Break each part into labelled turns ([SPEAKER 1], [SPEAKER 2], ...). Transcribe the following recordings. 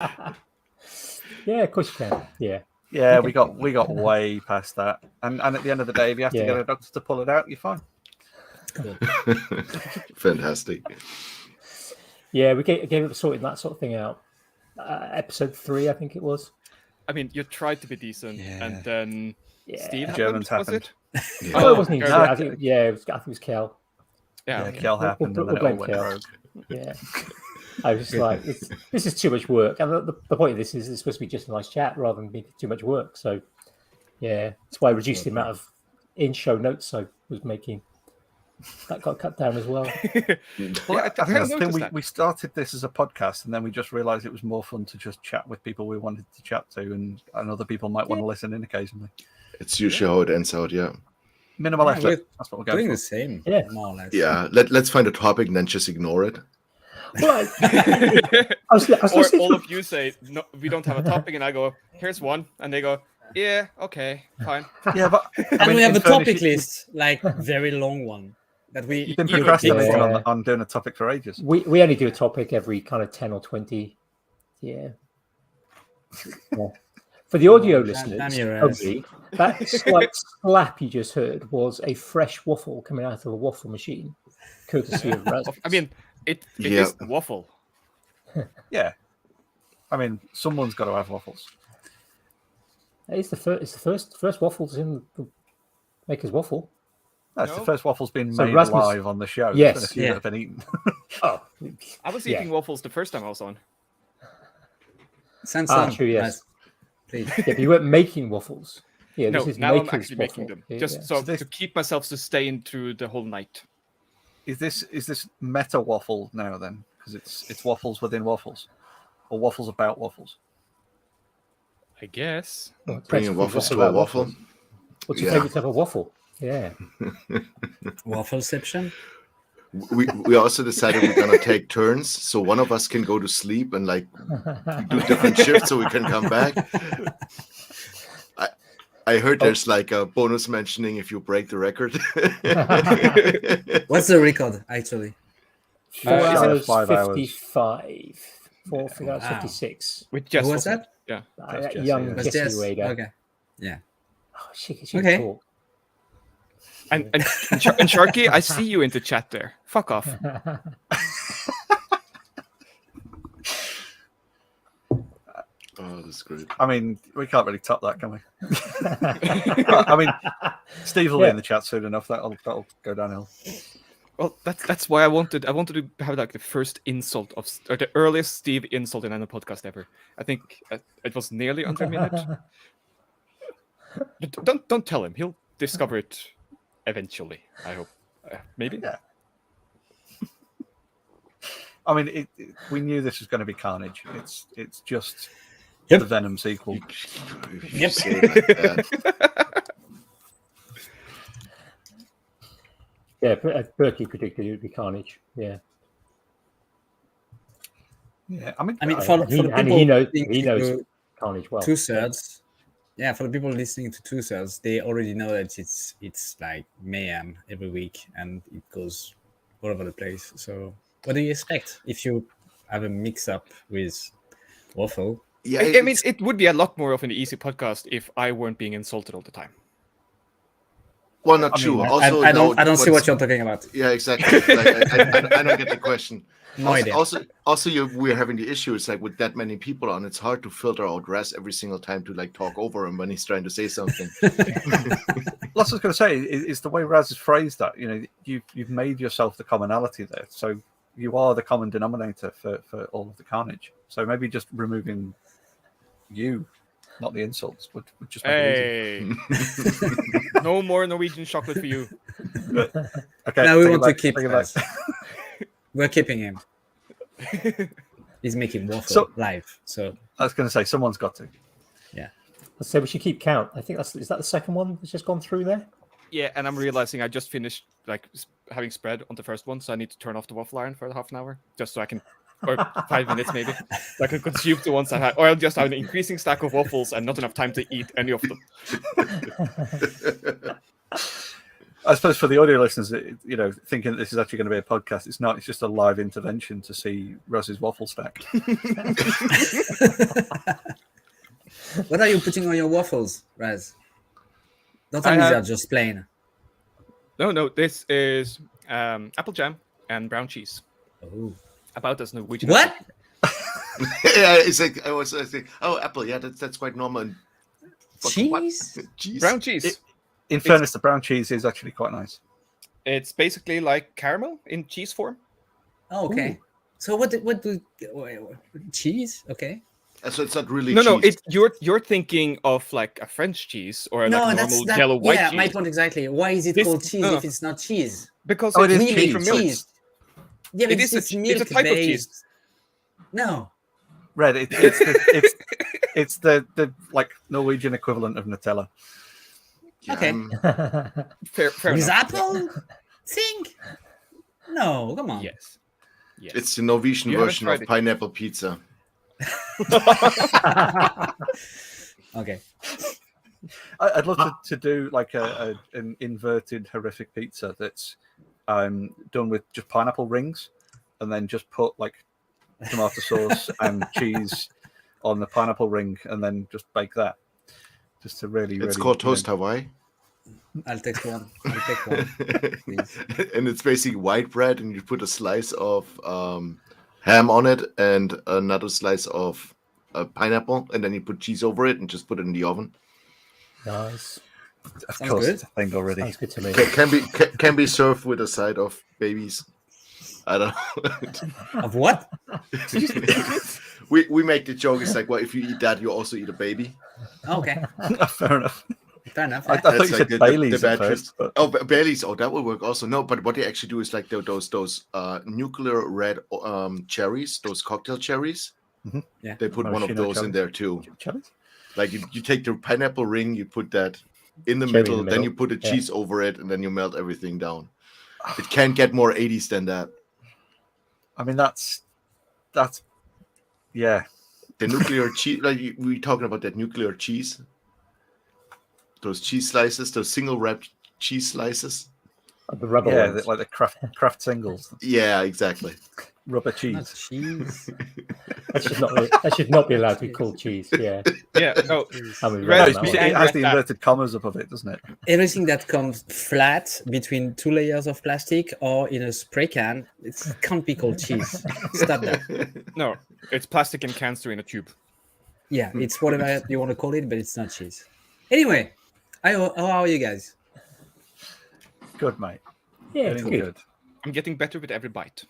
[SPEAKER 1] Yeah, of course you can. Yeah.
[SPEAKER 2] Yeah, we got way past that, and at the end of the day, if you have to get a doctor to pull it out, you're fine.
[SPEAKER 3] Cool.
[SPEAKER 4] Fantastic.
[SPEAKER 1] Yeah, we gave up sorting that sort of thing out. Episode 3, I think it was.
[SPEAKER 5] I mean, you tried to be decent, and then Steve
[SPEAKER 2] Germans
[SPEAKER 5] happened, was it?
[SPEAKER 2] happened.
[SPEAKER 1] Oh, it wasn't even.
[SPEAKER 5] no,
[SPEAKER 1] I think it was Kel.
[SPEAKER 2] Yeah, Kel happened, and then it all went rogue.
[SPEAKER 1] Yeah. I was just like, this is too much work. And the point of this is it's supposed to be just a nice chat rather than being too much work. So, yeah, that's why I reduced the amount of in-show notes I was making. That got cut down as well.
[SPEAKER 2] Well, I think we started this as a podcast, and then we just realised it was more fun to just chat with people we wanted to chat to, and other people might want to listen in occasionally.
[SPEAKER 4] It's usually how it ends out,
[SPEAKER 2] Minimal effort. That's what we're going
[SPEAKER 3] doing
[SPEAKER 2] for.
[SPEAKER 3] the same.
[SPEAKER 1] Yeah.
[SPEAKER 3] More or less.
[SPEAKER 4] Yeah, let's find a topic and then just ignore it.
[SPEAKER 1] Well,
[SPEAKER 5] or all of you say, no, we don't have a topic, and I go, here's one, and they go, yeah, okay, fine.
[SPEAKER 2] Yeah, but
[SPEAKER 3] and we have a topic list, like very long one that we.
[SPEAKER 2] You've been procrastinating on doing a topic for ages.
[SPEAKER 1] We only do a topic every kind of 10 or 20. Yeah. For the audio listeners, only, that slight slap you just heard was a fresh waffle coming out of a waffle machine, courtesy of Rasmus.
[SPEAKER 5] I mean, it is waffle.
[SPEAKER 2] Yeah. I mean, someone's got to have waffles.
[SPEAKER 1] It's the first waffles in the Maker's Waffle.
[SPEAKER 2] That's the first waffles being made live on the show.
[SPEAKER 1] Yes,
[SPEAKER 2] that have been eaten.
[SPEAKER 1] Oh,
[SPEAKER 5] I was eating waffles the first time I was on.
[SPEAKER 3] Sounds
[SPEAKER 1] true, yes.
[SPEAKER 3] Nice. Please.
[SPEAKER 1] Yeah, but you weren't making waffles. Yeah,
[SPEAKER 5] No,
[SPEAKER 1] this is
[SPEAKER 5] now I'm
[SPEAKER 1] Maker's
[SPEAKER 5] actually
[SPEAKER 1] waffle.
[SPEAKER 5] making them, so to keep myself sustained through the whole night.
[SPEAKER 2] Is this meta waffle now then? Because it's waffles within waffles, or waffles about waffles.
[SPEAKER 5] I guess.
[SPEAKER 1] Well,
[SPEAKER 4] Bringing waffles to a waffle.
[SPEAKER 1] What's your favorite type of waffle? Yeah.
[SPEAKER 3] Waffleception.
[SPEAKER 4] We also decided we're gonna take turns, so one of us can go to sleep and like do different shifts, so we can come back. I heard there's like a bonus mentioning if you break the record.
[SPEAKER 3] What's the record actually?
[SPEAKER 1] 4 hours
[SPEAKER 2] 5 hours.
[SPEAKER 1] 55. 4 hours 56.
[SPEAKER 5] With Jess,
[SPEAKER 3] Who was that?
[SPEAKER 5] Yeah.
[SPEAKER 1] Young
[SPEAKER 3] Was
[SPEAKER 1] Jesse
[SPEAKER 3] Jess?
[SPEAKER 1] Rader.
[SPEAKER 3] Okay. Yeah.
[SPEAKER 1] Oh, she
[SPEAKER 3] Okay.
[SPEAKER 1] can talk.
[SPEAKER 5] And Sharky, I see you in the chat there. Fuck off.
[SPEAKER 4] Oh, that's great.
[SPEAKER 2] I mean, we can't really top that, can we? I mean, Steve will be in the chat soon enough. That'll go downhill.
[SPEAKER 5] Well, that's why I wanted to have like the first insult or the earliest Steve insult in any podcast ever. I think it was nearly under a minute. But don't tell him. He'll discover it eventually. I hope. Maybe.
[SPEAKER 2] Yeah. I mean, we knew this was going to be carnage. It's just the Venom sequel.
[SPEAKER 4] Yep.
[SPEAKER 1] Yeah, Berkey predicted it would be carnage. Yeah.
[SPEAKER 2] Yeah, I mean,
[SPEAKER 3] for the people
[SPEAKER 1] he knows
[SPEAKER 3] listening
[SPEAKER 1] carnage well.
[SPEAKER 3] 2/3. Yeah, for the people listening to 2/3, they already know that it's like mayhem every week and it goes all over the place. So, what do you expect if you have a mix-up with Waffle?
[SPEAKER 5] Yeah, I mean, it would be a lot more of an easy podcast if I weren't being insulted all the time.
[SPEAKER 4] Well, not true. Also,
[SPEAKER 3] I don't see what you're talking about.
[SPEAKER 4] Yeah, exactly. Like, I don't get the question.
[SPEAKER 3] No idea.
[SPEAKER 4] Also, we're having the issue. It's like with that many people on, it's hard to filter out Raz every single time to like talk over him when he's trying to say something.
[SPEAKER 2] What I was going to say is the way Raz has phrased that. You know, you've made yourself the commonality there, so you are the common denominator for all of the carnage. So maybe just removing you, not the insults, would just make it easy.
[SPEAKER 5] No more Norwegian chocolate for you.
[SPEAKER 2] Okay.
[SPEAKER 3] Now we want to keep him. We're keeping him. He's making Waffle live. So
[SPEAKER 2] I was going to say someone's got to.
[SPEAKER 3] Yeah.
[SPEAKER 1] Let's say we should keep count. I think is that the second one that's just gone through there?
[SPEAKER 5] Yeah, and I'm realizing I just finished like having spread on the first one, so I need to turn off the waffle iron for half an hour just so I can, or 5 minutes maybe, so I can consume the ones I had, or I'll just have an increasing stack of waffles and not enough time to eat any of them.
[SPEAKER 2] I suppose for the audio listeners, thinking that this is actually going to be a podcast, it's not. It's just a live intervention to see Raz's waffle stack.
[SPEAKER 3] What are you putting on your waffles, Raz? Don't tell me they're just plain.
[SPEAKER 5] No, this is apple jam and brown cheese.
[SPEAKER 3] Oh.
[SPEAKER 5] About as Norwegian.
[SPEAKER 3] What?
[SPEAKER 4] Yeah, it's like I think, oh, apple. Yeah, that's quite normal. And fucking what?
[SPEAKER 3] Cheese?
[SPEAKER 4] Cheese.
[SPEAKER 5] Brown cheese.
[SPEAKER 2] In fairness, the brown cheese is actually quite nice.
[SPEAKER 5] It's basically like caramel in cheese form.
[SPEAKER 3] Oh, okay. Ooh. So what do cheese? Okay.
[SPEAKER 4] So it's not really
[SPEAKER 5] No,
[SPEAKER 4] cheese.
[SPEAKER 5] you're thinking of like a French cheese or like normal yellow white cheese.
[SPEAKER 3] Yeah, my point exactly. Why is it called cheese if it's not cheese?
[SPEAKER 5] Because
[SPEAKER 2] it is
[SPEAKER 3] cheese.
[SPEAKER 5] from milk.
[SPEAKER 3] Yeah, but
[SPEAKER 5] it's a
[SPEAKER 3] milk
[SPEAKER 5] type
[SPEAKER 3] based.
[SPEAKER 5] of cheese.
[SPEAKER 3] No.
[SPEAKER 2] Red, it's the like Norwegian equivalent of Nutella.
[SPEAKER 4] Yeah,
[SPEAKER 3] Okay.
[SPEAKER 5] Fair
[SPEAKER 3] With
[SPEAKER 5] enough.
[SPEAKER 3] apple? Think? No, come on.
[SPEAKER 5] Yes.
[SPEAKER 4] It's the Norwegian
[SPEAKER 5] You haven't
[SPEAKER 4] version of
[SPEAKER 5] tried it.
[SPEAKER 4] pineapple pizza.
[SPEAKER 3] Okay.
[SPEAKER 2] I'd love to do like an inverted horrific pizza that's done with just pineapple rings, and then just put like tomato sauce and cheese on the pineapple ring, and then just bake that. Just to really,
[SPEAKER 4] It's called Toast Hawaii.
[SPEAKER 3] I'll take one. Please.
[SPEAKER 4] And it's basically white bread, and you put a slice of ham on it and another slice of pineapple, and then you put cheese over it and just put it in the oven.
[SPEAKER 1] Nice.
[SPEAKER 2] Of
[SPEAKER 3] Sounds
[SPEAKER 2] course,
[SPEAKER 3] good.
[SPEAKER 2] it's a thing already.
[SPEAKER 1] Sounds good to me.
[SPEAKER 4] Can be served with a side of babies. I don't know.
[SPEAKER 3] Of what?
[SPEAKER 4] we make the joke. It's like, well, if you eat that, you also eat a baby.
[SPEAKER 3] Okay.
[SPEAKER 2] Fair enough.
[SPEAKER 3] Fair enough.
[SPEAKER 2] I thought you
[SPEAKER 4] That's
[SPEAKER 2] said
[SPEAKER 4] like
[SPEAKER 2] Bailey's
[SPEAKER 4] the
[SPEAKER 2] at first. But...
[SPEAKER 4] Oh, Bailey's. Oh, that would work also. No, but what they actually do is like those nuclear red cherries, those cocktail cherries.
[SPEAKER 2] Mm-hmm.
[SPEAKER 3] Yeah.
[SPEAKER 4] They put one of those in there too.
[SPEAKER 2] Cherries?
[SPEAKER 4] Like you take the pineapple ring, you put that in the
[SPEAKER 1] Cherry
[SPEAKER 4] middle,
[SPEAKER 1] in the
[SPEAKER 4] then
[SPEAKER 1] middle.
[SPEAKER 4] you put the cheese over it, and then you melt everything down. It can't get more 80s than that.
[SPEAKER 2] I mean, that's yeah.
[SPEAKER 4] The nuclear cheese, like we talking about that nuclear cheese. Those cheese slices, those single wrapped cheese slices.
[SPEAKER 1] The rubber
[SPEAKER 2] Yeah,
[SPEAKER 1] ones.
[SPEAKER 2] like the craft singles.
[SPEAKER 4] Yeah, exactly.
[SPEAKER 2] Rubber
[SPEAKER 3] Not
[SPEAKER 2] cheese.
[SPEAKER 3] cheese.
[SPEAKER 1] That should not be allowed to be called cheese. Yeah.
[SPEAKER 5] Yeah. No.
[SPEAKER 1] I mean,
[SPEAKER 5] Red-
[SPEAKER 1] right
[SPEAKER 2] It
[SPEAKER 1] now.
[SPEAKER 2] has the inverted commas above it, doesn't it?
[SPEAKER 3] Everything that comes flat between two layers of plastic or in a spray can, it can't be called cheese. Stop that.
[SPEAKER 5] No. It's plastic and canister in a tube.
[SPEAKER 3] Yeah, it's whatever you want to call it, but it's not cheese. Anyway, how are you guys?
[SPEAKER 2] Good, mate.
[SPEAKER 1] Yeah,
[SPEAKER 2] Getting
[SPEAKER 1] good.
[SPEAKER 2] good.
[SPEAKER 5] I'm getting better with every bite.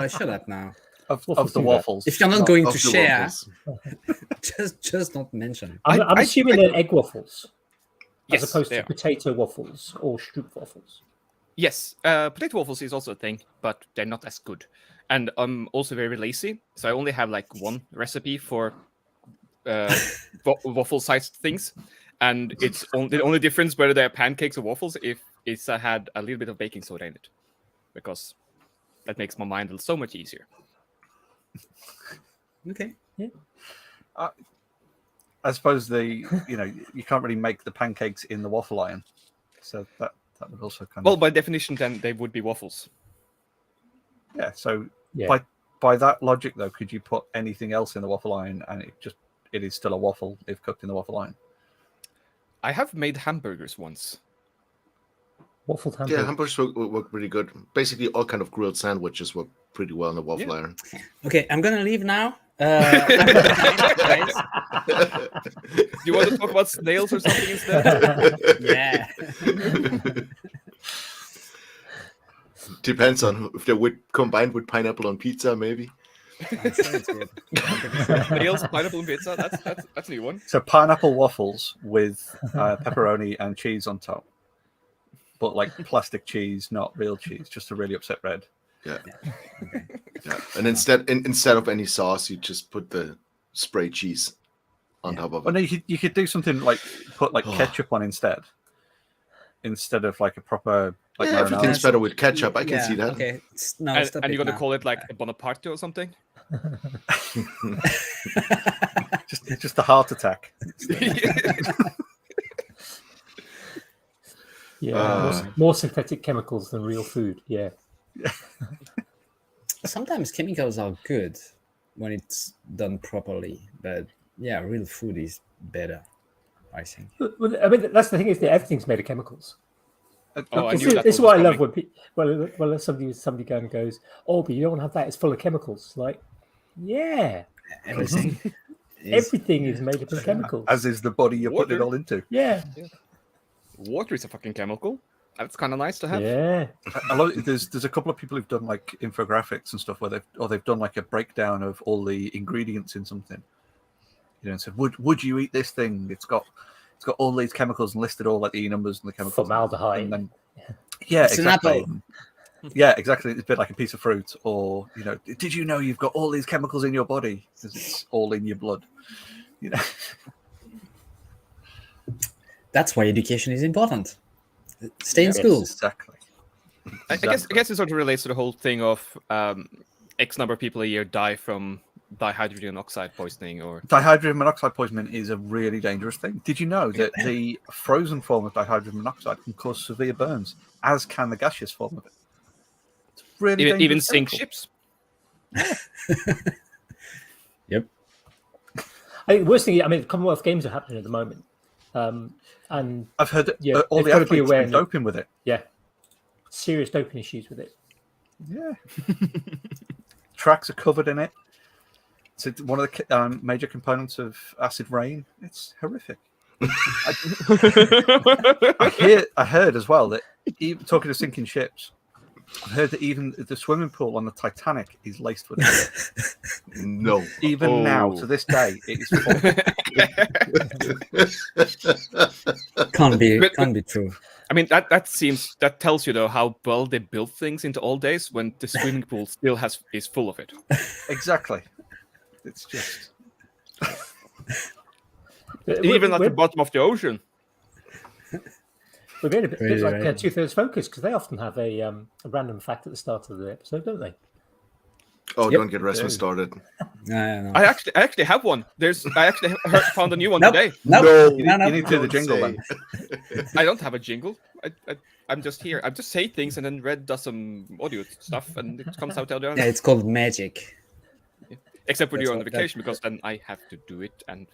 [SPEAKER 3] Shut up now.
[SPEAKER 2] Of
[SPEAKER 1] Waffles
[SPEAKER 2] the
[SPEAKER 1] do that.
[SPEAKER 2] waffles.
[SPEAKER 3] If you're not going
[SPEAKER 4] Of
[SPEAKER 3] to
[SPEAKER 4] the
[SPEAKER 3] share,
[SPEAKER 4] waffles.
[SPEAKER 3] just don't mention it.
[SPEAKER 1] I'm assuming they're egg waffles
[SPEAKER 5] Yes,
[SPEAKER 1] as opposed
[SPEAKER 5] they
[SPEAKER 1] to
[SPEAKER 5] are.
[SPEAKER 1] potato waffles or stroop waffles.
[SPEAKER 5] Yes, potato waffles is also a thing, but they're not as good. And I'm also very lazy, so I only have like one recipe for waffle-sized things, and it's the only difference whether they're pancakes or waffles if it's had a little bit of baking soda in it, because that makes my mind so much easier.
[SPEAKER 3] Okay.
[SPEAKER 2] I suppose you can't really make the pancakes in the waffle iron, so that would also kind
[SPEAKER 5] Well,
[SPEAKER 2] of
[SPEAKER 5] by definition, then they would be waffles.
[SPEAKER 2] yeah. So
[SPEAKER 1] Yeah.
[SPEAKER 2] by that logic, though, could you put anything else in the waffle iron and it is still a waffle if cooked in the waffle iron?
[SPEAKER 5] I have made hamburgers once.
[SPEAKER 1] Waffled hamburger.
[SPEAKER 4] Yeah, hamburgers work pretty good. Basically, all kind of grilled sandwiches work pretty well in the waffle iron.
[SPEAKER 3] Okay, I'm gonna leave now. Guys.
[SPEAKER 5] You want to talk about snails or something instead?
[SPEAKER 3] Yeah.
[SPEAKER 4] Depends on if they're combined with pineapple on pizza, maybe.
[SPEAKER 3] I'm sure it's good.
[SPEAKER 5] Snails, pineapple, and pizza. That's a new one.
[SPEAKER 2] So pineapple waffles with pepperoni and cheese on top, but like plastic cheese, not real cheese, just to really upset Red.
[SPEAKER 4] Yeah.
[SPEAKER 3] Okay.
[SPEAKER 4] Yeah. And instead of any sauce, you just put the spray cheese on top of
[SPEAKER 2] Oh
[SPEAKER 4] it.
[SPEAKER 2] no, you could do something like put like ketchup on instead of like a proper like
[SPEAKER 4] Yeah, everything's
[SPEAKER 2] marinara.
[SPEAKER 4] better with ketchup. I can see that.
[SPEAKER 3] Okay. No,
[SPEAKER 5] And,
[SPEAKER 3] stop
[SPEAKER 5] and
[SPEAKER 3] it
[SPEAKER 5] you're gonna
[SPEAKER 3] now.
[SPEAKER 5] call it like a Bonaparte or something?
[SPEAKER 2] just a heart attack.
[SPEAKER 1] Yeah, more synthetic chemicals than real food. Yeah.
[SPEAKER 3] Sometimes chemicals are good when it's done properly, but yeah, real food is better, I think.
[SPEAKER 1] Well, I mean, that's the thing is that everything's made of chemicals.
[SPEAKER 5] Oh, I
[SPEAKER 1] This
[SPEAKER 5] knew
[SPEAKER 1] is,
[SPEAKER 5] that
[SPEAKER 1] this is
[SPEAKER 5] one was
[SPEAKER 1] what I love
[SPEAKER 5] coming.
[SPEAKER 1] when well somebody goes, oh, but you don't have that. It's full of chemicals. Like, yeah,
[SPEAKER 3] Everything is
[SPEAKER 1] everything is made up of chemicals.
[SPEAKER 2] As is the body you're putting it
[SPEAKER 5] Water.
[SPEAKER 2] all into.
[SPEAKER 1] Yeah,
[SPEAKER 5] Water is a fucking chemical. That's kind of nice to have.
[SPEAKER 1] yeah.
[SPEAKER 2] There's a couple of people who've done like infographics and stuff where they've done like a breakdown of all the ingredients in something. You know, and said, would you eat this thing? It's got all these chemicals and listed all like the E numbers and the chemicals.
[SPEAKER 1] Formaldehyde.
[SPEAKER 2] And then, yeah,
[SPEAKER 3] It's an
[SPEAKER 2] exactly.
[SPEAKER 3] apple.
[SPEAKER 2] Yeah, exactly. It's a bit like a piece of fruit, or you know, did you know you've got all these chemicals in your body because it's all in your blood? You know.
[SPEAKER 3] That's why education is important. Stay in
[SPEAKER 2] Yes,
[SPEAKER 3] school.
[SPEAKER 2] exactly.
[SPEAKER 5] I guess it sort of relates to the whole thing of X number of people a year die from dihydrogen oxide poisoning or
[SPEAKER 2] Dihydrogen monoxide poisoning is a really dangerous thing. Did you know that the frozen form of dihydrogen monoxide can cause severe burns, as can the gaseous form of it? It's really
[SPEAKER 5] even
[SPEAKER 2] dangerous
[SPEAKER 5] sink
[SPEAKER 2] chemical.
[SPEAKER 5] ships.
[SPEAKER 3] Yep.
[SPEAKER 1] I think the worst thing. I mean, Commonwealth Games are happening at the moment, and
[SPEAKER 2] I've heard that
[SPEAKER 1] Yeah,
[SPEAKER 2] all
[SPEAKER 1] they've
[SPEAKER 2] the
[SPEAKER 1] got to be
[SPEAKER 2] athletes
[SPEAKER 1] aware
[SPEAKER 2] are doping with it.
[SPEAKER 1] yeah, serious doping issues with it.
[SPEAKER 2] Yeah. Tracks are covered in it. It's one of the major components of acid rain. It's horrific. I heard as well that even talking to sinking ships, I heard that even the swimming pool on the Titanic is laced with it.
[SPEAKER 4] No.
[SPEAKER 2] Even now, to this day, it is full.
[SPEAKER 3] Can't be true.
[SPEAKER 5] I mean that tells you though how well they built things into old days when the swimming pool still is full of it.
[SPEAKER 2] Exactly. It's just
[SPEAKER 5] Even at the bottom of the ocean.
[SPEAKER 1] We're getting a bit
[SPEAKER 3] Crazy,
[SPEAKER 1] like
[SPEAKER 3] right?
[SPEAKER 1] Two-Thirds Focus because they often have a random fact at the start of the episode, don't they?
[SPEAKER 4] Oh,
[SPEAKER 3] Yep.
[SPEAKER 4] don't get Rasmus started.
[SPEAKER 3] No.
[SPEAKER 5] I actually have one. I actually found a new one
[SPEAKER 3] Nope.
[SPEAKER 5] today.
[SPEAKER 3] No.
[SPEAKER 2] you
[SPEAKER 3] No.
[SPEAKER 2] need to do the
[SPEAKER 4] Don't
[SPEAKER 2] jingle
[SPEAKER 4] say.
[SPEAKER 2] then.
[SPEAKER 5] I don't have a jingle. I'm just here. I just say things and then Red does some audio stuff and it comes out the other end.
[SPEAKER 3] Yeah, it's called magic.
[SPEAKER 5] Except when
[SPEAKER 3] That's
[SPEAKER 5] you're on
[SPEAKER 3] what-
[SPEAKER 5] vacation because then I have to do it and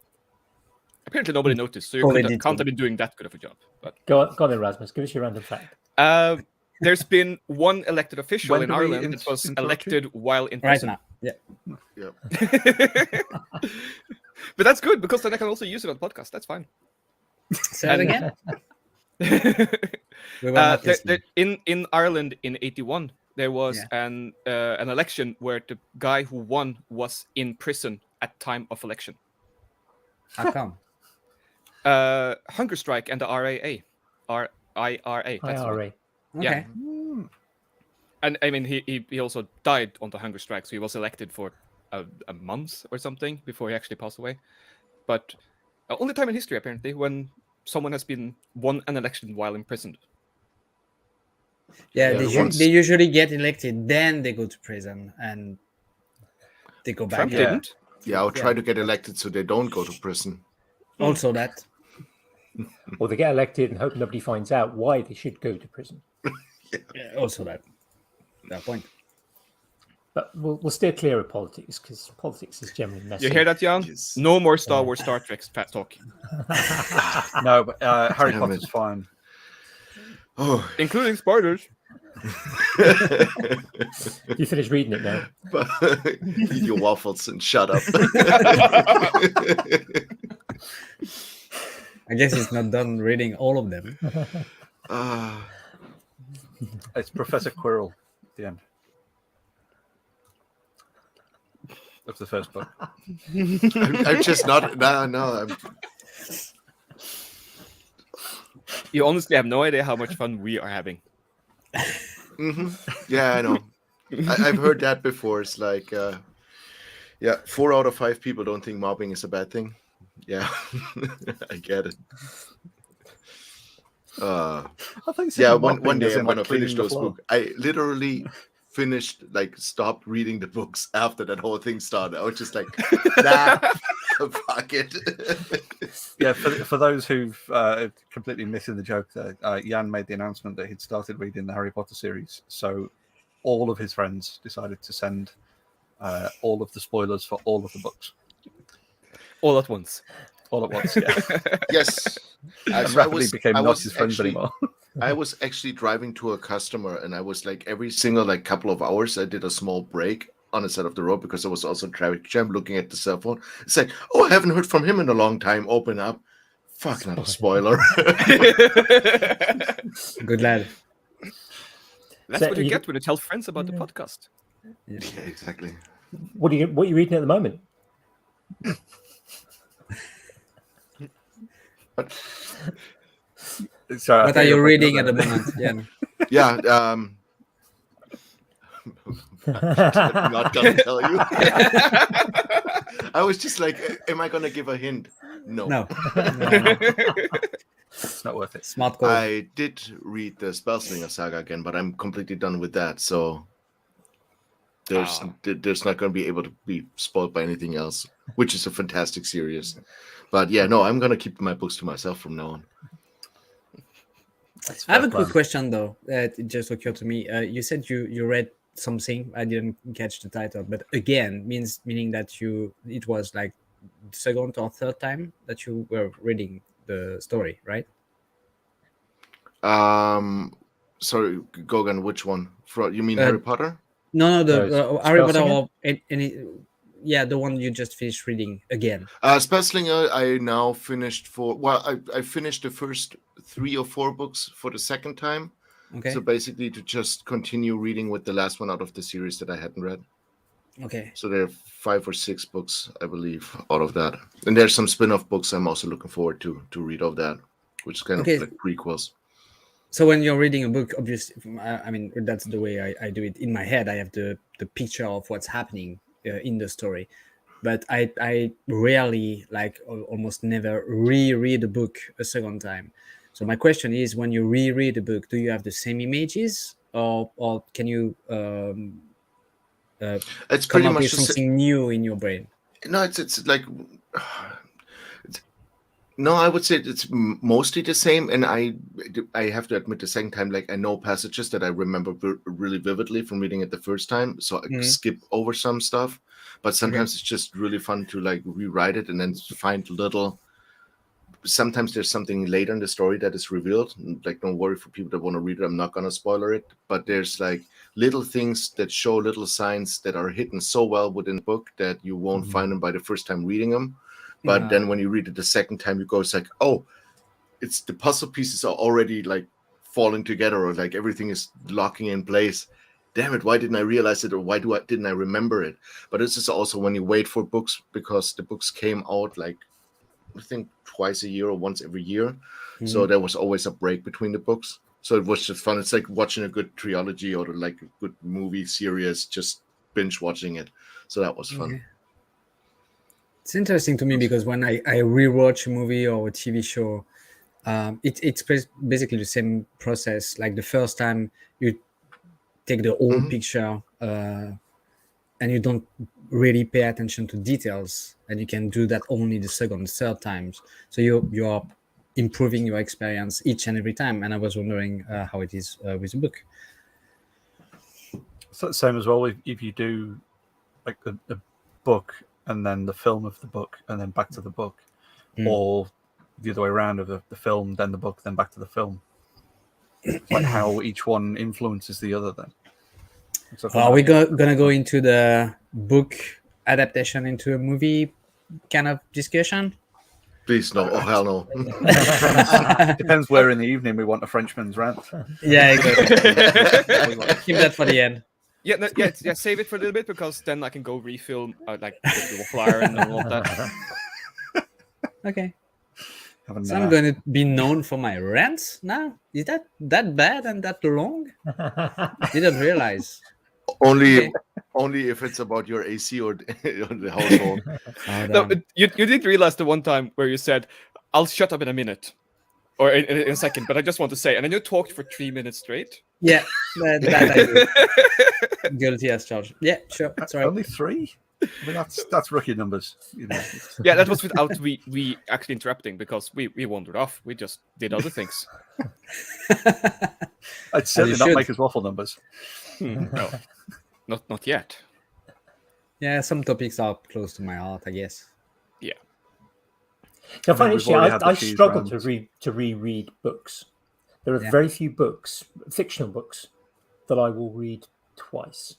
[SPEAKER 5] apparently nobody noticed. So you
[SPEAKER 3] Only
[SPEAKER 5] can't
[SPEAKER 3] did
[SPEAKER 5] have
[SPEAKER 3] some.
[SPEAKER 5] been doing that good of a job. But
[SPEAKER 1] Go on then, Rasmus. Give us your random fact.
[SPEAKER 5] there's been one elected official
[SPEAKER 2] When
[SPEAKER 5] in
[SPEAKER 2] do we
[SPEAKER 5] Ireland that was
[SPEAKER 2] interrupt you?
[SPEAKER 5] elected while in
[SPEAKER 3] Right
[SPEAKER 5] prison.
[SPEAKER 3] now. Yeah.
[SPEAKER 4] Yep.
[SPEAKER 5] But that's good because then I can also use it on podcast. That's fine.
[SPEAKER 3] Say that
[SPEAKER 5] And-
[SPEAKER 3] again. We were not listening.
[SPEAKER 5] in Ireland in '81, there was
[SPEAKER 3] Yeah.
[SPEAKER 5] an election where the guy who won was in prison at time of election.
[SPEAKER 3] How come?
[SPEAKER 5] Hunger strike and the IRA. That's the one.
[SPEAKER 1] IRA.
[SPEAKER 5] Yeah.
[SPEAKER 3] Okay.
[SPEAKER 5] And I mean, he also died on the hunger strike, so he was elected for a month or something before he actually passed away. But only time in history apparently when someone has been won an election while imprisoned.
[SPEAKER 3] Yeah,
[SPEAKER 4] Yeah, once-
[SPEAKER 3] they usually get elected, then they go to prison and they go back.
[SPEAKER 5] Trump
[SPEAKER 4] Yeah.
[SPEAKER 5] didn't.
[SPEAKER 4] Yeah, I'll try to get elected so they don't go to prison.
[SPEAKER 3] Also that.
[SPEAKER 1] Or they get elected and hope nobody finds out why they should go to prison.
[SPEAKER 3] Yeah, also that. That point.
[SPEAKER 1] But we'll steer clear of politics because politics is generally messy.
[SPEAKER 5] You hear that, Jan?
[SPEAKER 4] Yes.
[SPEAKER 5] No more Star Wars, Star Trek fat talk,
[SPEAKER 2] No, but Harry
[SPEAKER 4] Damn
[SPEAKER 2] Potter's
[SPEAKER 4] it.
[SPEAKER 2] fine.
[SPEAKER 4] Oh,
[SPEAKER 5] including spoilers.
[SPEAKER 1] You finished reading it now.
[SPEAKER 4] but eat your waffles and shut up.
[SPEAKER 3] I guess he's not done reading all of them.
[SPEAKER 4] Ah,
[SPEAKER 2] It's Professor Quirrell at the end of the first book.
[SPEAKER 4] I'm just not. No.
[SPEAKER 5] You honestly have no idea how much fun we are having.
[SPEAKER 4] Yeah, I know. I've heard that before. It's like, 4 out of 5 people don't think mobbing is a bad thing. Yeah, I get it.
[SPEAKER 2] I think
[SPEAKER 4] Yeah,
[SPEAKER 2] mopping
[SPEAKER 4] one day
[SPEAKER 2] is in,
[SPEAKER 4] I'm
[SPEAKER 2] like,
[SPEAKER 4] gonna
[SPEAKER 2] cleaning
[SPEAKER 4] finish
[SPEAKER 2] the
[SPEAKER 4] those
[SPEAKER 2] floor.
[SPEAKER 4] books. I literally stopped reading the books after that whole thing started. I was just like, nah, Fuck it.
[SPEAKER 2] Yeah, for those who've completely missing the joke there, Jan made the announcement that he'd started reading the Harry Potter series. So all of his friends decided to send all of the spoilers for all of the books.
[SPEAKER 5] All at once.
[SPEAKER 2] All at once, yeah.
[SPEAKER 4] Yes.
[SPEAKER 2] And
[SPEAKER 4] So
[SPEAKER 2] rapidly became not his friends
[SPEAKER 4] actually,
[SPEAKER 2] anymore.
[SPEAKER 4] I was actually driving to a customer, and I was like, every single like couple of hours, I did a small break on the side of the road because I was also traffic jam looking at the cell phone. It's like, oh, I haven't heard from him in a long time. Open up. Fuck, not a spoiler.
[SPEAKER 3] Good lad.
[SPEAKER 5] That's
[SPEAKER 1] So
[SPEAKER 5] what you
[SPEAKER 1] you-
[SPEAKER 5] get when you tell friends about the podcast.
[SPEAKER 4] Yeah, exactly.
[SPEAKER 1] What are you reading at the moment?
[SPEAKER 2] So
[SPEAKER 3] What are you reading at the moment? Yeah.
[SPEAKER 4] Yeah. I'm not gonna tell you. I was just like, am I gonna give a hint? No.
[SPEAKER 3] No.
[SPEAKER 2] It's not worth it.
[SPEAKER 3] Smart call.
[SPEAKER 4] I did read the Spellslinger saga again, but I'm completely done with that. So there's not going to be able to be spoiled by anything else, which is a fantastic series. But yeah, no, I'm going to keep my books to myself from now on.
[SPEAKER 3] I have a quick question though. That it just occurred to me. You said you read something. I didn't catch the title, but again meaning that it was like second or third time that you were reading the story, right?
[SPEAKER 4] Sorry, Gogan, which one? You mean Harry Potter?
[SPEAKER 3] No, the Harry Potter
[SPEAKER 1] Spellslinger?
[SPEAKER 3] or yeah, the one you just finished reading again.
[SPEAKER 4] Spellslinger, I now finished I finished the first 3 or 4 books for the second time.
[SPEAKER 3] Okay.
[SPEAKER 4] So basically to just continue reading with the last one out of the series that I hadn't read.
[SPEAKER 3] Okay.
[SPEAKER 4] So there are 5 or 6 books, I believe, out of that. And there's some spin-off books I'm also looking forward to read of that, which is kind of like prequels.
[SPEAKER 3] So when you're reading a book, obviously, I mean, that's the way I do it. In my head, I have the picture of what's happening in the story. But I rarely, like almost never, reread a book a second time. So my question is, when you reread a book, do you have the same images, or can you
[SPEAKER 4] It's
[SPEAKER 3] come
[SPEAKER 4] pretty
[SPEAKER 3] up
[SPEAKER 4] much
[SPEAKER 3] with something new in your brain?
[SPEAKER 4] No, it's like no, I would say it's mostly the same, and I have to admit the second time, like I know passages that I remember really vividly from reading it the first time, so I skip over some stuff. But sometimes it's just really fun to like rewrite it and then find little. Sometimes there's something later in the story that is revealed. Like, don't worry for people that want to read it. I'm not gonna spoiler it, but there's like little things that show little signs that are hidden so well within the book that you won't find them by the first time reading them. But then when you read it the second time, you go, it's like, oh, it's the puzzle pieces are already like falling together, or like everything is locking in place. Damn it, why didn't I realize it, or why didn't I remember it? But this is also when you wait for books, because the books came out like, I think twice a year or once every year. So there was always a break between the books. So it was just fun. It's like watching a good trilogy or like a good movie series, just binge watching it. So that was fun.
[SPEAKER 3] It's interesting to me because when I rewatch a movie or a TV show, it's basically the same process. Like the first time you take the whole picture and you don't really pay attention to details, and you can do that only the second, third times. So you are improving your experience each and every time. And I was wondering how it is with the book.
[SPEAKER 2] So same as well if you do like a book and then the film of the book and then back to the book, or the other way around of the film, then the book, then back to the film. Like how each one influences the other then. So
[SPEAKER 3] Are we gonna go into the book adaptation into a movie kind of discussion?
[SPEAKER 4] Please, no. Oh, hell no.
[SPEAKER 2] Depends where in the evening we want a Frenchman's rant.
[SPEAKER 3] Yeah, exactly. Keep that for the end.
[SPEAKER 5] Yeah, save it for a little bit, because then I can go refill like the waffle iron and all that.
[SPEAKER 3] Okay.
[SPEAKER 2] Having,
[SPEAKER 3] So I'm going to be known for my rants now? Is that bad and that long? Didn't realize.
[SPEAKER 4] Only if it's about your AC or the household.
[SPEAKER 5] No, you did realize the one time where you said, "I'll shut up in a minute," or in a second, but I just want to say, and then you talked for 3 minutes straight.
[SPEAKER 3] Yeah, that I do. Guilty as charged. Yeah, sure. Sorry.
[SPEAKER 2] Only 3? I mean, that's rookie numbers. You know.
[SPEAKER 5] Yeah, that was without we actually interrupting because we wandered off. We just did other things.
[SPEAKER 2] I'd certainly not
[SPEAKER 3] should.
[SPEAKER 2] make his waffle numbers.
[SPEAKER 5] No, not yet.
[SPEAKER 3] Yeah, some topics are close to my heart, I guess.
[SPEAKER 5] Yeah.
[SPEAKER 1] So I find
[SPEAKER 2] we've
[SPEAKER 1] interesting.
[SPEAKER 2] already had the
[SPEAKER 1] I
[SPEAKER 2] cheese
[SPEAKER 1] struggle
[SPEAKER 2] rounds.
[SPEAKER 1] to reread books. There are
[SPEAKER 3] Yeah.
[SPEAKER 1] very few books, fictional books, that I will read twice.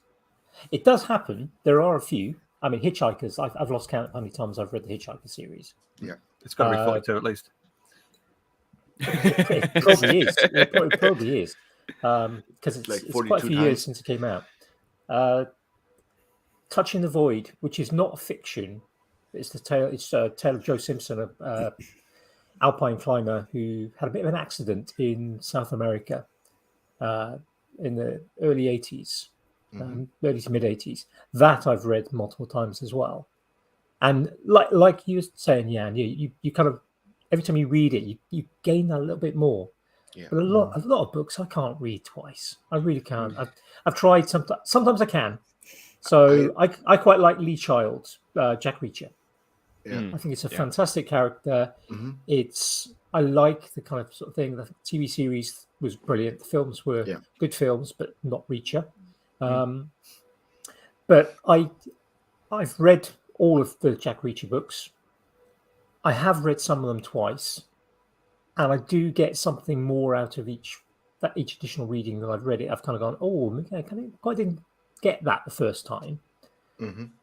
[SPEAKER 1] It does happen. There are a few. I mean, Hitchhikers. I've lost count of how many times I've read the Hitchhiker series.
[SPEAKER 2] It's got to be 42 at least.
[SPEAKER 1] It probably is. It probably is. Because it's,
[SPEAKER 4] Like
[SPEAKER 1] it's quite a
[SPEAKER 4] 42
[SPEAKER 1] few
[SPEAKER 4] times.
[SPEAKER 1] years since it came out. Touching the Void, which is not fiction. It's the tale. It's a tale of Joe Simpson, a alpine climber who had a bit of an accident in South America in the early 80s, early to mid 80s. That I've read multiple times as well. And like you were saying, Jan, you kind of every time you read it, you gain that a little bit more.
[SPEAKER 4] Yeah.
[SPEAKER 1] But a lot of books I can't read twice. I really can't. I've tried sometimes I can. So I quite like Lee Child, Jack Reacher.
[SPEAKER 4] Yeah.
[SPEAKER 1] I think it's a fantastic character. I like the kind of sort of thing. The TV series was brilliant. The films were good films, but not Reacher. But I've read all of the Jack Reacher books. I have read some of them twice, and I do get something more out of each additional reading that I've read it. I've kind of gone, oh, I quite didn't get that the first time.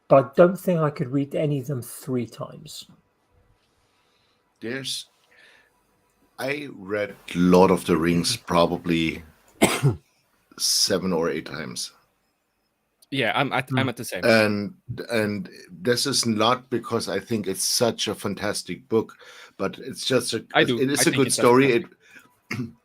[SPEAKER 1] But I don't think I could read any of them 3 times.
[SPEAKER 4] I read Lord of the Rings probably 7 or 8 times.
[SPEAKER 5] Yeah, I'm at the same.
[SPEAKER 4] And this is not because I think it's such a fantastic book, but it's just it is a good story.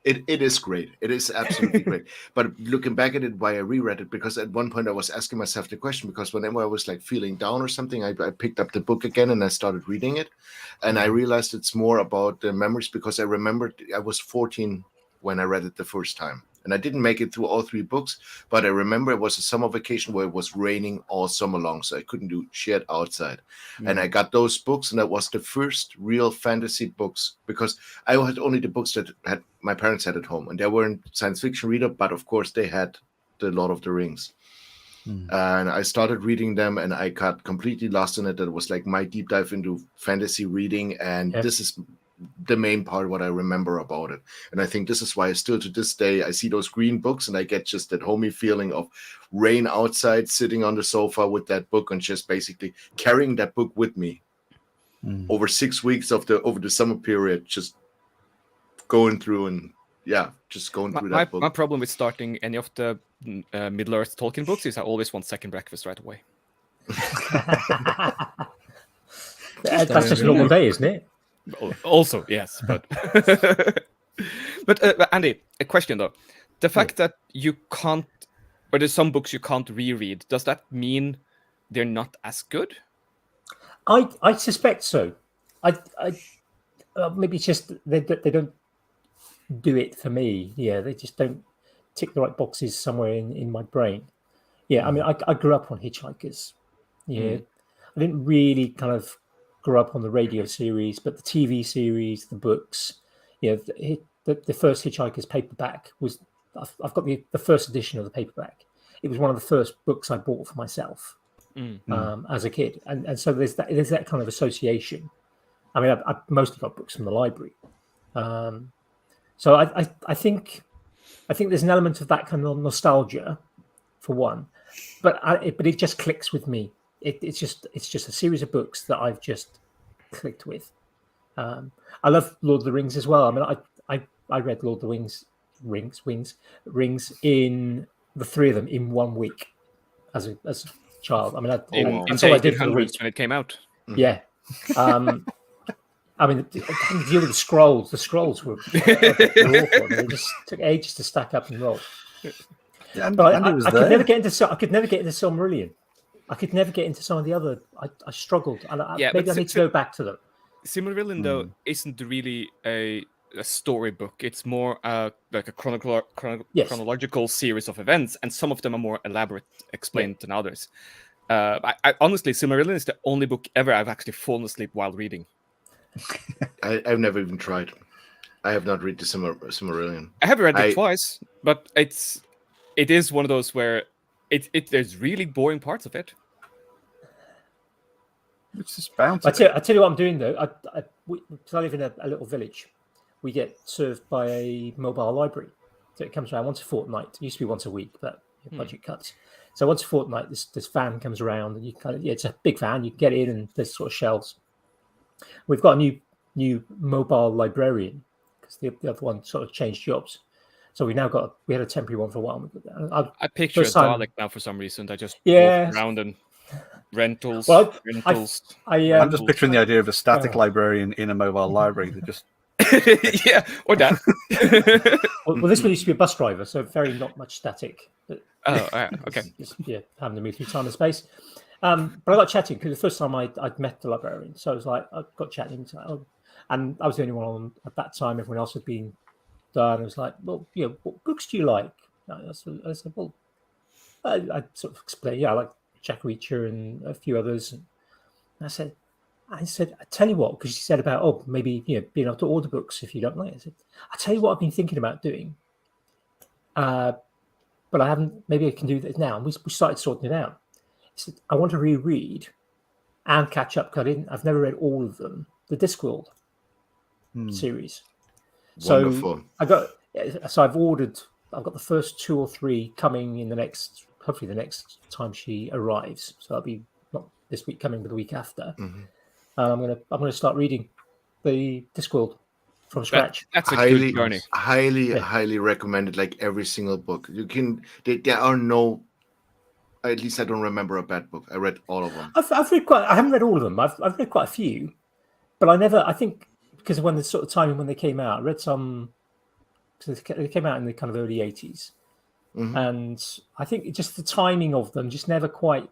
[SPEAKER 4] It is great. It is absolutely great. But looking back at it, why I reread it, because at one point I was asking myself the question, because whenever I was like feeling down or something, I picked up the book again and I started reading it. And I realized it's more about the memories, because I remembered I was 14 when I read it the first time. And I didn't make it through all 3 books, but I remember it was a summer vacation where it was raining all summer long, so I couldn't do shit outside. And I got those books, and that was the first real fantasy books, because I had only the books that my parents had at home, and they weren't science fiction reader, but of course they had the Lord of the Rings. And I started reading them, and I got completely lost in it. That was like my deep dive into fantasy reading, and this is the main part what I remember about it. And I think this is why still to this day I see those green books and I get just that homey feeling of rain outside, sitting on the sofa with that book and just basically carrying that book with me over 6 weeks over the summer period, just going through and just going through that book.
[SPEAKER 5] My problem with starting any of the Middle-earth Tolkien books is I always want second breakfast right away.
[SPEAKER 1] That's just a normal day, isn't it?
[SPEAKER 5] Also, yes, but Andy, a question though: the fact that you can't, or there's some books you can't reread, does that mean they're not as good?
[SPEAKER 1] I suspect so. I maybe it's just they don't do it for me. Yeah, they just don't tick the right boxes somewhere in my brain. Yeah, I mean, I grew up on Hitchhikers. Yeah, I didn't really kind of grew up on the radio series, but the TV series, the books, the first Hitchhiker's paperback was, I've got the first edition of the paperback. It was one of the first books I bought for myself as a kid. And so there's that kind of association. I mean, I mostly got books from the library. So I think there's an element of that kind of nostalgia for one, but it just clicks with me. It's just a series of books that I've just clicked with. I love Lord of the Rings as well. I mean, I read Lord of the Rings in the 3 of them in 1 week as a child. I mean, that's all I did for the week
[SPEAKER 5] when it came out.
[SPEAKER 1] Yeah. I mean, having to deal with the scrolls. The scrolls were awful. They just took ages to stack up and roll.
[SPEAKER 2] Yeah,
[SPEAKER 1] but I could never get into Silmarillion. I could never get into some of the other. I struggled, and maybe I need to go back to them.
[SPEAKER 5] Silmarillion, though, isn't really a storybook. It's more like a chronological series of events, and some of them are more elaborate, explained than others. I honestly, Silmarillion is the only book ever I've actually fallen asleep while reading.
[SPEAKER 4] I've never even tried. I have not read the Silmarillion.
[SPEAKER 5] I have read it twice, but it is one of those where there's really boring parts of it.
[SPEAKER 2] It's just bound to
[SPEAKER 1] I tell you what I'm doing though. Because I live in a little village, we get served by a mobile library. So it comes around once a fortnight. It used to be once a week, but budget cuts. So once a fortnight, this van comes around, and you it's a big van. You get in, and there's sort of shelves. We've got a new mobile librarian because the other one sort of changed jobs. So we had a temporary one for a while.
[SPEAKER 5] I picture a Dalek now for some reason. I just walk around and rentals.
[SPEAKER 2] I'm just picturing the idea of a static librarian in a mobile library that just
[SPEAKER 5] yeah, or that.
[SPEAKER 1] well, this one used to be a bus driver, so very not much static. But
[SPEAKER 5] okay.
[SPEAKER 1] Having to move through time and space. But I got chatting because the first time I'd met the librarian, so I was like, I got chatting, and I was the only one on at that time. Everyone else had been done. I was like, well, what books do you like? I said, well, I sort of explained, I like Jack Reacher and a few others. And I said, I tell you what, because she said about maybe being able to order books if you don't like it. I said, I tell you what I've been thinking about doing, but I haven't. Maybe I can do this now. And we started sorting it out. I said, I want to reread and catch up because I've never read all of them. The Discworld series.
[SPEAKER 4] Wonderful.
[SPEAKER 1] So I've ordered. I've got the first 2 or 3 coming in hopefully the next time she arrives. So that'll be not this week coming, but the week after.
[SPEAKER 4] Mm-hmm.
[SPEAKER 1] I'm gonna start reading the Discworld from scratch.
[SPEAKER 5] That's a good journey.
[SPEAKER 4] Highly recommended. Like every single book, there are no. At least I don't remember a bad book. I read all of them.
[SPEAKER 1] I've read I haven't read all of them. I've read quite a few, but I think because of when the sort of timing when they came out, I read some. They came out in the kind of early 80s, and I think just the timing of them just never quite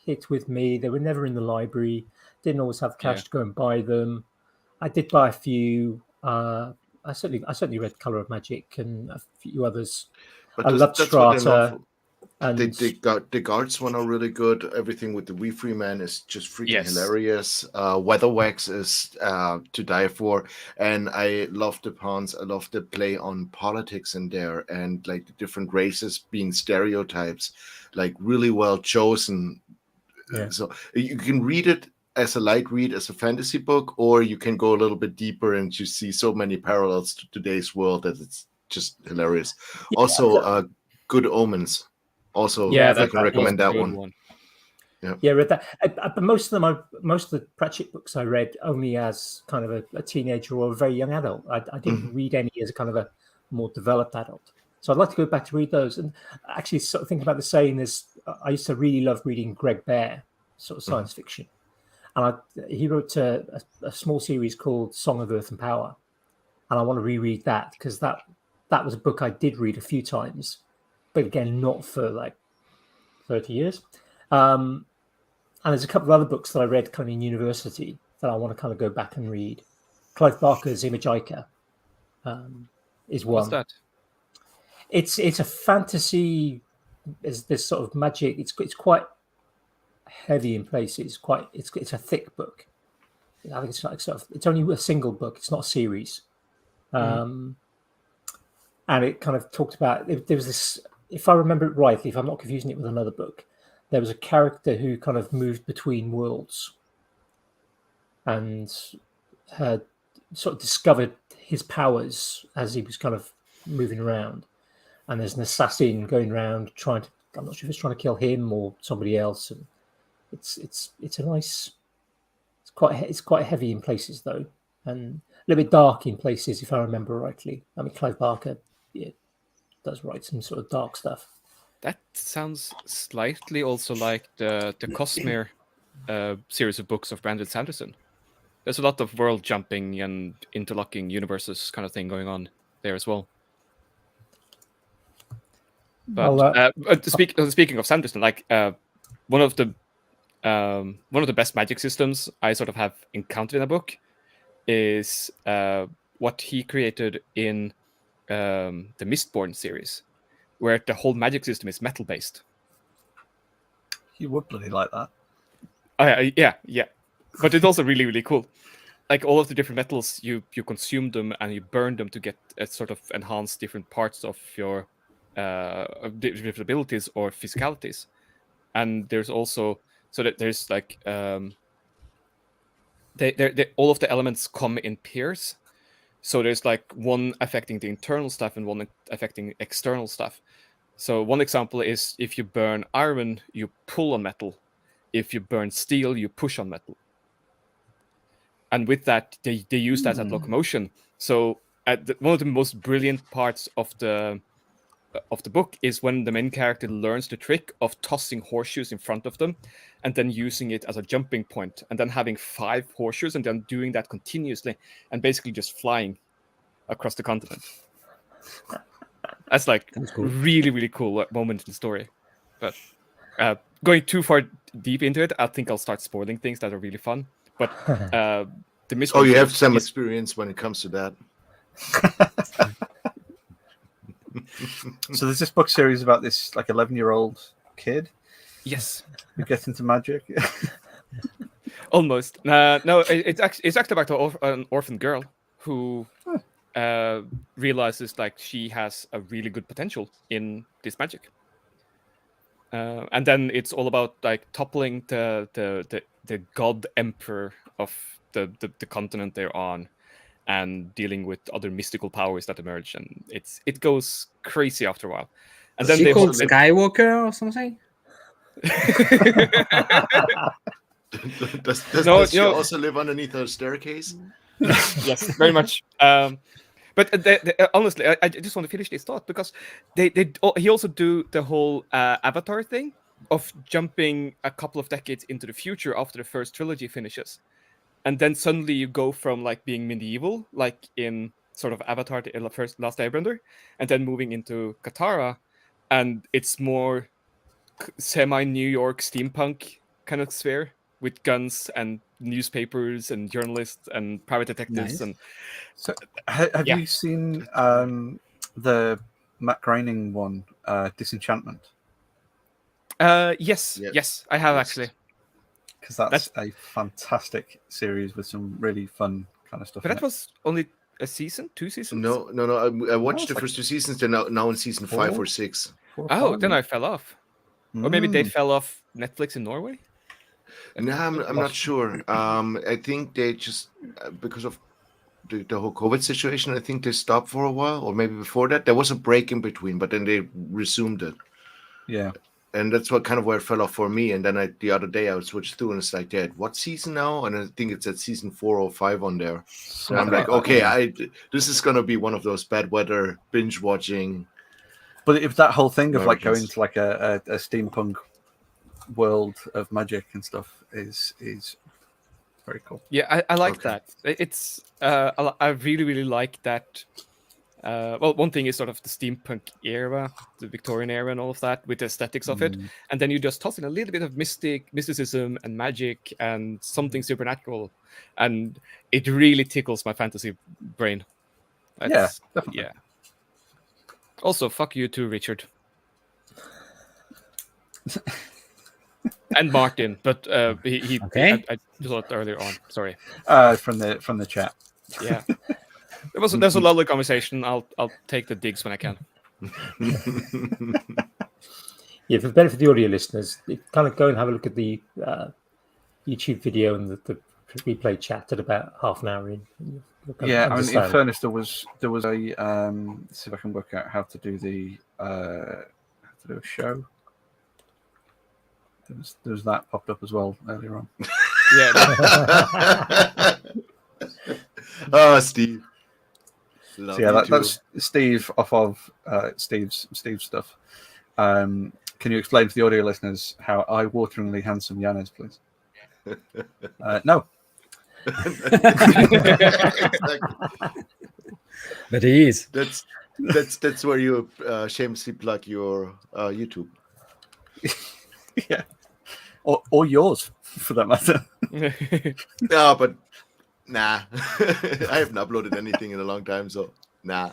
[SPEAKER 1] hit with me. They were never in the library. Didn't always have cash to go and buy them. I did buy a few. I certainly read Color of Magic and a few others.
[SPEAKER 4] But
[SPEAKER 1] I loved Strata.
[SPEAKER 4] And the guards one are really good. Everything with the Wee Free Man is just freaking hilarious. Weatherwax is to die for, and I love the puns. I love the play on politics in there, and like the different races being stereotypes, like really well chosen. Yeah. So you can read it as a light read, as a fantasy book, or you can go a little bit deeper and you see so many parallels to today's world that it's just hilarious. Yeah, also, Good Omens. Also, I can recommend that one.
[SPEAKER 1] Yeah, read that. But most of the Pratchett books I read only as kind of a teenager or a very young adult. I didn't read any as a kind of a more developed adult. So I'd like to go back to read those. And actually, sort of thinking about the same as I used to really love reading Greg Bear, sort of science fiction. And he wrote a small series called Song of Earth and Power, and I want to reread that because that was a book I did read a few times, but again, not for like 30 years. And there's a couple of other books that I read kind of in university that I want to kind of go back and read. Clive Barker's Imagica is one.
[SPEAKER 5] What's that?
[SPEAKER 1] It's a fantasy. Is this sort of magic? It's quite heavy in places. It's a thick book. I think it's like it's only a single book. It's not a series. And it kind of talked about there was this. If I remember it rightly, if I'm not confusing it with another book, there was a character who kind of moved between worlds and had sort of discovered his powers as he was kind of moving around. And there's an assassin going around I'm not sure if it's trying to kill him or somebody else. And it's a nice. It's quite heavy in places though, and a little bit dark in places if I remember rightly. I mean, Clive Barker, does write some sort of dark stuff.
[SPEAKER 5] That sounds slightly also like the Cosmere series of books of Brandon Sanderson. There's a lot of world jumping and interlocking universes kind of thing going on there as well. But speaking of Sanderson, like one of the best magic systems I sort of have encountered in a book is what he created in the Mistborn series, where the whole magic system is metal based.
[SPEAKER 2] You would bloody like that.
[SPEAKER 5] Yeah. But it's also really, really cool. Like all of the different metals, you consume them and you burn them to get a sort of enhance different parts of your different abilities or physicalities. And there's also there's like all of the elements come in pairs. So there's like one affecting the internal stuff and one affecting external stuff. So one example is if you burn iron, you pull on metal. If you burn steel, you push on metal. And with that, they use that as locomotion. So one of the most brilliant parts of the book is when the main character learns the trick of tossing horseshoes in front of them and then using it as a jumping point and then having 5 horseshoes and then doing that continuously and basically just flying across the continent. That's like
[SPEAKER 3] cool.
[SPEAKER 5] really, really cool moment in the story. But going too far deep into it, I think I'll start spoiling things that are really fun. But the mystery.
[SPEAKER 4] Oh, you have some experience when it comes to that.
[SPEAKER 2] So there's this book series about this like 11-year-old kid
[SPEAKER 5] Yes.
[SPEAKER 2] who gets into magic.
[SPEAKER 5] Almost. No, it's actually about an orphan girl who realizes like she has a really good potential in this magic. And then it's all about like toppling the god emperor of the continent they're on and dealing with other mystical powers that emerge, and it goes crazy after a while. And then
[SPEAKER 3] She
[SPEAKER 5] they
[SPEAKER 3] called
[SPEAKER 5] also
[SPEAKER 3] Skywalker or something?
[SPEAKER 4] Does she also live underneath a staircase?
[SPEAKER 5] Yes, very much. But honestly, I just want to finish this thought because he also do the whole Avatar thing of jumping a couple of decades into the future after the first trilogy finishes, and then suddenly you go from like being medieval, like in sort of Avatar, the Last Airbender, and then moving into Katara, and it's more semi-New York steampunk kind of sphere with guns and newspapers and journalists and private detectives.
[SPEAKER 3] Nice.
[SPEAKER 5] And
[SPEAKER 2] So have
[SPEAKER 5] Yeah.
[SPEAKER 2] you seen the Matt Groening one, Disenchantment?
[SPEAKER 5] Yes,
[SPEAKER 4] Yeah.
[SPEAKER 5] yes, I have
[SPEAKER 4] Yes.
[SPEAKER 5] actually.
[SPEAKER 2] Because that's a fantastic series with some really fun kind of stuff.
[SPEAKER 5] But
[SPEAKER 2] in
[SPEAKER 5] that
[SPEAKER 2] it.
[SPEAKER 5] was only a season, 2 seasons.
[SPEAKER 4] No. I watched
[SPEAKER 2] it's
[SPEAKER 4] the
[SPEAKER 2] like
[SPEAKER 4] first 2 seasons. They're now in season 5
[SPEAKER 2] 4.
[SPEAKER 4] or 6.
[SPEAKER 2] 4 or
[SPEAKER 5] Oh,
[SPEAKER 2] 5.
[SPEAKER 5] then I fell off, or maybe they
[SPEAKER 2] Mm.
[SPEAKER 5] fell off Netflix in Norway.
[SPEAKER 4] No, I'm not sure. I think they just because of the whole COVID situation, I think they stopped for a while, or maybe before that there was a break in between, but then they resumed it,
[SPEAKER 2] Yeah.
[SPEAKER 4] and that's what kind of where it fell off for me. And then the other day I switched through, and it's like, Dad, what season now? And I think it's at season 4 or 5 on there. And I'm like, okay, this is gonna be one of those bad weather binge watching.
[SPEAKER 2] But if that whole thing of like
[SPEAKER 4] Americans.
[SPEAKER 2] going to like a steampunk world of magic and stuff is very cool.
[SPEAKER 5] Yeah, I like
[SPEAKER 4] Okay.
[SPEAKER 5] that. It's I really, really like that. Well, one thing is sort of the steampunk era, the Victorian era, and all of that with the aesthetics of it, and then you just toss in a little bit of mysticism and magic and something supernatural, and it really tickles my fantasy brain.
[SPEAKER 2] Yeah, definitely.
[SPEAKER 5] Yeah. Also, fuck you too, Richard. And Martin, but he
[SPEAKER 3] Okay.
[SPEAKER 5] I saw it earlier on. Sorry.
[SPEAKER 2] From the chat.
[SPEAKER 5] Yeah. There's a lovely conversation. I'll take the digs when I can.
[SPEAKER 1] Yeah, for the benefit of the audio listeners, kind of go and have a look at the YouTube video and the replay chat at about half an hour in. You'll kind of
[SPEAKER 2] Yeah, I mean, in
[SPEAKER 1] understand.
[SPEAKER 2] fairness, there was a let's see if I can work out how to do a show. There was that popped up as well earlier on.
[SPEAKER 5] Yeah.
[SPEAKER 4] Oh, Steve. Love
[SPEAKER 2] So yeah,
[SPEAKER 4] you too.
[SPEAKER 2] that's Steve off of Steve's stuff. Can you explain to the audio listeners how eye-wateringly handsome Jan is, please? No.
[SPEAKER 4] Exactly.
[SPEAKER 3] But he is.
[SPEAKER 4] That's where you shamelessly plug your YouTube.
[SPEAKER 2] Yeah. Or yours, for that matter.
[SPEAKER 4] No, but nah. I haven't uploaded anything in a long time, so nah.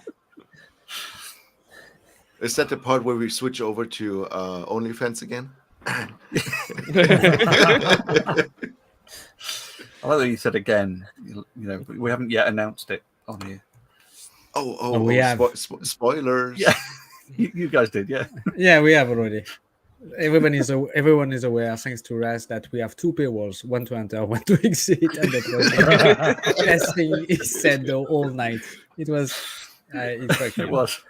[SPEAKER 4] Is that the part where we switch over to OnlyFans again?
[SPEAKER 2] I like that you said again. You know, we haven't yet announced it on here.
[SPEAKER 3] we have.
[SPEAKER 4] Spoilers.
[SPEAKER 2] Yeah, you guys did, yeah.
[SPEAKER 3] Yeah, we have already. Everyone is aware, thanks to Raz, that we have two paywalls, one to enter, one to exit, and that was the best thing he said though all night. It was,
[SPEAKER 2] It was.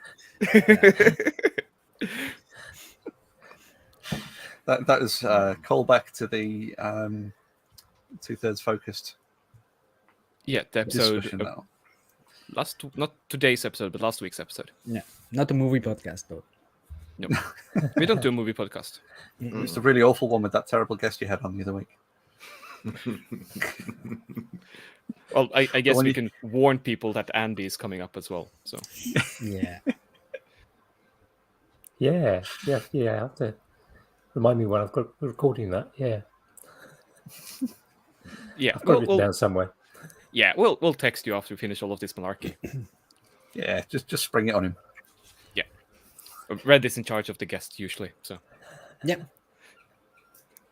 [SPEAKER 2] That is a callback to the 2/3 focused
[SPEAKER 5] Yeah, the episode
[SPEAKER 2] discussion now.
[SPEAKER 5] not today's episode, but last week's episode.
[SPEAKER 3] Yeah, not a movie podcast though.
[SPEAKER 5] No, we don't do a movie podcast.
[SPEAKER 2] It's the really awful one with that terrible guest you had on the other week.
[SPEAKER 5] Well, I guess
[SPEAKER 2] when
[SPEAKER 5] we
[SPEAKER 2] you-
[SPEAKER 5] can warn people that Andy is coming up as well. So
[SPEAKER 3] Yeah.
[SPEAKER 1] Yeah. I have to remind me when I've got recording that. Yeah,
[SPEAKER 5] yeah,
[SPEAKER 1] I've got it written down somewhere.
[SPEAKER 5] we'll text you after we finish all of this malarkey.
[SPEAKER 2] Yeah, just spring it on him.
[SPEAKER 5] Red is in charge of the guest usually, so
[SPEAKER 3] Yep.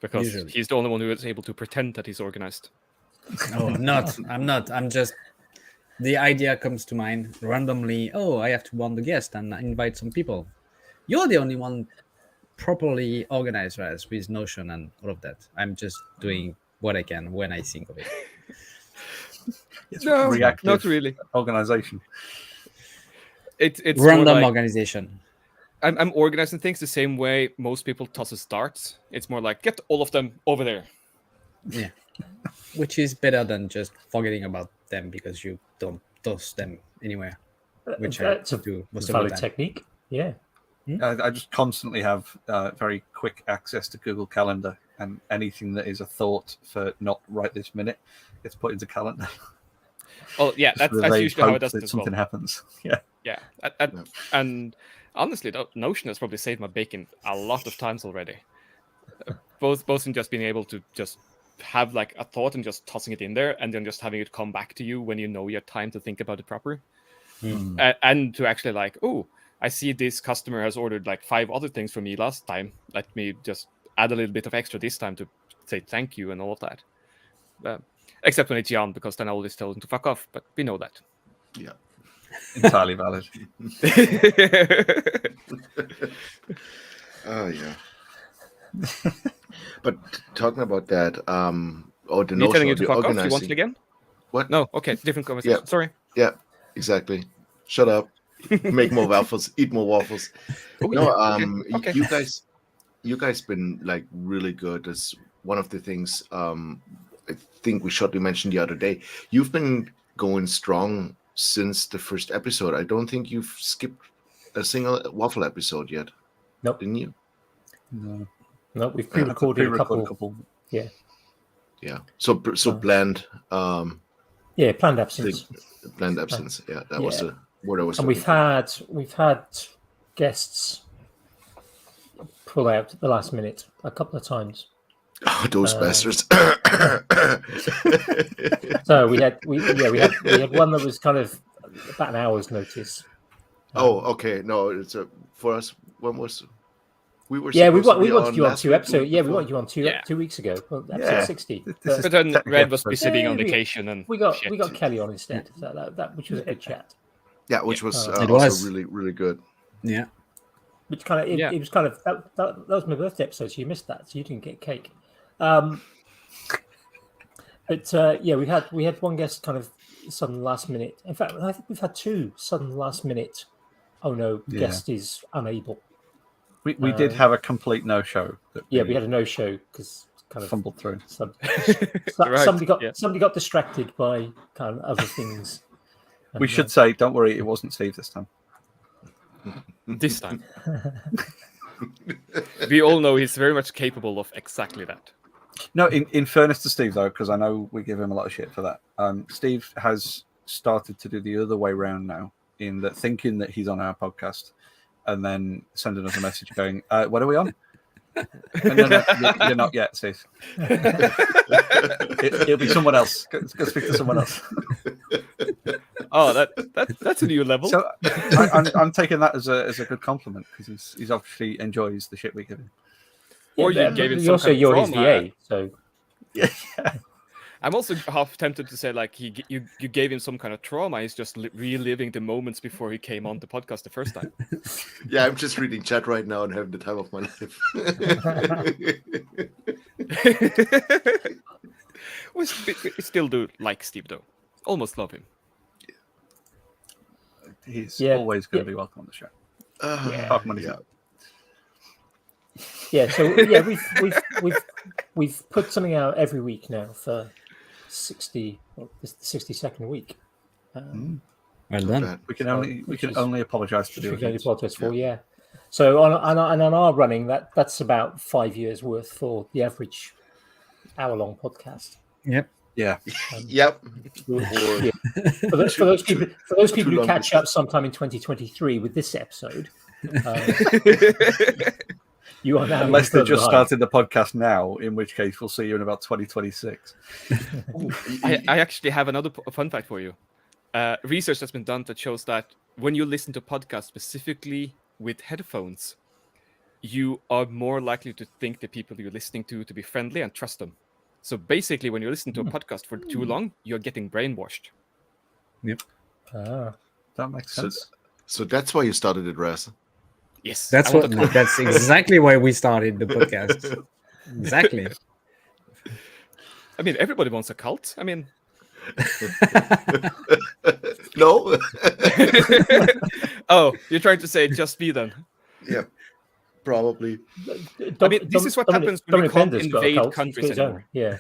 [SPEAKER 5] because
[SPEAKER 3] Usually.
[SPEAKER 5] he's the only one who is able to pretend that he's organized.
[SPEAKER 3] No, I'm not. I'm not. I'm just. The idea comes to mind randomly. Oh, I have to warn the guest and invite some people. You're the only one properly organized, Raz, with Notion and all of that. I'm just doing what I can when I think of it.
[SPEAKER 2] It's
[SPEAKER 5] No,
[SPEAKER 2] reactive
[SPEAKER 5] not really.
[SPEAKER 2] organization.
[SPEAKER 5] It's more
[SPEAKER 3] Random
[SPEAKER 5] like,
[SPEAKER 3] organization.
[SPEAKER 5] I'm organizing things the same way most people toss darts. It's more like get all of them over there.
[SPEAKER 3] Yeah. Which is better than just forgetting about them because you don't toss them anywhere. Which
[SPEAKER 1] That's
[SPEAKER 3] I
[SPEAKER 1] a
[SPEAKER 3] do most of the
[SPEAKER 1] valid
[SPEAKER 3] time.
[SPEAKER 1] technique. Yeah.
[SPEAKER 2] I just constantly have very quick access to Google Calendar, and anything that is a thought for not right this minute gets put into calendar.
[SPEAKER 5] Oh yeah,
[SPEAKER 2] Just
[SPEAKER 5] that's
[SPEAKER 2] with a vague
[SPEAKER 5] usually how
[SPEAKER 2] hope
[SPEAKER 5] it does
[SPEAKER 2] that
[SPEAKER 5] as well.
[SPEAKER 2] something happens. Yeah.
[SPEAKER 5] Yeah, and honestly, Notion has probably saved my bacon a lot of times already. Both in just being able to just have like a thought and just tossing it in there, and then just having it come back to you when you know you have time to think about it proper, and to actually like, oh, I see this customer has ordered like 5 other things from me last time. Let me just add a little bit of extra this time to say thank you and all of that. Except when it's Jan, because then I always tell him to fuck off. But we know that.
[SPEAKER 4] Yeah.
[SPEAKER 2] Entirely valid.
[SPEAKER 4] Oh yeah. But talking about that, or the
[SPEAKER 5] Me
[SPEAKER 4] notion
[SPEAKER 5] telling you
[SPEAKER 4] of
[SPEAKER 5] to
[SPEAKER 4] the
[SPEAKER 5] fuck off. You want it
[SPEAKER 4] organizing.
[SPEAKER 5] again?
[SPEAKER 4] What?
[SPEAKER 5] No. Okay. Different conversation.
[SPEAKER 4] Yeah.
[SPEAKER 5] Sorry.
[SPEAKER 4] Yeah, exactly. Shut up. Make more waffles. Eat more waffles.
[SPEAKER 5] Oh,
[SPEAKER 4] No,
[SPEAKER 5] yeah. Okay.
[SPEAKER 4] you guys been like really good. That's one of the things I think we shortly mentioned the other day. You've been going strong since the first episode. I don't think you've skipped a single Waffle episode yet.
[SPEAKER 1] Nope.
[SPEAKER 4] Didn't you?
[SPEAKER 1] No, we've pre-recorded a couple. Yeah.
[SPEAKER 4] Yeah. So planned
[SPEAKER 1] Yeah, planned absence.
[SPEAKER 4] planned absence. Yeah, that was the word I was.
[SPEAKER 1] And
[SPEAKER 4] looking for.
[SPEAKER 1] we've had guests pull out at the last minute a couple of times.
[SPEAKER 4] Oh, those bastards.
[SPEAKER 1] So we had one that was kind of about an hour's notice.
[SPEAKER 4] Oh, okay. No, it's for us. When was we were?
[SPEAKER 1] Yeah, we
[SPEAKER 4] supposed to be
[SPEAKER 1] wanted you on
[SPEAKER 4] last
[SPEAKER 1] 2
[SPEAKER 4] week,
[SPEAKER 1] episodes.
[SPEAKER 4] week
[SPEAKER 1] Yeah, we
[SPEAKER 4] before.
[SPEAKER 1] wanted you on 2 weeks ago. Well, episode
[SPEAKER 2] Yeah.
[SPEAKER 1] 60.
[SPEAKER 2] This
[SPEAKER 1] But
[SPEAKER 2] is
[SPEAKER 5] But then
[SPEAKER 2] technically
[SPEAKER 5] Red was
[SPEAKER 2] episode
[SPEAKER 5] sitting on
[SPEAKER 1] Yeah,
[SPEAKER 5] vacation and
[SPEAKER 1] we got
[SPEAKER 5] shit.
[SPEAKER 1] Kelly on instead. Which was a good chat.
[SPEAKER 4] Yeah, which was
[SPEAKER 3] It
[SPEAKER 4] also
[SPEAKER 3] was.
[SPEAKER 4] really, really good.
[SPEAKER 3] Yeah.
[SPEAKER 1] Which kind of
[SPEAKER 5] Yeah.
[SPEAKER 1] it was kind of that was my birthday episode, so you missed that, so you didn't get cake. But yeah, we had one guest kind of sudden last minute. In fact, I think we've had 2 sudden last minute. Oh no,
[SPEAKER 2] Yeah.
[SPEAKER 1] guest is unable.
[SPEAKER 2] We did have a complete no-show. That
[SPEAKER 1] Yeah, we had a no show because kind of
[SPEAKER 2] fumbled through.
[SPEAKER 5] Right,
[SPEAKER 1] somebody got distracted by kind of other things.
[SPEAKER 2] We should say, don't worry, it wasn't Steve this time.
[SPEAKER 5] This time. We all know he's very much capable of exactly that.
[SPEAKER 2] No, in fairness to Steve, though, because I know we give him a lot of shit for that, Steve has started to do the other way around now, in that thinking that he's on our podcast and then sending us a message going, what are we on? No, you're not yet, Steve. It'll be someone else. Go speak to someone else.
[SPEAKER 5] Oh, that's a new level.
[SPEAKER 2] So I'm taking that as a good compliment because he's obviously enjoys the shit we give him.
[SPEAKER 5] Or you
[SPEAKER 1] but
[SPEAKER 5] gave him
[SPEAKER 1] you
[SPEAKER 5] some
[SPEAKER 1] also
[SPEAKER 5] kind of
[SPEAKER 1] you're his
[SPEAKER 5] trauma.
[SPEAKER 1] VA, so
[SPEAKER 2] Yeah.
[SPEAKER 5] I'm also half tempted to say like you gave him some kind of trauma. He's just reliving the moments before he came on the podcast the first time.
[SPEAKER 4] Yeah, I'm just reading chat right now and having the time of my life.
[SPEAKER 5] we still do like Steve though. Almost love him.
[SPEAKER 2] He's
[SPEAKER 1] Yeah,
[SPEAKER 2] always going
[SPEAKER 1] yeah.
[SPEAKER 2] to be welcome on the show.
[SPEAKER 1] Yeah.
[SPEAKER 2] Apart from when he's
[SPEAKER 4] Yeah.
[SPEAKER 2] not.
[SPEAKER 1] Yeah, so yeah, we've put something out every week now for 60. Well, this is the 62nd week.
[SPEAKER 3] Well
[SPEAKER 4] Not
[SPEAKER 3] done.
[SPEAKER 4] bad.
[SPEAKER 2] We can
[SPEAKER 1] So,
[SPEAKER 2] only
[SPEAKER 1] which is-
[SPEAKER 2] apologise to the
[SPEAKER 1] Which we can only
[SPEAKER 2] audience.
[SPEAKER 1] apologise for, yeah. So on our running, that's about 5 years worth for the average hour-long podcast.
[SPEAKER 3] Yep.
[SPEAKER 2] Yeah.
[SPEAKER 4] Yep.
[SPEAKER 1] Yeah. For those people who
[SPEAKER 4] long
[SPEAKER 1] catch up sometime in 2023 with this episode, you are now
[SPEAKER 2] Unless they
[SPEAKER 1] further
[SPEAKER 2] just
[SPEAKER 1] behind.
[SPEAKER 2] started the podcast now, in which case we'll see you in about 2026.
[SPEAKER 5] I actually have another fun fact for you. Research that's been done that shows that when you listen to podcasts specifically with headphones, you are more likely to think the people you're listening to be friendly and trust them. So basically, when you listen to a podcast for too long, you're getting brainwashed.
[SPEAKER 1] Ah.
[SPEAKER 2] That makes
[SPEAKER 4] So,
[SPEAKER 2] sense.
[SPEAKER 4] so that's why you started it, Raz.
[SPEAKER 5] Yes,
[SPEAKER 3] That's
[SPEAKER 5] I want
[SPEAKER 3] what.
[SPEAKER 5] to-
[SPEAKER 3] That's exactly why we started the podcast. Exactly.
[SPEAKER 5] I mean, everybody wants a cult. I mean,
[SPEAKER 4] No.
[SPEAKER 5] oh, you're trying to say just me then?
[SPEAKER 4] Yeah. Probably.
[SPEAKER 5] I mean, this is what happens when we can't
[SPEAKER 1] Bender's got a
[SPEAKER 5] invade
[SPEAKER 1] cult. He's
[SPEAKER 5] countries
[SPEAKER 1] got his own.
[SPEAKER 5] anymore.
[SPEAKER 1] Yeah.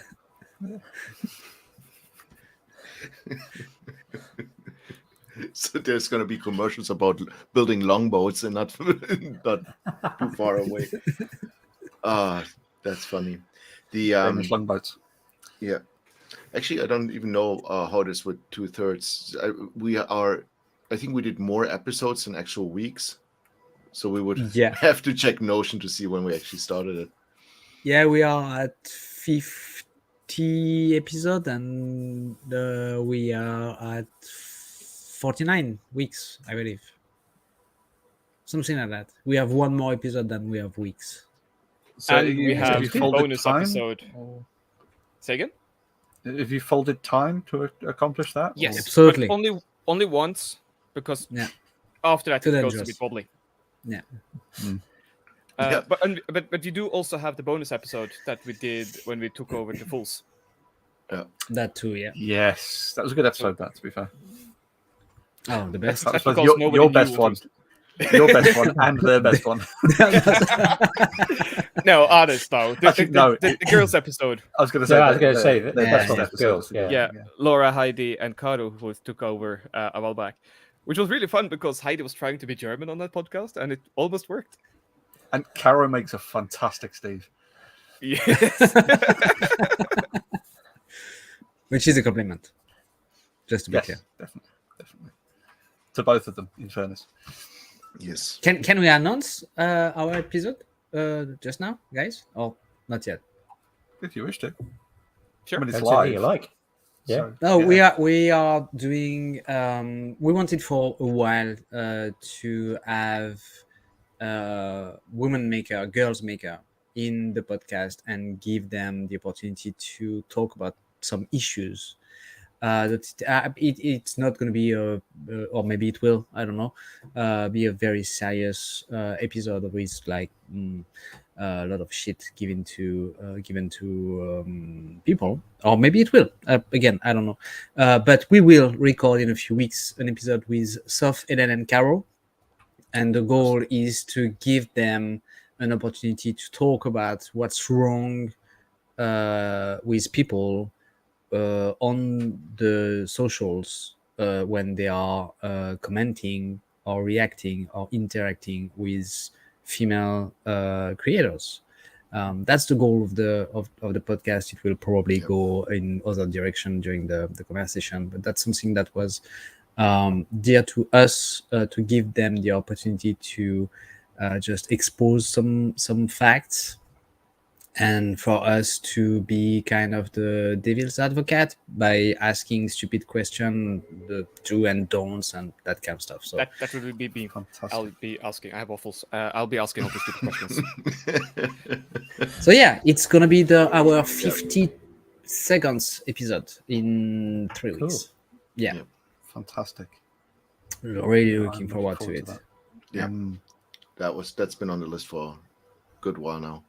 [SPEAKER 4] So there's going to be commercials about building longboats and not not too far away. That's funny. The
[SPEAKER 2] Famous longboats.
[SPEAKER 4] yeah. Actually, I don't even know how it is with 2/3. I think we did more episodes than actual weeks, so we would
[SPEAKER 3] Yeah.
[SPEAKER 4] have to check Notion to see when we actually started it.
[SPEAKER 3] Yeah, we are at 50 episode and we are at 49 weeks, I believe. Something like that. We have one more episode than we have weeks.
[SPEAKER 2] So
[SPEAKER 5] And we have
[SPEAKER 2] you
[SPEAKER 5] the
[SPEAKER 2] folded
[SPEAKER 5] bonus
[SPEAKER 2] time?
[SPEAKER 5] episode.
[SPEAKER 2] Or
[SPEAKER 5] Say again?
[SPEAKER 2] have you folded time to accomplish that?
[SPEAKER 5] Yes,
[SPEAKER 2] or-
[SPEAKER 3] Absolutely.
[SPEAKER 5] but only once, because
[SPEAKER 3] Yeah.
[SPEAKER 5] after that
[SPEAKER 3] Too
[SPEAKER 5] it goes a
[SPEAKER 3] dangerous.
[SPEAKER 5] bit wobbly.
[SPEAKER 3] Yeah.
[SPEAKER 4] Yeah.
[SPEAKER 5] But you do also have the bonus episode that we did when we took over the Fools.
[SPEAKER 3] That too, yeah.
[SPEAKER 2] Yes, that was a good episode. That, to be fair,
[SPEAKER 3] Oh, the best.
[SPEAKER 2] that was
[SPEAKER 5] That's
[SPEAKER 2] both
[SPEAKER 5] because
[SPEAKER 2] your
[SPEAKER 5] nobody knew
[SPEAKER 2] best
[SPEAKER 5] what
[SPEAKER 2] one,
[SPEAKER 5] was-
[SPEAKER 2] your best one, and their best one.
[SPEAKER 5] No, honest though.
[SPEAKER 2] Actually, no,
[SPEAKER 5] The girls episode.
[SPEAKER 2] I was going to say.
[SPEAKER 1] Yeah, I was going to say that
[SPEAKER 2] their
[SPEAKER 3] the
[SPEAKER 2] best
[SPEAKER 3] best one
[SPEAKER 1] was girls, yeah.
[SPEAKER 5] Yeah, Laura, Heidi, and Caro who took over a while back, which was really fun because Heidi was trying to be German on that podcast, and it almost worked.
[SPEAKER 2] And Caro makes a fantastic Steve.
[SPEAKER 5] Yes.
[SPEAKER 3] Which is a compliment. Just to be
[SPEAKER 2] Yes,
[SPEAKER 3] clear.
[SPEAKER 2] definitely. To both of them, in fairness.
[SPEAKER 4] Yes.
[SPEAKER 3] Can we announce our episode just now, guys? Or not yet?
[SPEAKER 2] If you wish to.
[SPEAKER 5] Sure.
[SPEAKER 2] I mean, it's
[SPEAKER 1] That's anything
[SPEAKER 2] live.
[SPEAKER 1] you like. Yeah.
[SPEAKER 2] so,
[SPEAKER 3] No,
[SPEAKER 2] yeah.
[SPEAKER 3] we are doing. We wanted for a while to have women maker, girls maker in the podcast and give them the opportunity to talk about some issues. It's not going to be or maybe it will. I don't know. Be a very serious episode with like a lot of shit given to people, or maybe it will. Again, I don't know. But we will record in a few weeks an episode with Soph, Ellen, and Caro, and the goal is to give them an opportunity to talk about what's wrong with people on the socials when they are commenting or reacting or interacting with female creators. That's the goal of the podcast. It will probably go in other direction during the conversation, but that's something that was dear to us to give them the opportunity to just expose some facts and for us to be kind of the devil's advocate by asking stupid questions, the do and don'ts, and that kind of stuff. So
[SPEAKER 5] That will be me.
[SPEAKER 2] Fantastic.
[SPEAKER 5] I'll be asking. I have waffles. I'll be asking all the stupid questions.
[SPEAKER 3] So yeah, it's gonna be our 50 seconds episode in 3
[SPEAKER 1] Cool.
[SPEAKER 3] weeks. Yeah,
[SPEAKER 4] Yeah.
[SPEAKER 2] Fantastic.
[SPEAKER 3] really
[SPEAKER 2] I'm
[SPEAKER 3] looking forward to it.
[SPEAKER 2] that.
[SPEAKER 4] Yeah. That's been on the list for a good while now.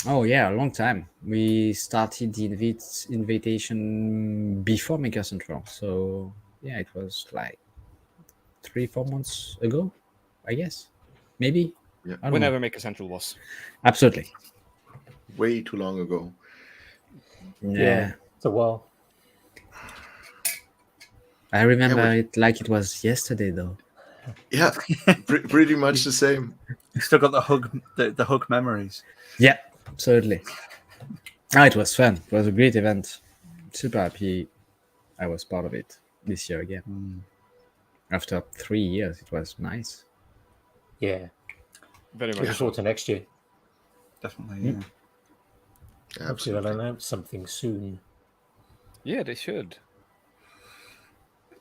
[SPEAKER 3] Oh yeah, a long time. We started the invitation before Maker Central, so yeah, it was like 3-4 months ago, I guess, maybe.
[SPEAKER 4] Yeah.
[SPEAKER 3] I don't
[SPEAKER 5] Whenever
[SPEAKER 3] know.
[SPEAKER 5] Maker Central was.
[SPEAKER 3] Absolutely.
[SPEAKER 4] Way too long ago.
[SPEAKER 3] Yeah.
[SPEAKER 1] It's a while.
[SPEAKER 3] I remember
[SPEAKER 4] Yeah,
[SPEAKER 3] it like it was yesterday, though.
[SPEAKER 4] Yeah, pretty much the same.
[SPEAKER 2] You still got the hug memories.
[SPEAKER 3] Yeah, absolutely. Ah, it was fun. It was a great event. Super happy I was part of it this year again. After 3 years, it was nice.
[SPEAKER 1] Yeah.
[SPEAKER 5] Very
[SPEAKER 1] Looking
[SPEAKER 5] much.
[SPEAKER 1] forward to next year.
[SPEAKER 2] Definitely. Yeah.
[SPEAKER 1] Hopefully they'll
[SPEAKER 4] Absolutely.
[SPEAKER 1] announce something soon.
[SPEAKER 5] Yeah, they should.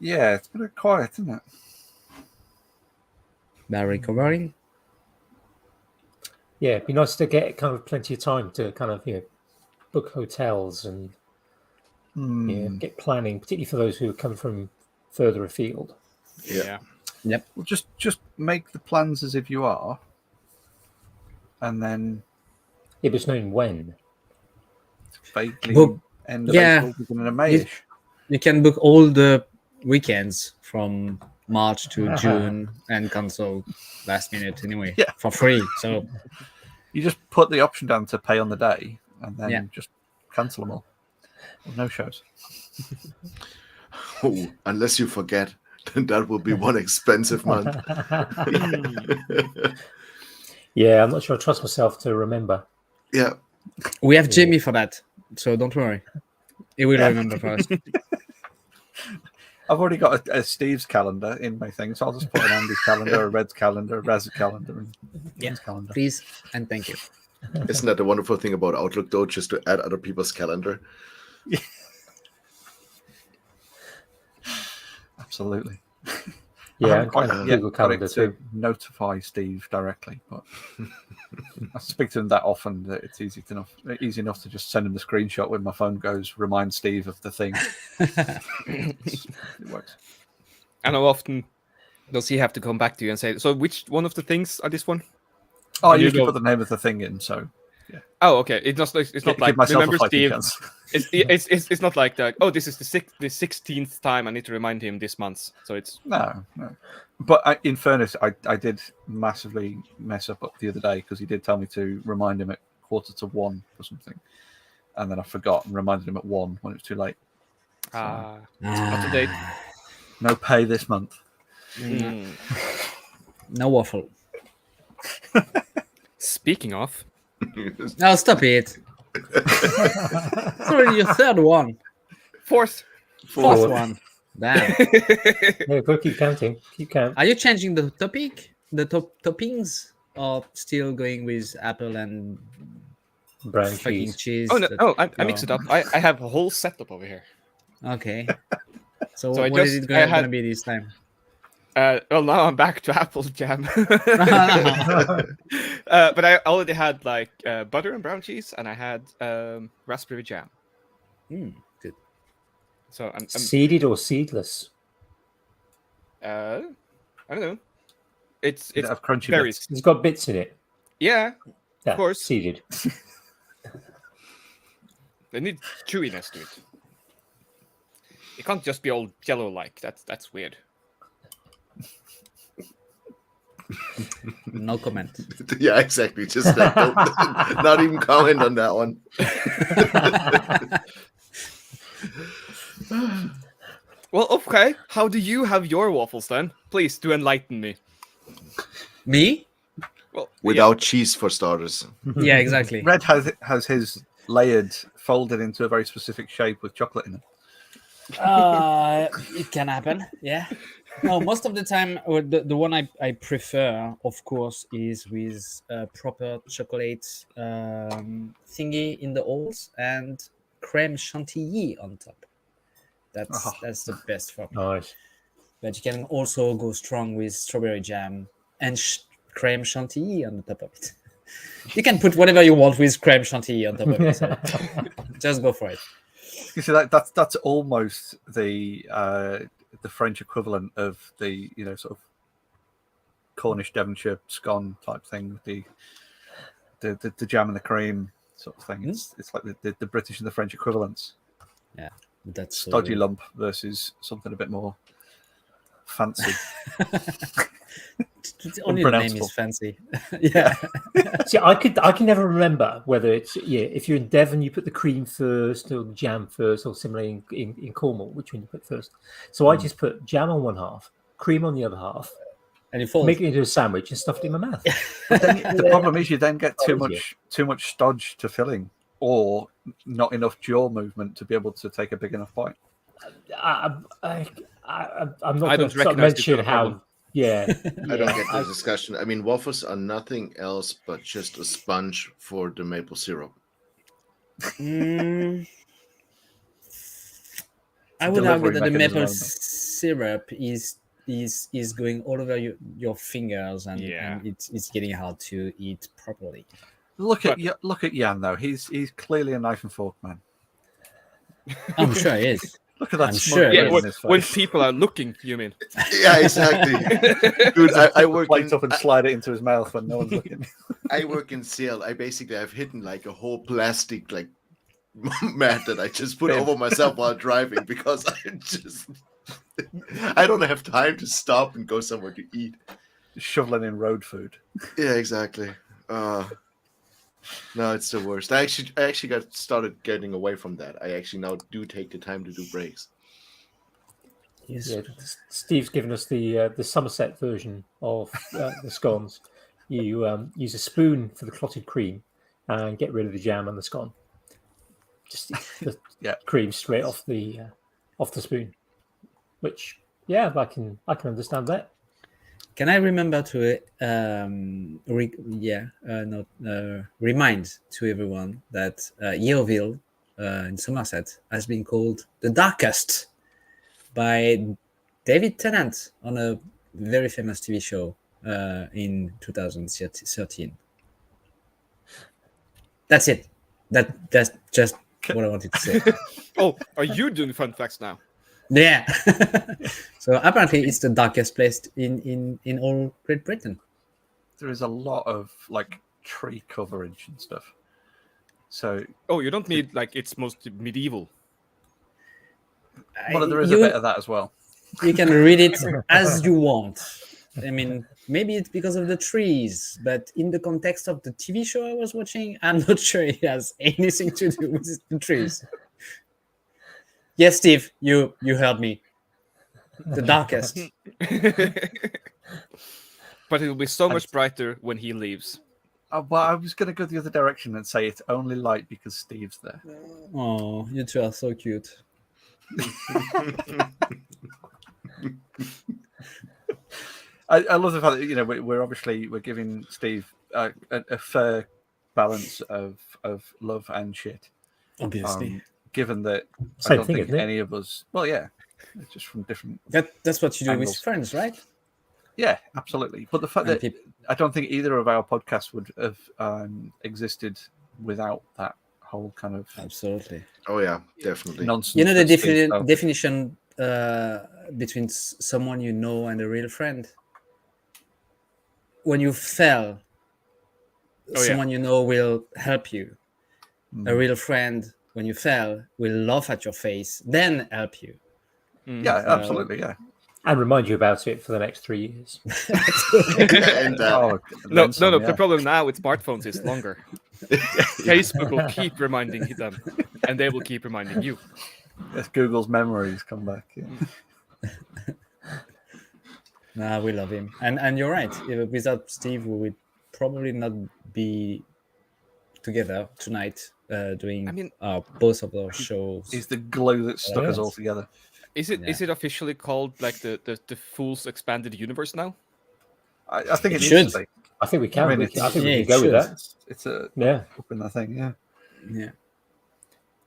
[SPEAKER 2] Yeah, it's been quiet, isn't it?
[SPEAKER 3] They're recovering.
[SPEAKER 1] Yeah, it'd be nice to get kind of plenty of time to kind of book hotels and get planning, particularly for those who come from further afield.
[SPEAKER 4] Yeah.
[SPEAKER 3] Yep.
[SPEAKER 2] Well, just make the plans as if you are, and then
[SPEAKER 1] Yeah, but it's knowing when.
[SPEAKER 2] vaguely
[SPEAKER 3] Book-
[SPEAKER 2] end of
[SPEAKER 3] yeah.
[SPEAKER 2] April, beginning of Mayish.
[SPEAKER 3] You can book all the weekends from March to June and cancel last minute anyway for free. So
[SPEAKER 2] You just put the option down to pay on the day, and then just cancel them all. No shows.
[SPEAKER 4] Oh, unless you forget, then that will be one expensive month.
[SPEAKER 1] Yeah, I'm not sure I trust myself to remember.
[SPEAKER 4] Yeah.
[SPEAKER 3] we have Jamie for that. So don't worry. He will remember for us.
[SPEAKER 2] I've already got a Steve's calendar in my thing, so I'll just put an Andy's calendar, a Red's calendar, a Raz's calendar, and Ian's calendar.
[SPEAKER 3] Please and thank you.
[SPEAKER 4] Isn't that the wonderful thing about Outlook, though? Just to add other people's calendar.
[SPEAKER 2] Absolutely.
[SPEAKER 1] Yeah,
[SPEAKER 2] I haven't quite
[SPEAKER 1] and
[SPEAKER 2] yet
[SPEAKER 1] Google
[SPEAKER 2] got it
[SPEAKER 1] Calendar
[SPEAKER 2] to
[SPEAKER 1] too.
[SPEAKER 2] notify Steve directly, but I speak to him that often that it's easy enough to just send him the screenshot when my phone goes, remind Steve of the thing. It works.
[SPEAKER 5] And how often does he have to come back to you and say, so which one of the things are this one?
[SPEAKER 2] Oh, I
[SPEAKER 5] And you
[SPEAKER 2] usually
[SPEAKER 5] go-
[SPEAKER 2] put the name of the thing in, so
[SPEAKER 5] Oh, okay. It's not
[SPEAKER 2] give
[SPEAKER 5] like,
[SPEAKER 2] myself
[SPEAKER 5] remember
[SPEAKER 2] a fighting
[SPEAKER 5] Steve?
[SPEAKER 2] chance.
[SPEAKER 5] It's not like that. Oh, this is the 16th time I need to remind him this month. So it's
[SPEAKER 2] No. But in fairness, I did massively mess up the other day because he did tell me to remind him at 1:45 or something, and then I forgot and reminded him at 1 when it was too late.
[SPEAKER 5] up to date.
[SPEAKER 2] No pay this month.
[SPEAKER 3] No waffle.
[SPEAKER 5] Speaking of,
[SPEAKER 3] No, stop it. It's already your third one.
[SPEAKER 5] fourth.
[SPEAKER 3] Fourth one. Damn.
[SPEAKER 1] Yeah, go keep counting. Keep count.
[SPEAKER 3] Are you changing the topic? The toppings? Or still going with apple and
[SPEAKER 1] Brown
[SPEAKER 3] fucking
[SPEAKER 1] cheese.
[SPEAKER 3] cheese?
[SPEAKER 5] Oh no!
[SPEAKER 3] that-
[SPEAKER 5] Oh, I mix it up. I have a whole setup over here.
[SPEAKER 3] Okay. So,
[SPEAKER 5] So I
[SPEAKER 3] what is
[SPEAKER 5] just-
[SPEAKER 3] it
[SPEAKER 5] I
[SPEAKER 3] gonna
[SPEAKER 5] had-
[SPEAKER 3] be this time?
[SPEAKER 5] Well, now I'm back to apple jam. But I already had like butter and brown cheese, and I had raspberry jam.
[SPEAKER 3] Good.
[SPEAKER 5] So I'm
[SPEAKER 1] Seeded or seedless?
[SPEAKER 5] I don't know. It's
[SPEAKER 2] Did it have crunchy
[SPEAKER 5] berries.
[SPEAKER 2] bits?
[SPEAKER 1] It's got bits in it.
[SPEAKER 5] Yeah,
[SPEAKER 1] Yeah,
[SPEAKER 5] course.
[SPEAKER 1] Seeded.
[SPEAKER 5] they need chewiness to it. It can't just be all jello like. That's weird.
[SPEAKER 3] No comment.
[SPEAKER 4] Yeah, exactly. Just don't, not even comment on that one.
[SPEAKER 5] Well, okay. How do you have your waffles then? Please do enlighten me.
[SPEAKER 3] Me?
[SPEAKER 5] Well,
[SPEAKER 4] Without cheese, for starters.
[SPEAKER 3] Yeah, exactly.
[SPEAKER 2] Red has his layered, folded into a very specific shape with chocolate in it.
[SPEAKER 3] It can happen. Yeah. No, most of the time, the one I prefer, of course, is with proper chocolate thingy in the holes and creme chantilly on top. That's the best for me.
[SPEAKER 1] Nice.
[SPEAKER 3] But you can also go strong with strawberry jam and creme chantilly on the top of it. You can put whatever you want with creme chantilly on top of it. So just go for it.
[SPEAKER 2] You see, that's almost the French equivalent of the sort of Cornish Devonshire scone type thing with the jam and the cream sort of thing. It's like the British and the French equivalents.
[SPEAKER 3] Yeah, that's
[SPEAKER 2] Stodgy lump versus something a bit more fancy.
[SPEAKER 3] Only the name is fancy. Yeah.
[SPEAKER 1] See, I can never remember whether it's if you're in Devon you put the cream first or the jam first, or similarly in Cornwall, which one you put first. So I just put jam on one half, cream on the other half,
[SPEAKER 3] and you fold.
[SPEAKER 1] Make it into a sandwich and stuff it in my mouth.
[SPEAKER 2] But then the problem is you then get too much stodge to filling, or not enough jaw movement to be able to take a big enough bite.
[SPEAKER 1] I'm not
[SPEAKER 5] I
[SPEAKER 1] going
[SPEAKER 5] don't
[SPEAKER 1] to
[SPEAKER 5] recognize
[SPEAKER 1] mention
[SPEAKER 5] the
[SPEAKER 1] how.
[SPEAKER 5] problem.
[SPEAKER 1] Yeah,
[SPEAKER 4] I don't get the discussion. I mean, waffles are nothing else but just a sponge for the maple syrup.
[SPEAKER 3] I would argue that the maple syrup is going all over your fingers, and it's getting hard to eat properly.
[SPEAKER 2] Look at Jan though. He's clearly a knife and fork man.
[SPEAKER 3] I'm sure he is.
[SPEAKER 2] Look at that.
[SPEAKER 3] I'm sure.
[SPEAKER 5] Yeah, when people are looking, you mean?
[SPEAKER 4] Yeah, exactly. Dude, I work
[SPEAKER 2] light up and slide it into his mouth when no one's looking.
[SPEAKER 4] I work in sale. I've hidden like a whole plastic like mat that I just put over myself while driving because I don't have time to stop and go somewhere to eat.
[SPEAKER 2] Shoveling in road food.
[SPEAKER 4] Yeah, exactly. No, it's the worst. I actually got started getting away from that. I actually now do take the time to do breaks.
[SPEAKER 3] Yes.
[SPEAKER 1] Yeah, Steve's given us the Somerset version of the scones. You use a spoon for the clotted cream and get rid of the jam and the scone. Just the cream straight off the spoon. Which, I can understand that.
[SPEAKER 3] Can I remember to remind to everyone that Yeovil in Somerset has been called the darkest by David Tennant on a very famous TV show in 2013. That's it. That's just what I wanted to say.
[SPEAKER 5] Oh, are you doing fun facts now?
[SPEAKER 3] Yeah. So apparently it's the darkest place in all Great Britain.
[SPEAKER 2] There is a lot of like tree coverage and stuff. So
[SPEAKER 5] you don't need like it's most medieval.
[SPEAKER 2] Well, there is a bit of that as well.
[SPEAKER 3] You can read it as you want. I mean, maybe it's because of the trees, but in the context of the TV show I was watching, I'm not sure it has anything to do with the trees. Yes, Steve, you heard me. The darkest.
[SPEAKER 5] But it will be so much brighter when he leaves.
[SPEAKER 2] Well, I was going to go the other direction and say it's only light because Steve's there.
[SPEAKER 3] Oh, you two are so cute.
[SPEAKER 2] I love the fact that we're giving Steve a fair balance of love and shit.
[SPEAKER 3] Obviously.
[SPEAKER 2] Given that
[SPEAKER 1] Same
[SPEAKER 2] I don't
[SPEAKER 1] thing,
[SPEAKER 2] think
[SPEAKER 1] isn't it?
[SPEAKER 2] any of us. Well, yeah, it's just from different.
[SPEAKER 3] That's what you do
[SPEAKER 2] angles.
[SPEAKER 3] with friends, right?
[SPEAKER 2] Yeah, absolutely. But the fact that I don't think either of our podcasts would have existed without that whole kind of
[SPEAKER 3] absolutely.
[SPEAKER 4] Oh yeah, definitely.
[SPEAKER 2] Nonsense.
[SPEAKER 3] You know the definition between someone you know and a real friend. When you fail, someone you know will help you. A real friend, when you fail, will laugh at your face, then help you.
[SPEAKER 2] Yeah, absolutely, yeah.
[SPEAKER 1] And remind you about it for the next 3 years.
[SPEAKER 4] And,
[SPEAKER 5] No. The problem now with smartphones is longer. Facebook will keep reminding them, and they will keep reminding you.
[SPEAKER 2] Yes, Google's memories come back. Yeah.
[SPEAKER 3] Nah, we love him, and you're right. Without Steve, we would probably not be together tonight doing both of our shows.
[SPEAKER 2] He's the glue that stuck us all together.
[SPEAKER 5] Is it officially called like the Fool's Expanded Universe now?
[SPEAKER 2] I think
[SPEAKER 3] It
[SPEAKER 2] it
[SPEAKER 3] should.
[SPEAKER 2] needs to be.
[SPEAKER 1] I think we can.
[SPEAKER 2] I mean,
[SPEAKER 1] I think we
[SPEAKER 3] yeah,
[SPEAKER 1] can
[SPEAKER 3] it
[SPEAKER 1] go with
[SPEAKER 3] should.
[SPEAKER 1] that.
[SPEAKER 2] It's a
[SPEAKER 1] Yeah.
[SPEAKER 2] open the thing. Yeah,
[SPEAKER 3] Yeah.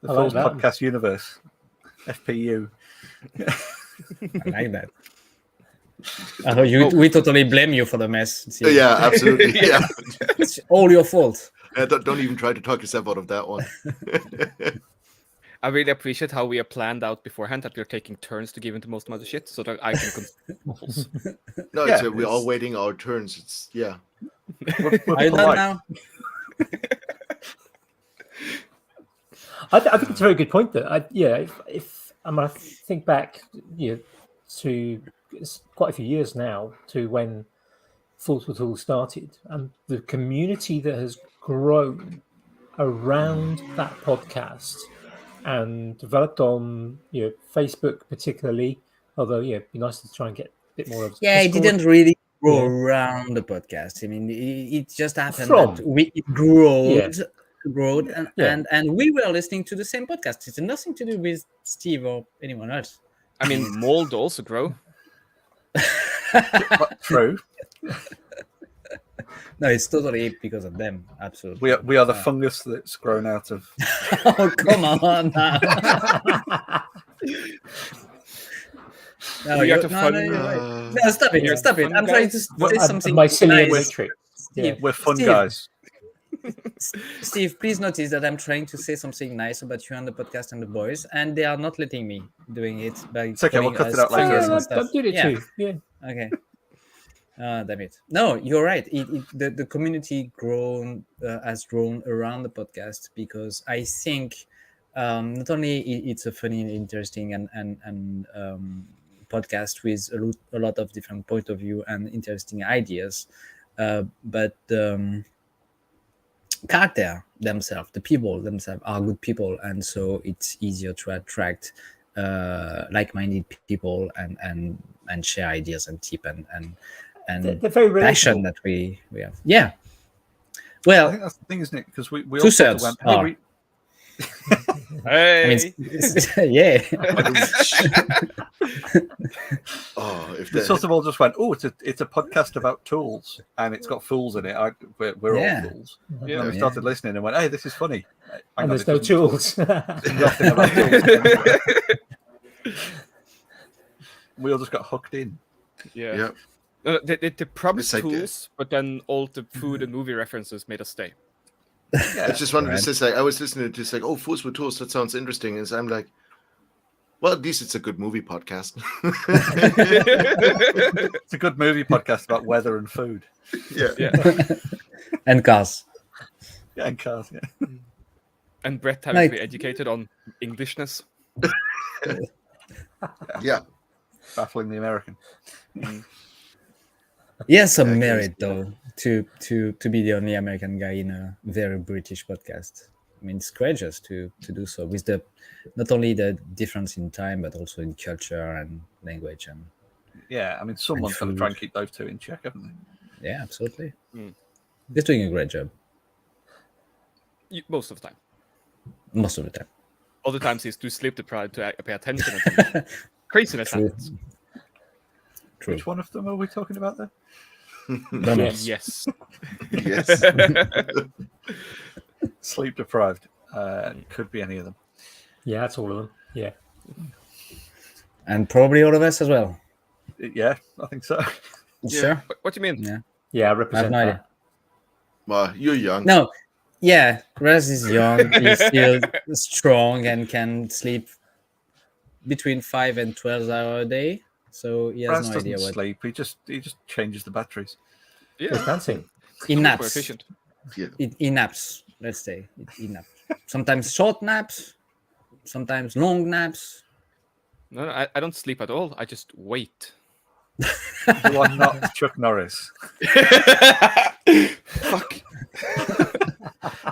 [SPEAKER 2] the
[SPEAKER 1] I
[SPEAKER 2] full
[SPEAKER 1] like that.
[SPEAKER 2] podcast universe, FPU.
[SPEAKER 3] I like that. We totally blame you for the mess. Steve.
[SPEAKER 4] Yeah, absolutely. Yeah.
[SPEAKER 3] It's all your fault.
[SPEAKER 4] Don't even try to talk yourself out of that one.
[SPEAKER 5] I really appreciate how we are planned out beforehand that we're taking turns to give him the most amount of shit so that I can waffles.
[SPEAKER 4] No,
[SPEAKER 2] Yeah,
[SPEAKER 4] we're all
[SPEAKER 2] it's-
[SPEAKER 4] waiting our turns. It's
[SPEAKER 2] We're
[SPEAKER 3] Are you done
[SPEAKER 2] polite.
[SPEAKER 3] now?
[SPEAKER 1] I think it's a very good point. That if I think back, to it's quite a few years now to when Fools with Tools started, and the community that has grown around that podcast and developed on Facebook particularly. Although it'd be nice to try and get a bit more of.
[SPEAKER 3] Yeah, it
[SPEAKER 1] Discord.
[SPEAKER 3] didn't really grow
[SPEAKER 1] Yeah.
[SPEAKER 3] around the podcast. I mean, it just happened
[SPEAKER 1] From.
[SPEAKER 3] that it grew,
[SPEAKER 1] Yeah.
[SPEAKER 3] and,
[SPEAKER 1] Yeah.
[SPEAKER 3] and we were listening to the same podcast. It's nothing to do with Steve or anyone else.
[SPEAKER 5] I mean, mold also grow.
[SPEAKER 2] True.
[SPEAKER 3] No, it's totally because of them. Absolutely.
[SPEAKER 2] We are the fungus that's grown out of.
[SPEAKER 3] Oh, come on now. No,
[SPEAKER 5] We are
[SPEAKER 3] you're,
[SPEAKER 5] the
[SPEAKER 3] no,
[SPEAKER 5] fun-
[SPEAKER 3] no, you're right.
[SPEAKER 4] Uh,
[SPEAKER 3] No, stop it.
[SPEAKER 5] You're
[SPEAKER 3] Stop it.
[SPEAKER 5] fun
[SPEAKER 3] I'm trying
[SPEAKER 5] guys.
[SPEAKER 3] to say something
[SPEAKER 1] mycelium
[SPEAKER 3] nice.
[SPEAKER 1] matrix.
[SPEAKER 3] Steve,
[SPEAKER 2] We're fun
[SPEAKER 3] Steve.
[SPEAKER 2] guys.
[SPEAKER 3] Steve, please notice that I'm trying to say something nice about you and the podcast and the boys, and they are not letting me doing it by.
[SPEAKER 2] It's okay, we'll
[SPEAKER 3] calling
[SPEAKER 2] cut it
[SPEAKER 3] us
[SPEAKER 2] out later.
[SPEAKER 3] fingers
[SPEAKER 1] Yeah,
[SPEAKER 3] and stuff.
[SPEAKER 1] I'm doing it
[SPEAKER 3] Yeah.
[SPEAKER 1] too. Yeah.
[SPEAKER 3] Okay. Damn it. No, you're right. The community has grown around the podcast because I think not only it's a funny, interesting, and podcast with a lot of different point of view and interesting ideas, but character themselves, the people themselves are good people, and so it's easier to attract like-minded people and share ideas and tip and
[SPEAKER 1] They're very
[SPEAKER 3] passion
[SPEAKER 1] relatable.
[SPEAKER 3] that we have. Yeah.
[SPEAKER 2] I
[SPEAKER 3] Well,
[SPEAKER 2] think that's the thing, isn't it? Because we all
[SPEAKER 3] Two-thirds
[SPEAKER 2] sort of went,
[SPEAKER 3] are.
[SPEAKER 2] hey,
[SPEAKER 5] Hey,
[SPEAKER 3] I mean, yeah.
[SPEAKER 4] oh, if
[SPEAKER 2] we
[SPEAKER 4] that,
[SPEAKER 2] sort of all just went, oh, it's a podcast about tools and it's got fools in it. We're
[SPEAKER 3] Yeah.
[SPEAKER 2] all fools.
[SPEAKER 5] Yeah.
[SPEAKER 2] And then we started listening and went, hey, this is funny. Hang
[SPEAKER 1] And
[SPEAKER 2] on,
[SPEAKER 1] there's
[SPEAKER 2] it
[SPEAKER 1] no
[SPEAKER 2] doesn't-
[SPEAKER 1] tools.
[SPEAKER 2] nothing about tools. We all just got hooked in.
[SPEAKER 5] yeah.
[SPEAKER 4] yeah.
[SPEAKER 5] They promised
[SPEAKER 4] It's like,
[SPEAKER 5] tools, but then all the food and movie references made us stay.
[SPEAKER 2] Yeah.
[SPEAKER 4] I just wanted
[SPEAKER 3] Right.
[SPEAKER 4] to say, I was listening to like, oh, Fools with Tools, that sounds interesting. And so I'm like, well, at least it's a good movie podcast.
[SPEAKER 2] It's a good movie podcast about weather and food.
[SPEAKER 4] yeah.
[SPEAKER 5] Yeah.
[SPEAKER 3] And cars.
[SPEAKER 2] Yeah, and cars. Yeah.
[SPEAKER 5] And Brett having
[SPEAKER 3] Like-
[SPEAKER 5] to be educated on Englishness.
[SPEAKER 4] Yeah.
[SPEAKER 2] Baffling the American.
[SPEAKER 3] He has some
[SPEAKER 4] Yeah, I
[SPEAKER 3] merit
[SPEAKER 4] guess,
[SPEAKER 3] though to be the only American guy in a very British podcast. I mean, it's courageous to do so with the not only the difference in time but also in culture and language and
[SPEAKER 2] Yeah, I mean, someone's got to
[SPEAKER 3] food.
[SPEAKER 2] try and keep those two in check, haven't they?
[SPEAKER 3] yeah, absolutely.
[SPEAKER 5] Mm.
[SPEAKER 3] He's doing a great job
[SPEAKER 5] Most of the time.
[SPEAKER 3] most of the time.
[SPEAKER 5] Other times he's too sleep deprived to pay attention. And craziness
[SPEAKER 3] True.
[SPEAKER 5] happens.
[SPEAKER 3] True.
[SPEAKER 2] Which one of them are we talking about there?
[SPEAKER 3] Dumbass.
[SPEAKER 5] Yes.
[SPEAKER 4] Yes.
[SPEAKER 2] Sleep deprived. Could be any of them.
[SPEAKER 1] Yeah, that's all of them. Yeah.
[SPEAKER 3] And probably all of us as well.
[SPEAKER 2] Yeah, I think so.
[SPEAKER 4] Yeah.
[SPEAKER 3] Sure.
[SPEAKER 5] What do you mean?
[SPEAKER 3] Yeah.
[SPEAKER 1] Yeah, I
[SPEAKER 3] I
[SPEAKER 1] represent
[SPEAKER 3] have no idea.
[SPEAKER 4] Well, you're young.
[SPEAKER 3] No. Yeah, Raz is young. He's still strong and can sleep between 5 and 12 hours a day. So he has
[SPEAKER 2] Raz
[SPEAKER 3] no
[SPEAKER 2] doesn't
[SPEAKER 3] idea what
[SPEAKER 2] sleep. He just changes the batteries.
[SPEAKER 1] He's
[SPEAKER 5] Yeah.
[SPEAKER 1] dancing.
[SPEAKER 3] he
[SPEAKER 5] More
[SPEAKER 3] naps.
[SPEAKER 5] efficient.
[SPEAKER 3] He naps. Let's say he naps. Sometimes short naps, sometimes long naps.
[SPEAKER 5] No, I don't sleep at all. I just wait.
[SPEAKER 2] You are not Chuck Norris.
[SPEAKER 5] Fuck.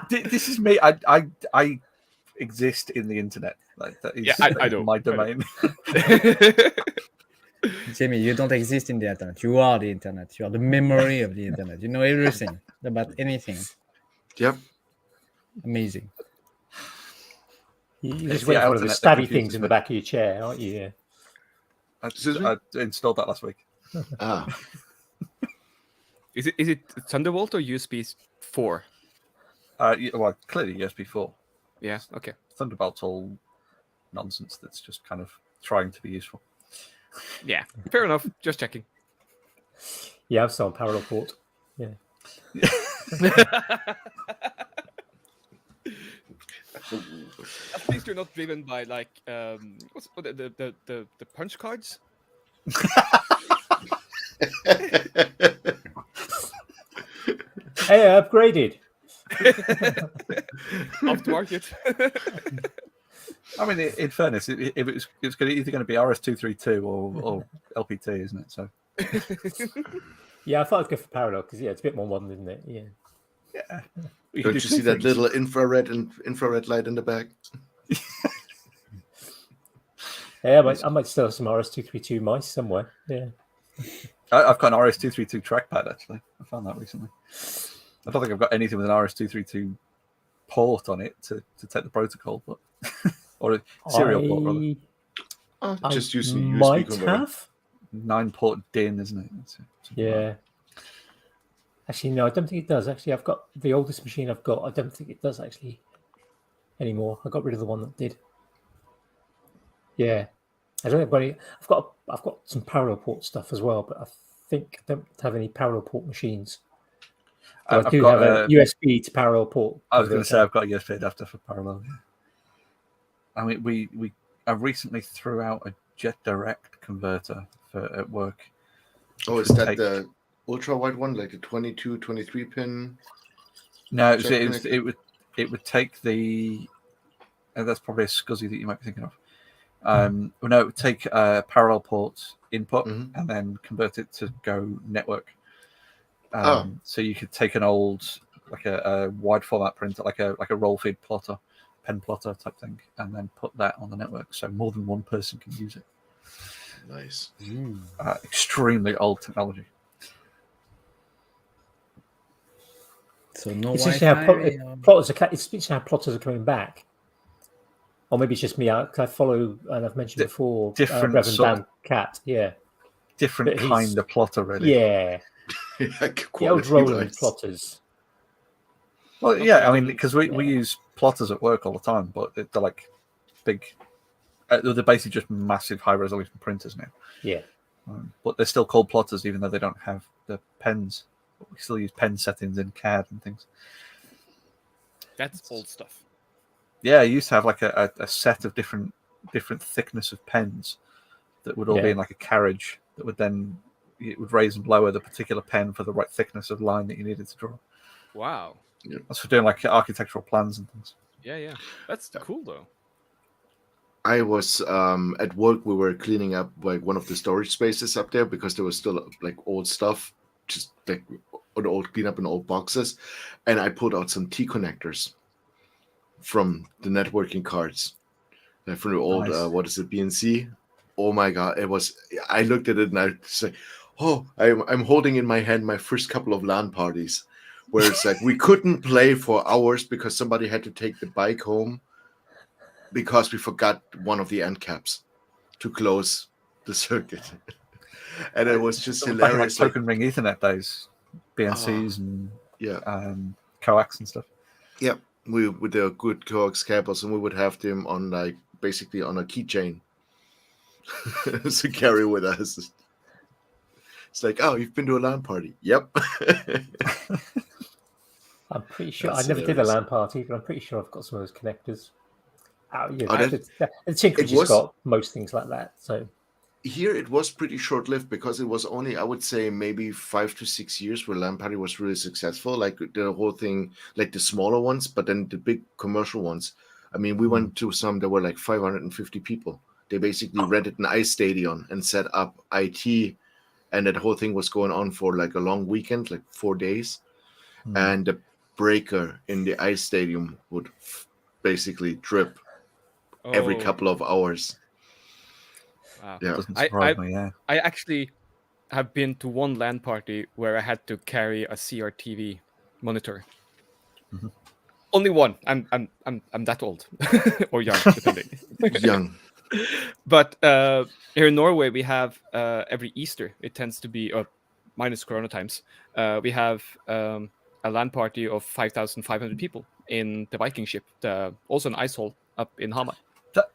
[SPEAKER 2] This is me. I exist in the internet. Like that is
[SPEAKER 5] Yeah, I know.
[SPEAKER 2] my
[SPEAKER 5] I know.
[SPEAKER 2] domain.
[SPEAKER 3] Jamie, you don't exist in the internet. You are the internet. You are the memory of the internet. You know everything about anything.
[SPEAKER 4] Yep.
[SPEAKER 3] Amazing.
[SPEAKER 1] You
[SPEAKER 2] It's
[SPEAKER 1] just
[SPEAKER 2] the
[SPEAKER 1] wait for one of the
[SPEAKER 2] alternate that
[SPEAKER 1] stabby things
[SPEAKER 2] confuses
[SPEAKER 1] in
[SPEAKER 2] me.
[SPEAKER 1] the back of your chair, aren't you? Yeah.
[SPEAKER 2] I installed that last week.
[SPEAKER 4] Ah,
[SPEAKER 5] Is it Thunderbolt or USB 4?
[SPEAKER 2] Well, clearly USB 4.
[SPEAKER 5] Yeah. Okay.
[SPEAKER 2] Thunderbolt's all nonsense. That's just kind of trying to be useful.
[SPEAKER 5] Yeah. Fair enough. Just checking.
[SPEAKER 1] Yeah, I've still on parallel port. Yeah.
[SPEAKER 5] At least you're not driven by like what's the punch cards.
[SPEAKER 1] Hey, I upgraded.
[SPEAKER 5] Aftermarket.
[SPEAKER 2] I mean, in fairness, if it's either going to be RS232 or LPT, isn't it? So
[SPEAKER 1] Yeah, I thought I'd go for parallel because it's a bit more modern, isn't it? Yeah.
[SPEAKER 2] yeah.
[SPEAKER 4] don't you see that little infrared light in the back?
[SPEAKER 1] Yeah, I might still have some RS232 mice somewhere. Yeah.
[SPEAKER 2] I've got an RS232 trackpad actually. I found that recently. I don't think I've got anything with an RS232 port on it to take the protocol, but or a serial port rather.
[SPEAKER 4] Oh, just using a USB
[SPEAKER 1] might
[SPEAKER 4] converter.
[SPEAKER 1] have.
[SPEAKER 2] 9-port DIN, isn't it?
[SPEAKER 1] Yeah. Actually, no, I don't think it does. Actually, I've got the oldest machine I've got. I don't think it does actually anymore. I got rid of the one that did. Yeah, I don't think I've got any. I've got some parallel port stuff as well, but I think I don't have any parallel port machines. But I
[SPEAKER 2] I've
[SPEAKER 1] do
[SPEAKER 2] got
[SPEAKER 1] have a USB to parallel port.
[SPEAKER 2] I was going to say
[SPEAKER 1] converter.
[SPEAKER 2] I've got a USB adapter for parallel. I mean, I recently threw out a Jet Direct converter at work.
[SPEAKER 4] Oh, is that the ultra wide one, like the 22, 23 pin?
[SPEAKER 2] No,
[SPEAKER 4] Jet connector?
[SPEAKER 2] it would take the. That's probably a SCSI that you might be thinking of. Well, no, it would take a parallel port input and then convert it to go network. So you could take an old, like a wide format printer, like a roll feed plotter, pen plotter type thing, and then put that on the network, so more than one person can use it.
[SPEAKER 4] Nice.
[SPEAKER 2] Extremely old technology.
[SPEAKER 3] So no
[SPEAKER 1] It's
[SPEAKER 3] Wi-Fi.
[SPEAKER 1] interesting how plotters are. It's interesting how plotters are coming back. Or maybe it's just me. I follow, and I've mentioned before,
[SPEAKER 2] different
[SPEAKER 1] Reverend
[SPEAKER 2] sort
[SPEAKER 1] Dan Cat. Yeah,
[SPEAKER 2] Different
[SPEAKER 1] But he's-
[SPEAKER 2] kind of plotter, really.
[SPEAKER 1] yeah. The old Roland plotters.
[SPEAKER 2] Well, yeah, I mean, because we use plotters at work all the time, but they're like big. They're basically just massive high-resolution printers now.
[SPEAKER 1] Yeah.
[SPEAKER 2] But they're still called plotters, even though they don't have the pens. But we still use pen settings in CAD and things.
[SPEAKER 5] That's old stuff.
[SPEAKER 2] Yeah, I used to have like a set of different thickness of pens that would all be in like a carriage that would then it would raise and lower the particular pen for the right thickness of line that you needed to draw.
[SPEAKER 5] Wow.
[SPEAKER 2] Yeah. That's for doing like architectural plans and things.
[SPEAKER 5] Yeah. That's cool though.
[SPEAKER 4] I was at work. We were cleaning up like one of the storage spaces up there because there was still like old stuff, just like an old cleanup and old boxes, and I pulled out some T connectors from the networking cards, like from the old what is it, BNC? Oh my god! It was. I looked at it and I was like, oh, I'm holding in my hand my first couple of LAN parties, where it's like we couldn't play for hours because somebody had to take the bike home. Because we forgot one of the end caps to close the circuit, and it was just hilarious.
[SPEAKER 2] Like token ring Ethernet days, BNCs and coax and stuff.
[SPEAKER 4] Yeah, we with the good coax cables, and we would have them on like basically on a keychain to carry with us. It's like, oh, you've been to a LAN party. Yep.
[SPEAKER 1] I'm pretty sure I never did a LAN party, but I'm pretty sure I've got some of those connectors. The Tinker's just got most things like that. So
[SPEAKER 4] here it was pretty short-lived because it was only, I would say, maybe 5 to 6 years where LAN party was really successful. Like the whole thing, like the smaller ones, but then the big commercial ones. I mean, we went to some that were like 550 people. They basically rented an ice stadium and set up IT, and that whole thing was going on for like a long weekend, like 4 days. And the breaker in the ice stadium would basically drip every couple of hours.
[SPEAKER 5] Wow.
[SPEAKER 2] Yeah, doesn't surprise me. Yeah,
[SPEAKER 5] I actually have been to one LAN party where I had to carry a CRTV monitor. Only one. I'm that old or young, depending.
[SPEAKER 4] Young.
[SPEAKER 5] But here in Norway, we have every Easter. It tends to be, minus Corona times, we have a LAN party of 5,500 people in the Viking ship, also an ice hall up in Hamar.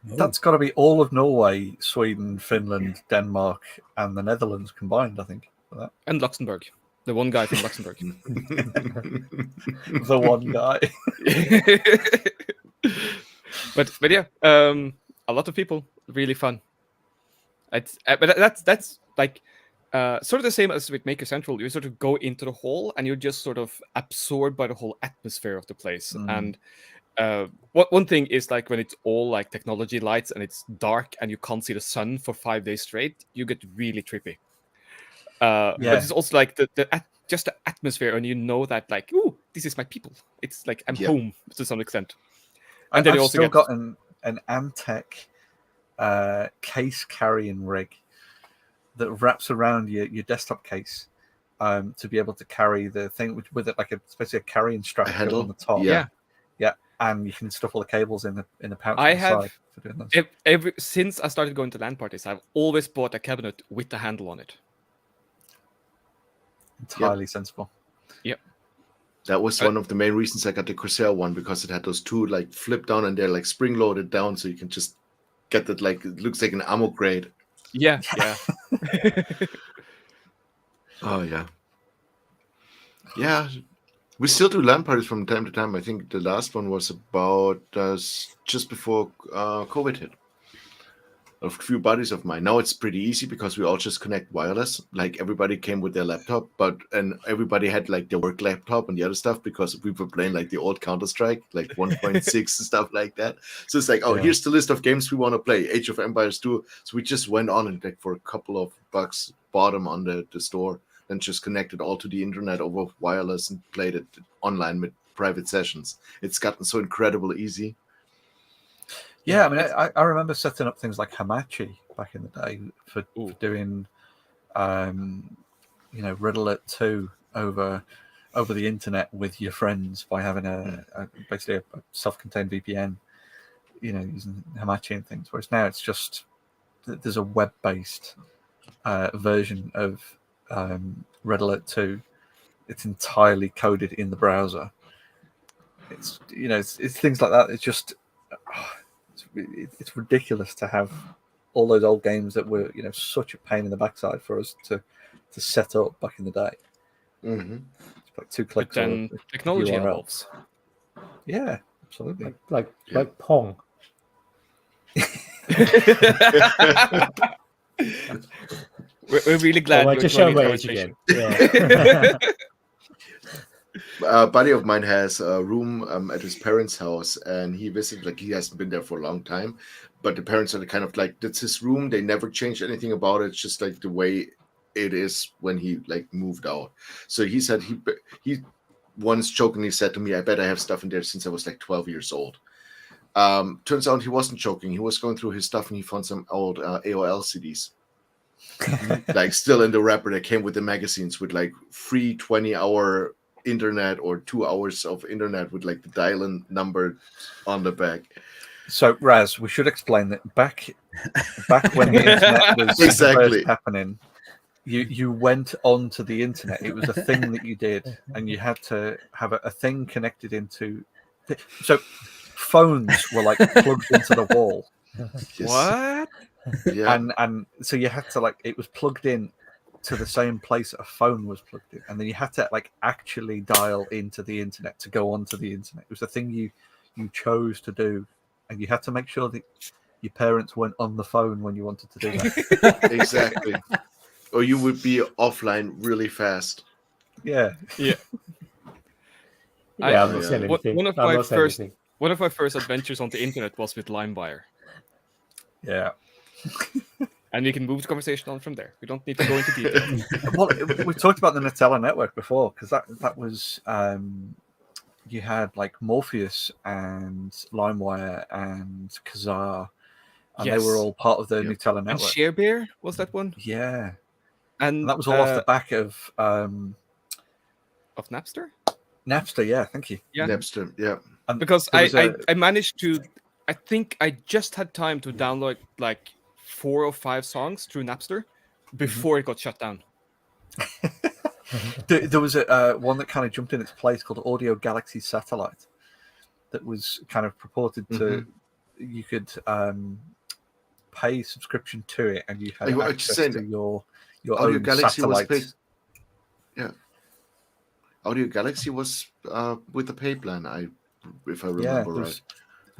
[SPEAKER 2] That's got to be all of Norway, Sweden, Finland, Denmark, and the Netherlands combined, I think. For that.
[SPEAKER 5] And Luxembourg. The one guy from Luxembourg.
[SPEAKER 2] The one guy.
[SPEAKER 5] but yeah, a lot of people, really fun. But that's like sort of the same as with Maker Central. You sort of go into the hall and you're just sort of absorbed by the whole atmosphere of the place. And one thing is like when it's all like technology lights and it's dark and you can't see the sun for 5 days straight, you get really trippy. But it's also like just the atmosphere, and you know that like, ooh, this is my people. It's like I'm home to some extent. And then
[SPEAKER 2] I've
[SPEAKER 5] you also
[SPEAKER 2] still got an Amtech case carrying rig that wraps around your desktop case to be able to carry the thing with it, like especially a carrying strap on the top.
[SPEAKER 5] Yeah.
[SPEAKER 2] And you can stuff all the cables in the pouch.
[SPEAKER 5] I
[SPEAKER 2] on the
[SPEAKER 5] have
[SPEAKER 2] side for doing this.
[SPEAKER 5] since I started going to LAN parties, I've always bought a cabinet with the handle on it.
[SPEAKER 2] Entirely sensible.
[SPEAKER 5] Yep.
[SPEAKER 4] That was one of the main reasons I got the Corsair one, because it had those two like flip down and they're like spring loaded down, so you can just get that, like it looks like an ammo grade.
[SPEAKER 5] Yeah.
[SPEAKER 4] Oh yeah. We still do LAN parties from time to time. I think the last one was about just before COVID hit. A few buddies of mine. Now it's pretty easy because we all just connect wireless. Like everybody came with their laptop, and everybody had like their work laptop and the other stuff, because we were playing like the old Counter-Strike, like 1.6 and stuff like that. So it's like, here's the list of games we want to play. Age of Empires 2. So we just went on and like for a couple of bucks bought them on the store and just connected all to the internet over wireless and played it online with private sessions. It's gotten so incredible easy.
[SPEAKER 2] Yeah, I mean, I remember setting up things like Hamachi back in the day for doing, Red Alert 2 over the internet with your friends by having basically a self-contained VPN, using Hamachi and things. Whereas now it's just there's a web-based version of Red Alert 2. It's entirely coded in the browser. It's it's things like that. It's just. It's ridiculous to have all those old games that were such a pain in the backside for us to set up back in the day.
[SPEAKER 4] Mm-hmm.
[SPEAKER 2] It's like 2 clicks.
[SPEAKER 5] But then technology evolves.
[SPEAKER 2] Yeah, absolutely.
[SPEAKER 1] Like Pong.
[SPEAKER 5] We're really glad.
[SPEAKER 1] I just showed my age again. Yeah.
[SPEAKER 4] A buddy of mine has a room at his parents' house, and he visited, like he hasn't been there for a long time, but the parents are kind of like, that's his room. They never changed anything about it. It's just like the way it is when he like moved out. So he said he once jokingly said to me, I bet I have stuff in there since I was like 12 years old. Turns out he wasn't joking. He was going through his stuff and he found some old AOL CDs. Like still in the wrapper that came with the magazines with like free 20-hour internet or 2 hours of internet with like the dial-in number on the back.
[SPEAKER 2] So Raz, we should explain that back when the internet was first happening, you went onto the internet. It was a thing that you did, and you had to have a thing connected into. So phones were like plugged into the wall.
[SPEAKER 4] Yes.
[SPEAKER 5] What?
[SPEAKER 4] Yeah.
[SPEAKER 2] And so you had to it was plugged in to the same place a phone was plugged in, and then you had to actually dial into the internet to go onto the internet. It was a thing you chose to do, and you had to make sure that your parents weren't on the phone when you wanted to do that.
[SPEAKER 4] Exactly. Or you would be offline really fast.
[SPEAKER 2] Yeah.
[SPEAKER 1] I'm not saying anything.
[SPEAKER 5] One of my first adventures on the internet was with LimeWire.
[SPEAKER 2] Yeah.
[SPEAKER 5] And we can move the conversation on from there. We don't need to go into detail.
[SPEAKER 2] Well, we talked about the Nutella network before, because that was you had like Morpheus and LimeWire and Kazaa, and they were all part of the Nutella network.
[SPEAKER 5] And ShareBear, was that one?
[SPEAKER 2] Yeah,
[SPEAKER 5] and
[SPEAKER 2] that was all off the back of
[SPEAKER 5] Napster.
[SPEAKER 2] Napster, yeah, thank you.
[SPEAKER 5] Yeah,
[SPEAKER 4] Napster, yeah.
[SPEAKER 5] And because I managed to. I think I just had time to download like 4 or 5 songs through Napster before it got shut down.
[SPEAKER 2] There was a one that kind of jumped in its place called Audio Galaxy Satellite that was kind of purported to you could pay subscription to it, and you had
[SPEAKER 4] I was
[SPEAKER 2] access
[SPEAKER 4] saying,
[SPEAKER 2] to your
[SPEAKER 4] Audio
[SPEAKER 2] own
[SPEAKER 4] Galaxy was
[SPEAKER 2] satellite.
[SPEAKER 4] paid. Audio Galaxy was with the paid plan, if I remember right.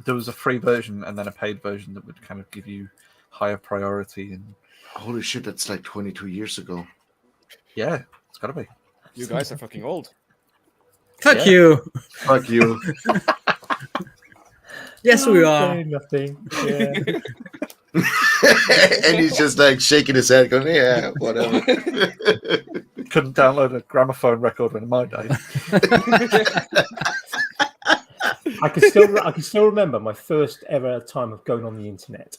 [SPEAKER 2] There was a free version and then a paid version that would kind of give you higher priority. And
[SPEAKER 4] Holy shit, that's like 22 years ago.
[SPEAKER 2] yeah, it's got to be.
[SPEAKER 5] You guys are fucking old.
[SPEAKER 3] Fuck you.
[SPEAKER 4] Fuck you.
[SPEAKER 3] Yes, we are.
[SPEAKER 1] Saying nothing. Yeah.
[SPEAKER 4] And he's just like shaking his head, going, "Yeah, whatever."
[SPEAKER 2] Couldn't download a gramophone record in my day.
[SPEAKER 1] I can still remember my first ever time of going on the internet.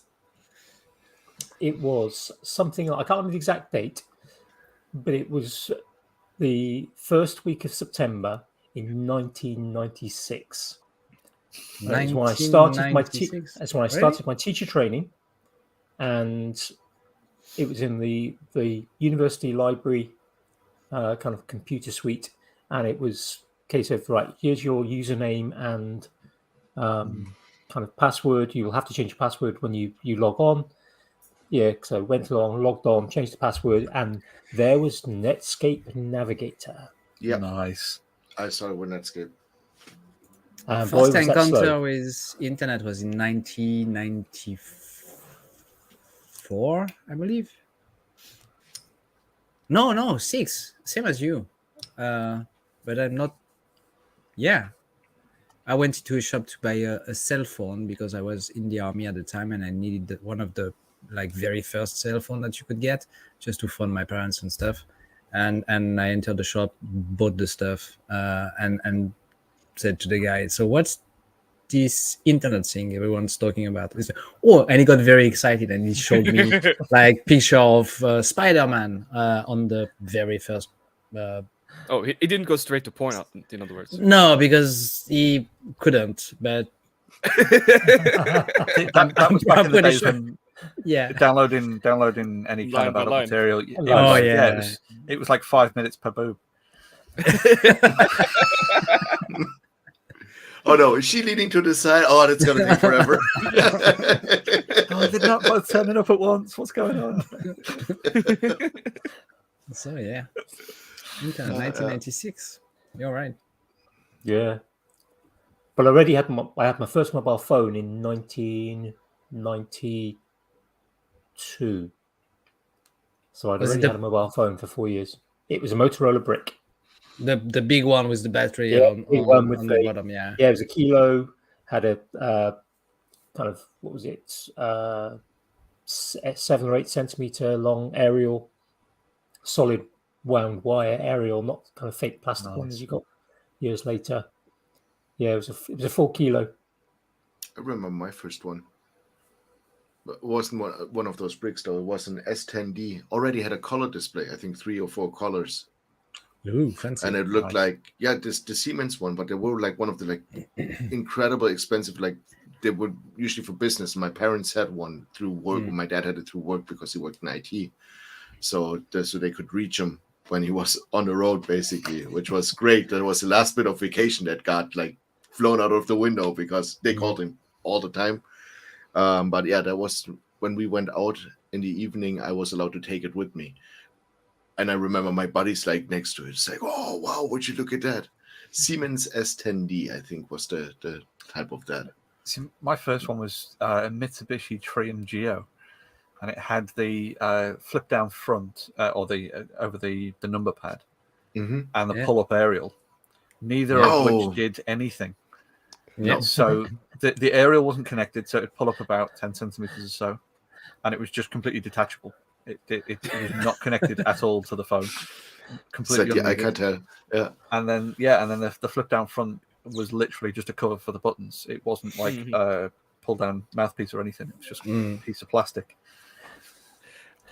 [SPEAKER 1] It was something I can't remember the exact date, but it was the first week of September in 1996. That's when I started my started my teacher training, and it was in the university library kind of computer suite, and it was a case of right, here's your username and kind of password. You will have to change your password when you log on. Yeah, so went along, logged on, changed the password, and there was Netscape Navigator.
[SPEAKER 4] Yeah,
[SPEAKER 2] Nice.
[SPEAKER 4] I saw it with Netscape.
[SPEAKER 3] First encounter with internet was in 1994, I believe. No, 6, same as you. But I'm not. Yeah, I went to a shop to buy a cell phone because I was in the army at the time and I needed one of the like very first cell phone that you could get just to phone my parents and stuff. And I entered the shop, bought the stuff, and said to the guy, "So what's this internet thing everyone's talking about?" He said, "Oh," and he got very excited and he showed me like picture of Spider-Man on the very first.
[SPEAKER 5] Oh, he didn't go straight to porn, in other words.
[SPEAKER 3] No, because he couldn't. But
[SPEAKER 2] that was back in the days when downloading any kind of adult material. It was like 5 minutes per boob.
[SPEAKER 4] Oh no, is she leaning to the side? Oh, that's gonna take forever.
[SPEAKER 2] Oh, they're not both turning up at once. What's going on?
[SPEAKER 3] So yeah, internet 1996. You're right.
[SPEAKER 1] Yeah, but I had my first mobile phone in 1992. So I'd already had a mobile phone for 4 years. It was a Motorola brick.
[SPEAKER 3] The big one with the battery on the bottom, yeah.
[SPEAKER 1] Yeah, it was a kilo, had a kind of, what was it, 7 or 8 centimeter long aerial, solid wound wire aerial, not kind of fake plastic ones you got years later. Yeah, it was a 4 kilo.
[SPEAKER 4] I remember my first one. It wasn't one of those bricks though. It was an S10D. Already had a color display. I think 3 or 4 colors.
[SPEAKER 3] Ooh, fancy.
[SPEAKER 4] And it looked like the Siemens one, but they were like one of the like incredible expensive, like they were usually for business. My parents had one through work. My dad had it through work because he worked in IT, so they could reach him when he was on the road, basically, which was great. That was the last bit of vacation that got like flown out of the window because they called him all the time. But yeah, that was when we went out in the evening. I was allowed to take it with me. And I remember my buddies like next to it. It's like, oh, wow, would you look at that? Siemens S10D, I think, was the type of that.
[SPEAKER 2] See, my first one was a Mitsubishi Triumph Geo. And it had the flip down front or over the number pad and the pull up aerial. Neither of which did anything.
[SPEAKER 3] Yeah.
[SPEAKER 2] So the aerial wasn't connected, so it'd pull up about 10 centimeters or so. And it was just completely detachable. It was not connected at all to the phone. Completely.
[SPEAKER 4] I can't tell. Yeah.
[SPEAKER 2] And then the flip down front was literally just a cover for the buttons. It wasn't like a pull down mouthpiece or anything. It was just a piece of plastic.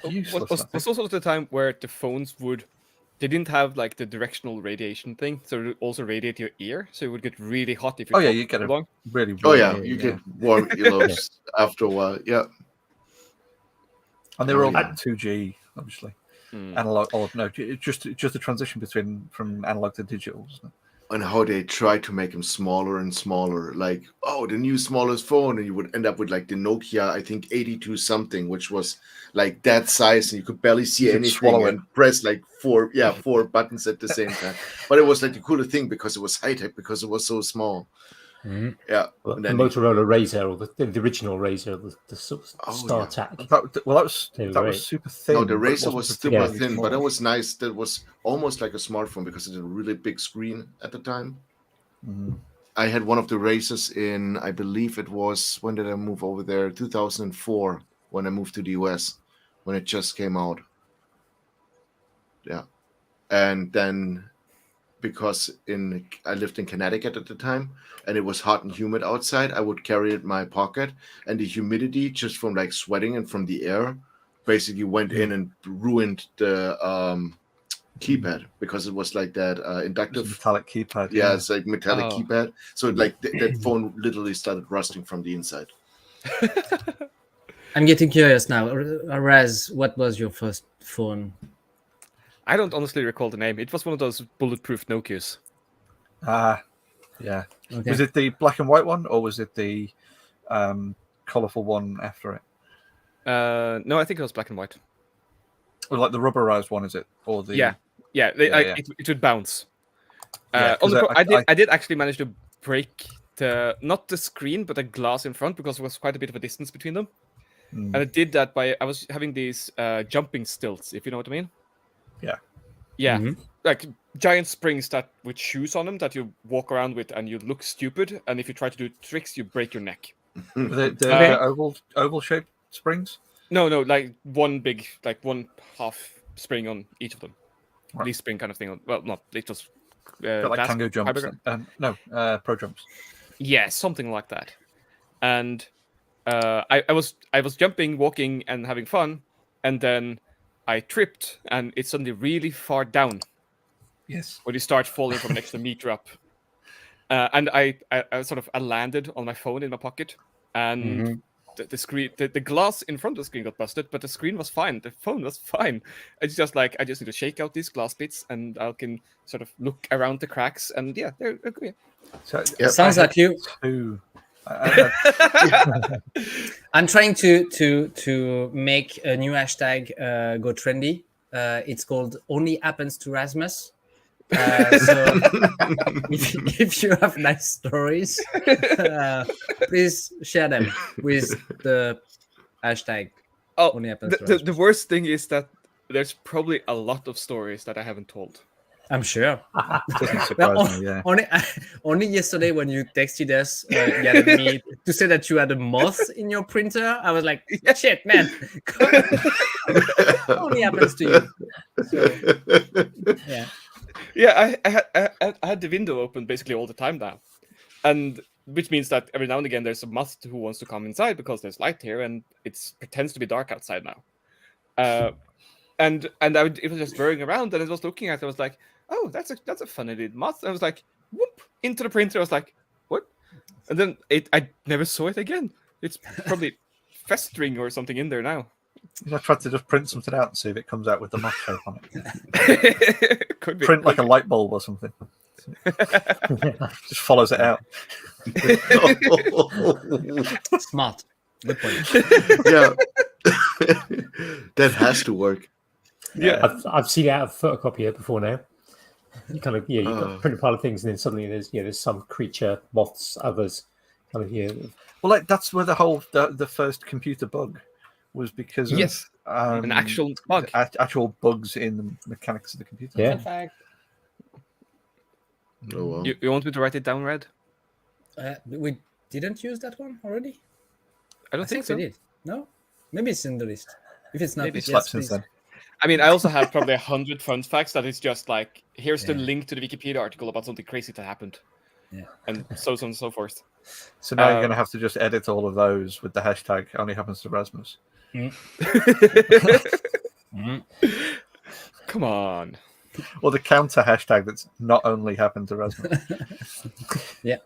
[SPEAKER 5] Was also the time where the phones would they didn't have like the directional radiation thing, so it would also radiate your ear, so it would get really hot if you.
[SPEAKER 2] Oh yeah,
[SPEAKER 5] talk
[SPEAKER 2] you get
[SPEAKER 5] too
[SPEAKER 2] a
[SPEAKER 5] long.
[SPEAKER 2] really.
[SPEAKER 4] Oh
[SPEAKER 2] warm
[SPEAKER 4] yeah,
[SPEAKER 2] ear,
[SPEAKER 4] you get warm earlobes after a while. Yeah.
[SPEAKER 2] and they were all
[SPEAKER 4] Oh, yeah.
[SPEAKER 2] 2G, obviously.
[SPEAKER 5] Mm.
[SPEAKER 2] Analog, or no, just the transition from analog to digital. Isn't it?
[SPEAKER 4] And how they try to make them smaller and smaller, like, oh, the new smallest phone, and you would end up with like the Nokia, I think 82 something, which was like that size, and you could barely see
[SPEAKER 2] You could
[SPEAKER 4] anything
[SPEAKER 2] swallow
[SPEAKER 4] and press like four buttons at the same time. But it was like the coolest thing because it was high tech, because it was so small.
[SPEAKER 3] Mhm.
[SPEAKER 4] Yeah.
[SPEAKER 1] Well,
[SPEAKER 4] And
[SPEAKER 1] the
[SPEAKER 4] then
[SPEAKER 1] Motorola Razr, or the original Razr, the sort of
[SPEAKER 4] Oh,
[SPEAKER 1] Star
[SPEAKER 4] yeah.
[SPEAKER 1] Tac.
[SPEAKER 2] That was
[SPEAKER 1] They were
[SPEAKER 2] that was
[SPEAKER 1] great.
[SPEAKER 2] super thin.
[SPEAKER 4] no, the
[SPEAKER 2] but it
[SPEAKER 4] Razer
[SPEAKER 2] wasn't
[SPEAKER 4] was super
[SPEAKER 2] particularly
[SPEAKER 4] thin, but
[SPEAKER 2] small.
[SPEAKER 4] that was nice. That was almost like a smartphone because it had a really big screen at the time.
[SPEAKER 2] Mhm.
[SPEAKER 4] I had one of the Razers in, I believe it was, when did I move over there? 2004, when I moved to the US, when it just came out. Yeah. And then because I lived in Connecticut at the time, and it was hot and humid outside, I would carry it in my pocket, and the humidity just from like sweating and from the air basically went in and ruined the keypad, because it was like that
[SPEAKER 2] It was a
[SPEAKER 4] inductive.
[SPEAKER 2] metallic keypad.
[SPEAKER 4] Yeah, it's like metallic
[SPEAKER 5] Oh.
[SPEAKER 4] keypad. So like that phone literally started rusting from the inside.
[SPEAKER 3] I'm getting curious now. Raz, what was your first phone?
[SPEAKER 5] I don't honestly recall the name. It was one of those bulletproof Nokias.
[SPEAKER 2] Yeah.
[SPEAKER 3] Okay.
[SPEAKER 2] Was it the black and white one, or was it the colourful one after it?
[SPEAKER 5] No, I think it was black and white.
[SPEAKER 2] Or like the rubberized one, is it? Or the
[SPEAKER 5] Yeah.
[SPEAKER 2] Yeah.
[SPEAKER 5] It would bounce.
[SPEAKER 2] Yeah,
[SPEAKER 5] On
[SPEAKER 2] 'cause
[SPEAKER 5] the I did actually manage to break not the screen, but the glass in front, because there was quite a bit of a distance between them.
[SPEAKER 2] Mm.
[SPEAKER 5] And I did that by I was having these jumping stilts, if you know what I mean.
[SPEAKER 2] Yeah.
[SPEAKER 5] Yeah.
[SPEAKER 3] Mhm.
[SPEAKER 5] Like giant springs that with shoes on them that you walk around with, and you look stupid. And if you try to do tricks, you break your neck.
[SPEAKER 2] The oval shaped springs.
[SPEAKER 5] No, like one big, like one half spring on each of them.
[SPEAKER 2] Right.
[SPEAKER 5] Leaf spring kind of thing. Well, not it was
[SPEAKER 2] Got like
[SPEAKER 5] glass
[SPEAKER 2] tango jumps.
[SPEAKER 5] fiberglass.
[SPEAKER 2] No, pro jumps.
[SPEAKER 5] Yeah, something like that. And I was jumping, walking, and having fun, and then I tripped, and it's suddenly really far down
[SPEAKER 2] Yes.
[SPEAKER 5] when you start falling from an extra meter up. And I sort of I landed on my phone in my pocket, and
[SPEAKER 3] Mhm.
[SPEAKER 5] the screen, the glass in front of the screen got busted, but the screen was fine. The phone was fine. It's just like I just need to shake out these glass bits, and I can sort of look around the cracks, and yeah, they're okay.
[SPEAKER 2] So
[SPEAKER 4] Yep.
[SPEAKER 3] Sounds
[SPEAKER 2] I
[SPEAKER 3] like you.
[SPEAKER 2] had two.
[SPEAKER 3] I'm trying to make a new hashtag go trendy. It's called "Only Happens to Rasmus." So if you have nice stories, please share them with the hashtag.
[SPEAKER 5] Oh,
[SPEAKER 3] Only happens to
[SPEAKER 5] the
[SPEAKER 3] Rasmus.
[SPEAKER 5] worst thing is that there's probably a lot of stories that I haven't told.
[SPEAKER 3] I'm sure.
[SPEAKER 2] Doesn't
[SPEAKER 3] Well,
[SPEAKER 2] surprise me. Yeah.
[SPEAKER 3] only yesterday when you texted us, yelled at me to say that you had a moth in your printer, I was like, shit, man. Only happens to you. So, yeah.
[SPEAKER 5] Yeah, I had the window open basically all the time now, and which means that every now and again there's a moth who wants to come inside because there's light here, and it pretends to be dark outside now. And it was just whirring around, and I was looking at it. I was like, oh, that's a funny little moth. I was like, whoop, into the printer. I was like, what? And then I never saw it again. It's probably festering or something in there now.
[SPEAKER 2] I tried to just print something out and see if it comes out with the moth shape on it.
[SPEAKER 5] Could be.
[SPEAKER 2] Print like a light bulb or something. Just follows it out.
[SPEAKER 3] Smart. Good point.
[SPEAKER 4] Yeah. That has to work.
[SPEAKER 5] Yeah.
[SPEAKER 1] I've seen it out of photocopier before now. You kind of you got print a pile of things, and then suddenly there's some creature, moths, others, kind of
[SPEAKER 2] Well, like that's where the first computer bug was, because of
[SPEAKER 5] Yes, an actual bug.
[SPEAKER 2] actual bugs in the mechanics of the computer.
[SPEAKER 1] Yeah.
[SPEAKER 3] Fun fact.
[SPEAKER 4] Oh, wow.
[SPEAKER 5] You want me to write it down, Red?
[SPEAKER 3] We didn't use that one already?
[SPEAKER 5] I don't think so.
[SPEAKER 3] we did. No? Maybe it's in the list. If it's not,
[SPEAKER 5] Maybe
[SPEAKER 2] It's
[SPEAKER 3] yes,
[SPEAKER 2] slept since
[SPEAKER 3] please.
[SPEAKER 2] then.
[SPEAKER 5] I mean, I also have probably 100 fun facts that is just like, here's the
[SPEAKER 3] Yeah.
[SPEAKER 5] link to the Wikipedia article about something crazy that happened.
[SPEAKER 3] Yeah.
[SPEAKER 5] And so on and so forth.
[SPEAKER 2] So now you're going to have to just edit all of those with the hashtag only happens to Rasmus.
[SPEAKER 3] Mhm.
[SPEAKER 5] Come on.
[SPEAKER 2] Or the counter hashtag that's not only happened to Rasmus.
[SPEAKER 3] Yeah.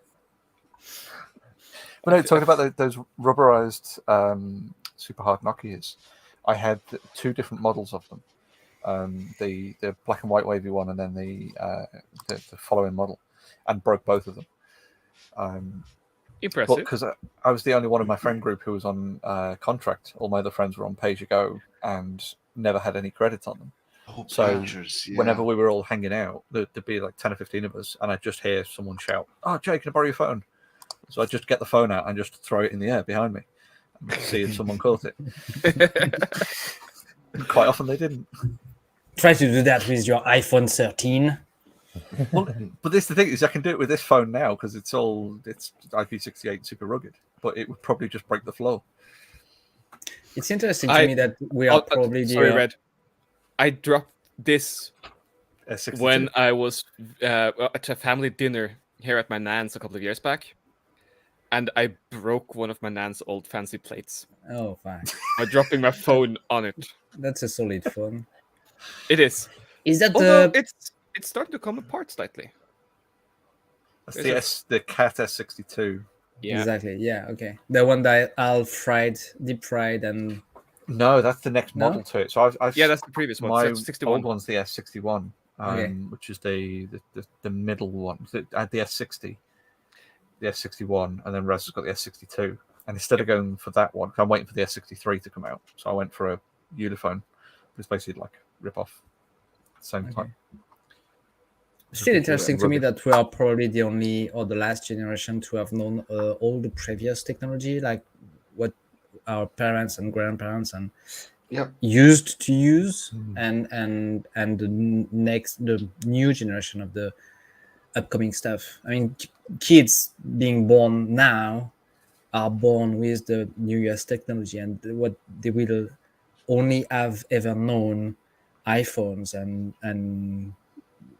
[SPEAKER 2] But no, talking about those rubberized super hard Nokias, I had 2 different models of them. The black and white wavy one, and then the following model, and broke both of them.
[SPEAKER 5] Impressive.
[SPEAKER 2] Because I was the only one in my friend group who was on contract. All my other friends were on pay-as-you-go and never had any credits on them.
[SPEAKER 4] Oh,
[SPEAKER 2] So
[SPEAKER 4] pictures, yeah.
[SPEAKER 2] whenever we were all hanging out, there'd be like 10 or 15 of us, and I'd just hear someone shout, "Oh, Jay, can I borrow your phone?" So I'd just get the phone out and just throw it in the air behind me and see if someone caught it. Quite often they didn't.
[SPEAKER 3] Try to do that with your iPhone 13.
[SPEAKER 2] Well, but the thing is, I can do it with this phone now because it's IP68 super rugged, but it would probably just break the floor.
[SPEAKER 3] It's interesting to me that we are probably
[SPEAKER 5] sorry, Red. I dropped this
[SPEAKER 2] S62.
[SPEAKER 5] when I was at a family dinner here at my nan's a couple of years back, and I broke one of my nan's old fancy plates
[SPEAKER 3] Oh, fine.
[SPEAKER 5] by dropping my phone on it.
[SPEAKER 3] That's a solid phone.
[SPEAKER 5] It is.
[SPEAKER 3] Is that
[SPEAKER 5] Although
[SPEAKER 3] the...
[SPEAKER 5] it's starting to come apart slightly.
[SPEAKER 2] That's the Cat S62.
[SPEAKER 5] Yeah.
[SPEAKER 3] Exactly. Yeah. Okay. The one that Al deep fried, and
[SPEAKER 2] No, that's the next
[SPEAKER 3] No?
[SPEAKER 2] model to it. So I've
[SPEAKER 5] Yeah, that's the previous one.
[SPEAKER 2] my
[SPEAKER 5] So it's 61.
[SPEAKER 2] old one's the S61,
[SPEAKER 3] Okay.
[SPEAKER 2] which is the middle one. I had the S60, the S61, and then Raz has got the S62. And instead of going for that one, I'm waiting for the S63 to come out. So I went for a Ulefone. It's basically like rip off at the same time.
[SPEAKER 3] it's still interesting to me that we are probably the only or the last generation to have known all the previous technology, like what our parents and grandparents and
[SPEAKER 4] Yeah.
[SPEAKER 3] used to use, and the new generation of the upcoming stuff. I mean, kids being born now are born with the newest technology, and what they will only have ever known iPhones and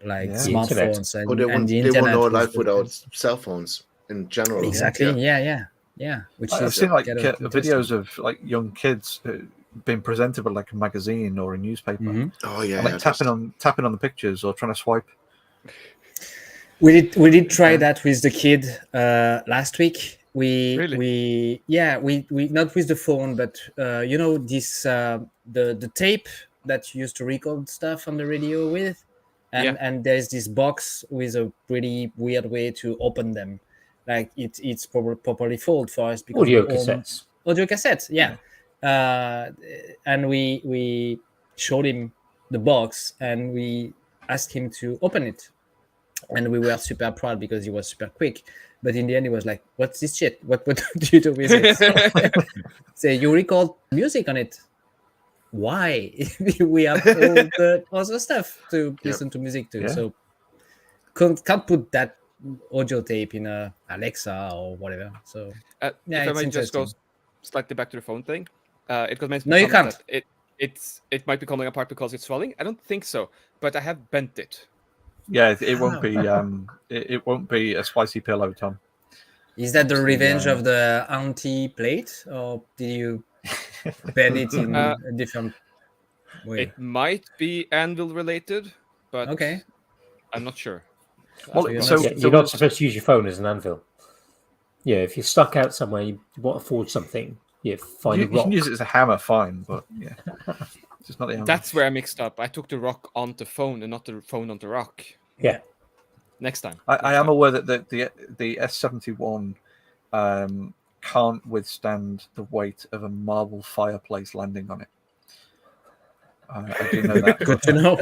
[SPEAKER 3] like
[SPEAKER 2] Yeah.
[SPEAKER 3] smartphones
[SPEAKER 4] Or
[SPEAKER 3] and the
[SPEAKER 4] they won't
[SPEAKER 3] internet.
[SPEAKER 4] know
[SPEAKER 3] with
[SPEAKER 4] life
[SPEAKER 3] the-
[SPEAKER 4] without cell phones in general.
[SPEAKER 3] Exactly.
[SPEAKER 4] Yeah.
[SPEAKER 3] Yeah. Which
[SPEAKER 2] I've
[SPEAKER 3] is
[SPEAKER 2] seen like
[SPEAKER 3] kind of
[SPEAKER 2] videos of like young kids being presented with like a magazine or a newspaper,
[SPEAKER 3] Mhm.
[SPEAKER 4] Oh yeah.
[SPEAKER 2] and like
[SPEAKER 4] yeah,
[SPEAKER 2] tapping on the pictures or trying to swipe.
[SPEAKER 3] We did try that with the kid last week.
[SPEAKER 5] Really?
[SPEAKER 3] We not with the phone, but this the tape that you used to record stuff on the radio with, and there's this box with a pretty weird way to open them, like it's properly fold for us because
[SPEAKER 1] Audio
[SPEAKER 3] we own
[SPEAKER 1] cassettes.
[SPEAKER 3] audio cassettes. Yeah, and we showed him the box and we asked him to open it. And we were super proud because he was super quick. But in the end, he was like, "What's this shit? What do you do with it?" Say, you record music on it. Why? We have all the other stuff to listen to music to.
[SPEAKER 2] Yeah.
[SPEAKER 3] So can't put that audio tape in a Alexa or whatever. So
[SPEAKER 5] If I
[SPEAKER 3] it's
[SPEAKER 5] might just go
[SPEAKER 3] interesting.
[SPEAKER 5] slightly back to the phone thing, it got mentioned.
[SPEAKER 3] No, you
[SPEAKER 5] comment
[SPEAKER 3] can't.
[SPEAKER 5] that it might be coming apart because it's swelling. I don't think so, but I have bent it.
[SPEAKER 2] Yeah, it won't be. It won't be a spicy pillow, Tom.
[SPEAKER 3] Is that the revenge of the anti-plate, or did you bend it in a different way?
[SPEAKER 5] It might be anvil related, but
[SPEAKER 3] Okay.
[SPEAKER 5] I'm not sure.
[SPEAKER 2] Well,
[SPEAKER 3] you're
[SPEAKER 2] so
[SPEAKER 3] not-
[SPEAKER 1] Yeah, you're not supposed to use your phone as an anvil. Yeah, if you're stuck out somewhere, you want to forge something. Yeah, find a
[SPEAKER 2] you
[SPEAKER 1] rock.
[SPEAKER 2] can use it as a hammer, fine, but yeah, just not the hammer.
[SPEAKER 5] That's where I mixed up. I took the rock onto phone and not the phone onto rock.
[SPEAKER 1] Yeah,
[SPEAKER 5] Next time.
[SPEAKER 2] I am aware that the S71 can't withstand the weight of a marble fireplace landing on it. I do know that.
[SPEAKER 3] Good to know.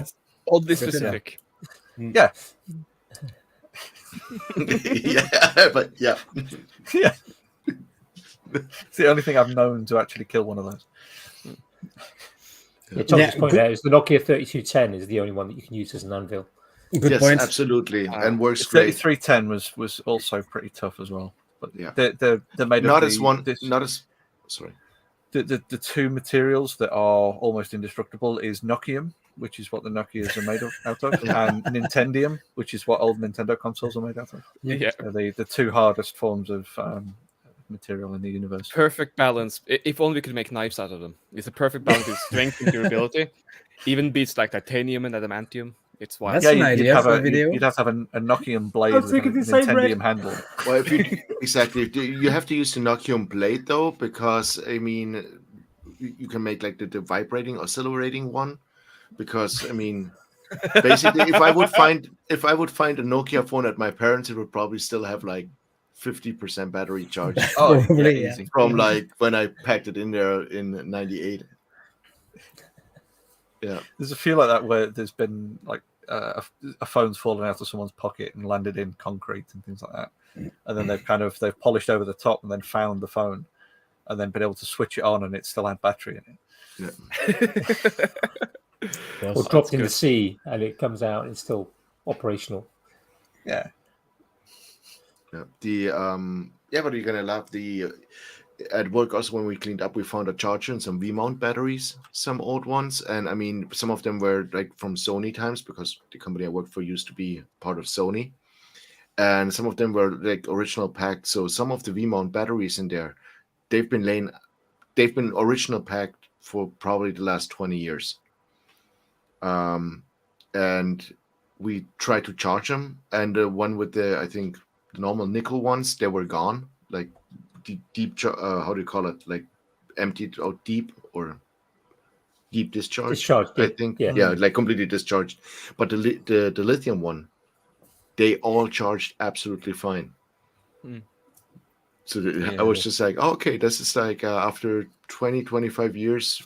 [SPEAKER 5] Oddly
[SPEAKER 3] Good to know.
[SPEAKER 5] specific.
[SPEAKER 2] Yeah,
[SPEAKER 4] yeah, but yeah.
[SPEAKER 2] yeah. It's the only thing I've known to actually kill one of those.
[SPEAKER 1] yeah Tom just
[SPEAKER 3] Yeah,
[SPEAKER 1] pointed
[SPEAKER 3] good-
[SPEAKER 1] out is the Nokia 3210 is the only one that you can use as an anvil.
[SPEAKER 3] Good
[SPEAKER 4] Yes,
[SPEAKER 3] point.
[SPEAKER 4] absolutely, and works
[SPEAKER 2] The
[SPEAKER 4] great.
[SPEAKER 2] 3310 was also pretty tough as well. But
[SPEAKER 4] Yeah.
[SPEAKER 2] they're made
[SPEAKER 4] Not
[SPEAKER 2] of
[SPEAKER 4] as
[SPEAKER 2] the,
[SPEAKER 4] one.
[SPEAKER 2] this-
[SPEAKER 4] Not as. Sorry.
[SPEAKER 2] the two materials that are almost indestructible is Nokium, which is what the Nokias are made out of, and Nintendium, which is what old Nintendo consoles are made out of.
[SPEAKER 5] Yeah.
[SPEAKER 2] So the two hardest forms of material in the universe.
[SPEAKER 5] Perfect balance. If only we could make knives out of them. It's a perfect balance with strength and durability. Even beats like titanium and adamantium. It's wild.
[SPEAKER 3] That's an idea for a video.
[SPEAKER 2] You'd have to have a Nokian blade
[SPEAKER 1] I was
[SPEAKER 2] with a
[SPEAKER 1] thinking the same, Red.
[SPEAKER 2] Nintendium handle.
[SPEAKER 4] Well, if you exactly, you have to use the Nokian blade though, because I mean, you can make like the vibrating, oscillating one. Because I mean, basically, if I would find a Nokia phone at my parents, it would probably still have like 50% battery charge.
[SPEAKER 2] Oh,
[SPEAKER 3] Probably,
[SPEAKER 2] yeah,
[SPEAKER 3] yeah.
[SPEAKER 2] easy.
[SPEAKER 4] From like when I packed it in there in '98. Yeah,
[SPEAKER 2] There's a few like that where there's been like a phone's fallen out of someone's pocket and landed in concrete and things like that, and then they've polished over the top and then found the phone, and then been able to switch it on and it still had battery in it.
[SPEAKER 4] yeah.
[SPEAKER 1] Or dropped in the sea and it comes out and it's still operational.
[SPEAKER 2] Yeah.
[SPEAKER 4] Yeah. But you're gonna love the at work also when we cleaned up, we found a charger and some V-mount batteries, some old ones, and I mean some of them were like from Sony times because the company I worked for used to be part of Sony, and some of them were like original packed. So some of the V-mount batteries in there, they've been original packed for probably the last 20 years. And we tried to charge them, and the one with I think the normal nickel ones, they were gone. Like deep, how do you call it? Like emptied out deep or deep discharge.
[SPEAKER 1] Discharged,
[SPEAKER 4] I think. Yeah, like completely discharged. But the lithium one, they all charged absolutely fine. So I was just like, oh, okay, this is like after 25 years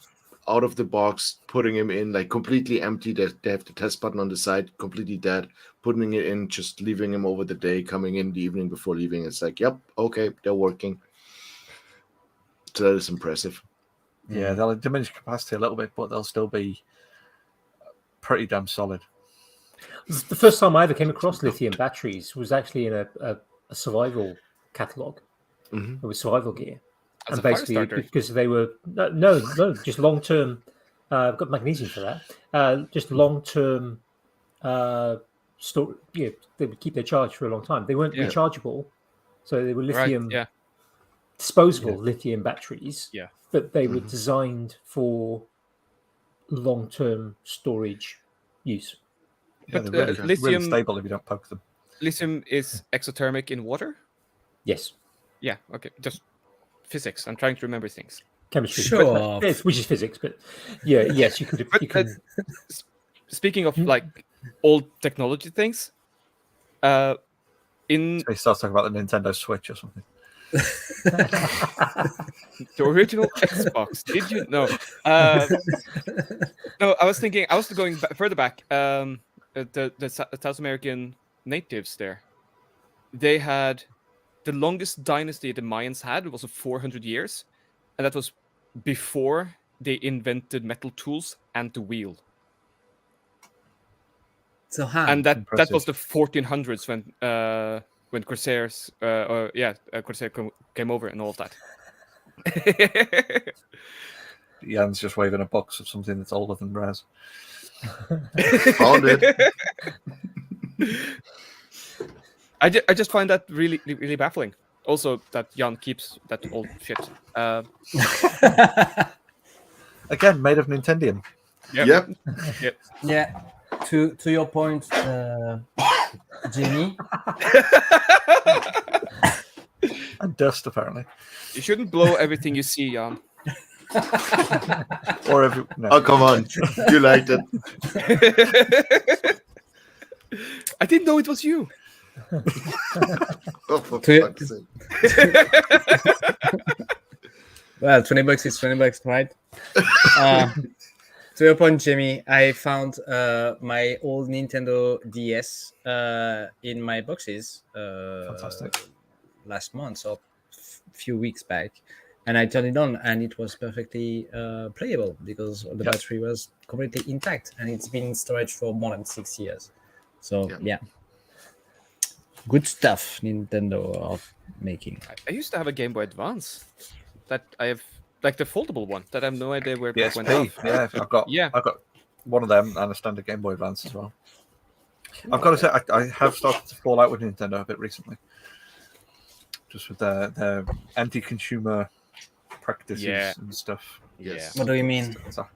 [SPEAKER 4] out of the box, putting him in like completely empty. They have the test button on the side, completely dead, putting it in, just leaving him over the day, coming in the evening before leaving. It's like, yep, okay, they're working. So that is impressive.
[SPEAKER 2] Yeah, they'll diminish capacity a little bit, but they'll still be pretty damn solid.
[SPEAKER 1] The first time I ever came across lithium batteries was actually in a survival catalogue. It was survival gear.
[SPEAKER 5] As
[SPEAKER 1] And
[SPEAKER 5] a fire
[SPEAKER 1] basically,
[SPEAKER 5] starter?
[SPEAKER 1] because they were no, just long term. I've got magnesium for that. Just long term store. Yeah, they would keep their charge for a long time. They weren't rechargeable, so they were lithium disposable lithium batteries.
[SPEAKER 5] Yeah,
[SPEAKER 1] but they were designed for long term storage use.
[SPEAKER 2] Yeah,
[SPEAKER 5] But
[SPEAKER 2] they're really
[SPEAKER 5] lithium
[SPEAKER 2] stable if you don't poke them.
[SPEAKER 5] Lithium is exothermic in water.
[SPEAKER 1] Yes,
[SPEAKER 5] Yeah. Okay. Just physics. I'm trying to remember things.
[SPEAKER 1] chemistry,
[SPEAKER 3] Sure.
[SPEAKER 1] which is physics. But yeah, yes, you could.
[SPEAKER 5] But,
[SPEAKER 1] You can.
[SPEAKER 5] Speaking of like old technology things, in
[SPEAKER 2] So he starts talking about the Nintendo Switch or something.
[SPEAKER 5] the original Xbox, did you know? No, I was thinking. I was going further back. The South American natives there, they had the longest dynasty the Mayans had. It was 400 years, and that was before they invented metal tools and the wheel.
[SPEAKER 3] So how?
[SPEAKER 5] And that
[SPEAKER 2] impressive.
[SPEAKER 5] was the 1400s when Corsairs, Corsair came over and all of that.
[SPEAKER 2] Jan's just waving a box of something that's older than Raz.
[SPEAKER 4] Found it.
[SPEAKER 5] I just find that really, really baffling. Also, that Jan keeps that old shit.
[SPEAKER 2] Again, made of Nintendium.
[SPEAKER 4] Yep.
[SPEAKER 3] Yeah. To your point, Jimmy.
[SPEAKER 2] And dust, apparently.
[SPEAKER 5] You shouldn't blow everything you see, Jan.
[SPEAKER 2] Or every... No.
[SPEAKER 4] Oh, come on. You liked it.
[SPEAKER 5] I didn't know it was you.
[SPEAKER 4] Oh, for
[SPEAKER 3] To-
[SPEAKER 4] fuck's sake.
[SPEAKER 3] Well, $20 is $20, right? To your point, Jimmy, I found my old Nintendo DS in my boxes
[SPEAKER 2] Fantastic.
[SPEAKER 3] last month, or few weeks back, and I turned it on, and it was perfectly playable because the battery was completely intact, and it's been in storage for more than 6 years. So yeah. Good stuff Nintendo are making.
[SPEAKER 5] I used to have a Game Boy Advance that I have, like the foldable one, that I have no idea where
[SPEAKER 2] The
[SPEAKER 5] it went
[SPEAKER 2] SP.
[SPEAKER 5] off.
[SPEAKER 2] Yeah, I've got one of them and a standard Game Boy Advance as well. I've got to say, I have started to fall out with Nintendo a bit recently. Just with their anti-consumer practices and stuff.
[SPEAKER 4] Yes.
[SPEAKER 3] What do you mean?
[SPEAKER 2] So,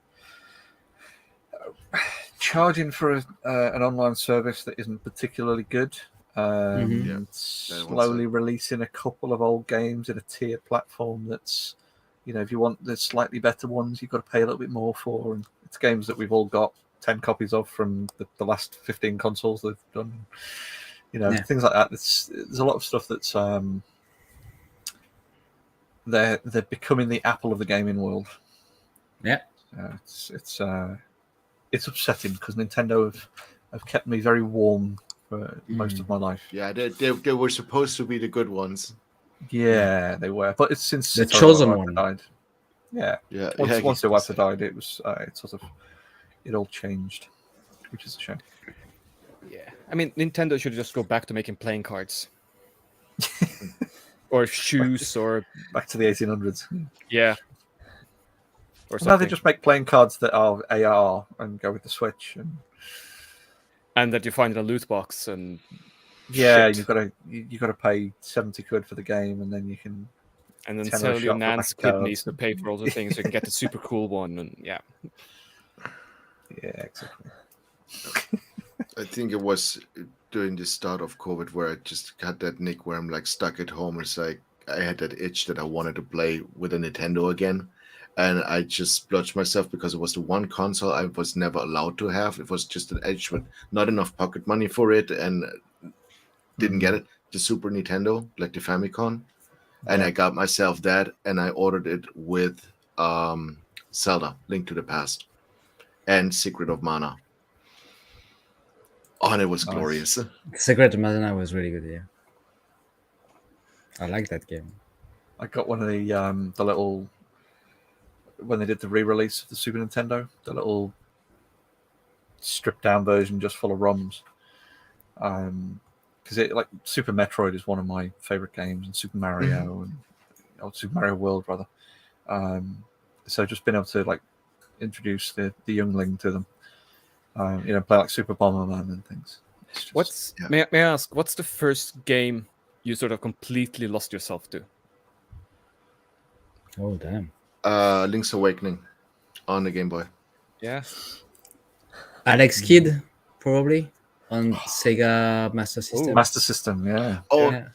[SPEAKER 2] charging for an online service that isn't particularly good.
[SPEAKER 4] Yeah,
[SPEAKER 2] Slowly releasing a couple of old games in a tier platform that's, if you want the slightly better ones, you've got to pay a little bit more for. And it's games that we've all got 10 copies of from the last 15 consoles they've done. Things like that. There's a lot of stuff that's they're becoming the Apple of the gaming world.
[SPEAKER 3] Yeah.
[SPEAKER 2] It's upsetting because Nintendo have kept me very warm for most of my life.
[SPEAKER 4] Yeah, they were supposed to be the good ones.
[SPEAKER 2] Yeah, they were, but it's since
[SPEAKER 3] The chosen
[SPEAKER 2] Iwata
[SPEAKER 3] one.
[SPEAKER 2] died. Yeah.
[SPEAKER 4] Yeah.
[SPEAKER 2] Once Iwata died, it was it all changed, which is a shame.
[SPEAKER 5] Yeah, I mean, Nintendo should just go back to making playing cards, or shoes, or
[SPEAKER 2] Back to the 1800s.
[SPEAKER 5] yeah, or
[SPEAKER 2] Well, now they
[SPEAKER 5] something.
[SPEAKER 2] just make playing cards that are AR and go with the Switch.
[SPEAKER 5] And that you find in a loot box, and
[SPEAKER 2] Yeah,
[SPEAKER 5] shit.
[SPEAKER 2] you got to pay 70 quid for the game, and then you can.
[SPEAKER 5] and then
[SPEAKER 2] tenner
[SPEAKER 5] sell your
[SPEAKER 2] shot for
[SPEAKER 5] nan's
[SPEAKER 2] back cards.
[SPEAKER 5] kidneys to pay for all the things, so you can get the super cool one, and yeah.
[SPEAKER 2] Yeah, exactly.
[SPEAKER 4] I think it was during the start of COVID where I just had that nick where I'm like stuck at home. It's like I had that itch that I wanted to play with a Nintendo again. And I just splurged myself because it was the one console I was never allowed to have. It was just an edge with not enough pocket money for it and didn't get it. The Super Nintendo, like the Famicom. And I got myself that and I ordered it with Zelda, Link to the Past, and Secret of Mana. Oh, and it was
[SPEAKER 2] Nice.
[SPEAKER 4] glorious.
[SPEAKER 3] Secret of Mana was really good. Yeah, I like that game.
[SPEAKER 2] I got one of the little when they did the re-release of the Super Nintendo, the little stripped down version just full of ROMs. Because it like Super Metroid is one of my favorite games, and Super Mario and Super Mario World rather. So just being able to like introduce the youngling to them, play like Super Bomberman and things. It's just,
[SPEAKER 5] May I ask, what's the first game you sort of completely lost yourself to?
[SPEAKER 3] Oh damn!
[SPEAKER 4] Link's Awakening on the Game Boy.
[SPEAKER 5] Yeah.
[SPEAKER 3] Alex Kidd probably on Sega Master System.
[SPEAKER 2] Master System, yeah.
[SPEAKER 4] Oh,
[SPEAKER 3] Yeah.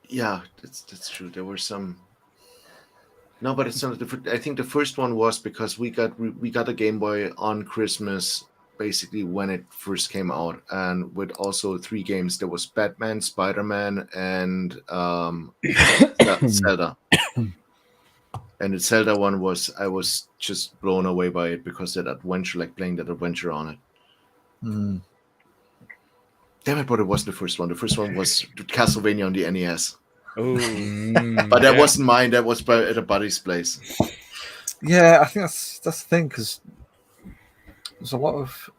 [SPEAKER 4] yeah, that's true. There were some. No, but it's not. I think the first one was because we got a Game Boy on Christmas, basically when it first came out, and with also 3 games. There was Batman, Spider-Man, and Zelda. And the Zelda one I was just blown away by it because that adventure, like playing that adventure on it.
[SPEAKER 2] Mm.
[SPEAKER 4] Damn it, but it wasn't the first one. The first one was Castlevania on the NES.
[SPEAKER 5] Oh.
[SPEAKER 4] But that wasn't mine. That was at a buddy's place.
[SPEAKER 2] Yeah, I think that's the thing, because there's a lot of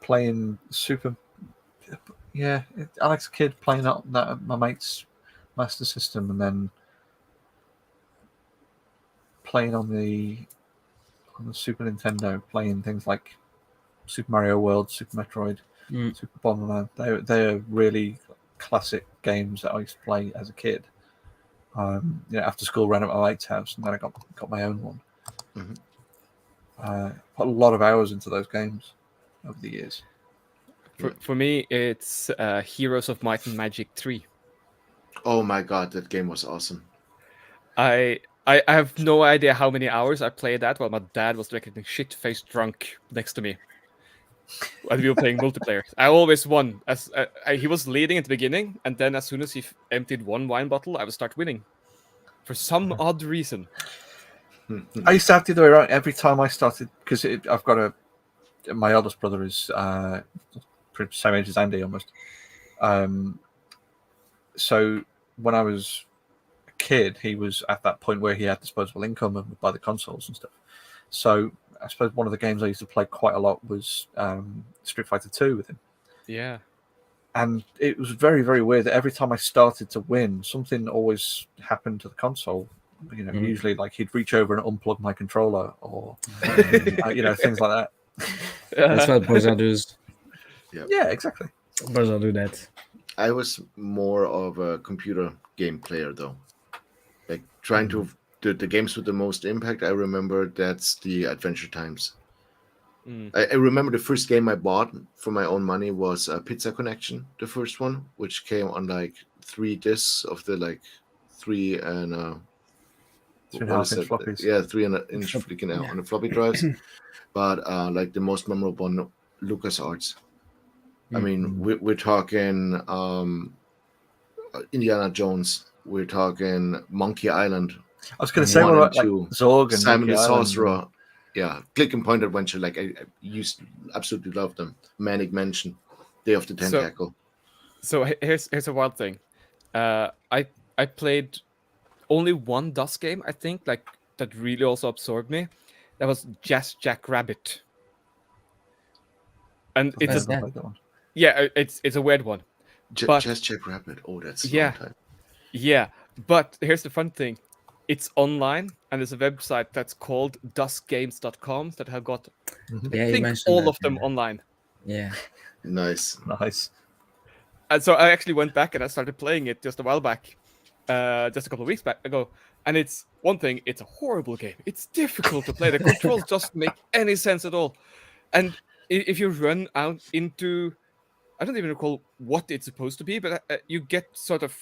[SPEAKER 2] playing Super. Yeah, Alex Kidd playing that at my mate's Master System, and then playing on the Super Nintendo, playing things like Super Mario World, Super Metroid, Super Bomberman. They're really classic games that I used to play as a kid. After school, ran at my mate's house, and then I got my own one. Put a lot of hours into those games over the years.
[SPEAKER 5] For me, it's Heroes of Might and Magic 3.
[SPEAKER 4] Oh my god, that game was awesome.
[SPEAKER 5] I have no idea how many hours I played that while my dad was drinking shit-faced drunk next to me. And we were playing multiplayer. I always won. He was leading at the beginning, and then as soon as he emptied one wine bottle, I would start winning. For some odd reason.
[SPEAKER 2] I used to have to do it right every time I started, because I've got my eldest brother is pretty same age as Andy almost. So when I was a kid, he was at that point where he had disposable income and would buy the consoles and stuff. So I suppose one of the games I used to play quite a lot was Street Fighter 2 with him.
[SPEAKER 5] Yeah.
[SPEAKER 2] And it was very, very weird that every time I started to win, something always happened to the console. Usually like he'd reach over and unplug my controller, or things like that.
[SPEAKER 3] That's what Bowser does.
[SPEAKER 2] Yeah, exactly.
[SPEAKER 3] Bowser do that.
[SPEAKER 4] I was more of a computer game player though, like trying to the games with the most impact, I remember that's the Adventure Times.
[SPEAKER 5] Mm.
[SPEAKER 4] I remember the first game I bought for my own money was Pizza Connection, the first one, which came on like 3 discs of the like 3 and
[SPEAKER 2] 3.5-inch floppies.
[SPEAKER 4] Yeah, 3.5-inch freaking out
[SPEAKER 3] Yeah.
[SPEAKER 4] on the floppy drives. But like the most memorable one, LucasArts. I mean, we're talking Indiana Jones. We're talking Monkey Island.
[SPEAKER 2] I was going to say, what
[SPEAKER 4] One
[SPEAKER 2] about
[SPEAKER 4] and
[SPEAKER 2] like
[SPEAKER 4] two.
[SPEAKER 2] Zorg and
[SPEAKER 4] Simon
[SPEAKER 2] Monkey
[SPEAKER 4] the
[SPEAKER 2] Island
[SPEAKER 4] Sorcerer. Yeah, click and point adventure. Like I used absolutely love them. Manic Mansion, Day of the Tentacle.
[SPEAKER 5] So here's a wild thing. I played only one DOS game, I think, like that really also absorbed me. That was Jazz Jack Rabbit. And
[SPEAKER 2] I've
[SPEAKER 5] it's
[SPEAKER 2] never played that one.
[SPEAKER 5] it's a weird one. But-
[SPEAKER 4] Just Jack Rabbit. Oh, that's a
[SPEAKER 5] Yeah.
[SPEAKER 4] long time.
[SPEAKER 5] Yeah, but here's the fun thing. It's online and there's a website that's called dusgames.com that have got
[SPEAKER 3] Yeah,
[SPEAKER 5] I
[SPEAKER 3] you
[SPEAKER 5] think
[SPEAKER 3] mentioned
[SPEAKER 5] all
[SPEAKER 3] that,
[SPEAKER 5] of them
[SPEAKER 3] yeah.
[SPEAKER 5] online.
[SPEAKER 3] Yeah.
[SPEAKER 4] Nice.
[SPEAKER 2] Nice.
[SPEAKER 5] And so I actually went back and I started playing it just a while back, just a couple of weeks ago. And it's one thing, it's a horrible game. It's difficult to play. The controls just make any sense at all. And if you run out into, I don't even recall what it's supposed to be, but you get sort of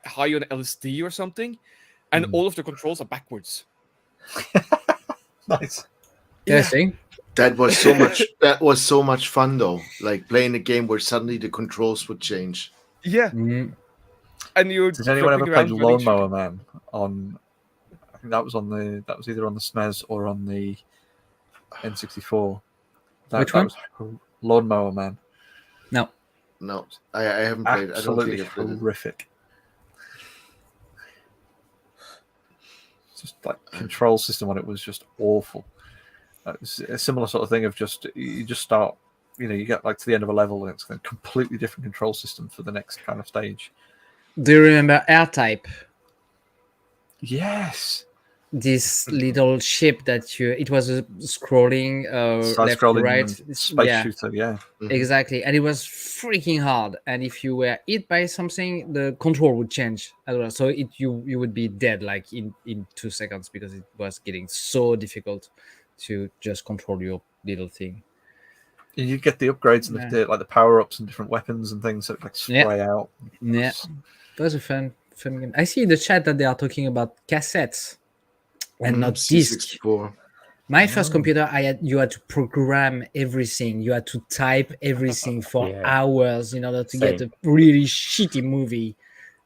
[SPEAKER 5] high on LSD or something, and all of the controls are backwards.
[SPEAKER 2] Nice.
[SPEAKER 3] Interesting.
[SPEAKER 4] That was so much. That was so much fun though. Like playing a game where suddenly the controls would change.
[SPEAKER 5] Yeah,
[SPEAKER 3] Mm.
[SPEAKER 5] and you're
[SPEAKER 2] Has anyone ever
[SPEAKER 5] jumping
[SPEAKER 2] played
[SPEAKER 5] around running,
[SPEAKER 2] Lawnmower Man on? I think that was either on the SNES or on the N64.
[SPEAKER 3] Which one?
[SPEAKER 2] Was Lawnmower Man.
[SPEAKER 3] No.
[SPEAKER 4] No, I haven't played. I don't
[SPEAKER 2] Absolutely
[SPEAKER 4] think I played it.
[SPEAKER 2] horrific. Just like control system on it was just awful. It's a similar sort of thing of just you just start, you get like to the end of a level and it's a completely different control system for the next kind of stage.
[SPEAKER 3] Do you remember R-Type?
[SPEAKER 2] Yes.
[SPEAKER 3] This little ship that it was a scrolling left to
[SPEAKER 2] Side-scrolling
[SPEAKER 3] right.
[SPEAKER 2] space shooter, yeah.
[SPEAKER 3] Exactly, and it was freaking hard. And if you were hit by something, the control would change as well. So you would be dead like in 2 seconds because it was getting so difficult to just control your little thing.
[SPEAKER 2] And you get the upgrades and
[SPEAKER 3] Yeah.
[SPEAKER 2] the power-ups and different weapons and things that like spray out.
[SPEAKER 3] Yeah, that was a fun game. I see in the chat that they are talking about cassettes and not discs.
[SPEAKER 4] C64.
[SPEAKER 3] My first computer, you had to program everything. You had to type everything for
[SPEAKER 1] Yeah.
[SPEAKER 3] hours in order to get a really shitty movie,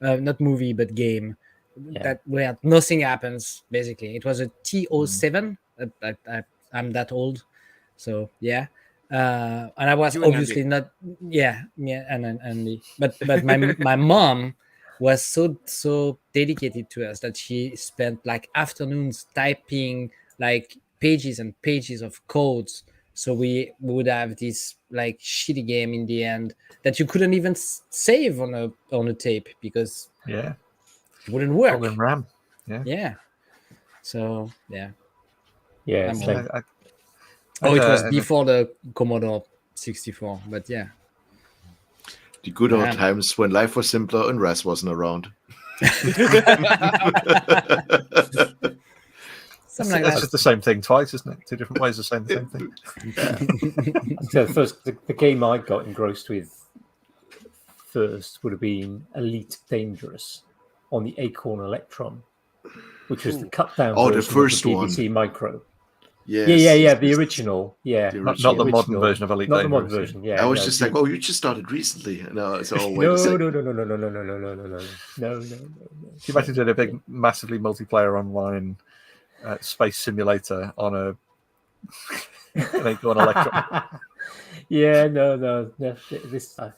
[SPEAKER 3] not movie but game, that where nothing happens. Basically, it was a TO7. I'm that old, so yeah. And I was
[SPEAKER 5] You and
[SPEAKER 3] obviously not, and but my mom was so dedicated to us that she spent like afternoons typing like pages and pages of codes, so we would have this like shitty game in the end that you couldn't even save on a tape because
[SPEAKER 2] Yeah.
[SPEAKER 3] it wouldn't work.
[SPEAKER 2] All in RAM.
[SPEAKER 3] Yeah. So yeah.
[SPEAKER 1] Yeah,
[SPEAKER 3] I'm
[SPEAKER 1] same.
[SPEAKER 3] it was before the Commodore 64, but yeah.
[SPEAKER 4] The good old
[SPEAKER 3] Yeah.
[SPEAKER 4] times when life was simpler and Raz wasn't around.
[SPEAKER 3] Something like
[SPEAKER 2] It's
[SPEAKER 3] that.
[SPEAKER 2] just the same thing twice, isn't it? 2 different ways of saying the same thing.
[SPEAKER 1] So the game I got engrossed with first would have been Elite Dangerous on the Acorn Electron, which was the cut down
[SPEAKER 4] Oh, the
[SPEAKER 1] version
[SPEAKER 4] first
[SPEAKER 1] of the
[SPEAKER 4] one.
[SPEAKER 1] BBC Micro.
[SPEAKER 4] Yes,
[SPEAKER 1] Yeah, the
[SPEAKER 4] yes.
[SPEAKER 1] original. Yeah,
[SPEAKER 4] The
[SPEAKER 2] Not
[SPEAKER 4] original.
[SPEAKER 2] the modern
[SPEAKER 1] original.
[SPEAKER 2] version of Elite
[SPEAKER 1] Not the
[SPEAKER 2] Dangerous.
[SPEAKER 1] modern version. Yeah,
[SPEAKER 4] I was
[SPEAKER 1] no,
[SPEAKER 4] just
[SPEAKER 1] the-
[SPEAKER 4] like, oh, you just started recently. No, it's all wait
[SPEAKER 1] no,
[SPEAKER 4] a second.
[SPEAKER 1] no.
[SPEAKER 2] Can you imagine doing a big, massively multiplayer online space simulator on an Acorn Electron?
[SPEAKER 1] Yeah, no. This, I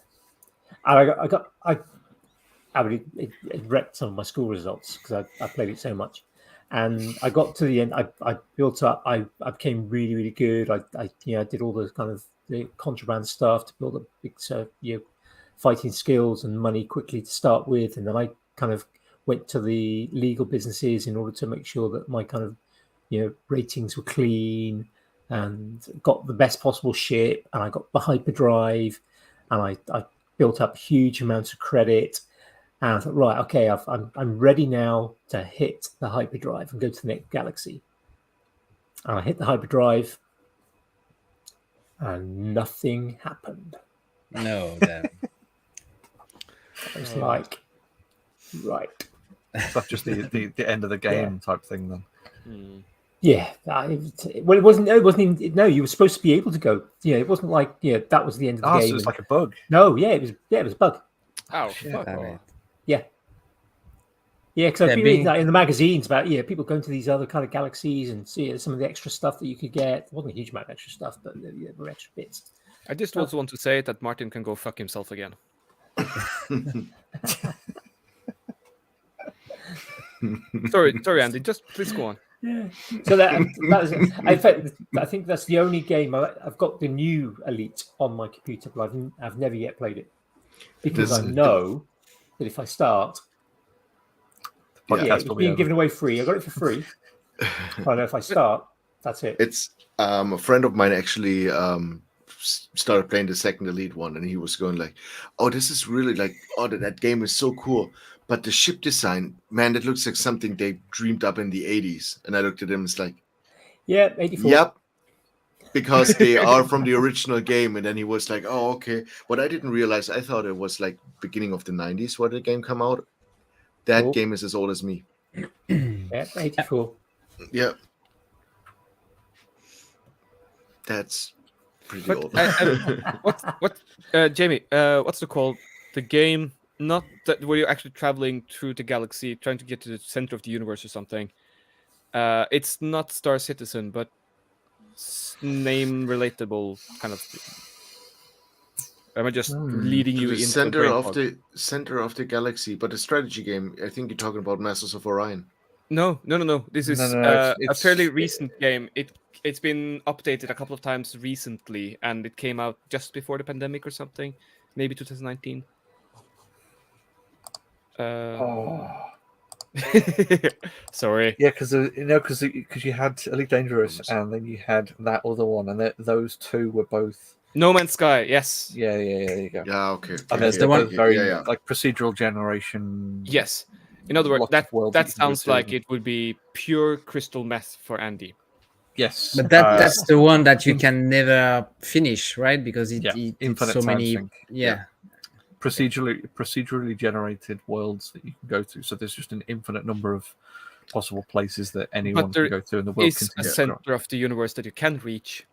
[SPEAKER 1] mean, it wrecked some of my school results because I played it so much, and I got to the end. I built up. I became really, really good. I did all the kind of the contraband stuff to build up big, fighting skills and money quickly to start with, and then I kind of went to the legal businesses in order to make sure that my kind of ratings were clean and got the best possible ship, and I got the hyperdrive, and I built up huge amounts of credit, And I thought, right, okay, I'm ready now to hit the hyperdrive and go to the next galaxy. And I hit the hyperdrive, and nothing happened.
[SPEAKER 3] No, damn.
[SPEAKER 1] I was like, right.
[SPEAKER 2] Is that just the end of the game type thing then?
[SPEAKER 1] Yeah. Well, it wasn't. It wasn't even. No, you were supposed to be able to go. Yeah, it wasn't like that was the end of the game.
[SPEAKER 2] So it's like a bug.
[SPEAKER 1] No, yeah, it was. Yeah, it was a bug.
[SPEAKER 5] Oh,
[SPEAKER 3] Shit,
[SPEAKER 5] fuck
[SPEAKER 3] damn
[SPEAKER 5] off.
[SPEAKER 3] it.
[SPEAKER 1] Yeah. Yeah, because I've
[SPEAKER 3] Yeah,
[SPEAKER 1] been reading
[SPEAKER 3] being-
[SPEAKER 1] that in the magazines about people going to these other kind of galaxies and see some of the extra stuff that you could get. There wasn't a huge amount of extra stuff, but there were extra bits.
[SPEAKER 5] I just also want to say that Martin can go fuck himself again. sorry, Andy. Just please go on.
[SPEAKER 1] Yeah. So that was. In fact, I think that's the only game I've got the new Elite on my computer, but I've never yet played it because I know that if I start, it's being given away free. I got it for free. I know if I start, that's it.
[SPEAKER 4] It's a friend of mine actually started playing the second Elite one, and he was going like, "Oh, this is really like, oh, that game is so cool." But the ship design, man, that looks like something they dreamed up in the 80s. And I looked at him, it's like,
[SPEAKER 1] yeah, 84.
[SPEAKER 4] Yep. Because they are from the original game. And then he was like, oh, okay. What I didn't realize, I thought it was like beginning of the 90s where the game came out. That game is as old as me.
[SPEAKER 1] Yeah, 84.
[SPEAKER 4] Yeah. That's pretty old.
[SPEAKER 5] Jamie, what's it called? The game, not that where you're actually traveling through the galaxy, trying to get to the center of the universe or something. It's not Star Citizen, but name relatable kind of. Am I just leading you
[SPEAKER 4] the
[SPEAKER 5] into
[SPEAKER 4] center
[SPEAKER 5] a
[SPEAKER 4] of the center of the galaxy? But the strategy game, I think you're talking about Masters of Orion.
[SPEAKER 5] No. This is a fairly recent game. It's been updated a couple of times recently, and it came out just before the pandemic or something, maybe 2019. Sorry.
[SPEAKER 2] Yeah, because you had Elite Dangerous, and then you had that other one, and those two were both
[SPEAKER 5] No Man's Sky. Yes.
[SPEAKER 2] Yeah, there you go.
[SPEAKER 4] Yeah, okay.
[SPEAKER 2] And there's
[SPEAKER 3] the one
[SPEAKER 2] very like procedural generation.
[SPEAKER 5] Yes. In other words,
[SPEAKER 2] lots of worlds
[SPEAKER 5] that
[SPEAKER 2] you can go
[SPEAKER 5] sounds
[SPEAKER 2] to.
[SPEAKER 5] like it would be pure crystal meth for Andy.
[SPEAKER 2] Yes,
[SPEAKER 3] But that's the one that you can never finish, right? Because it
[SPEAKER 2] infinite
[SPEAKER 3] so
[SPEAKER 2] time
[SPEAKER 3] many.
[SPEAKER 2] sink.
[SPEAKER 3] Yeah.
[SPEAKER 2] Procedurally generated worlds that you can go to. So there's just an infinite number of possible places that anyone can go to, and the world
[SPEAKER 5] is a
[SPEAKER 2] continues to
[SPEAKER 5] center
[SPEAKER 2] grow.
[SPEAKER 5] of the universe that you can reach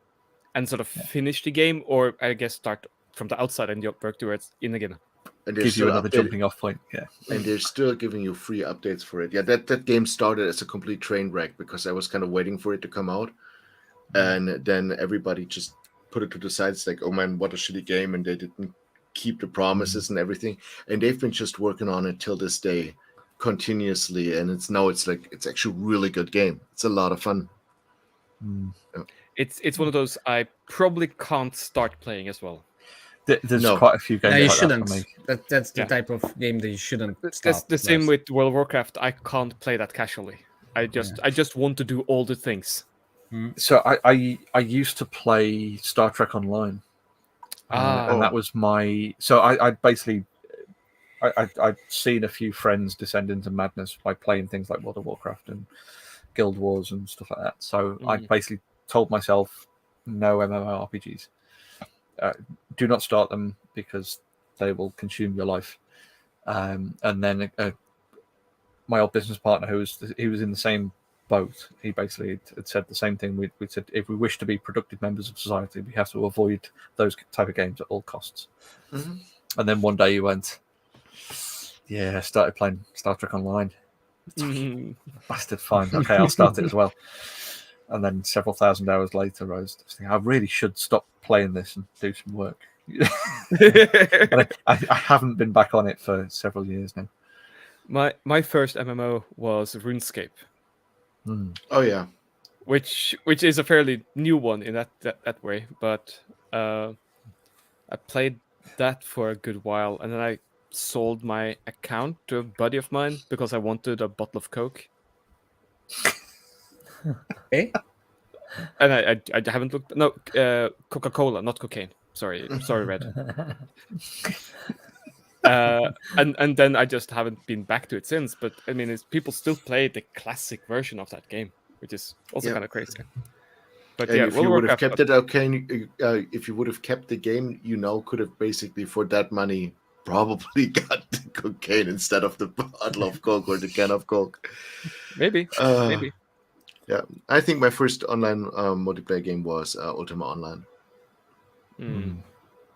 [SPEAKER 5] and sort of finish the game, or I guess start from the outside and work towards in again.
[SPEAKER 4] And
[SPEAKER 2] Give you another jumping off point. Yeah,
[SPEAKER 4] and they're still giving you free updates for it. Yeah, that game started as a complete train wreck because I was kind of waiting for it to come out, and then everybody just put it to the side. It's like, oh man, what a shitty game, and they didn't keep the promises and everything. And they've been just working on it till this day, continuously. And it's actually a really good game. It's a lot of fun.
[SPEAKER 2] Yeah.
[SPEAKER 5] It's one of those I probably can't start playing as well.
[SPEAKER 2] There's quite a few games.
[SPEAKER 3] No, you
[SPEAKER 2] like
[SPEAKER 3] shouldn't.
[SPEAKER 2] That for me.
[SPEAKER 3] That's the type of game that you shouldn't.
[SPEAKER 5] That's the same with World of Warcraft. I can't play that casually. I just want to do all the things.
[SPEAKER 2] So I used to play Star Trek Online, and that was my. So I basically I'd seen a few friends descend into madness by playing things like World of Warcraft and Guild Wars and stuff like that. So I basically told myself, no MMORPGs. Do not start them because they will consume your life. And then my old business partner, he was in the same boat. He basically had said the same thing. We said if we wish to be productive members of society, we have to avoid those type of games at all costs. Mm-hmm. And then one day he went, I started playing Star Trek Online. Bastard, fine. Okay, I'll start it as well. And then several thousand hours later, I was thinking, I really should stop playing this and do some work. And I haven't been back on it for several years now.
[SPEAKER 5] My first MMO was RuneScape.
[SPEAKER 4] Oh yeah,
[SPEAKER 5] which is a fairly new one in that way. But I played that for a good while, and then I sold my account to a buddy of mine because I wanted a bottle of Coke.
[SPEAKER 3] Okay.
[SPEAKER 5] And I haven't looked. No, Coca-Cola, not cocaine. Sorry, Red. And then I just haven't been back to it since. But I mean, people still play the classic version of that game, which is also
[SPEAKER 4] Yeah.
[SPEAKER 5] kind of crazy. But
[SPEAKER 4] And
[SPEAKER 5] yeah,
[SPEAKER 4] if
[SPEAKER 5] World
[SPEAKER 4] you
[SPEAKER 5] of
[SPEAKER 4] would have
[SPEAKER 5] Warcraft.
[SPEAKER 4] kept it, okay, if you would have kept the game, you now could have basically for that money probably got the cocaine instead of the bottle of Coke or the can of Coke.
[SPEAKER 5] Maybe.
[SPEAKER 4] Yeah, I think my first online multiplayer game was Ultima Online,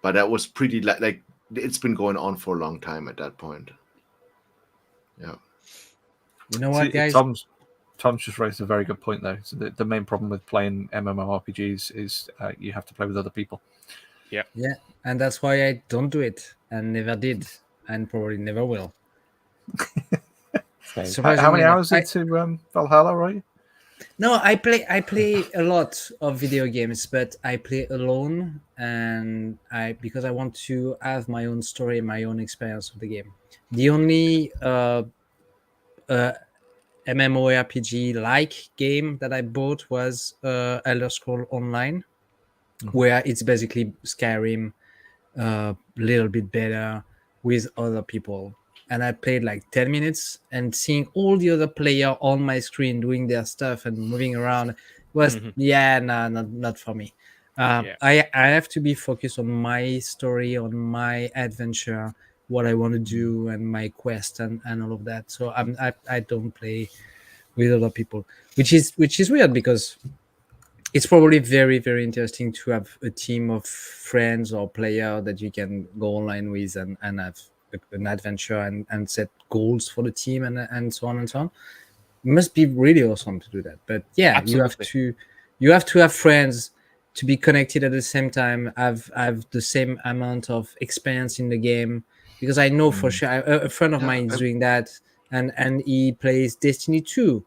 [SPEAKER 4] but that was pretty like it's been going on for a long time at that point. Yeah.
[SPEAKER 3] You know what,
[SPEAKER 2] See,
[SPEAKER 3] guys?
[SPEAKER 2] Tom's just raised a very good point though. So the main problem with playing MMORPGs is you have to play with other people.
[SPEAKER 3] Yeah, and that's why I don't do it and never did and probably never will.
[SPEAKER 1] Same.
[SPEAKER 2] How many
[SPEAKER 3] Surprisingly
[SPEAKER 2] hours
[SPEAKER 3] enough,
[SPEAKER 2] into Valhalla, right?
[SPEAKER 3] No, I play a lot of video games, but I play alone, and because I want to have my own story, my own experience of the game. The only MMORPG like game that I bought was Elder Scroll Online, where it's basically Skyrim, a little bit better with other people. And I played like 10 minutes, and seeing all the other player on my screen doing their stuff and moving around was not for me. I have to be focused on my story, on my adventure, what I want to do, and my quest, and all of that. So I don't play with other people, which is weird, because it's probably very, very interesting to have a team of friends or player that you can go online with and have an adventure and set goals for the team and so on and so on. It must be really awesome to do that. But yeah,
[SPEAKER 5] Absolutely.
[SPEAKER 3] you have to have friends to be connected at the same time, have the same amount of experience in the game. Because I know for sure a friend of mine is doing that, and he plays Destiny 2.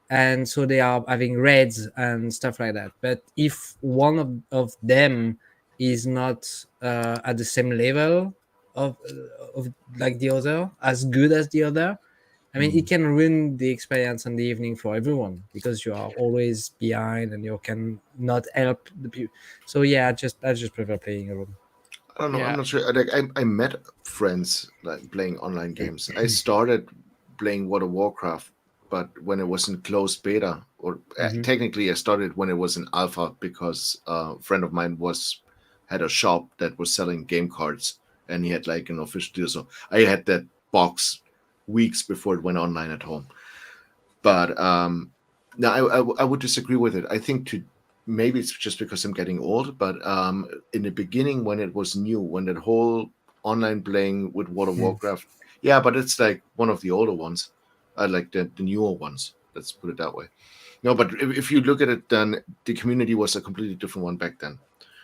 [SPEAKER 3] And so they are having raids and stuff like that. But if one of them is not at the same level of like the other, as good as the other, I mean, it can ruin the experience and the evening for everyone, because you are always behind and you can not help the people. So yeah, I just prefer playing alone.
[SPEAKER 4] I don't know.
[SPEAKER 5] Yeah.
[SPEAKER 4] I'm not sure. Like, I met friends like playing online games. I started playing World of Warcraft, but when it was in closed beta, or technically I started when it was in alpha, because a friend of mine had a shop that was selling game cards, and he had like an official deal. So I had that box weeks before it went online at home. But no, I would disagree with it. I think maybe it's just because I'm getting old, but in the beginning, when it was new, when that whole online playing with World of Warcraft, yeah, but it's like one of the older ones. I like the newer ones. Let's put it that way. No, but if you look at it, then the community was a completely different one back then.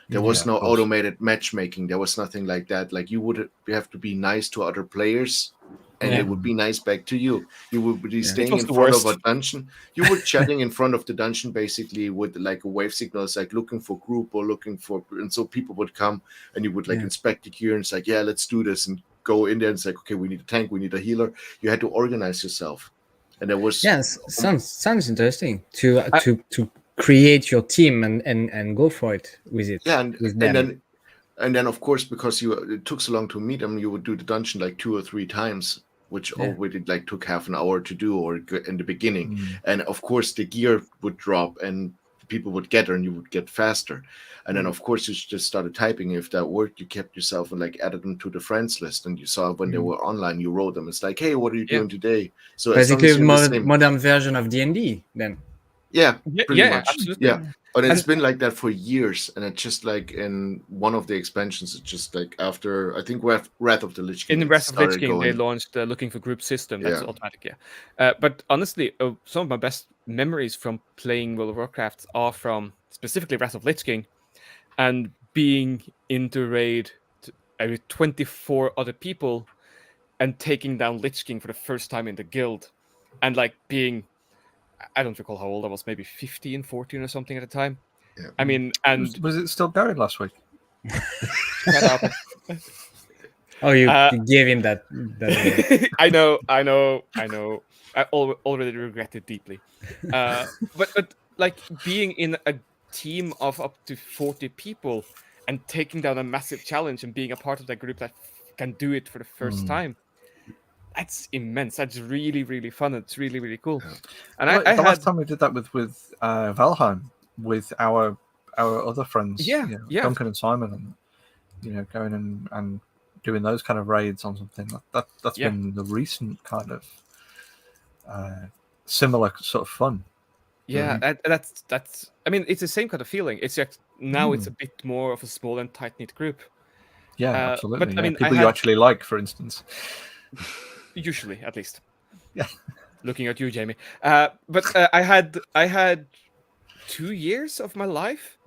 [SPEAKER 4] There was no automated matchmaking. There was nothing like that. Like you have to be nice to other players, and they would be nice back to you. You would be staying in front of a dungeon. You were chatting in front of the dungeon, basically with like a wave signal. It's like looking for group or looking for, and so people would come, and you would like inspect the gear, and it's like, yeah, let's do this, and go in there, and it's like, okay, we need a tank, we need a healer. You had to organize yourself, and there was
[SPEAKER 3] sounds interesting to create your team and go for it with it.
[SPEAKER 4] Yeah,
[SPEAKER 3] with them.
[SPEAKER 4] and then of course, because it took so long to meet them, you would do the dungeon like 2 or 3 times, which already like took half an hour to do, or in the beginning. And of course the gear would drop and people would get her, and you would get faster. And then of course you just started typing. If that worked, you kept yourself and like added them to the friends list, and you saw when they were online, you wrote them. It's like, hey, what are you doing today? So
[SPEAKER 3] basically modern version of D&D then.
[SPEAKER 4] Yeah, pretty much.
[SPEAKER 5] Absolutely.
[SPEAKER 4] Yeah. But it's been like that for years, and it's just like in one of the expansions, it's just like after, I think, Wrath of the Lich King.
[SPEAKER 5] In Wrath of the Lich King, they launched looking for group system. That's automatic, but honestly, some of my best memories from playing World of Warcraft are from specifically Wrath of Lich King, and being in the raid with 24 other people and taking down Lich King for the first time in the guild, and like being, I don't recall how old I was, maybe 15, 14 or something at the time.
[SPEAKER 4] Yeah.
[SPEAKER 5] I mean, and
[SPEAKER 2] was it still going last week?
[SPEAKER 3] Oh, you gave him that.
[SPEAKER 5] I know. I already regret it deeply. But like being in a team of up to 40 people and taking down a massive challenge and being a part of that group that can do it for the first time. That's immense. That's really, really fun. It's really, really cool. And I
[SPEAKER 2] the
[SPEAKER 5] had
[SPEAKER 2] last time we did that with Valheim with our other friends, Duncan and Simon, and going and doing those kind of raids on something. That's been the recent kind of similar sort of fun.
[SPEAKER 5] Yeah, that's. I mean, it's the same kind of feeling. It's just now it's a bit more of a small and tight knit group.
[SPEAKER 2] Yeah, absolutely.
[SPEAKER 5] But I mean,
[SPEAKER 2] people you actually like, for instance.
[SPEAKER 5] Usually, at least.
[SPEAKER 2] Yeah.
[SPEAKER 5] Looking at you, Jamie. But I had 2 years of my life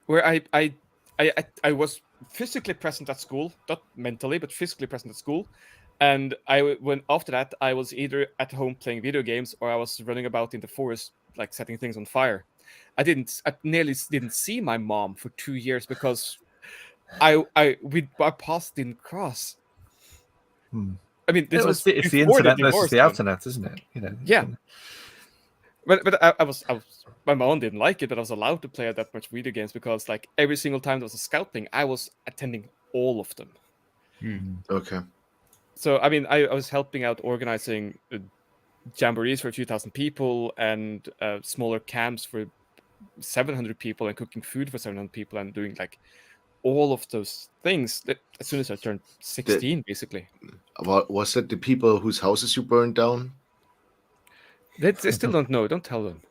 [SPEAKER 5] where I was physically present at school, not mentally, but physically present at school. And when after that, I was either at home playing video games or I was running about in the forest, like setting things on fire. I nearly didn't see my mom for 2 years because our paths didn't cross. I mean,
[SPEAKER 2] it's the internet versus the outernet, isn't it?
[SPEAKER 5] Yeah. But I was my mom didn't like it, but I was allowed to play that much video games because like every single time there was a scout thing, I was attending all of them.
[SPEAKER 4] Okay.
[SPEAKER 5] So I mean, I was helping out organizing jamborees for a few thousand people and smaller camps for 700 people and cooking food for 700 people and doing like all of those things as soon as I turned 16, basically.
[SPEAKER 4] Was it the people whose houses you burned down?
[SPEAKER 5] They still don't know. Don't tell them.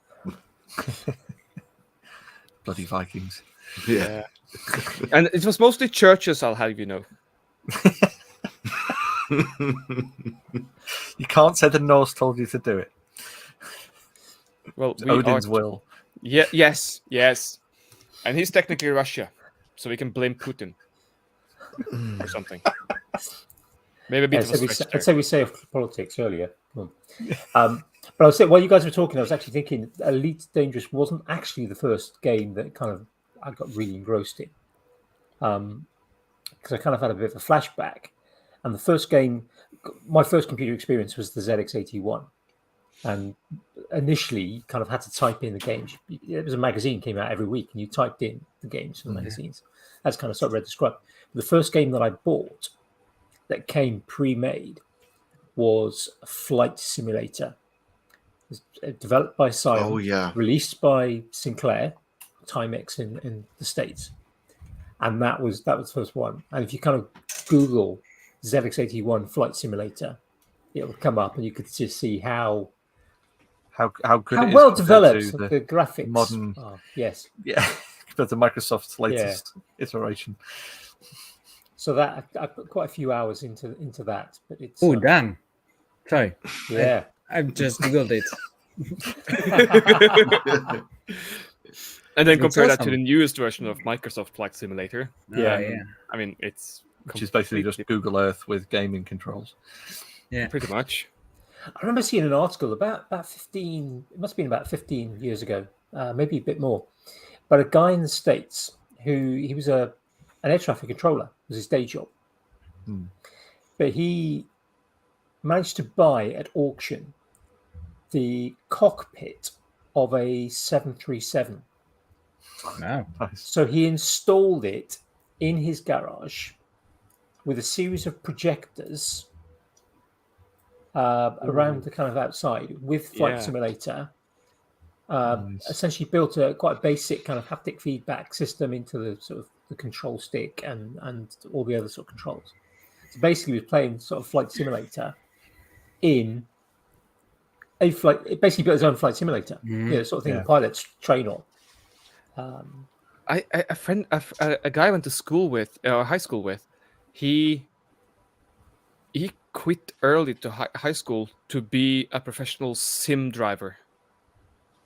[SPEAKER 2] Bloody Vikings.
[SPEAKER 4] Yeah.
[SPEAKER 5] And it was mostly churches, I'll have you know.
[SPEAKER 2] You can't say the Norse told you to do it.
[SPEAKER 5] Well,
[SPEAKER 2] it's Odin's will.
[SPEAKER 5] Yeah. Yes. And he's technically Russia, so we can blame Putin or something. Maybe a bit of a stretch there.
[SPEAKER 1] I'd say we saved politics earlier. But I was saying, while you guys were talking, I was actually thinking Elite Dangerous wasn't actually the first game that kind of I got really engrossed in. Because I kind of had a bit of a flashback. And the first game, my first computer experience was the ZX81. And initially, you kind of had to type in the games. It was a magazine, came out every week, and you typed in the games for the magazines. That's kind of sort of read the script. The first game that I bought that came pre-made was a flight simulator. It was developed by Simon, released by Sinclair, Timex in the States. And that was the first one. And if you kind of Google ZX81 flight simulator, it will come up and you could just see how well developed the graphics
[SPEAKER 2] modern
[SPEAKER 1] are. Yes.
[SPEAKER 2] Yeah. Compared to Microsoft's latest iteration.
[SPEAKER 1] So that I put quite a few hours into that, but it's
[SPEAKER 3] damn. Sorry.
[SPEAKER 1] Yeah.
[SPEAKER 3] I've just Googled it.
[SPEAKER 5] And then compare that to the newest version of Microsoft Flight Simulator.
[SPEAKER 1] Yeah.
[SPEAKER 5] I mean, it's
[SPEAKER 2] which is basically just Google Earth with gaming controls.
[SPEAKER 3] Yeah,
[SPEAKER 5] pretty much.
[SPEAKER 1] I remember seeing an article about 15. It must have been about 15 years ago, maybe a bit more. But a guy in the States he was an air traffic controller, was his day job. But he managed to buy at auction the cockpit of a 737.
[SPEAKER 3] Wow.
[SPEAKER 1] So he installed it in his garage with a series of projectors around the kind of outside with Flight Simulator. Essentially built quite a basic kind of haptic feedback system into the sort of the control stick and all the other sort of controls. So basically, he was playing sort of Flight Simulator in a flight. It basically built his own Flight Simulator, sort of thing the pilots train on.
[SPEAKER 5] A guy I went to school with, or high school with, he quit early to high school to be a professional sim driver.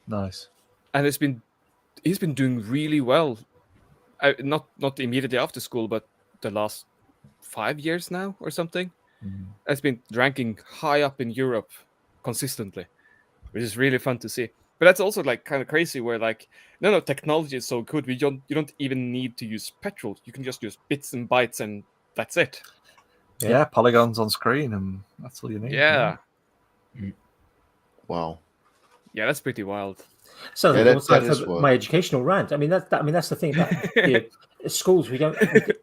[SPEAKER 2] Nice.
[SPEAKER 5] And he's been doing really well. Not immediately after school, but the last 5 years now or something. It's been ranking high up in Europe consistently, which is really fun to see. But that's also like kind of crazy where like no technology is so good you don't even need to use petrol. You can just use bits and bytes and that's it.
[SPEAKER 2] Yeah, polygons on screen and that's all you need.
[SPEAKER 5] Yeah.
[SPEAKER 4] Wow.
[SPEAKER 5] Yeah, that's pretty wild.
[SPEAKER 1] So that was my educational rant. I mean that's the thing about schools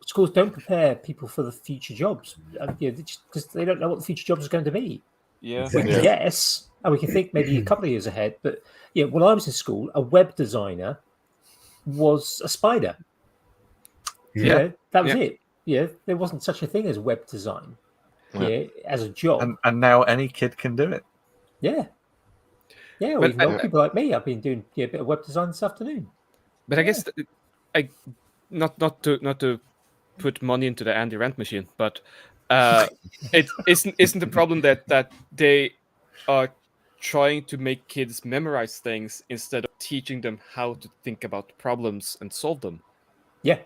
[SPEAKER 1] schools don't prepare people for the future jobs, because they don't know what the future jobs are going to be.
[SPEAKER 5] Yeah.
[SPEAKER 1] We can guess, and we can think maybe a couple of years ahead. But when I was in school, a web designer was a spider. That was it. There wasn't such a thing as web design. As a job.
[SPEAKER 2] And now any kid can do it.
[SPEAKER 1] Yeah,
[SPEAKER 5] But
[SPEAKER 1] even old people like me. I've been doing a bit of web design this afternoon.
[SPEAKER 5] But I guess not to put money into the Andy Rant machine, but it isn't the problem that they are trying to make kids memorize things instead of teaching them how to think about problems and solve them.
[SPEAKER 1] Yeah.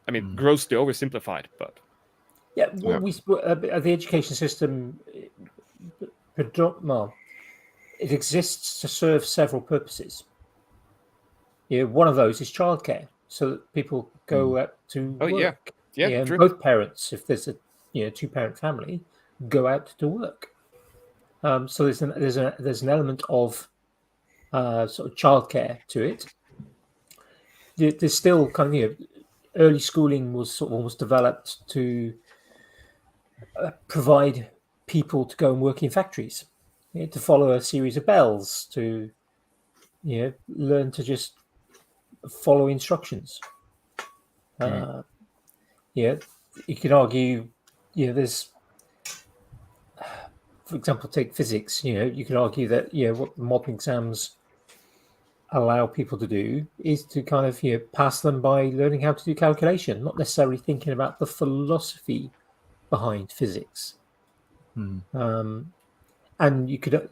[SPEAKER 5] I mean, grossly oversimplified, but
[SPEAKER 1] the education system, it exists to serve several purposes. One of those is childcare, so that people go out to work.
[SPEAKER 5] True.
[SPEAKER 1] Both parents, if there's a 2-parent family, go out to work. So there's an element of sort of childcare to it. There's still kind of early schooling was sort of almost developed to provide people to go and work in factories, to follow a series of bells, to learn to just follow instructions. You could argue, there's, for example, take physics. You could argue that what the modern exams allow people to do is to kind of pass them by learning how to do calculation, not necessarily thinking about the philosophy behind physics. And you could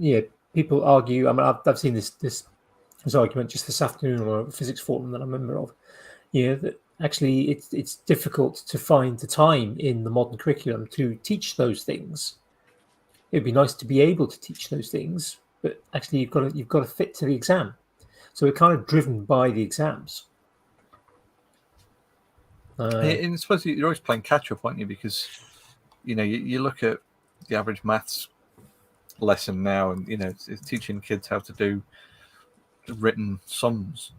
[SPEAKER 1] people argue. I mean, I've seen this argument just this afternoon on a physics forum that I'm a member of. That actually it's difficult to find the time in the modern curriculum to teach those things. It'd be nice to be able to teach those things, but actually you've got to fit to the exam. So we're kind of driven by the exams.
[SPEAKER 2] And I suppose you're always playing catch up, aren't you? Because you look at the average maths lesson now, and it's teaching kids how to do written sums,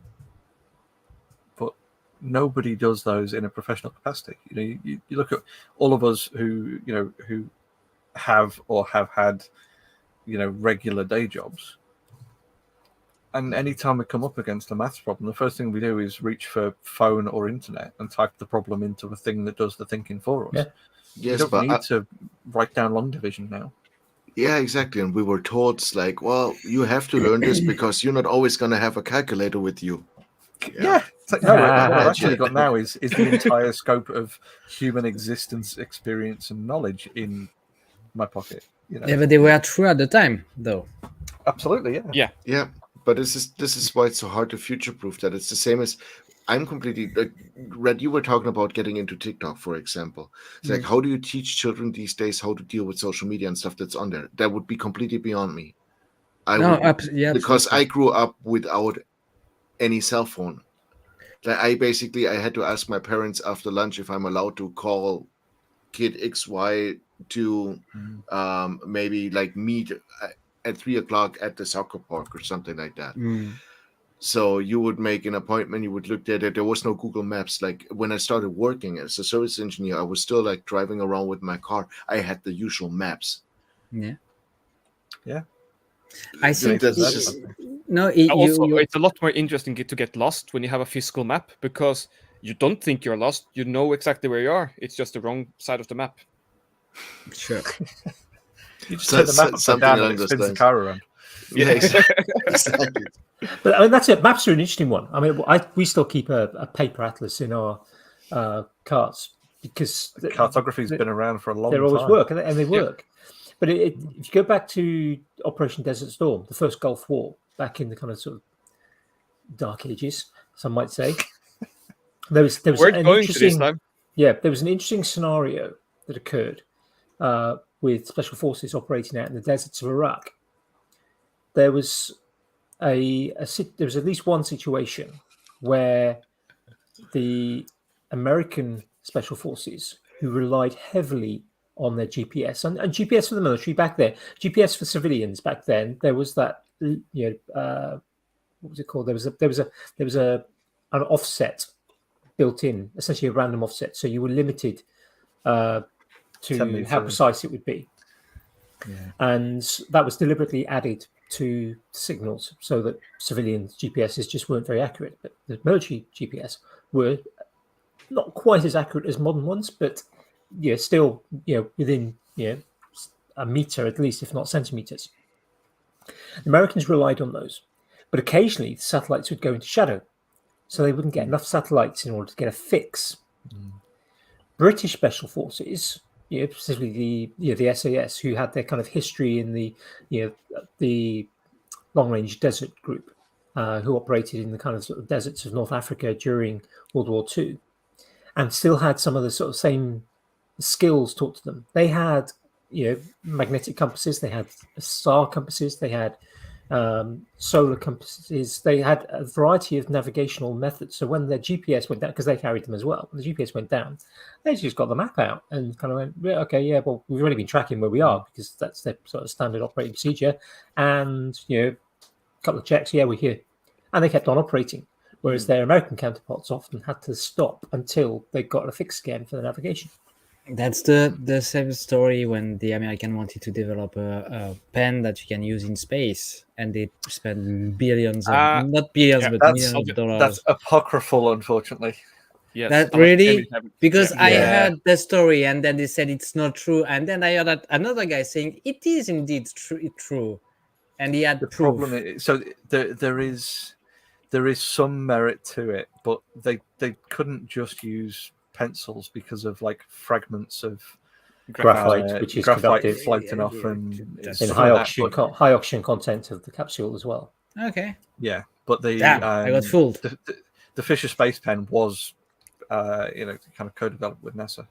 [SPEAKER 2] but nobody does those in a professional capacity. You look at all of us who have or have had regular day jobs, and anytime we come up against a maths problem, the first thing we do is reach for phone or internet and type the problem into a thing that does the thinking for us.
[SPEAKER 4] Yes,
[SPEAKER 2] you don't need to write down long division now.
[SPEAKER 4] Yeah, exactly. And we were taught it's like, well, you have to learn this because you're not always going to have a calculator with you.
[SPEAKER 2] Yeah. It's like, no, what I've actually got now is the entire scope of human existence, experience, and knowledge in my pocket.
[SPEAKER 3] Yeah, but they were true at the time, though.
[SPEAKER 2] Absolutely, yeah.
[SPEAKER 4] Yeah, but this is why it's so hard to future-proof that. It's the same as I'm completely Red. You were talking about getting into TikTok, for example. It's like, how do you teach children these days how to deal with social media and stuff that's on there? That would be completely beyond me. Because I grew up without any cell phone. Like I had to ask my parents after lunch if I'm allowed to call kid XY to maybe like meet at 3:00 at the soccer park or something like that. So you would make an appointment, you would look at it. There was no Google Maps. Like when I started working as a service engineer, I was still like driving around with my car. I had the usual maps.
[SPEAKER 3] Yeah.
[SPEAKER 5] I think
[SPEAKER 4] it's
[SPEAKER 5] a lot more interesting to get lost when you have a physical map, because you don't think you're lost. You know exactly where you are. It's just the wrong side of the map.
[SPEAKER 3] Sure.
[SPEAKER 2] You just take the map upside down and it spins the car around.
[SPEAKER 4] Yeah, exactly.
[SPEAKER 1] But I mean, that's it. Maps are an interesting one. I mean, we still keep a paper atlas in our cars because
[SPEAKER 2] cartography's been around for a long time.
[SPEAKER 1] They always work, and they work. But if you go back to Operation Desert Storm, the first Gulf War, back in the kind of sort of dark ages, some might say, there was an interesting scenario that occurred with special forces operating out in the deserts of Iraq. There was there was at least one situation where the American special forces, who relied heavily on their GPS and GPS for the military back then, GPS for civilians back then, there was that what was it called? There was an offset built in, essentially a random offset. So you were limited to
[SPEAKER 2] 10 meters.
[SPEAKER 1] how precise it would be.
[SPEAKER 2] Yeah.
[SPEAKER 1] And that was deliberately added to signals so that civilian GPSs just weren't very accurate. But the military GPS were not quite as accurate as modern ones, but still within a meter at least, if not centimeters. The Americans relied on those, but occasionally the satellites would go into shadow, so they wouldn't get enough satellites in order to get a fix. British special forces, specifically the SAS, who had their kind of history in the long range desert group, who operated in the kind of, sort of deserts of North Africa during World War II, and still had some of the sort of same skills taught to them. They had magnetic compasses, they had star compasses, they had solar compasses, they had a variety of navigational methods. So when their GPS went down, because they carried them as well, when the GPS went down, they just got the map out and kind of went, well, we've already been tracking where we are because that's their sort of standard operating procedure. And a couple of checks, we're here. And they kept on operating. Whereas their American counterparts often had to stop until they got a fix again for the navigation.
[SPEAKER 3] That's the same story when the American wanted to develop a pen that you can use in space, and they spent billions of, not billions, but millions of dollars.
[SPEAKER 2] That's apocryphal, unfortunately.
[SPEAKER 5] Yes.
[SPEAKER 3] That really?
[SPEAKER 5] Every-
[SPEAKER 3] Because
[SPEAKER 5] yeah.
[SPEAKER 3] I heard the story, and then they said it's not true, and then I heard that another guy saying it is indeed true, and he had
[SPEAKER 2] The
[SPEAKER 3] proof.
[SPEAKER 2] problem is, so there is some merit to it, but they couldn't just use pencils because of like fragments of
[SPEAKER 1] Graphite, which is conductive,
[SPEAKER 2] floating off, and
[SPEAKER 3] That's
[SPEAKER 1] in
[SPEAKER 2] stuff
[SPEAKER 1] high
[SPEAKER 2] like that,
[SPEAKER 1] high oxygen content of the capsule as well.
[SPEAKER 3] Okay.
[SPEAKER 2] yeah, but the
[SPEAKER 3] Damn, I got fooled.
[SPEAKER 2] The Fisher Space Pen was kind of co-developed with NASA.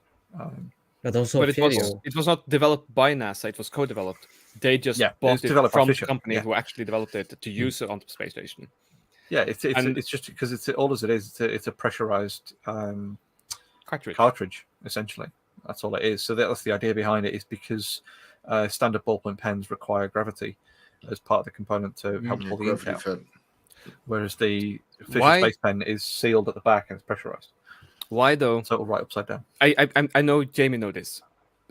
[SPEAKER 3] But also,
[SPEAKER 5] But it was not developed by NASA. It was co-developed. They just bought it
[SPEAKER 2] developed by
[SPEAKER 5] from the
[SPEAKER 2] Fisher,
[SPEAKER 5] company who actually developed it to use it on the space station.
[SPEAKER 2] Yeah, it's just because it's all as it is. It's a pressurized cartridge, essentially. That's all it is. So that's the idea behind it, is because standard ballpoint pens require gravity as part of the component to help pull the ink out. Whereas the Fisher Space Pen is sealed at the back and it's pressurized.
[SPEAKER 5] Why though?
[SPEAKER 2] So it'll write upside down.
[SPEAKER 5] I know Jamie knows this,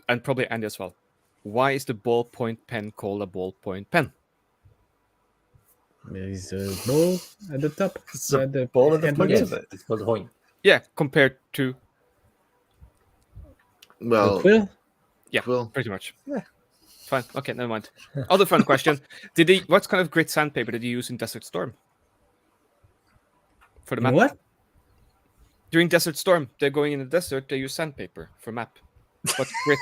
[SPEAKER 5] and probably Andy as well. Why is the ballpoint pen called a ballpoint pen?
[SPEAKER 3] there is a ball at the top.
[SPEAKER 2] It's a ball at the point of it.
[SPEAKER 1] That's the point.
[SPEAKER 5] Yeah, compared to
[SPEAKER 4] Well,
[SPEAKER 3] Quill?
[SPEAKER 5] yeah,
[SPEAKER 4] Quill.
[SPEAKER 5] pretty much.
[SPEAKER 2] Yeah.
[SPEAKER 5] Fine. Okay, never mind. Other fun question: what kind of grit sandpaper did you use in Desert Storm for the map?
[SPEAKER 3] What?
[SPEAKER 5] During Desert Storm, they're going in the desert. They use sandpaper for map. What grit?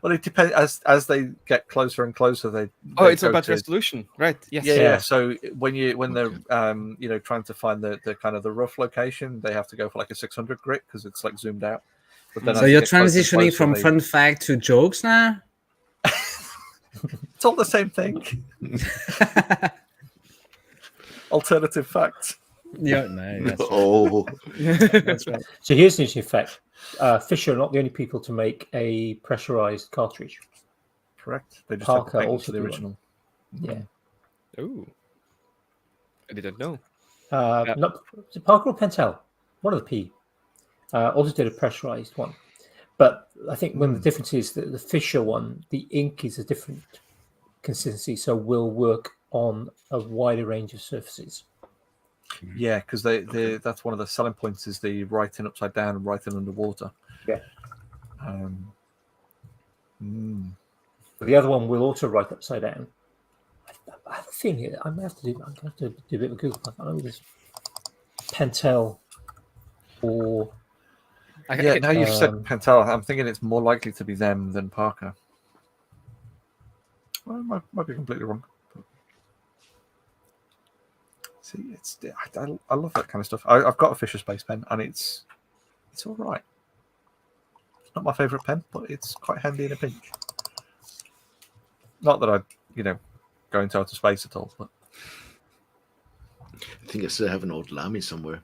[SPEAKER 2] Well, it depends. As they get closer and closer, they
[SPEAKER 5] It's
[SPEAKER 2] go
[SPEAKER 5] about
[SPEAKER 2] to-
[SPEAKER 5] resolution, right? Yes.
[SPEAKER 2] Yeah. So when they're trying to find the kind of the rough location, they have to go for like a 600 grit because it's like zoomed out. But then
[SPEAKER 3] So
[SPEAKER 2] as
[SPEAKER 3] you're
[SPEAKER 2] they get closer and
[SPEAKER 3] transitioning
[SPEAKER 2] closer,
[SPEAKER 3] from
[SPEAKER 2] they-
[SPEAKER 3] fun fact to jokes now?
[SPEAKER 2] It's all the same thing. Alternative facts.
[SPEAKER 3] Yeah, no, that's right.
[SPEAKER 4] Oh,
[SPEAKER 3] That's right.
[SPEAKER 1] So here's an interesting fact. Fisher are not the only people to make a pressurized cartridge.
[SPEAKER 2] Correct. They just
[SPEAKER 1] Parker
[SPEAKER 2] have the
[SPEAKER 1] also
[SPEAKER 2] for the
[SPEAKER 1] do
[SPEAKER 2] original.
[SPEAKER 1] Yeah.
[SPEAKER 5] Ooh. I didn't know.
[SPEAKER 1] Not is it Parker or Pentel? One of the P. Also did a pressurized one. But I think one of the differences is that the Fisher one, the ink is a different consistency, so will work on a wider range of surfaces.
[SPEAKER 2] Yeah, because that's one of the selling points is the writing upside down and writing underwater.
[SPEAKER 1] Yeah.
[SPEAKER 2] But
[SPEAKER 1] The other one will also write upside down. I have a feeling I'm going to have to do a bit of a Google. I don't know whether it's Pentel or
[SPEAKER 2] now you've said Pentel, I'm thinking it's more likely to be them than Parker. Well, I might be completely wrong. But... See, I love that kind of stuff. I've got a Fisher Space Pen, and it's all right. It's not my favourite pen, but it's quite handy in a pinch. Not that I, go into outer space at all, but
[SPEAKER 4] I think I still have an old Lamy somewhere.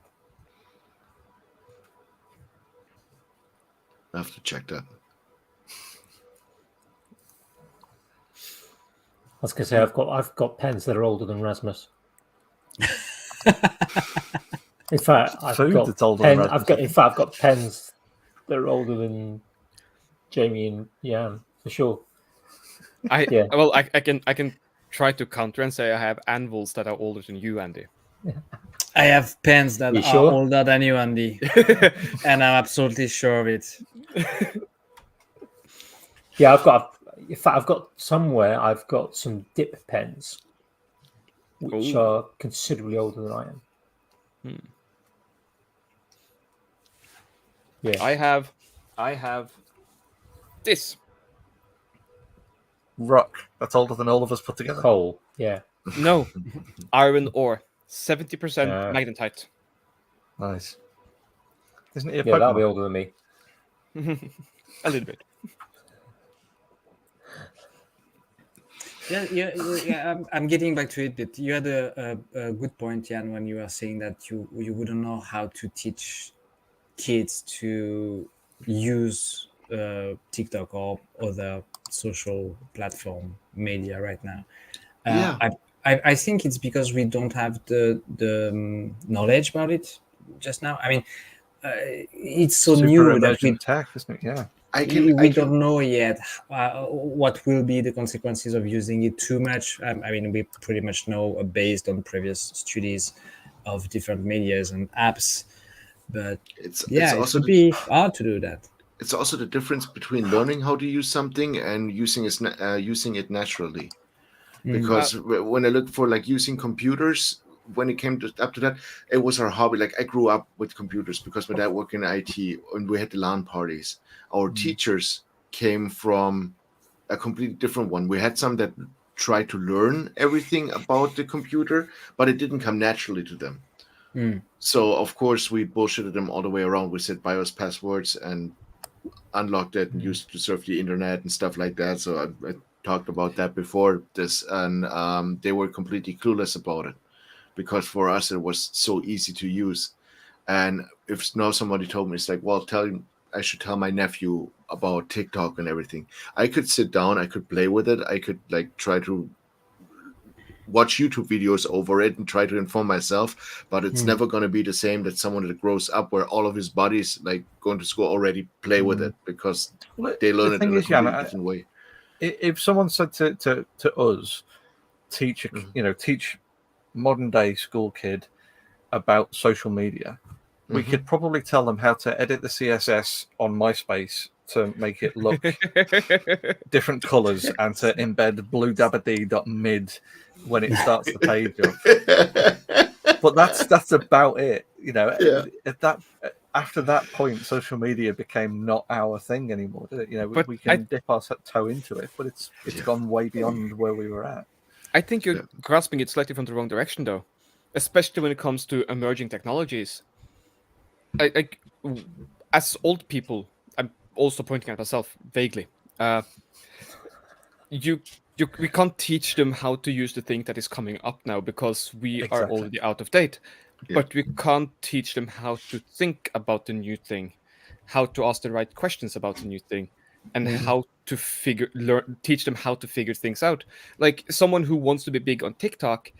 [SPEAKER 4] I have to check that.
[SPEAKER 1] I was going to say I've got pens that are older than Rasmus. In fact, I've
[SPEAKER 2] Food
[SPEAKER 1] got
[SPEAKER 2] that's older than
[SPEAKER 1] pen,
[SPEAKER 2] Rasmus.
[SPEAKER 1] I've got pens that are older than Jamie and Jan for sure. Yeah.
[SPEAKER 5] Well, I can try to counter and say I have anvils that are older than you, Andy.
[SPEAKER 3] I have pens that
[SPEAKER 1] You
[SPEAKER 3] are
[SPEAKER 1] sure?
[SPEAKER 3] older than you, Andy, and I'm absolutely sure of it.
[SPEAKER 1] Yeah, in fact, I've got some dip pens, which
[SPEAKER 5] Ooh.
[SPEAKER 1] are considerably older than I am. Yeah.
[SPEAKER 5] I have this.
[SPEAKER 2] Rock. That's older than all of us put together.
[SPEAKER 1] Coal. Yeah.
[SPEAKER 5] No, iron ore, 70% magnetite.
[SPEAKER 2] Nice. Isn't he a
[SPEAKER 1] Yeah, that'll be
[SPEAKER 2] Pokemon?
[SPEAKER 1] older than me.
[SPEAKER 5] A little bit.
[SPEAKER 3] Yeah. I'm getting back to it, but you had a good point, Jan, when you were saying that you wouldn't know how to teach kids to use TikTok or other social platform media right now.
[SPEAKER 4] Yeah.
[SPEAKER 3] I think it's because we don't have the knowledge about it just now. I mean, it's so
[SPEAKER 2] Super
[SPEAKER 3] new that
[SPEAKER 2] emergent tech, isn't it? Yeah.
[SPEAKER 3] we don't know yet what will be the consequences of using it too much. I mean, we pretty much know based on previous studies of different medias and apps, but
[SPEAKER 4] It's
[SPEAKER 3] it
[SPEAKER 4] also
[SPEAKER 3] would be hard to do that.
[SPEAKER 4] it's also the difference between learning how to use something and using it naturally. Because when I look for like using computers, when it came up to that, it was our hobby. Like I grew up with computers because my dad worked in IT and we had the LAN parties. Our teachers came from a completely different one. We had some that tried to learn everything about the computer, but it didn't come naturally to them. So of course we bullshitted them all the way around. We set BIOS passwords and unlocked it and used it to surf the internet and stuff like that. So I talked about that before this, and they were completely clueless about it because for us it was so easy to use. And if now somebody told me, it's like, well, I should tell my nephew about TikTok and everything. I could sit down, I could play with it, I could like try to watch YouTube videos over it and try to inform myself, but it's never going to be the same that someone that grows up where all of his buddies like going to school already play with it because they learn it in a completely different way.
[SPEAKER 2] If someone said to us, teach modern day school kid about social media, we could probably tell them how to edit the CSS on MySpace to make it look different colors and to embed bluedabbd.mid when it starts the page up. But that's about it. After that point, social media became not our thing anymore, did it?
[SPEAKER 5] But
[SPEAKER 2] we can dip our toe into it, but it's gone way beyond where we were at.
[SPEAKER 5] I think you're grasping it slightly from the wrong direction, though, especially when it comes to emerging technologies. As old people, I'm also pointing at myself vaguely. We can't teach them how to use the thing that is coming up now because we are already out of date. Yeah. But we can't teach them how to think about the new thing, how to ask the right questions about the new thing, and how to teach them how to figure things out. Like someone who wants to be big on TikTok,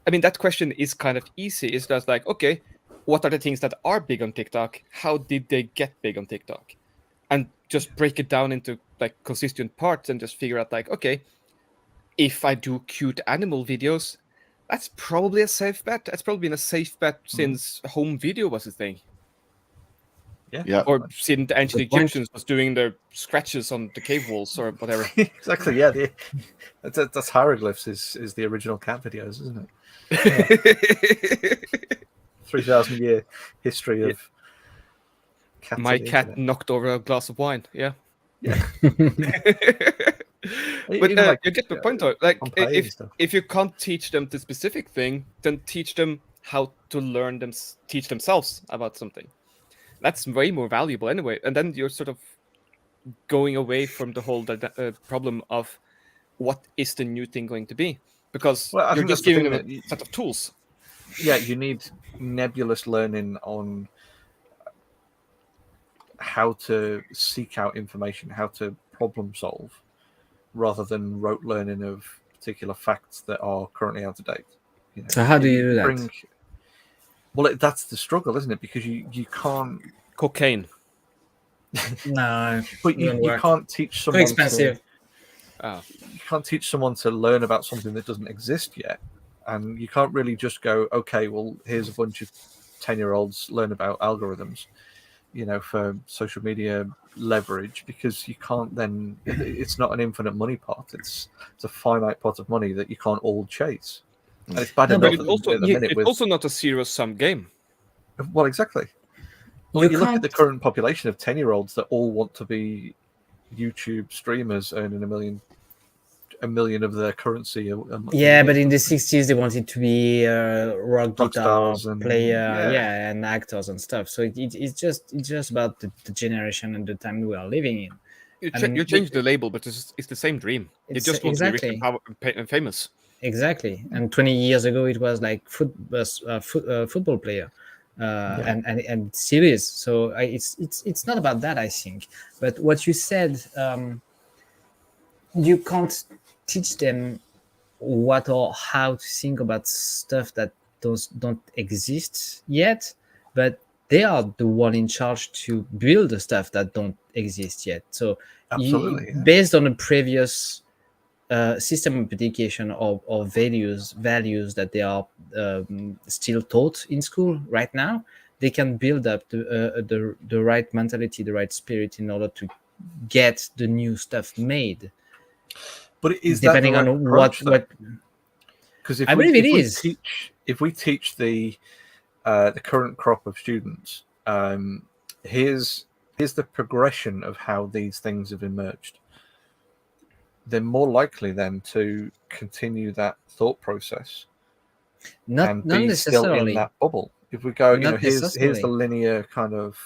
[SPEAKER 5] I mean, that question is kind of easy. It's just like, okay, what are the things that are big on TikTok? How did they get big on TikTok? And just break it down into like consistent parts and just figure out like, okay, if I do cute animal videos, that's probably a safe bet. That's probably been a safe bet since home video was a thing.
[SPEAKER 2] Yeah.
[SPEAKER 5] Or since the ancient Egyptians was doing their scratches on the cave walls or whatever.
[SPEAKER 2] Exactly, yeah. That's hieroglyphs is the original cat videos, isn't it? Yeah. 3,000 year history of cats.
[SPEAKER 5] My cat knocked over a glass of wine. Yeah. But you get the point though. Like if you can't teach them the specific thing, then teach them how to teach themselves about something. That's way more valuable anyway. And then you're sort of going away from the whole problem of what is the new thing going to be, because you're just giving them a set of tools.
[SPEAKER 2] Yeah, you need nebulous learning on how to seek out information, how to problem solve, rather than rote learning of particular facts that are currently out of date.
[SPEAKER 3] So how do you do that?
[SPEAKER 2] Well, that's the struggle, isn't it? Because you can't,
[SPEAKER 5] Cocaine.
[SPEAKER 3] No,
[SPEAKER 2] but
[SPEAKER 3] wouldn't
[SPEAKER 2] you
[SPEAKER 3] work.
[SPEAKER 2] can't teach
[SPEAKER 3] Too
[SPEAKER 2] someone
[SPEAKER 3] expensive.
[SPEAKER 2] you can't teach someone to learn about something that doesn't exist yet, and you can't really just go, okay, well, here's a bunch of 10-year-olds learn about algorithms, for social media leverage, because you can't then. It's not an infinite money pot. It's a finite pot of money that you can't all chase, and it's bad
[SPEAKER 3] No,
[SPEAKER 2] enough
[SPEAKER 3] but
[SPEAKER 2] at the minute
[SPEAKER 5] It's
[SPEAKER 2] with.
[SPEAKER 5] also not a zero-sum game.
[SPEAKER 2] Well, exactly. Well, you look at the current population of 10-year-olds that all want to be YouTube streamers earning a million of their currency a
[SPEAKER 3] Yeah, but
[SPEAKER 2] year.
[SPEAKER 3] in the 60s they wanted to be rock guitar
[SPEAKER 2] stars and-
[SPEAKER 3] player,
[SPEAKER 2] yeah.
[SPEAKER 3] and actors and stuff. So it's just about the generation and the time we are living in.
[SPEAKER 5] You change the label, but it's the same dream. You
[SPEAKER 3] It's
[SPEAKER 5] just want to be rich
[SPEAKER 3] exactly.
[SPEAKER 5] and famous.
[SPEAKER 3] Exactly. And 20 years ago it was like football player, and serious. So it's not about that, I think. But what you said, you can't teach them what or how to think about stuff that don't exist yet, but they are the one in charge to build the stuff that don't exist yet. So
[SPEAKER 2] Absolutely, yeah.
[SPEAKER 3] based on a previous system of education or values that they are still taught in school right now, they can build up the right mentality, the right spirit in order to get the new stuff made.
[SPEAKER 2] But is
[SPEAKER 3] depending
[SPEAKER 2] that the
[SPEAKER 3] on
[SPEAKER 2] right approach,
[SPEAKER 3] what
[SPEAKER 2] because
[SPEAKER 3] I believe it is.
[SPEAKER 2] if we teach the current crop of students, here's the progression of how these things have emerged, they're more likely then to continue that thought process
[SPEAKER 3] Not
[SPEAKER 2] be still in
[SPEAKER 3] necessarily.
[SPEAKER 2] that bubble. If we go,
[SPEAKER 3] Not
[SPEAKER 2] here's the
[SPEAKER 3] necessarily.
[SPEAKER 2] linear kind of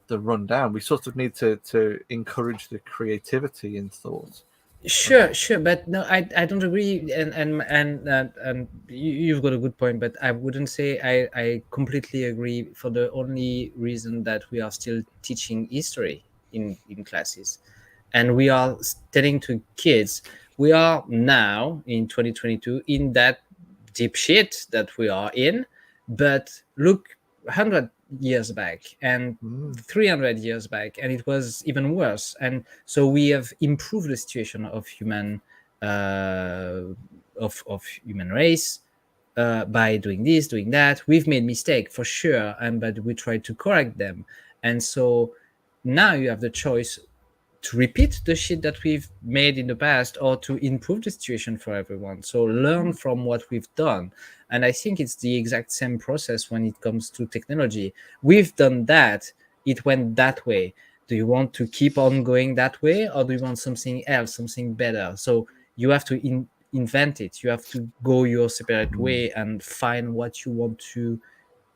[SPEAKER 2] the rundown. We sort of need to encourage the creativity in thought.
[SPEAKER 3] Sure, but no, I don't agree, and you've got a good point, but I wouldn't say I completely agree, for the only reason that we are still teaching history in classes, and we are telling to kids we are now in 2022 in that deep shit that we are in, but look 100 years back and 300 years back, and it was even worse. And so we have improved the situation of human human race by doing this, doing that. We've made mistake for sure, but we try to correct them. And so now you have the choice to repeat the shit that we've made in the past, or to improve the situation for everyone. So learn from what we've done. And I think it's the exact same process when it comes to technology. We've done that, it went that way. Do you want to keep on going that way, or do you want something else, something better? So you have to invent it. You have to go your separate way and find what you want to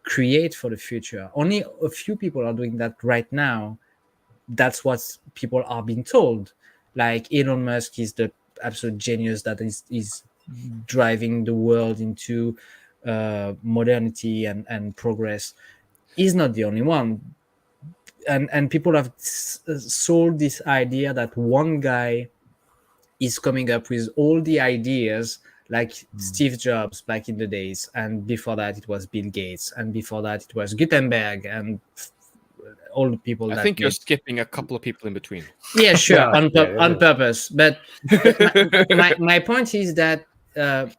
[SPEAKER 3] create for the future. Only a few people are doing that right now. That's what people are being told. Like Elon Musk is the absolute genius that is driving the world into modernity and progress. He's not the only one. And people have sold this idea that one guy is coming up with all the ideas, like Steve Jobs back in the days, and before that it was Bill Gates, and before that it was Gutenberg, and all the people.
[SPEAKER 5] I
[SPEAKER 3] that
[SPEAKER 5] think you're
[SPEAKER 3] made...
[SPEAKER 5] skipping a couple of people in between.
[SPEAKER 3] Yeah, sure, on
[SPEAKER 1] yeah.
[SPEAKER 3] purpose. But my point is that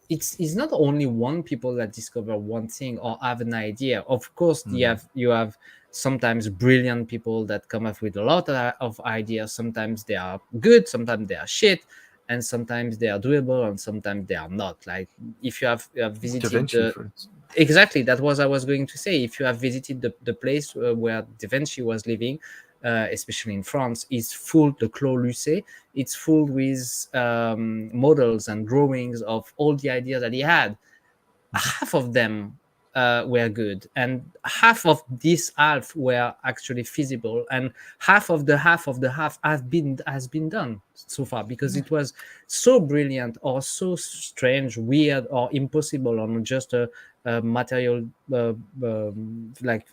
[SPEAKER 3] it's not only one people that discover one thing or have an idea. Of course, you have sometimes brilliant people that come up with a lot of ideas. Sometimes they are good, sometimes they are shit, and sometimes they are doable, and sometimes they are not. Like if you have visited
[SPEAKER 2] Da Vinci, for instance.
[SPEAKER 3] Exactly, that was I was going to say. If you have visited the place where Da Vinci was living, especially in France, is full, the Clos Lucé, it's full with models and drawings of all the ideas that he had. Half of them were good, and half of this half were actually feasible, and half of the half has been done so far, because it was so brilliant or so strange, weird, or impossible on just a material like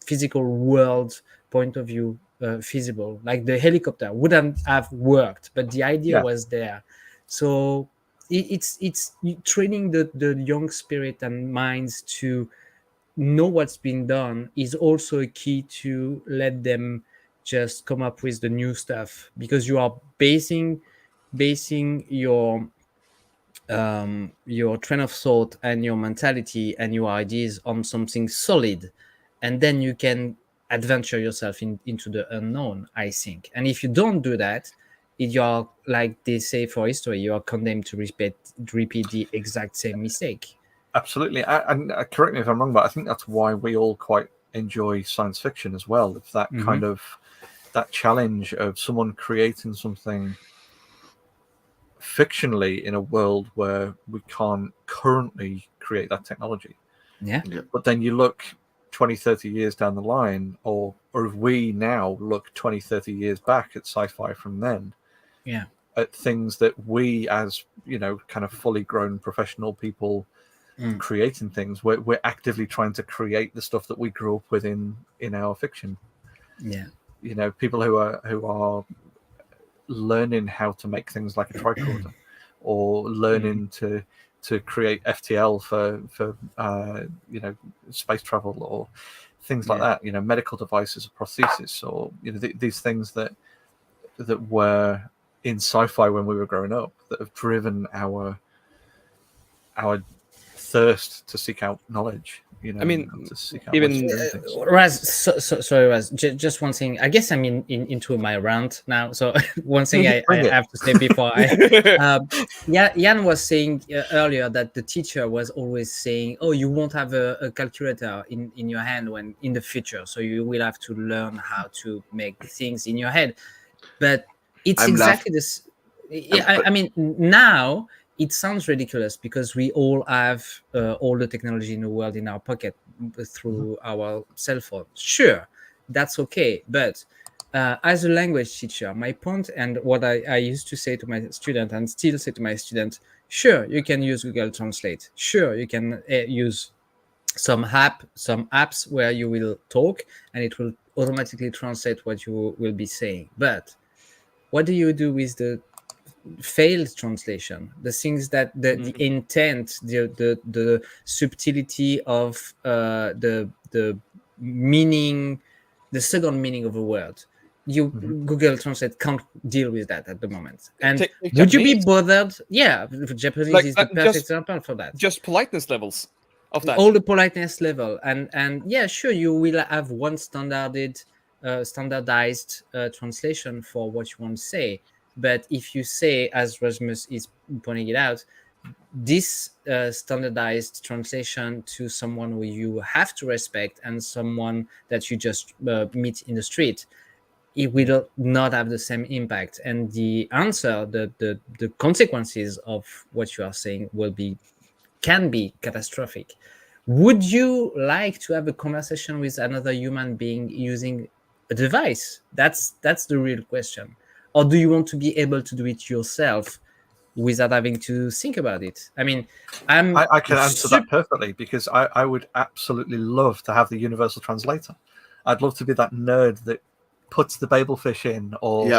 [SPEAKER 3] physical world point of view, feasible. Like the helicopter wouldn't have worked, but the idea was there. So it's training the young spirit and minds to know what's being done is also a key to let them just come up with the new stuff, because you are basing your train of thought and your mentality and your ideas on something solid, and then you can adventure yourself into the unknown, I think. And if you don't do that, you are, like they say for history, you are condemned to repeat the exact same mistake.
[SPEAKER 2] Absolutely. And correct me if I'm wrong, but I think that's why we all quite enjoy science fiction as well. It's that kind of that challenge of someone creating something fictionally in a world where we can't currently create that technology.
[SPEAKER 3] Yeah.
[SPEAKER 2] But then you look 20, 30 years down the line, or if we now look 20, 30 years back at sci-fi from then,
[SPEAKER 3] Yeah.
[SPEAKER 2] at things that we, as kind of fully grown professional people creating things, we're actively trying to create the stuff that we grew up with in our fiction.
[SPEAKER 3] Yeah.
[SPEAKER 2] People who are learning how to make things like a tricorder, or learning to create FTL for space travel, or things like that. Medical devices or prosthesis, or these things that were in sci-fi when we were growing up, that have driven our thirst to seek out knowledge.
[SPEAKER 5] I mean,
[SPEAKER 2] to seek out
[SPEAKER 5] even
[SPEAKER 3] Raz, sorry, Raz. Just one thing. I guess I'm into my rant now. So one thing I have to say before Jan was saying earlier that the teacher was always saying, "Oh, you won't have a calculator in your hand when in the future, so you will have to learn how to make things in your head." But it's exactly this. I mean, now it sounds ridiculous because we all have all the technology in the world in our pocket through our cell phone. Sure, that's okay. But as a language teacher, my point, and what I used to say to my student and still say to my student, sure, you can use Google Translate. Sure, you can use some apps where you will talk and it will automatically translate what you will be saying. But what do you do with the failed translation, the things that the intent, the subtlety of the meaning, the second meaning of a word? Google Translate can't deal with that at the moment. And would you be bothered? Yeah, Japanese is the perfect example for that.
[SPEAKER 5] Just politeness levels of that.
[SPEAKER 3] All the politeness level, and yeah, sure, you will have one standardized translation for what you want to say. But if you say, as Rasmus is pointing it out, this standardized translation to someone who you have to respect and someone that you just meet in the street, it will not have the same impact. And the answer, the consequences of what you are saying can be catastrophic. Would you like to have a conversation with another human being using a device? That's the real question. Or do you want to be able to do it yourself without having to think about it? I mean,
[SPEAKER 2] I can answer that perfectly, because I would absolutely love to have the universal translator. I'd love to be that nerd that puts the Babelfish in, or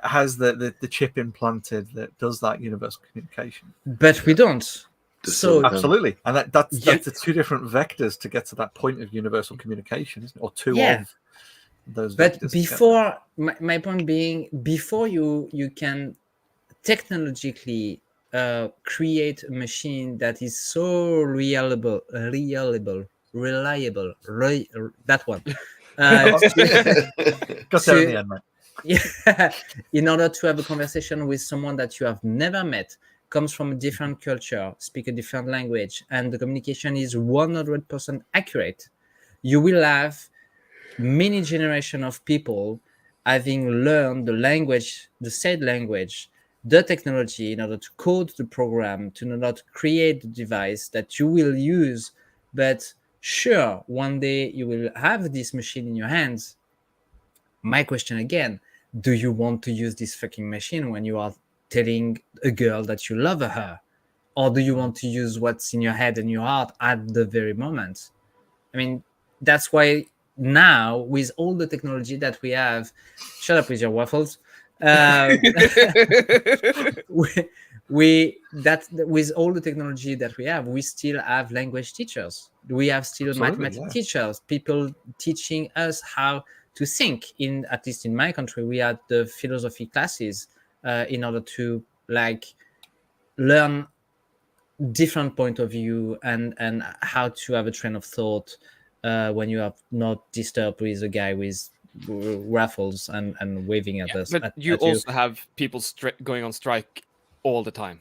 [SPEAKER 2] has the chip implanted that does that universal communication.
[SPEAKER 3] But we don't. So
[SPEAKER 2] absolutely, and that's the two different vectors to get to that point of universal communication, isn't it? Or two of those.
[SPEAKER 3] But before, my point being, before you can technologically create a machine that is so reliable, that one.
[SPEAKER 2] Got there in the end, mate.
[SPEAKER 3] Yeah, in order to have a conversation with someone that you have never met, comes from a different culture, speak a different language, and the communication is 100% accurate, you will have many generations of people having learned the language, the said language, the technology, in order to code the program, to not create the device that you will use. But sure, one day you will have this machine in your hands. My question again, do you want to use this fucking machine when you are telling a girl that you love her? Or do you want to use what's in your head and your heart at the very moment? I mean, that's why now, with all the technology that we have, shut up with your waffles. with all the technology that we have, we still have language teachers. We have still mathematics teachers, people teaching us how to think. At least in my country, we had the philosophy classes in order to learn different point of view and how to have a train of thought when you are not disturbed with a guy with raffles and waving at us.
[SPEAKER 5] But you also have people going on strike all the time.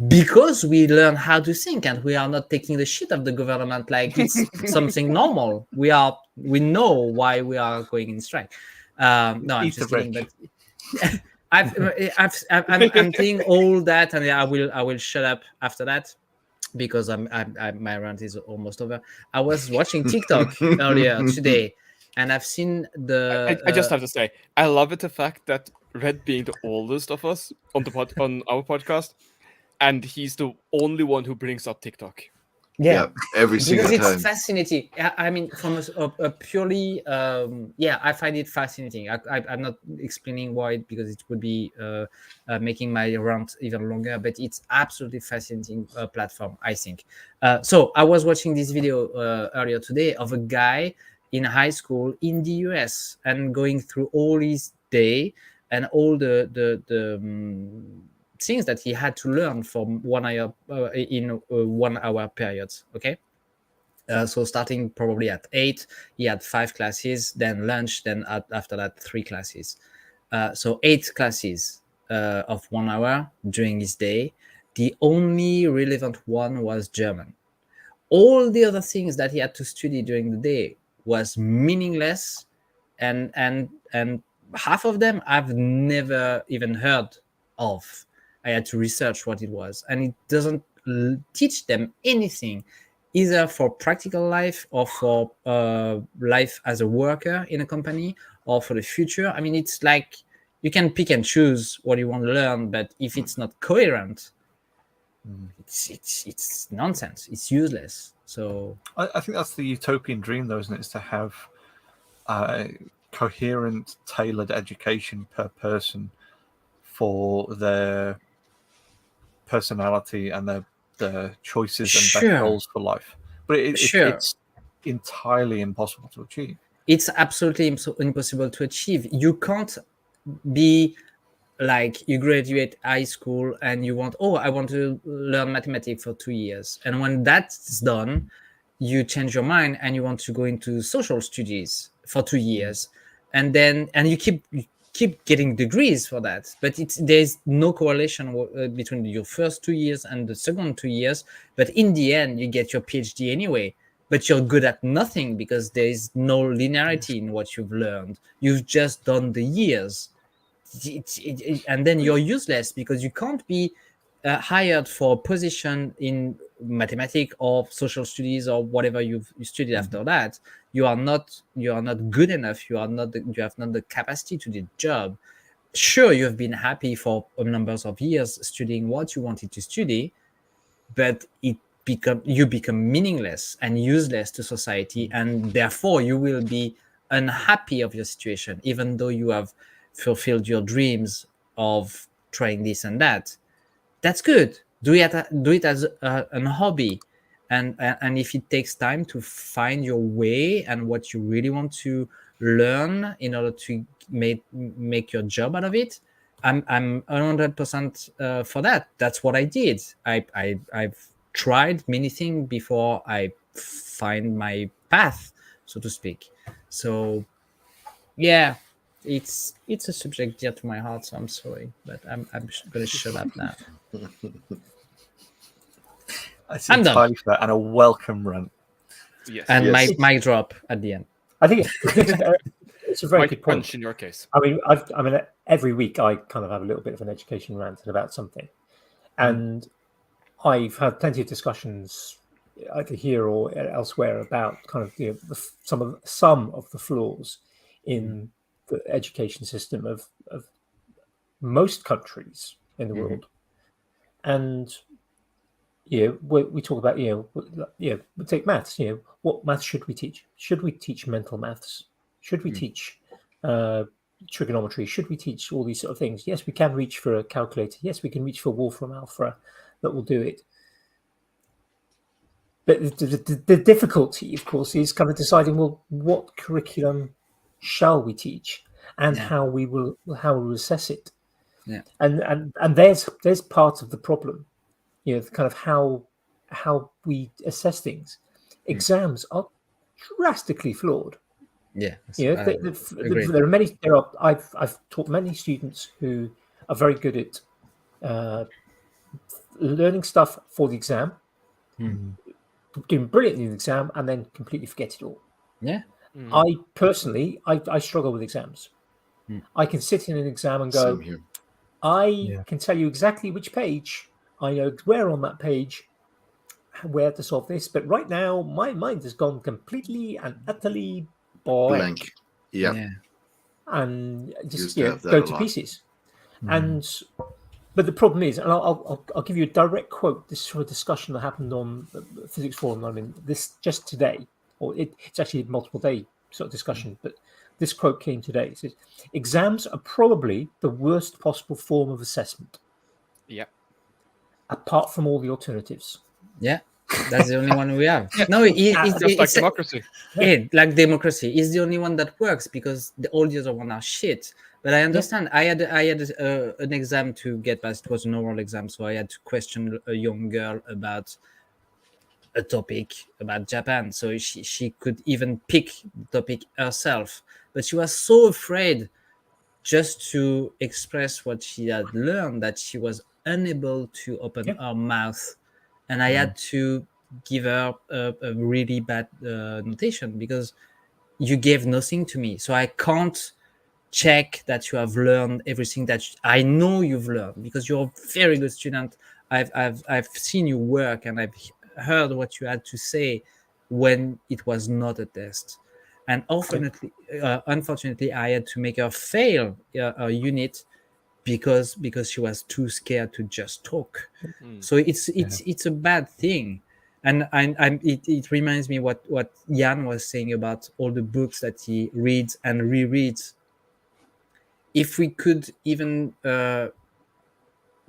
[SPEAKER 3] Because we learn how to think and we are not taking the shit of the government like it's something normal. We know why we are going in strike. No, I'm just kidding. But I'm saying all that, and I will shut up after that because my rant is almost over. I was watching TikTok earlier today, and I've seen the.
[SPEAKER 5] I just have to say, I love it the fact that Red being the oldest of us on our podcast. And he's the only one who brings up TikTok.
[SPEAKER 4] Yeah, every single time.
[SPEAKER 3] Because it's fascinating. I mean, from a purely, I find it fascinating. I'm not explaining why, because it would be making my rant even longer, but it's absolutely fascinating platform, I think. So I was watching this video earlier today of a guy in high school in the US and going through all his day and all the things that he had to learn from 1 hour in 1 hour periods. Okay, so starting probably at 8, he had 5 classes, then lunch, then after that 3 classes. So 8 classes of 1 hour during his day. The only relevant one was German. All the other things that he had to study during the day was meaningless, and half of them I've never even heard of. I had to research what it was, and it doesn't teach them anything, either for practical life or for life as a worker in a company or for the future. I mean, it's like you can pick and choose what you want to learn, but if it's not coherent, it's nonsense. It's useless. So
[SPEAKER 2] I think that's the utopian dream, though, isn't it? Is to have coherent, tailored education per person for their personality and their choices and their goals for life. But it's entirely impossible to achieve.
[SPEAKER 3] It's absolutely impossible to achieve. You can't be like, you graduate high school and you want, I want to learn mathematics for 2 years. And when that's done, you change your mind and you want to go into social studies for 2 years. And you keep getting degrees for that, but there's no correlation between your first 2 years and the second 2 years. But in the end, you get your PhD anyway, but you're good at nothing because there is no linearity in what you've learned. You've just done the years, and then you're useless because you can't be hired for a position in mathematics or social studies or whatever you studied after that. You are not good enough. You have not the capacity to do the job. Sure, you have been happy for a number of years studying what you wanted to study, but you become meaningless and useless to society, and therefore you will be unhappy of your situation, even though you have fulfilled your dreams of trying this and that. That's good. Do it as a hobby, and if it takes time to find your way and what you really want to learn in order to make your job out of it, I'm 100% for that. That's what I did. I've tried many things before I find my path, so to speak. So yeah, it's a subject dear to my heart, so I'm sorry, but I'm gonna shut up now.
[SPEAKER 2] I'm done. And a welcome run.
[SPEAKER 5] Yes.
[SPEAKER 3] And my mic drop at the end.
[SPEAKER 1] I think it's a very good point.
[SPEAKER 5] Punch in your case.
[SPEAKER 1] I mean, every week I kind of have a little bit of an education rant about something, and I've had plenty of discussions either here or elsewhere about kind of some of the flaws in the education system of most countries in the world, and we talk about we take maths. What maths should we teach? Should we teach mental maths? Should we teach trigonometry? Should we teach all these sort of things? Yes, we can reach for a calculator. Yes, we can reach for Wolfram Alpha that will do it. But the difficulty, of course, is kind of deciding, well, what curriculum shall we teach, and how we will assess it.
[SPEAKER 3] Yeah.
[SPEAKER 1] And there's part of the problem, kind of how we assess things. Exams are drastically flawed.
[SPEAKER 3] Yeah.
[SPEAKER 1] There are many. I've taught many students who are very good at learning stuff for the exam, doing brilliantly in the exam, and then completely forget it all.
[SPEAKER 3] Yeah.
[SPEAKER 1] I personally, I struggle with exams. I can sit in an exam and go, I can tell you exactly which page. I know where on that page, where to solve this. But right now, my mind has gone completely and utterly blank.
[SPEAKER 4] Yeah.
[SPEAKER 1] And just
[SPEAKER 4] go to
[SPEAKER 1] pieces. But the problem is, and I'll give you a direct quote. This is from a discussion that happened on the Physics Forum. I mean, this just today, or it's actually a multiple day sort of discussion. But this quote came today. It says, "Exams are probably the worst possible form of assessment.
[SPEAKER 5] Yeah.
[SPEAKER 1] Apart from all the alternatives."
[SPEAKER 3] Yeah. That's the only one we have. No,
[SPEAKER 5] Just like democracy.
[SPEAKER 3] Yeah, like democracy is the only one that works because all the other ones are shit. But I understand. I had an exam to get past. It was an oral exam, so I had to question a young girl about a topic about Japan. So she could even pick the topic herself, but she was so afraid just to express what she had learned that she was unable to open her mouth. And I had to give her a really bad notation because you gave nothing to me. So I can't check that you have learned everything that I know you've learned because you're a very good student. I've seen you work and I've heard what you had to say when it was not a test. And unfortunately, I had to make her fail a unit because she was too scared to just talk. So it's a bad thing. And it reminds me what Jan was saying about all the books that he reads and rereads. If we could even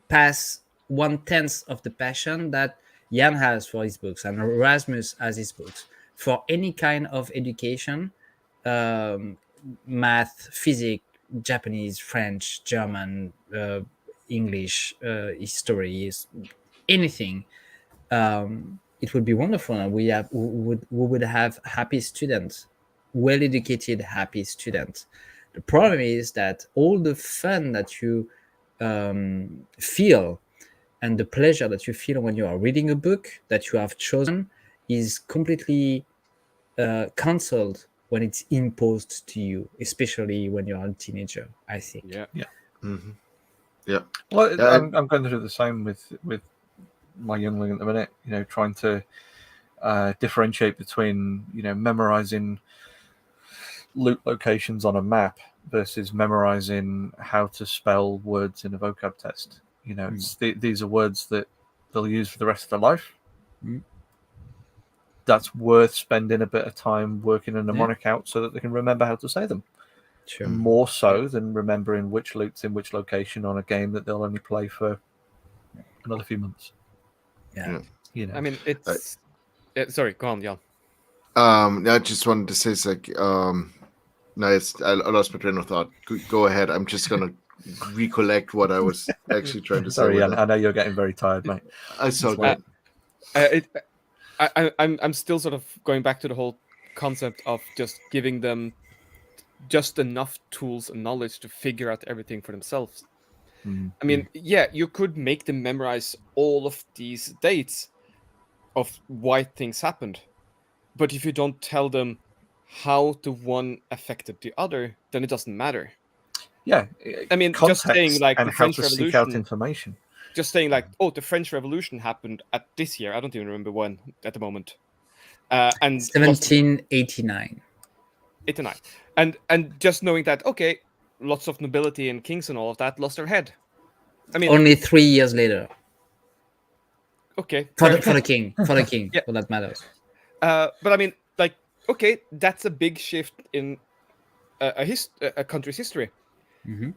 [SPEAKER 3] pass 1/10 of the passion that Jan has for his books and Rasmus has his books for any kind of education, math, physics, Japanese, French, German, English, history, anything, it would be wonderful, and we would have happy students, well-educated, happy students. The problem is that all the fun that you feel and the pleasure that you feel when you are reading a book that you have chosen is completely cancelled when it's imposed to you, especially when you're a teenager, I think.
[SPEAKER 5] Yeah.
[SPEAKER 2] Well, I'm going through the same with my youngling at the minute. Trying to differentiate between memorizing loot locations on a map versus memorizing how to spell words in a vocab test. These are words that they'll use for the rest of their life. That's worth spending a bit of time working a mnemonic out so that they can remember how to say them.
[SPEAKER 3] Sure.
[SPEAKER 2] More so than remembering which loot's in which location on a game that they'll only play for another few months.
[SPEAKER 3] Yeah.
[SPEAKER 5] I mean, it's sorry, go on, Jan.
[SPEAKER 4] I just wanted to say, it's like, no, I lost my train of thought. Go ahead. I'm just gonna recollect what I was actually trying to say.
[SPEAKER 2] Sorry, I know you're getting very tired, mate.
[SPEAKER 4] I saw that.
[SPEAKER 5] I'm still sort of going back to the whole concept of just giving them just enough tools and knowledge to figure out everything for themselves. I mean, you could make them memorize all of these dates of why things happened, but if you don't tell them how the one affected the other, then it doesn't matter.
[SPEAKER 2] Yeah,
[SPEAKER 5] I mean, just saying like
[SPEAKER 2] and
[SPEAKER 5] the
[SPEAKER 2] how
[SPEAKER 5] French
[SPEAKER 2] to
[SPEAKER 5] Revolution.
[SPEAKER 2] seek out information.
[SPEAKER 5] Just saying like, oh, the French Revolution happened at this year. I don't even remember when at the moment. And
[SPEAKER 3] 1789.
[SPEAKER 5] 89. And just knowing that, okay, lots of nobility and kings and all of that lost their head. I mean,
[SPEAKER 3] only 3 years later.
[SPEAKER 5] Okay.
[SPEAKER 3] For the king,
[SPEAKER 5] Yeah.
[SPEAKER 3] well, that matters.
[SPEAKER 5] But I mean, like, okay, that's a big shift in a country's history.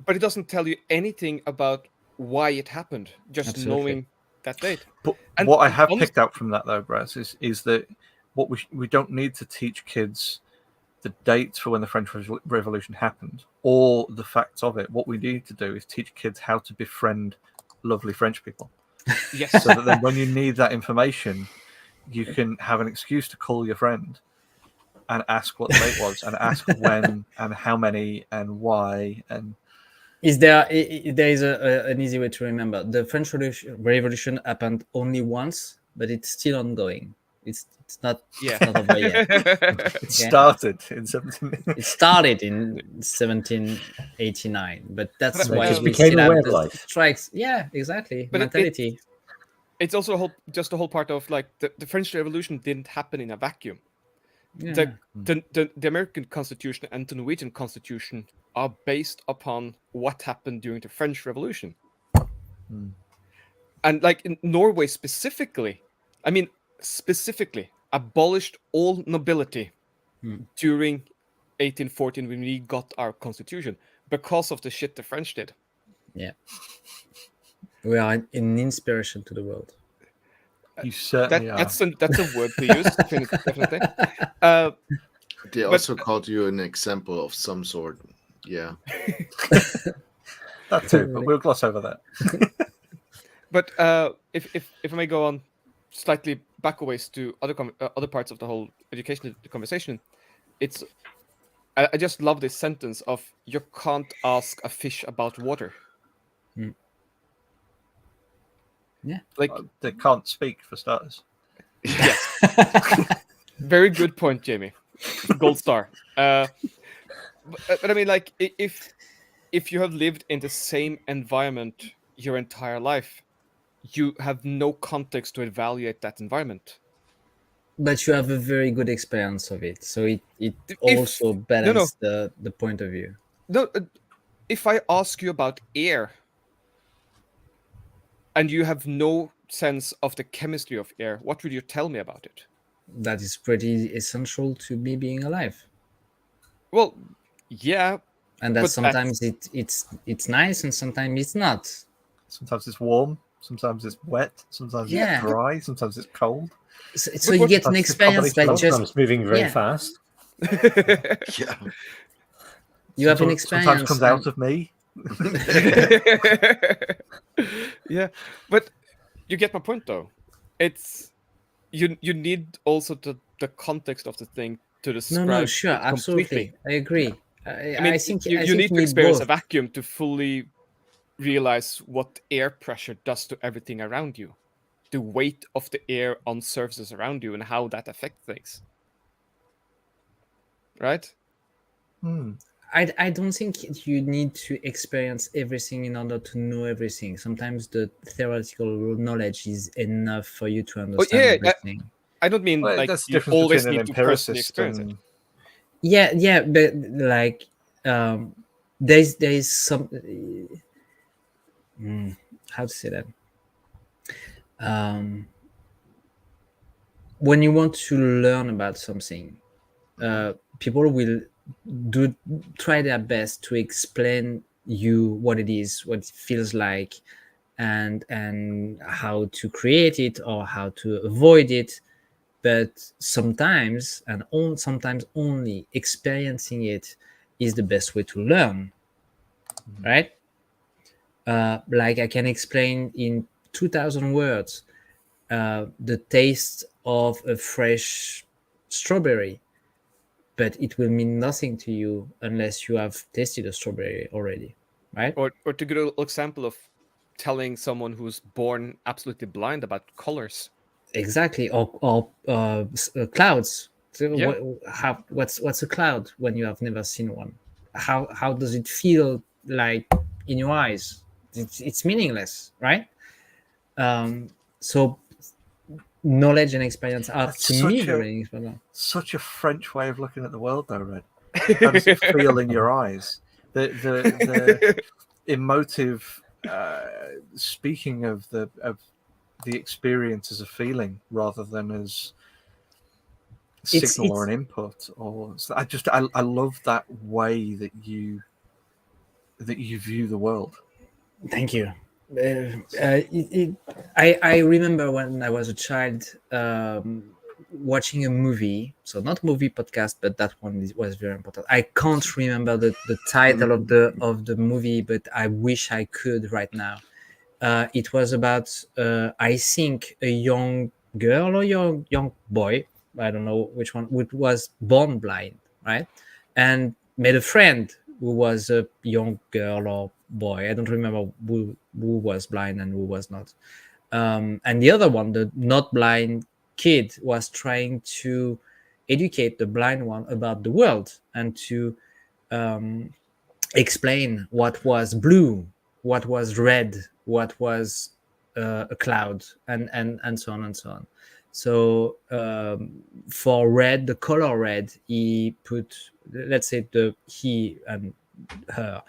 [SPEAKER 5] but it doesn't tell you anything about why it happened. Just
[SPEAKER 3] Absolutely.
[SPEAKER 5] knowing that date.
[SPEAKER 2] But
[SPEAKER 5] And
[SPEAKER 2] what I have
[SPEAKER 5] honest-
[SPEAKER 2] picked out from that, though, Braz, is that what we don't need to teach kids the dates for when the French Revolution happened or the facts of it. What we need to do is teach kids how to befriend lovely French people,
[SPEAKER 5] Yes.
[SPEAKER 2] so that then when you need that information, you can have an excuse to call your friend and ask what the date was, and ask when and how many and why. And
[SPEAKER 3] Is there an easy way to remember? The French Revolution happened only once, but it's still ongoing. It's not
[SPEAKER 5] Yeah.
[SPEAKER 3] it's not over yet.
[SPEAKER 2] it started in 17.
[SPEAKER 3] It started in 1789, but that's
[SPEAKER 5] But,
[SPEAKER 3] why
[SPEAKER 5] just
[SPEAKER 3] we
[SPEAKER 1] became
[SPEAKER 3] still
[SPEAKER 1] aware
[SPEAKER 3] have
[SPEAKER 1] of
[SPEAKER 3] the
[SPEAKER 1] life.
[SPEAKER 3] strikes. Yeah, exactly.
[SPEAKER 5] But
[SPEAKER 3] Mentality.
[SPEAKER 5] It's also just a whole part of like the French Revolution didn't happen in a vacuum.
[SPEAKER 3] Yeah.
[SPEAKER 5] The American Constitution and the Norwegian Constitution are based upon what happened during the French Revolution. And like in Norway specifically, abolished all nobility during 1814 when we got our constitution because of the shit the French did.
[SPEAKER 3] Yeah. We are an inspiration to the world.
[SPEAKER 2] You certainly are.
[SPEAKER 5] That's a word to use, definitely.
[SPEAKER 4] They also called you an example of some sort. Yeah.
[SPEAKER 2] That too, but we'll gloss over that.
[SPEAKER 5] But if I may go on slightly back a ways to other parts of the whole education conversation, I just love this sentence of you can't ask a fish about water.
[SPEAKER 3] Yeah.
[SPEAKER 5] Like
[SPEAKER 2] They can't speak, for starters.
[SPEAKER 5] yes. Very good point, Jamie. Gold star. But I mean, like if you have lived in the same environment your entire life, you have no context to evaluate that environment.
[SPEAKER 3] But you have a very good experience of it, so it also balances the point of view.
[SPEAKER 5] No, if I ask you about air and you have no sense of the chemistry of air, what would you tell me about it?
[SPEAKER 3] That is pretty essential to me being alive.
[SPEAKER 5] Well, yeah.
[SPEAKER 3] And that
[SPEAKER 5] but
[SPEAKER 3] sometimes it's nice and sometimes it's not.
[SPEAKER 2] Sometimes it's warm, sometimes it's wet, sometimes
[SPEAKER 3] Yeah.
[SPEAKER 2] it's dry, sometimes it's cold.
[SPEAKER 3] So you get an
[SPEAKER 2] That's the
[SPEAKER 3] experience like
[SPEAKER 2] combination.
[SPEAKER 3] just
[SPEAKER 1] Sometimes moving very
[SPEAKER 3] yeah.
[SPEAKER 1] fast.
[SPEAKER 4] Yeah.
[SPEAKER 3] you have an
[SPEAKER 2] Sometimes
[SPEAKER 3] experience.
[SPEAKER 2] comes out of me.
[SPEAKER 5] Yeah, but you get my point though. It's you need also the context of the thing to describe
[SPEAKER 3] No, sure,
[SPEAKER 5] it completely.
[SPEAKER 3] absolutely. I agree.
[SPEAKER 5] I mean,
[SPEAKER 3] I think
[SPEAKER 5] you
[SPEAKER 3] I
[SPEAKER 5] need
[SPEAKER 3] think
[SPEAKER 5] to
[SPEAKER 3] we
[SPEAKER 5] experience
[SPEAKER 3] both.
[SPEAKER 5] a vacuum to fully realize what air pressure does to everything around you, the weight of the air on surfaces around you, and how that affects things. Right?
[SPEAKER 3] I don't think you need to experience everything in order to know everything. Sometimes the theoretical knowledge is enough for you to understand everything.
[SPEAKER 5] I don't mean
[SPEAKER 2] Well,
[SPEAKER 5] like
[SPEAKER 2] that's the
[SPEAKER 5] you
[SPEAKER 2] difference
[SPEAKER 5] always
[SPEAKER 2] between an
[SPEAKER 5] need to personally
[SPEAKER 2] empiricist
[SPEAKER 5] experience it.
[SPEAKER 2] and
[SPEAKER 3] Yeah, but like there is some how to say that when you want to learn about something, people will try their best to explain you what it is, what it feels like, and how to create it or how to avoid it. But sometimes sometimes only experiencing it is the best way to learn, right? Like I can explain in 2,000 words the taste of a fresh strawberry, but it will mean nothing to you unless you have tasted a strawberry already, right?
[SPEAKER 5] Or to give an example of telling someone who's born absolutely blind about colors.
[SPEAKER 3] Exactly. Or clouds. So
[SPEAKER 5] Yeah.
[SPEAKER 3] what's a cloud when you have never seen one? How does it feel like in your eyes? It's meaningless, right? So knowledge and experience are
[SPEAKER 2] That's
[SPEAKER 3] to me very important.
[SPEAKER 2] such a French way of looking at the world, though, Red. How does it feel in your eyes? The emotive speaking of the experience as a feeling rather than as signal or an input. Or I love that way that you that you view the world.
[SPEAKER 3] Thank you. I remember when I was a child watching a movie. So not movie podcast, but that one was very important. I can't remember the title of the movie, but I wish I could right now. It was about I think a young girl or young boy, I don't know which one, which was born blind, right? And made a friend who was a young girl or boy. I don't remember who was blind and who was not. And the other one, the not blind kid, was trying to educate the blind one about the world and to um, explain what was blue, what was red, what was a cloud, and so on and so on. So for red, the color red, he put, let's say he and her,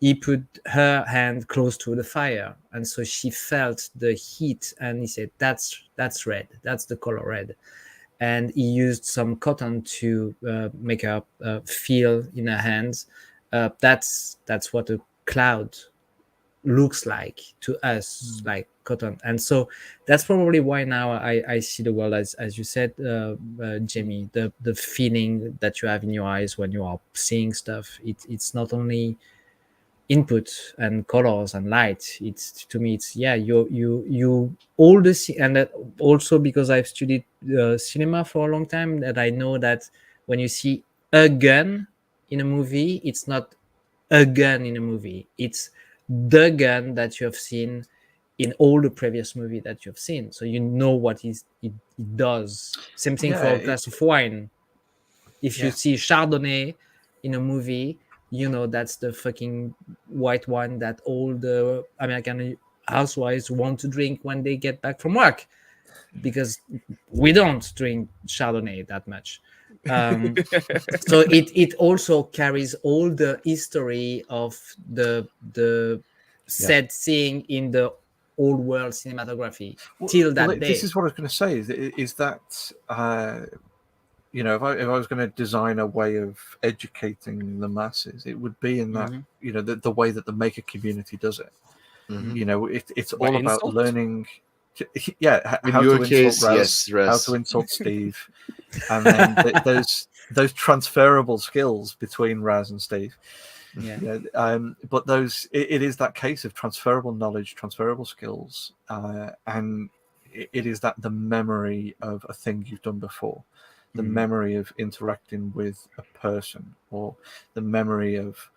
[SPEAKER 3] he put her hand close to the fire, and so she felt the heat, and he said, that's red, that's the color red. And he used some cotton to make her feel in her hands. That's what a cloud looks like to us, like cotton. And so that's probably why now I see the world as you said, Jamie, the feeling that you have in your eyes when you are seeing stuff. It's not only input and colors and light. It's, to me, it's, yeah, you all the, and that also because I've studied cinema for a long time, that I know that when you see a gun in a movie, it's not a gun in a movie, it's the gun that you have seen in all the previous movie that you've seen, so you know what it does. Same thing for a glass of wine. If you see Chardonnay in a movie, you know that's the fucking white wine that all the American housewives want to drink when they get back from work, because we don't drink Chardonnay that much. So it also carries all the history of the said thing in the old world cinematography till that day.
[SPEAKER 2] This is what I was going to say. Is that you know, if I was going to design a way of educating the masses, it would be in that you know the way that the maker community does it. You know, it's all about learning. How to insult Raz, how to insult Steve, and then those transferable skills between Raz and Steve. But it is that case of transferable knowledge, transferable skills, and it is that the memory of a thing you've done before, the memory of interacting with a person, or the memory of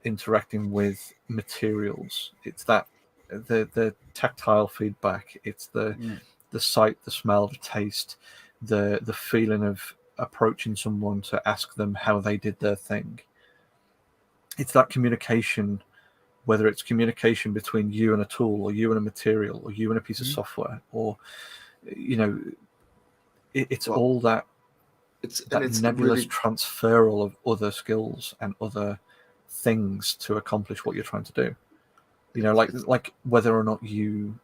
[SPEAKER 2] interacting with materials. It's that the tactile feedback. It's the sight, the smell, the taste, the feeling of approaching someone to ask them how they did their thing. It's that communication, whether it's communication between you and a tool, or you and a material, or you and a piece of software, or you know, it's all that. It's nebulous transferal of other skills and other things to accomplish what you're trying to do. You know, like whether or not you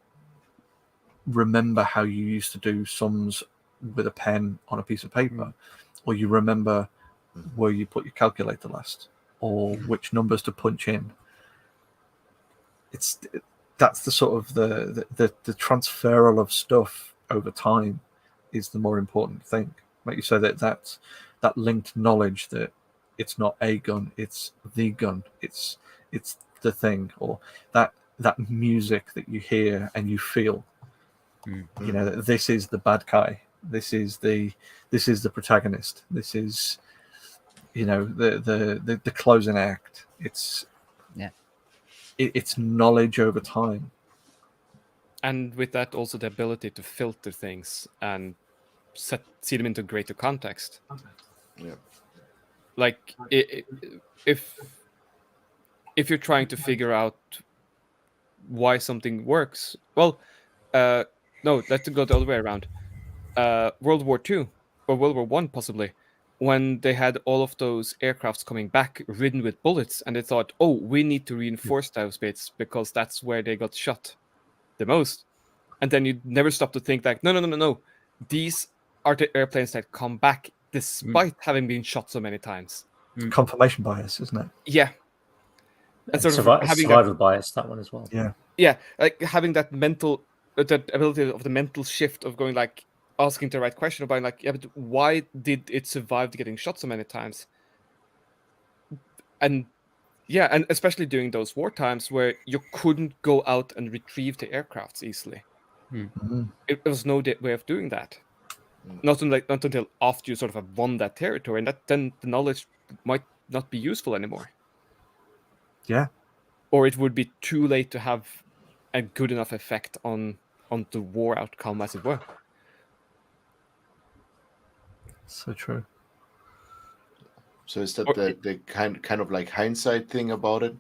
[SPEAKER 2] remember how you used to do sums with a pen on a piece of paper, or you remember where you put your calculator last, or which numbers to punch in. That's the sort of the transferal of stuff over time is the more important thing. Like you say, that linked knowledge that it's not a gun, it's the gun, it's the thing, or that music that you hear and you feel. You know, that this is the bad guy, this is the protagonist, this is, you know, the closing act. It's knowledge over time,
[SPEAKER 5] and with that also the ability to filter things and see them into greater context. Like if you're trying to figure out why something works, well, no, let's go the other way around. World War II or World War I, possibly, when they had all of those aircrafts coming back ridden with bullets, and they thought, oh, we need to reinforce those bits because that's where they got shot the most. And then you never stop to think like, no. These are the airplanes that come back despite having been shot so many times.
[SPEAKER 2] Confirmation bias, isn't it?
[SPEAKER 5] Yeah. And sort of having
[SPEAKER 1] survival bias, that one as well.
[SPEAKER 2] Yeah.
[SPEAKER 5] like having that mental, that ability of the mental shift of going like asking the right question about like, yeah, but why did it survive getting shot so many times? And yeah, and especially during those war times where you couldn't go out and retrieve the aircrafts easily.
[SPEAKER 2] Mhm.
[SPEAKER 5] It was no way of doing that. Not until after you sort of have won that territory, and that then the knowledge might not be useful anymore.
[SPEAKER 2] Yeah.
[SPEAKER 5] Or it would be too late to have a good enough effect on the war outcome as it were.
[SPEAKER 2] So true.
[SPEAKER 4] So is that
[SPEAKER 5] Or-
[SPEAKER 4] the kind of like hindsight thing about it?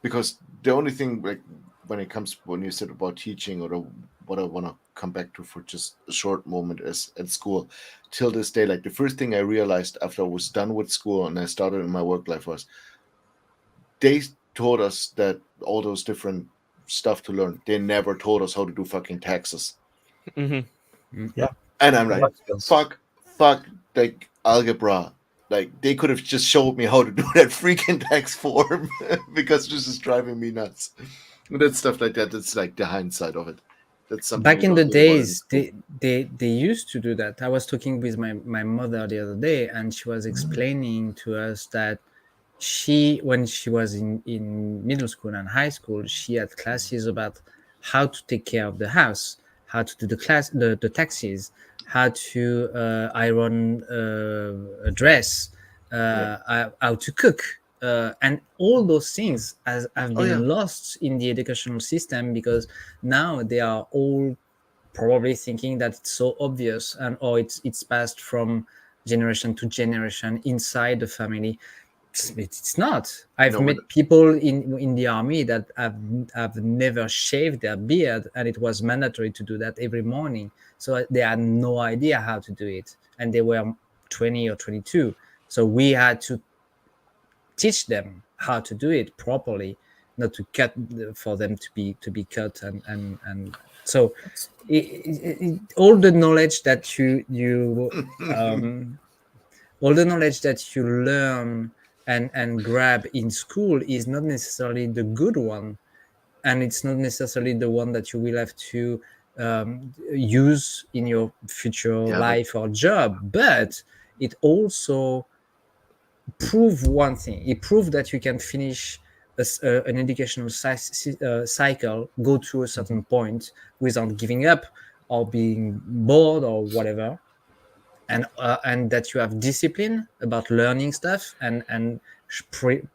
[SPEAKER 4] Because the only thing like when you said about teaching or what I want to come back to for just a short moment is at school, till this day, like the first thing I realized after I was done with school and I started in my work life was they taught us that all those different stuff to learn. They never told us how to do fucking taxes.
[SPEAKER 5] Mhm.
[SPEAKER 4] And I'm like,
[SPEAKER 2] Life skills.
[SPEAKER 4] fuck, like algebra. Like they could have just showed me how to do that freaking tax form because this is driving me nuts. That stuff like that. That's like the hindsight of it. That's something
[SPEAKER 3] Back
[SPEAKER 4] you
[SPEAKER 3] in the
[SPEAKER 4] don't learn about in
[SPEAKER 3] days,
[SPEAKER 4] school.
[SPEAKER 3] they used to do that. I was talking with my mother the other day, and she was explaining to us that when she was in middle school and high school, she had classes about how to take care of the house, how to do the taxes, how to iron a dress, how to cook, and all those things have
[SPEAKER 4] Oh,
[SPEAKER 3] been
[SPEAKER 4] yeah.
[SPEAKER 3] lost in the educational system because now they are all probably thinking that it's so obvious and or it's passed from generation to generation inside the family. It's not. I've
[SPEAKER 4] No,
[SPEAKER 3] met people in the army that have never shaved their beard, and it was mandatory to do that every morning. So they had no idea how to do it, and they were 20 or 22. So we had to teach them how to do it properly, not to cut for them to be cut and so all the knowledge that all the knowledge that you learn and grab in school is not necessarily the good one, and it's not necessarily the one that you will have to use in your future life or job, but it also prove one thing. It proved that you can finish an educational cycle, go to a certain point without giving up or being bored or whatever, and that you have discipline about learning stuff and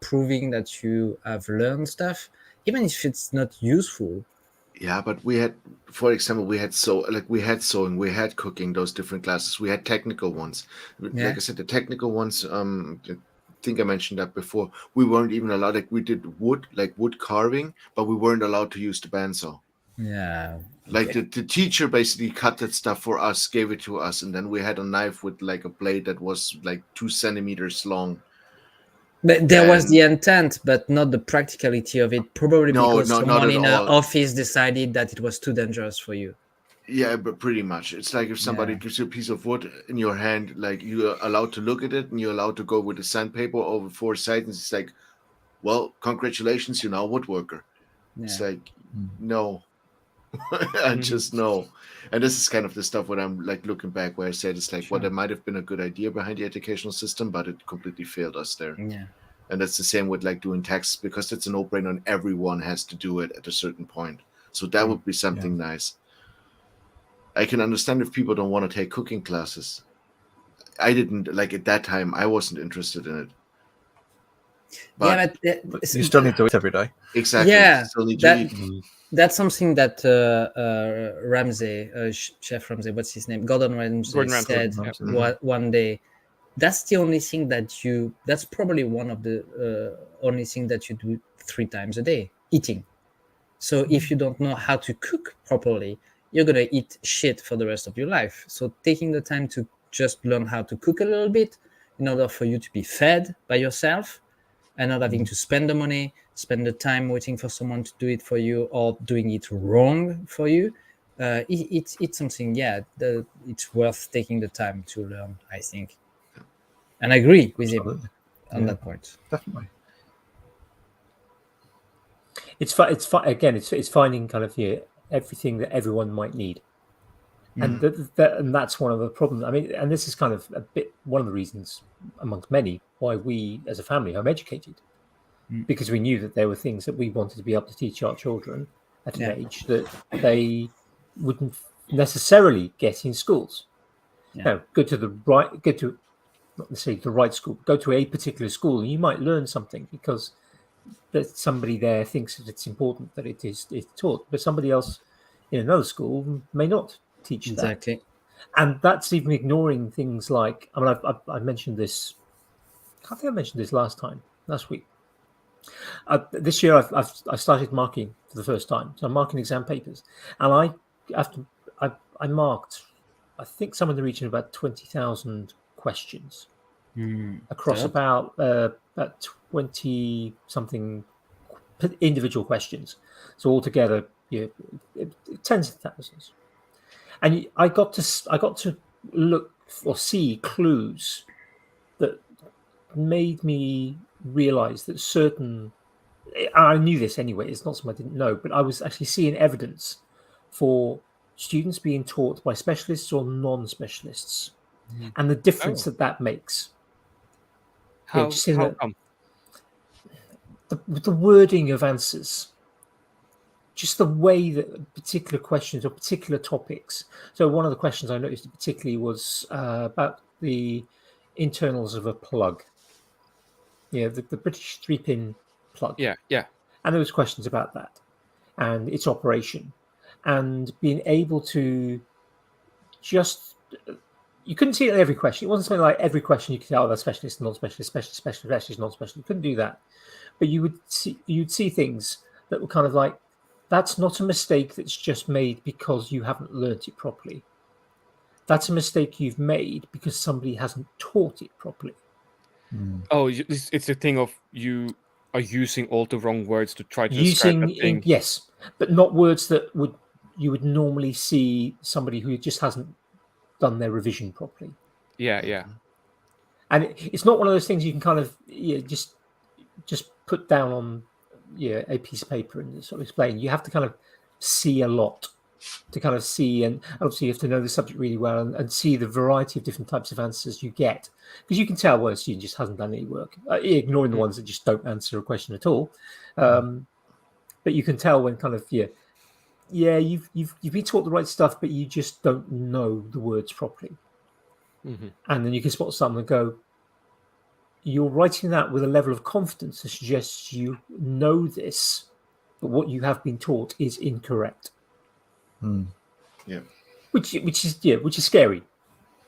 [SPEAKER 3] proving that you have learned stuff, even if it's not useful.
[SPEAKER 4] Yeah, but we had, for example, we had sewing, we had cooking, those different classes. We had technical ones.
[SPEAKER 3] Yeah.
[SPEAKER 4] Like I said, the technical ones, I think I mentioned that before. We weren't even allowed, like we did wood carving, but we weren't allowed to use the bandsaw.
[SPEAKER 3] Yeah.
[SPEAKER 4] Like the teacher basically cut that stuff for us, gave it to us, and then we had a knife with like a blade that was like 2 centimeters long.
[SPEAKER 3] But there was the intent, but not the practicality of it. Probably because
[SPEAKER 4] not
[SPEAKER 3] someone
[SPEAKER 4] at
[SPEAKER 3] in an
[SPEAKER 4] all.
[SPEAKER 3] office decided that it was too dangerous for you.
[SPEAKER 4] Yeah, but pretty much. It's like if somebody gives you a piece of wood in your hand, like you're allowed to look at it and you're allowed to go with the sandpaper over 4 sides. It's like, well, congratulations, you're now a woodworker. It's like, no. I just know. And this is kind of the stuff when I'm like looking back where I said it's like, well, there might have been a good idea behind the educational system, but it completely failed us there.
[SPEAKER 3] Yeah.
[SPEAKER 4] And that's the same with like doing taxes because it's a no-brainer and everyone has to do it at a certain point. So that would be something nice. I can understand if people don't want to take cooking classes. I didn't, like at that time, I wasn't interested in it. But
[SPEAKER 2] you still need to eat every day.
[SPEAKER 4] Exactly.
[SPEAKER 3] Yeah,
[SPEAKER 4] You still need to eat.
[SPEAKER 3] that's something that Ramsay, Chef Ramsay, what's his name? Gordon Ramsay said one day. That's the only thing that's probably one of the only thing that you do 3 times a day, eating. So if you don't know how to cook properly, you're going to eat shit for the rest of your life. So taking the time to just learn how to cook a little bit in order for you to be fed by yourself and not having to spend the money, spend the time waiting for someone to do it for you or doing it wrong for you. It's something, it's worth taking the time to learn, I think. And I agree with him on that point.
[SPEAKER 2] Definitely.
[SPEAKER 1] again. It's finding kind of everything that everyone might need, and and that's one of the problems. I mean, and this is kind of a bit one of the reasons, amongst many, why we as a family home educated, because we knew that there were things that we wanted to be able to teach our children at an age that they wouldn't necessarily get in schools. Now, go to not necessarily the right school, but go to a particular school, and you might learn something because that somebody there thinks that it's important that it's taught, but somebody else in another school may not teach
[SPEAKER 3] Exactly.
[SPEAKER 1] that. And that's even ignoring things like, I mean, I mentioned this. I think I mentioned this last week. This year, I started marking for the first time. So I'm marking exam papers, and I marked, I think, somewhere in the region of about 20,000 questions across about 20 something individual questions. So altogether, tens of thousands. And I got to look or see clues that made me realize that certain. I knew this anyway. It's not something I didn't know, but I was actually seeing evidence for students being taught by specialists or non-specialists, and the difference that makes.
[SPEAKER 5] How come?
[SPEAKER 1] The wording of answers, just the way that particular questions or particular topics. So one of the questions I noticed particularly was about the internals of a plug. The British 3-pin plug.
[SPEAKER 5] Yeah.
[SPEAKER 1] And there was questions about that and its operation, and being able to just. You couldn't see it in every question. It wasn't something like every question you could say, that's specialist, non-specialist, specialist, non-specialist. You couldn't do that. But you'd see things that were kind of like, that's not a mistake that's just made because you haven't learnt it properly. That's a mistake you've made because somebody hasn't taught it properly.
[SPEAKER 5] Oh, it's a thing of you are using all the wrong words to try to describe that thing.
[SPEAKER 1] Yes, but not words that you would normally see somebody who just hasn't done their revision properly.
[SPEAKER 5] Yeah.
[SPEAKER 1] And it's not one of those things you can kind of just put down on a piece of paper and sort of explain. You have to kind of see a lot to kind of see, and obviously you have to know the subject really well and see the variety of different types of answers you get, because you can tell when a student just hasn't done any work, ignoring the ones that just don't answer a question at all. But you can tell when kind of you've been taught the right stuff, but you just don't know the words properly. And then you can spot someone and go, you're writing that with a level of confidence that suggests you know this, but what you have been taught is incorrect.
[SPEAKER 4] Yeah,
[SPEAKER 1] which is scary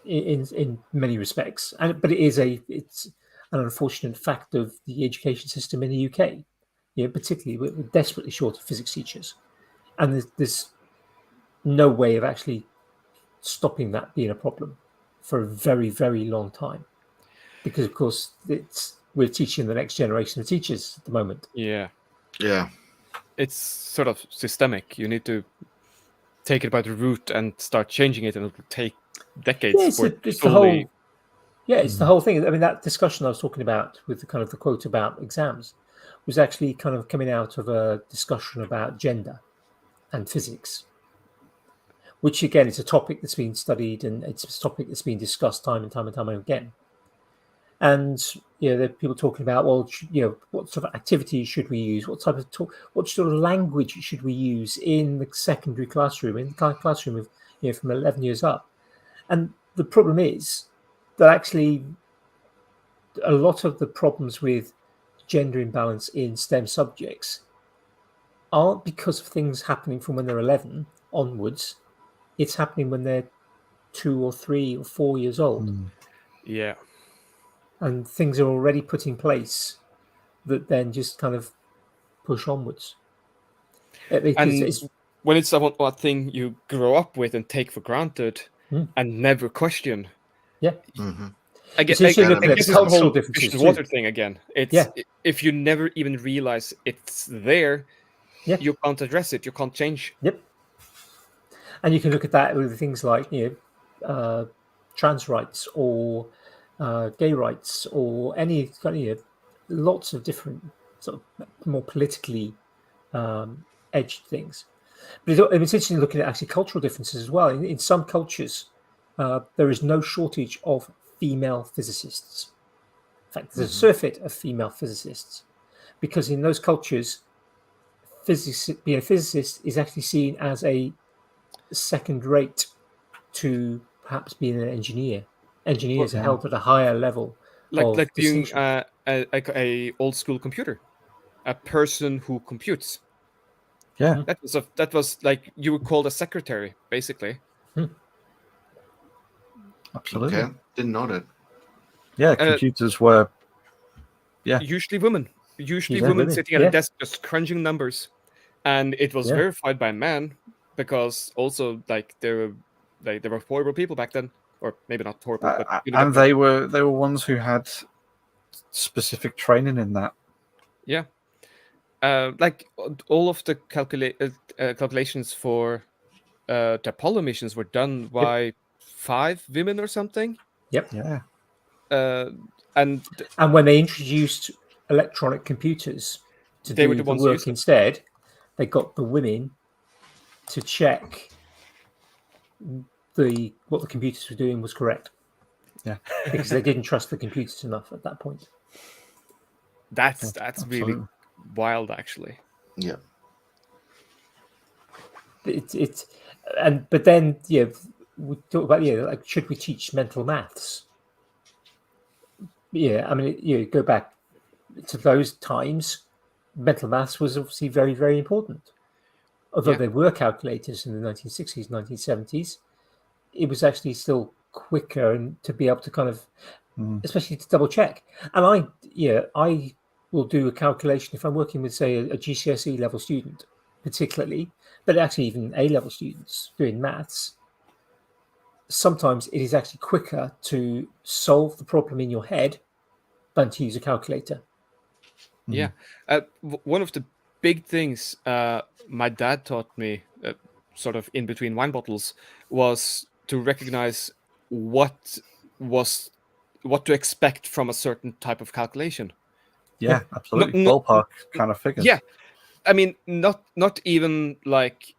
[SPEAKER 1] in many respects, but it's an unfortunate fact of the education system in the UK. Particularly we're desperately short of physics teachers, and there's no way of actually stopping that being a problem for a very, very long time, because of course we're teaching the next generation of teachers at the moment.
[SPEAKER 4] Yeah.
[SPEAKER 5] It's sort of systemic. You need to take it by the root and start changing it, and it will take decades.
[SPEAKER 1] It's the whole thing. I mean, that discussion I was talking about with the quote about exams was actually kind of coming out of a discussion about gender and physics, which again is a topic that's been studied and it's a topic that's been discussed time and time again. And there are people talking about, well, what sort of activities should we use? What type of what sort of language should we use in the secondary classroom, in the classroom of from 11 years up? And the problem is that actually a lot of the problems with gender imbalance in STEM subjects aren't because of things happening from when they're 11 onwards. It's happening when they're 2 or 3 or 4 years old.
[SPEAKER 5] Yeah.
[SPEAKER 1] And things are already put in place that then just kind of push onwards.
[SPEAKER 5] When it's a thing you grow up with and take for granted and never question.
[SPEAKER 1] Yeah.
[SPEAKER 5] I guess it's the whole fish and water thing again. If you never even realize it's there, you can't address it. You can't change.
[SPEAKER 1] Yep. And you can look at that with things like trans rights or gay rights or any kind of lots of different sort of more politically edged things. But it's interesting looking at actually cultural differences as well. In some cultures, there is no shortage of female physicists. In fact, there's a surfeit of female physicists, because in those cultures, being a physicist is actually seen as a second rate to perhaps being an engineer. Engineers are held at a higher level.
[SPEAKER 5] Like being
[SPEAKER 1] distinction.
[SPEAKER 5] a old school computer, a person who computes.
[SPEAKER 2] Yeah.
[SPEAKER 5] That was like you were called a secretary, basically.
[SPEAKER 2] Absolutely.
[SPEAKER 4] Okay, didn't know that.
[SPEAKER 2] Yeah, computers were. Yeah.
[SPEAKER 5] Usually women. Usually
[SPEAKER 1] Yeah,
[SPEAKER 5] women
[SPEAKER 1] women,
[SPEAKER 5] sitting at
[SPEAKER 1] yeah.
[SPEAKER 5] a desk just crunching numbers, and it was
[SPEAKER 1] Yeah.
[SPEAKER 5] verified by men, because also like there were horrible people back then, or maybe not horrible, but you know,
[SPEAKER 2] And they were ones who had specific training in that.
[SPEAKER 5] yeah. Like all of the calculations for the Apollo missions were done by 5 women or something.
[SPEAKER 1] Yep.
[SPEAKER 2] Yeah.
[SPEAKER 5] And
[SPEAKER 1] And when they introduced electronic computers to
[SPEAKER 5] They were
[SPEAKER 1] do
[SPEAKER 5] the
[SPEAKER 1] the
[SPEAKER 5] ones who
[SPEAKER 1] work
[SPEAKER 5] used them.
[SPEAKER 1] instead, they got the women to check what the computers were doing was correct.
[SPEAKER 2] Yeah.
[SPEAKER 1] Because they didn't trust the computers enough at that point.
[SPEAKER 5] that's really
[SPEAKER 2] Absolutely.
[SPEAKER 5] wild, actually.
[SPEAKER 4] Yeah.
[SPEAKER 1] But then we talk about like, should we teach mental maths? Yeah, I mean, go back to those times, mental maths was obviously very, very important. Although
[SPEAKER 5] Yeah.
[SPEAKER 1] there were calculators in the 1960s, 1970s, it was actually still quicker and to be able to kind of, especially to double check. And I will do a calculation if I'm working with, say, a GCSE level student, particularly, but actually even A-level students doing maths. Sometimes it is actually quicker to solve the problem in your head than to use a calculator.
[SPEAKER 5] Yeah. One of the big things my dad taught me, sort of in between wine bottles, was to recognize what to expect from a certain type of calculation.
[SPEAKER 2] Yeah, absolutely.
[SPEAKER 5] No-
[SPEAKER 2] Ballpark kind of figures.
[SPEAKER 5] Yeah, I mean, not even like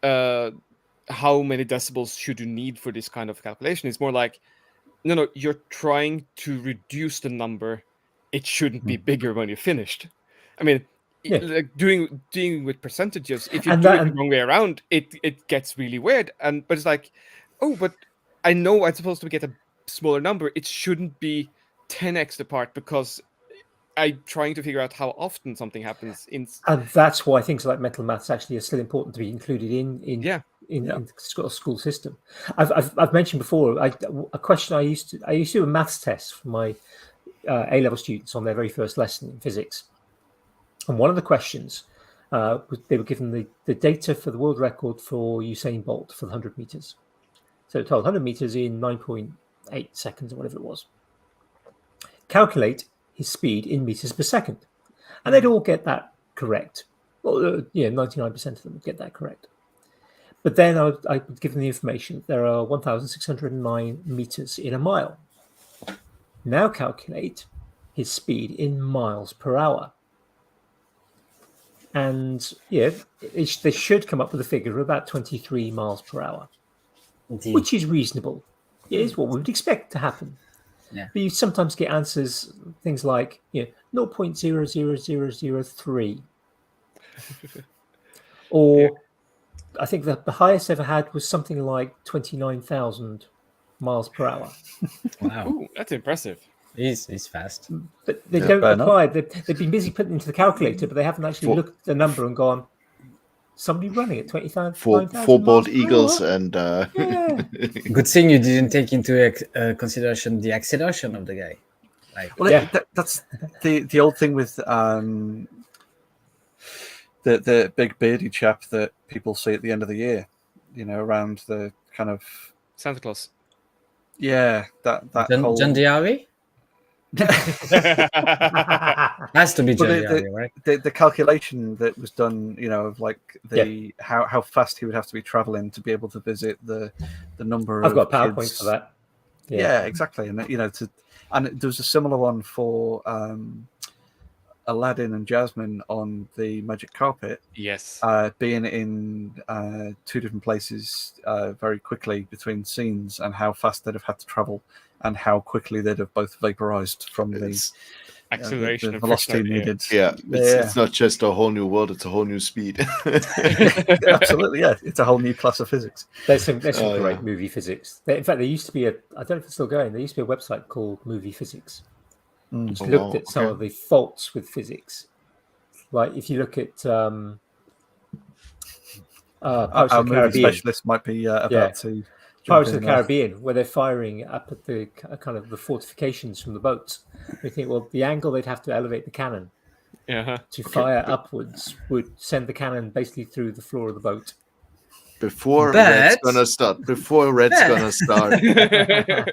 [SPEAKER 5] how many decibels should you need for this kind of calculation. It's more like, no, you're trying to reduce the number. It shouldn't be bigger when you're finished. I mean, like doing with percentages, if you
[SPEAKER 1] And
[SPEAKER 5] do
[SPEAKER 1] that-
[SPEAKER 5] it the wrong way around, it gets really weird. But it's like, oh, but I know I'm supposed to get a smaller number. It shouldn't be 10x apart, because I'm trying to figure out how often something happens in.
[SPEAKER 1] And that's why things like mental maths actually are still important to be included in
[SPEAKER 5] Yeah.
[SPEAKER 1] the school system. I've mentioned before a question I used to do a maths test for my A-level students on their very first lesson in physics, and one of the questions they were given the data for the world record for Usain Bolt for the 100 meters. So it told 100 meters in 9.8 seconds or whatever it was. Calculate his speed in meters per second, and they'd all get that correct. Well, 99% of them would get that correct. But then I would give them the information. There are 1,609 meters in a mile. Now calculate his speed in miles per hour. And they should come up with a figure of about 23 miles per hour, which is reasonable. It is what we would expect to happen.
[SPEAKER 3] Yeah.
[SPEAKER 1] But you sometimes get answers, things like 0.00003. Or I think the highest ever had was something like 29,000 miles per hour.
[SPEAKER 3] Wow,
[SPEAKER 5] Ooh, that's impressive.
[SPEAKER 3] it's fast.
[SPEAKER 1] But they
[SPEAKER 2] Yeah,
[SPEAKER 1] don't
[SPEAKER 2] fair
[SPEAKER 1] apply. They've been busy putting it into the calculator, but they haven't actually looked at the number and gone, somebody running at 20,000.
[SPEAKER 4] Four bald eagles and
[SPEAKER 1] Yeah.
[SPEAKER 3] Good thing you didn't take into consideration the acceleration of the guy. Like,
[SPEAKER 2] Well, that's the old thing with the big beardy chap that people see at the end of the year, around the kind of
[SPEAKER 5] Santa Claus.
[SPEAKER 2] that whole
[SPEAKER 3] John Diari? Has to be John Diari, right?
[SPEAKER 2] the calculation that was done, of like how fast he would have to be traveling to be able to visit the number
[SPEAKER 1] I've
[SPEAKER 2] of
[SPEAKER 1] got PowerPoint
[SPEAKER 2] kids.
[SPEAKER 1] for that.
[SPEAKER 2] Yeah, exactly. And and there was a similar one for Aladdin and Jasmine on the magic carpet,
[SPEAKER 5] Yes.
[SPEAKER 2] being in 2 different places very quickly between scenes, and how fast they'd have had to travel, and how quickly they'd have both vaporized from the
[SPEAKER 5] Acceleration
[SPEAKER 2] the
[SPEAKER 5] and
[SPEAKER 2] velocity
[SPEAKER 5] friction, yeah.
[SPEAKER 2] needed.
[SPEAKER 4] Yeah,
[SPEAKER 2] Yeah.
[SPEAKER 4] it's not just a whole new world; it's a whole new speed.
[SPEAKER 2] Absolutely, yeah. It's a whole new class of physics.
[SPEAKER 1] There's some
[SPEAKER 4] Oh,
[SPEAKER 1] great
[SPEAKER 4] yeah.
[SPEAKER 1] movie physics. In fact, there used to be I don't know if it's still going. There used to be a website called Movie Physics, which
[SPEAKER 4] Oh,
[SPEAKER 1] looked
[SPEAKER 4] wow,
[SPEAKER 1] at some
[SPEAKER 4] okay.
[SPEAKER 1] of the faults with physics. Like if you look at Pirates
[SPEAKER 2] Our
[SPEAKER 1] of the
[SPEAKER 2] movie
[SPEAKER 1] Caribbean,
[SPEAKER 2] specialist might be about
[SPEAKER 1] Yeah.
[SPEAKER 2] to jump
[SPEAKER 1] Pirates of
[SPEAKER 2] in
[SPEAKER 1] the
[SPEAKER 2] there.
[SPEAKER 1] Caribbean, where they're firing up at the kind of the fortifications from the boats. We think, well, the angle they'd have to elevate the cannon
[SPEAKER 5] Uh-huh.
[SPEAKER 1] to fire upwards would send the cannon basically through the floor of the boat.
[SPEAKER 4] Before
[SPEAKER 3] But-
[SPEAKER 4] Red's gonna start,
[SPEAKER 5] Uh-huh.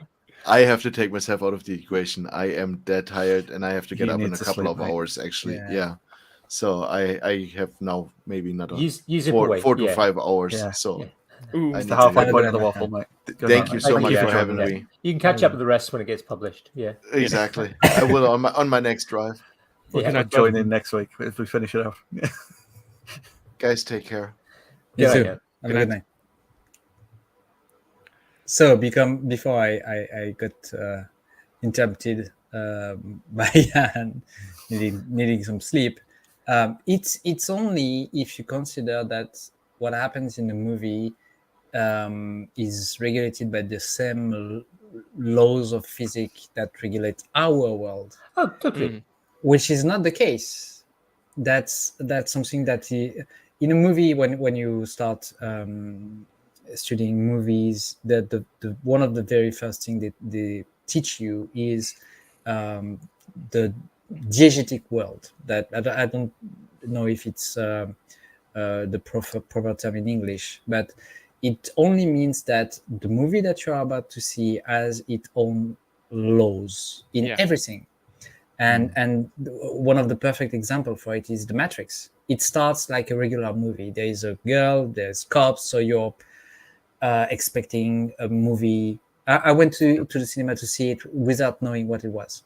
[SPEAKER 4] I have to take myself out of the equation. I am dead tired, and I have to get
[SPEAKER 2] You
[SPEAKER 4] up in
[SPEAKER 2] need
[SPEAKER 4] a
[SPEAKER 2] to
[SPEAKER 4] couple
[SPEAKER 2] sleep,
[SPEAKER 4] of
[SPEAKER 2] mate.
[SPEAKER 4] hours. Actually,
[SPEAKER 3] Yeah.
[SPEAKER 4] yeah. So I have now maybe another
[SPEAKER 1] Use it
[SPEAKER 4] 4
[SPEAKER 1] away.
[SPEAKER 4] 4 to
[SPEAKER 1] yeah.
[SPEAKER 4] 5 hours.
[SPEAKER 2] Yeah.
[SPEAKER 4] So
[SPEAKER 1] Yeah.
[SPEAKER 5] Ooh.
[SPEAKER 4] I
[SPEAKER 2] It's
[SPEAKER 4] need
[SPEAKER 2] the
[SPEAKER 4] to
[SPEAKER 2] halfway
[SPEAKER 4] get
[SPEAKER 2] point
[SPEAKER 3] it.
[SPEAKER 2] of the waffle, mate. Good
[SPEAKER 4] Thank
[SPEAKER 2] night,
[SPEAKER 4] you
[SPEAKER 2] mate.
[SPEAKER 4] so
[SPEAKER 1] Thank
[SPEAKER 4] much
[SPEAKER 1] you
[SPEAKER 4] for
[SPEAKER 1] for
[SPEAKER 4] having
[SPEAKER 1] joining,
[SPEAKER 4] me.
[SPEAKER 1] You can catch up with the rest when it gets published. Yeah.
[SPEAKER 4] Exactly. I will on my next drive.
[SPEAKER 2] We're
[SPEAKER 1] Yeah.
[SPEAKER 2] going to join in next week if we finish it off.
[SPEAKER 4] Guys, take care.
[SPEAKER 3] You
[SPEAKER 1] Good
[SPEAKER 3] too.
[SPEAKER 1] night,
[SPEAKER 3] Have a
[SPEAKER 5] Good
[SPEAKER 3] good night. So before I got interrupted by needing some sleep, it's only if you consider that what happens in the movie is regulated by the same laws of physics that regulate our world,
[SPEAKER 1] Oh, totally.
[SPEAKER 5] Mm.
[SPEAKER 3] which is not the case. That's something that in a movie when you start studying movies, the one of the very first thing that they teach you is the diegetic world. That I don't know if it's the proper term in English, but it only means that the movie that you are about to see has its own laws in
[SPEAKER 5] Yeah.
[SPEAKER 3] everything. And one of the perfect example for it is The Matrix. It starts like a regular movie. There is a girl, there's cops, so you're expecting a movie. I went to the cinema to see it without knowing what it was.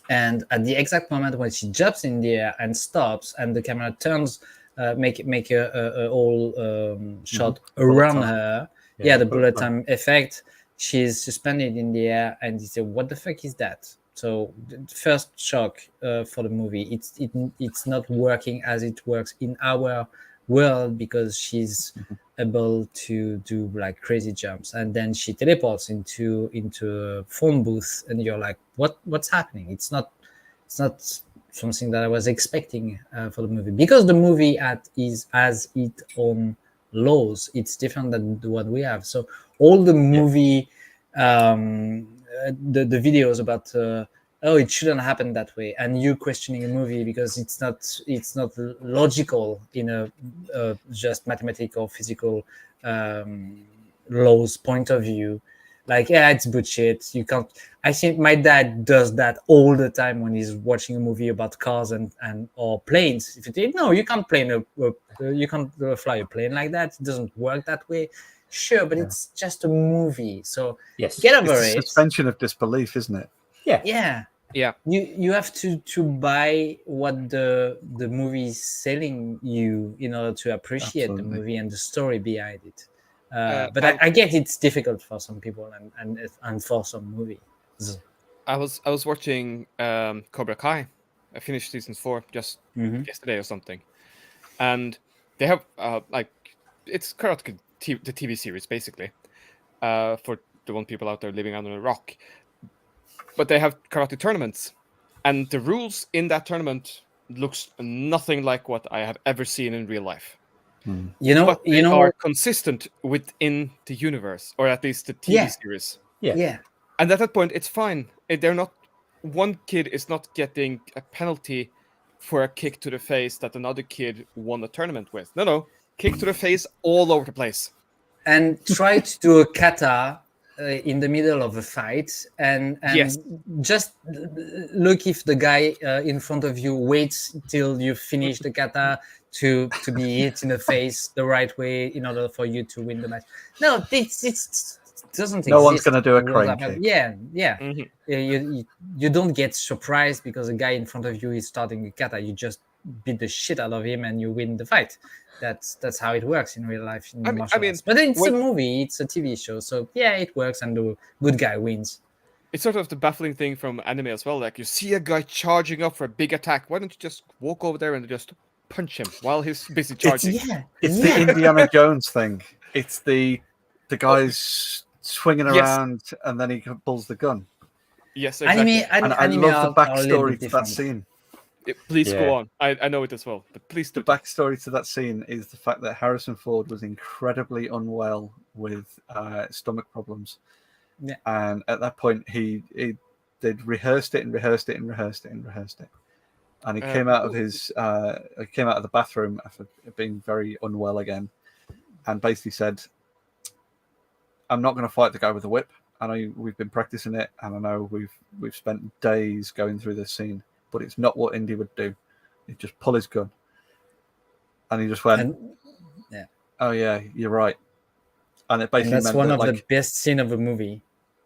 [SPEAKER 3] And at the exact moment when she jumps in the air and stops, and the camera turns, make a whole shot around
[SPEAKER 2] time.
[SPEAKER 3] her.
[SPEAKER 1] Yeah,
[SPEAKER 3] Yeah, the
[SPEAKER 1] bullet
[SPEAKER 3] bullet time effect. She's suspended in the air, and you say, "What the fuck is that?" So the first shock for the movie, it's not working as it works in our world, because she's able to do like crazy jumps, and then she teleports into a phone booth, and you're like, what's happening? It's not something that I was expecting for the movie, because the movie has its own laws. It's different than the one we have. So all the movie the videos about oh, it shouldn't happen that way, and you questioning a movie because it's not logical in a just mathematical or physical laws point of view. Like, yeah, it's bullshit. You can't. I think my dad does that all the time when he's watching a movie about cars and or planes. If you think, no, you can't you can't fly a plane like that. It doesn't work that way. Sure, but it's just a movie. So
[SPEAKER 1] Yes.
[SPEAKER 3] get
[SPEAKER 2] It's
[SPEAKER 3] over
[SPEAKER 2] the
[SPEAKER 3] it.
[SPEAKER 2] suspension of disbelief, isn't it?
[SPEAKER 1] Yeah.
[SPEAKER 3] Yeah.
[SPEAKER 5] Yeah.
[SPEAKER 3] You have to buy what the movie is selling you in order to appreciate
[SPEAKER 2] Absolutely.
[SPEAKER 3] the movie and the story behind it. But
[SPEAKER 5] I-
[SPEAKER 3] I get it's difficult for some people and for some movies.
[SPEAKER 5] I was watching Cobra Kai. I finished season 4 just yesterday or something, and they have like it's Karate Kid the TV series basically for the one people out there living under a rock. But they have karate tournaments, and the rules in that tournament looks nothing like what I have ever seen in real life. But they are consistent within the universe, or at least the TV series.
[SPEAKER 3] Yeah.
[SPEAKER 5] And at that point, it's fine. They're not. One kid is not getting a penalty for a kick to the face that another kid won a tournament with. No, kick to the face all over the place.
[SPEAKER 3] And try to do a kata in the middle of a fight, and
[SPEAKER 5] Yes.
[SPEAKER 3] just look if the guy in front of you waits till you finish the kata to be hit in the face the right way in order for you to win the match. No, it's doesn't
[SPEAKER 2] No one's
[SPEAKER 3] exist
[SPEAKER 2] gonna do a
[SPEAKER 3] in real
[SPEAKER 2] crane
[SPEAKER 3] life.
[SPEAKER 2] kick.
[SPEAKER 3] Yeah.
[SPEAKER 5] Mhm.
[SPEAKER 3] You don't get surprised because a guy in front of you is starting a kata. You just beat the shit out of him and you win the fight. That's how it works in real life in martial
[SPEAKER 5] mean,
[SPEAKER 3] arts. But it's
[SPEAKER 5] when-
[SPEAKER 3] a movie, it's a TV show, so yeah, it works and the good guy wins.
[SPEAKER 5] It's sort of the baffling thing from anime as well. Like you see a guy charging up for a big attack. Why don't you just walk over there and just punch him while he's busy charging?
[SPEAKER 2] It's the Indiana Jones thing. It's the guy's swinging
[SPEAKER 5] Yes.
[SPEAKER 2] around and then he pulls the gun.
[SPEAKER 5] Yes, exactly.
[SPEAKER 2] And I
[SPEAKER 3] anime
[SPEAKER 2] love the
[SPEAKER 3] are a little
[SPEAKER 2] backstory
[SPEAKER 3] bit
[SPEAKER 2] to that
[SPEAKER 3] different.
[SPEAKER 2] scene.
[SPEAKER 5] Please
[SPEAKER 1] Yeah.
[SPEAKER 5] go on. I know it as well, but please do.
[SPEAKER 2] The backstory to that scene is the fact that Harrison Ford was incredibly unwell with stomach problems.
[SPEAKER 3] Yeah.
[SPEAKER 2] And at that point, they'd rehearsed it. And he came out of the bathroom after being very unwell again, and basically said, "I'm not going to fight the guy with the whip. I know we've been practicing it, and I know we've spent days going through this scene, but it's not what Indy would do. He'd just pull his gun." And he just went, "Oh yeah, you're right." And it basically
[SPEAKER 3] And that's
[SPEAKER 2] meant
[SPEAKER 3] one
[SPEAKER 2] that,
[SPEAKER 3] of
[SPEAKER 2] like,
[SPEAKER 3] the best scene of a movie.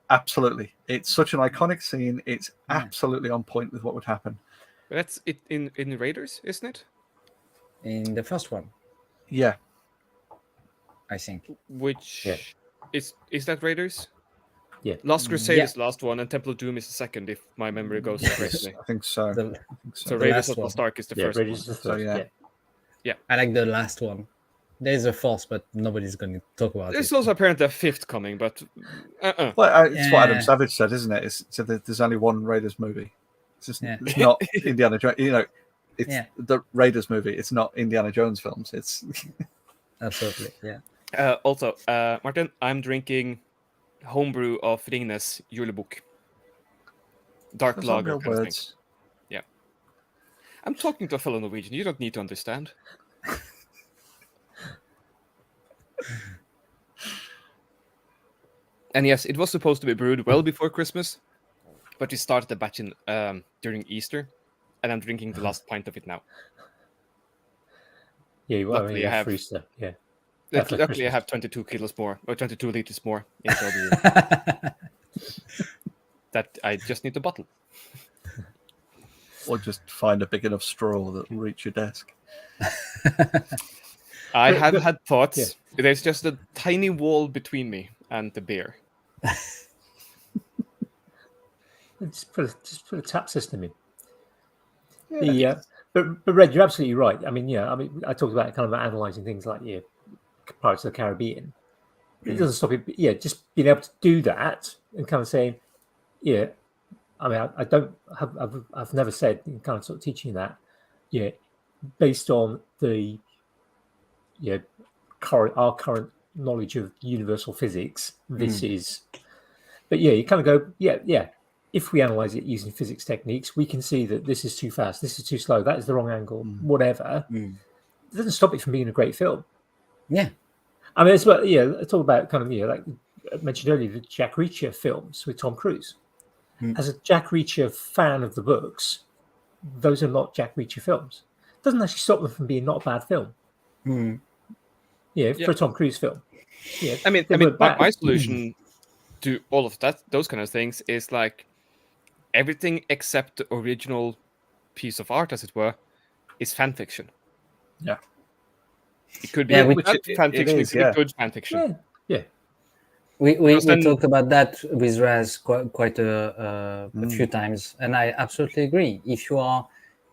[SPEAKER 2] absolutely, it's such an iconic scene. It's absolutely on point with what would happen.
[SPEAKER 5] That's it in Raiders, isn't it?
[SPEAKER 3] In the first one,
[SPEAKER 2] Yeah,
[SPEAKER 3] I think.
[SPEAKER 5] Which
[SPEAKER 1] Yeah.
[SPEAKER 5] is that Raiders?
[SPEAKER 1] Yeah.
[SPEAKER 5] Last Crusade
[SPEAKER 3] Yeah.
[SPEAKER 5] is the last one, and Temple of Doom is the second, if my memory goes correctly.
[SPEAKER 2] I think so.
[SPEAKER 3] The-
[SPEAKER 5] So
[SPEAKER 3] The
[SPEAKER 5] Raiders
[SPEAKER 3] last
[SPEAKER 5] of the
[SPEAKER 3] one.
[SPEAKER 5] Lost Ark is the
[SPEAKER 1] Yeah,
[SPEAKER 5] first
[SPEAKER 1] Raiders
[SPEAKER 5] one.
[SPEAKER 1] is the first.
[SPEAKER 2] yeah.
[SPEAKER 1] Yeah.
[SPEAKER 3] I like the last one. There's a fourth, but nobody's going to talk about
[SPEAKER 5] There's
[SPEAKER 3] it.
[SPEAKER 5] also apparently a fifth coming, but
[SPEAKER 2] Well, it's what Adam
[SPEAKER 3] Yeah.
[SPEAKER 2] Savage said, isn't it? So there's only one Raiders movie. It's just
[SPEAKER 3] Yeah.
[SPEAKER 2] it's not Indiana Jones. It's
[SPEAKER 3] Yeah.
[SPEAKER 2] the Raiders movie. It's not Indiana Jones films. It's
[SPEAKER 3] Absolutely, yeah.
[SPEAKER 5] also, Martin, I'm drinking homebrew of Ringnes Julebok. Dark
[SPEAKER 2] Those aren't
[SPEAKER 5] lager
[SPEAKER 2] real
[SPEAKER 5] kind of thing.
[SPEAKER 2] words.
[SPEAKER 5] Yeah. I'm talking to a fellow Norwegian. You don't need to understand. And yes, it was supposed to be brewed well before Christmas, but we started the batch during Easter, and I'm drinking the last pint of it now.
[SPEAKER 1] Yeah, well,
[SPEAKER 5] Luckily, I have-
[SPEAKER 1] Freezer. Yeah.
[SPEAKER 5] Luckily, I
[SPEAKER 1] Christmas.
[SPEAKER 5] have 22 kilos more, or 22 liters more in the that I just need to bottle.
[SPEAKER 2] Or just find a big enough straw that will reach your desk.
[SPEAKER 5] I
[SPEAKER 1] But-
[SPEAKER 5] have
[SPEAKER 1] but-
[SPEAKER 5] had thoughts.
[SPEAKER 1] yeah.
[SPEAKER 5] There's just a tiny wall between me and the beer.
[SPEAKER 1] Just put a tap system in. But Red, you're absolutely right. I mean, I talked about kind of analysing things like Pirates of the Caribbean. It doesn't stop it. Yeah, just being able to do that and kind of saying, yeah. I mean, I don't have. I've never said in kind of sort of teaching that. Yeah, based on the our current knowledge of universal physics, this is. But yeah, you kind of go, yeah. If we analyze it using physics techniques, we can see that this is too fast, this is too slow, that is the wrong angle, whatever. It doesn't stop it from being a great film.
[SPEAKER 3] Yeah.
[SPEAKER 1] I mean, it's what I talk about kind of like I mentioned earlier, the Jack Reacher films with Tom Cruise. As a Jack Reacher fan of the books, those are not Jack Reacher films. It doesn't actually stop them from being not a bad film. For a Tom Cruise film. Yeah,
[SPEAKER 5] I mean,
[SPEAKER 1] they weren't bad.
[SPEAKER 5] my solution to all of that, those kind of things, is like everything except the original piece of art, as it were, is fan fiction.
[SPEAKER 2] Yeah.
[SPEAKER 5] It could be
[SPEAKER 3] Yeah,
[SPEAKER 5] bad fan fiction, it could be good fan fiction.
[SPEAKER 1] Yeah.
[SPEAKER 3] We
[SPEAKER 5] then-
[SPEAKER 3] talked about that with Raz quite a few times, and I absolutely agree. If you are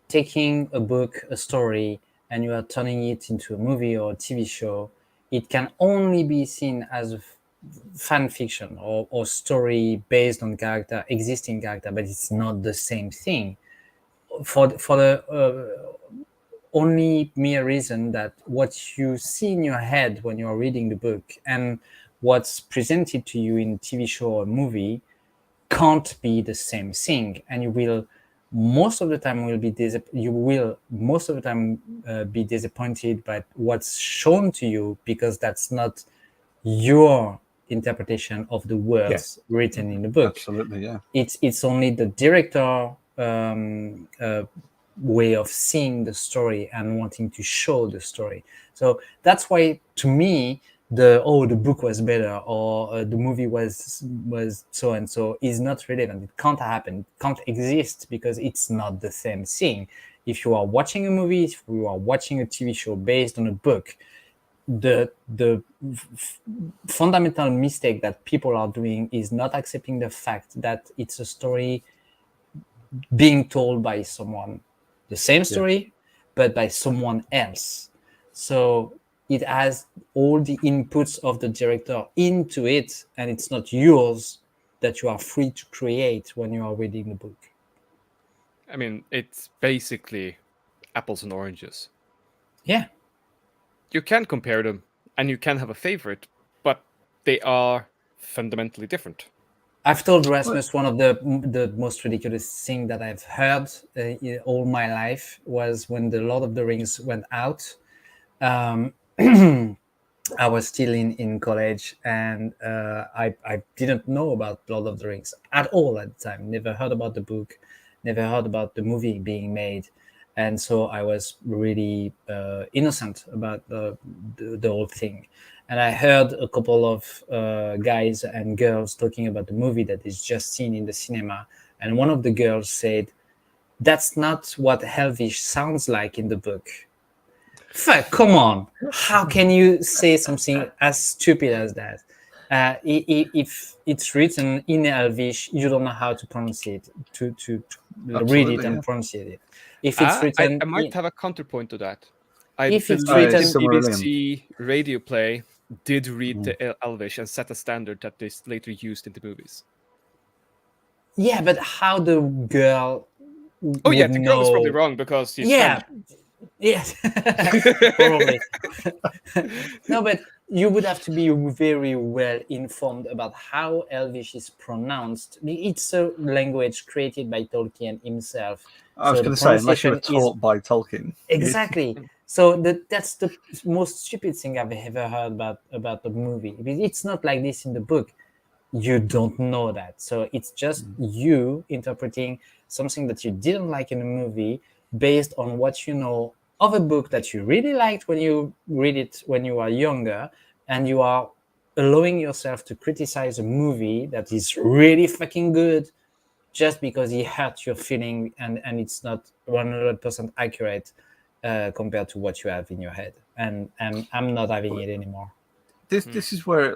[SPEAKER 3] taking a book, a story, and you are turning it into a movie or a TV show, it can only be seen as fan fiction or story based on existing character, but it's not the same thing. For the only mere reason that what you see in your head when you are reading the book and what's presented to you in TV show or movie can't be the same thing, and you will most of the time be disappointed by what's shown to you, because that's not your interpretation of the words written in the book.
[SPEAKER 2] Absolutely, yeah.
[SPEAKER 3] It's only the director way of seeing the story and wanting to show the story. So that's why, to me, the book was better, or the movie was so and so, is not relevant. It can't happen. It can't exist because it's not the same thing. If you are watching a movie, if you are watching a TV show based on a book, the fundamental mistake that people are doing is not accepting the fact that it's a story being told by someone, the same story, but by someone else. So it has all the inputs of the director into it, and it's not yours, that you are free to create when you are reading the book.
[SPEAKER 5] I mean, it's basically apples and oranges.
[SPEAKER 3] Yeah.
[SPEAKER 5] You can compare them, and you can have a favorite, but they are fundamentally different.
[SPEAKER 3] I've told Rasmus one of the most ridiculous thing that I've heard all my life was when the Lord of the Rings went out. I was still in college, and I didn't know about Lord of the Rings at all at the time. Never heard about the book, never heard about the movie being made. And so I was really innocent about the whole thing. And I heard a couple of guys and girls talking about the movie that is just seen in the cinema. And one of the girls said, "That's not what Elvish sounds like in the book." Fuck, come on. How can you say something as stupid as that? If it's written in Elvish, you don't know how to pronounce it, to read it and pronounce it. If it's written...
[SPEAKER 5] I might have a counterpoint to that. I
[SPEAKER 3] If it's
[SPEAKER 5] believe
[SPEAKER 3] written-
[SPEAKER 5] the BBC radio play did read the Elvish and set a standard that they later used in the movies.
[SPEAKER 3] Yeah, but how the girl...
[SPEAKER 5] Oh yeah, the girl was probably wrong because she's French.
[SPEAKER 3] Yes, probably. No, but you would have to be very well informed about how Elvish is pronounced. It's a language created by Tolkien himself.
[SPEAKER 2] I was going to say, unless you were taught by Tolkien.
[SPEAKER 3] Exactly. So that's the most stupid thing I've ever heard about the movie. It's not like this in the book. You don't know that. So it's just you interpreting something that you didn't like in a movie based on what you know of a book that you really liked when you read it when you were younger, and you are allowing yourself to criticize a movie that is really fucking good just because it hurt your feeling and it's not 100% accurate compared to what you have in your head. And I'm not having it anymore.
[SPEAKER 2] This is where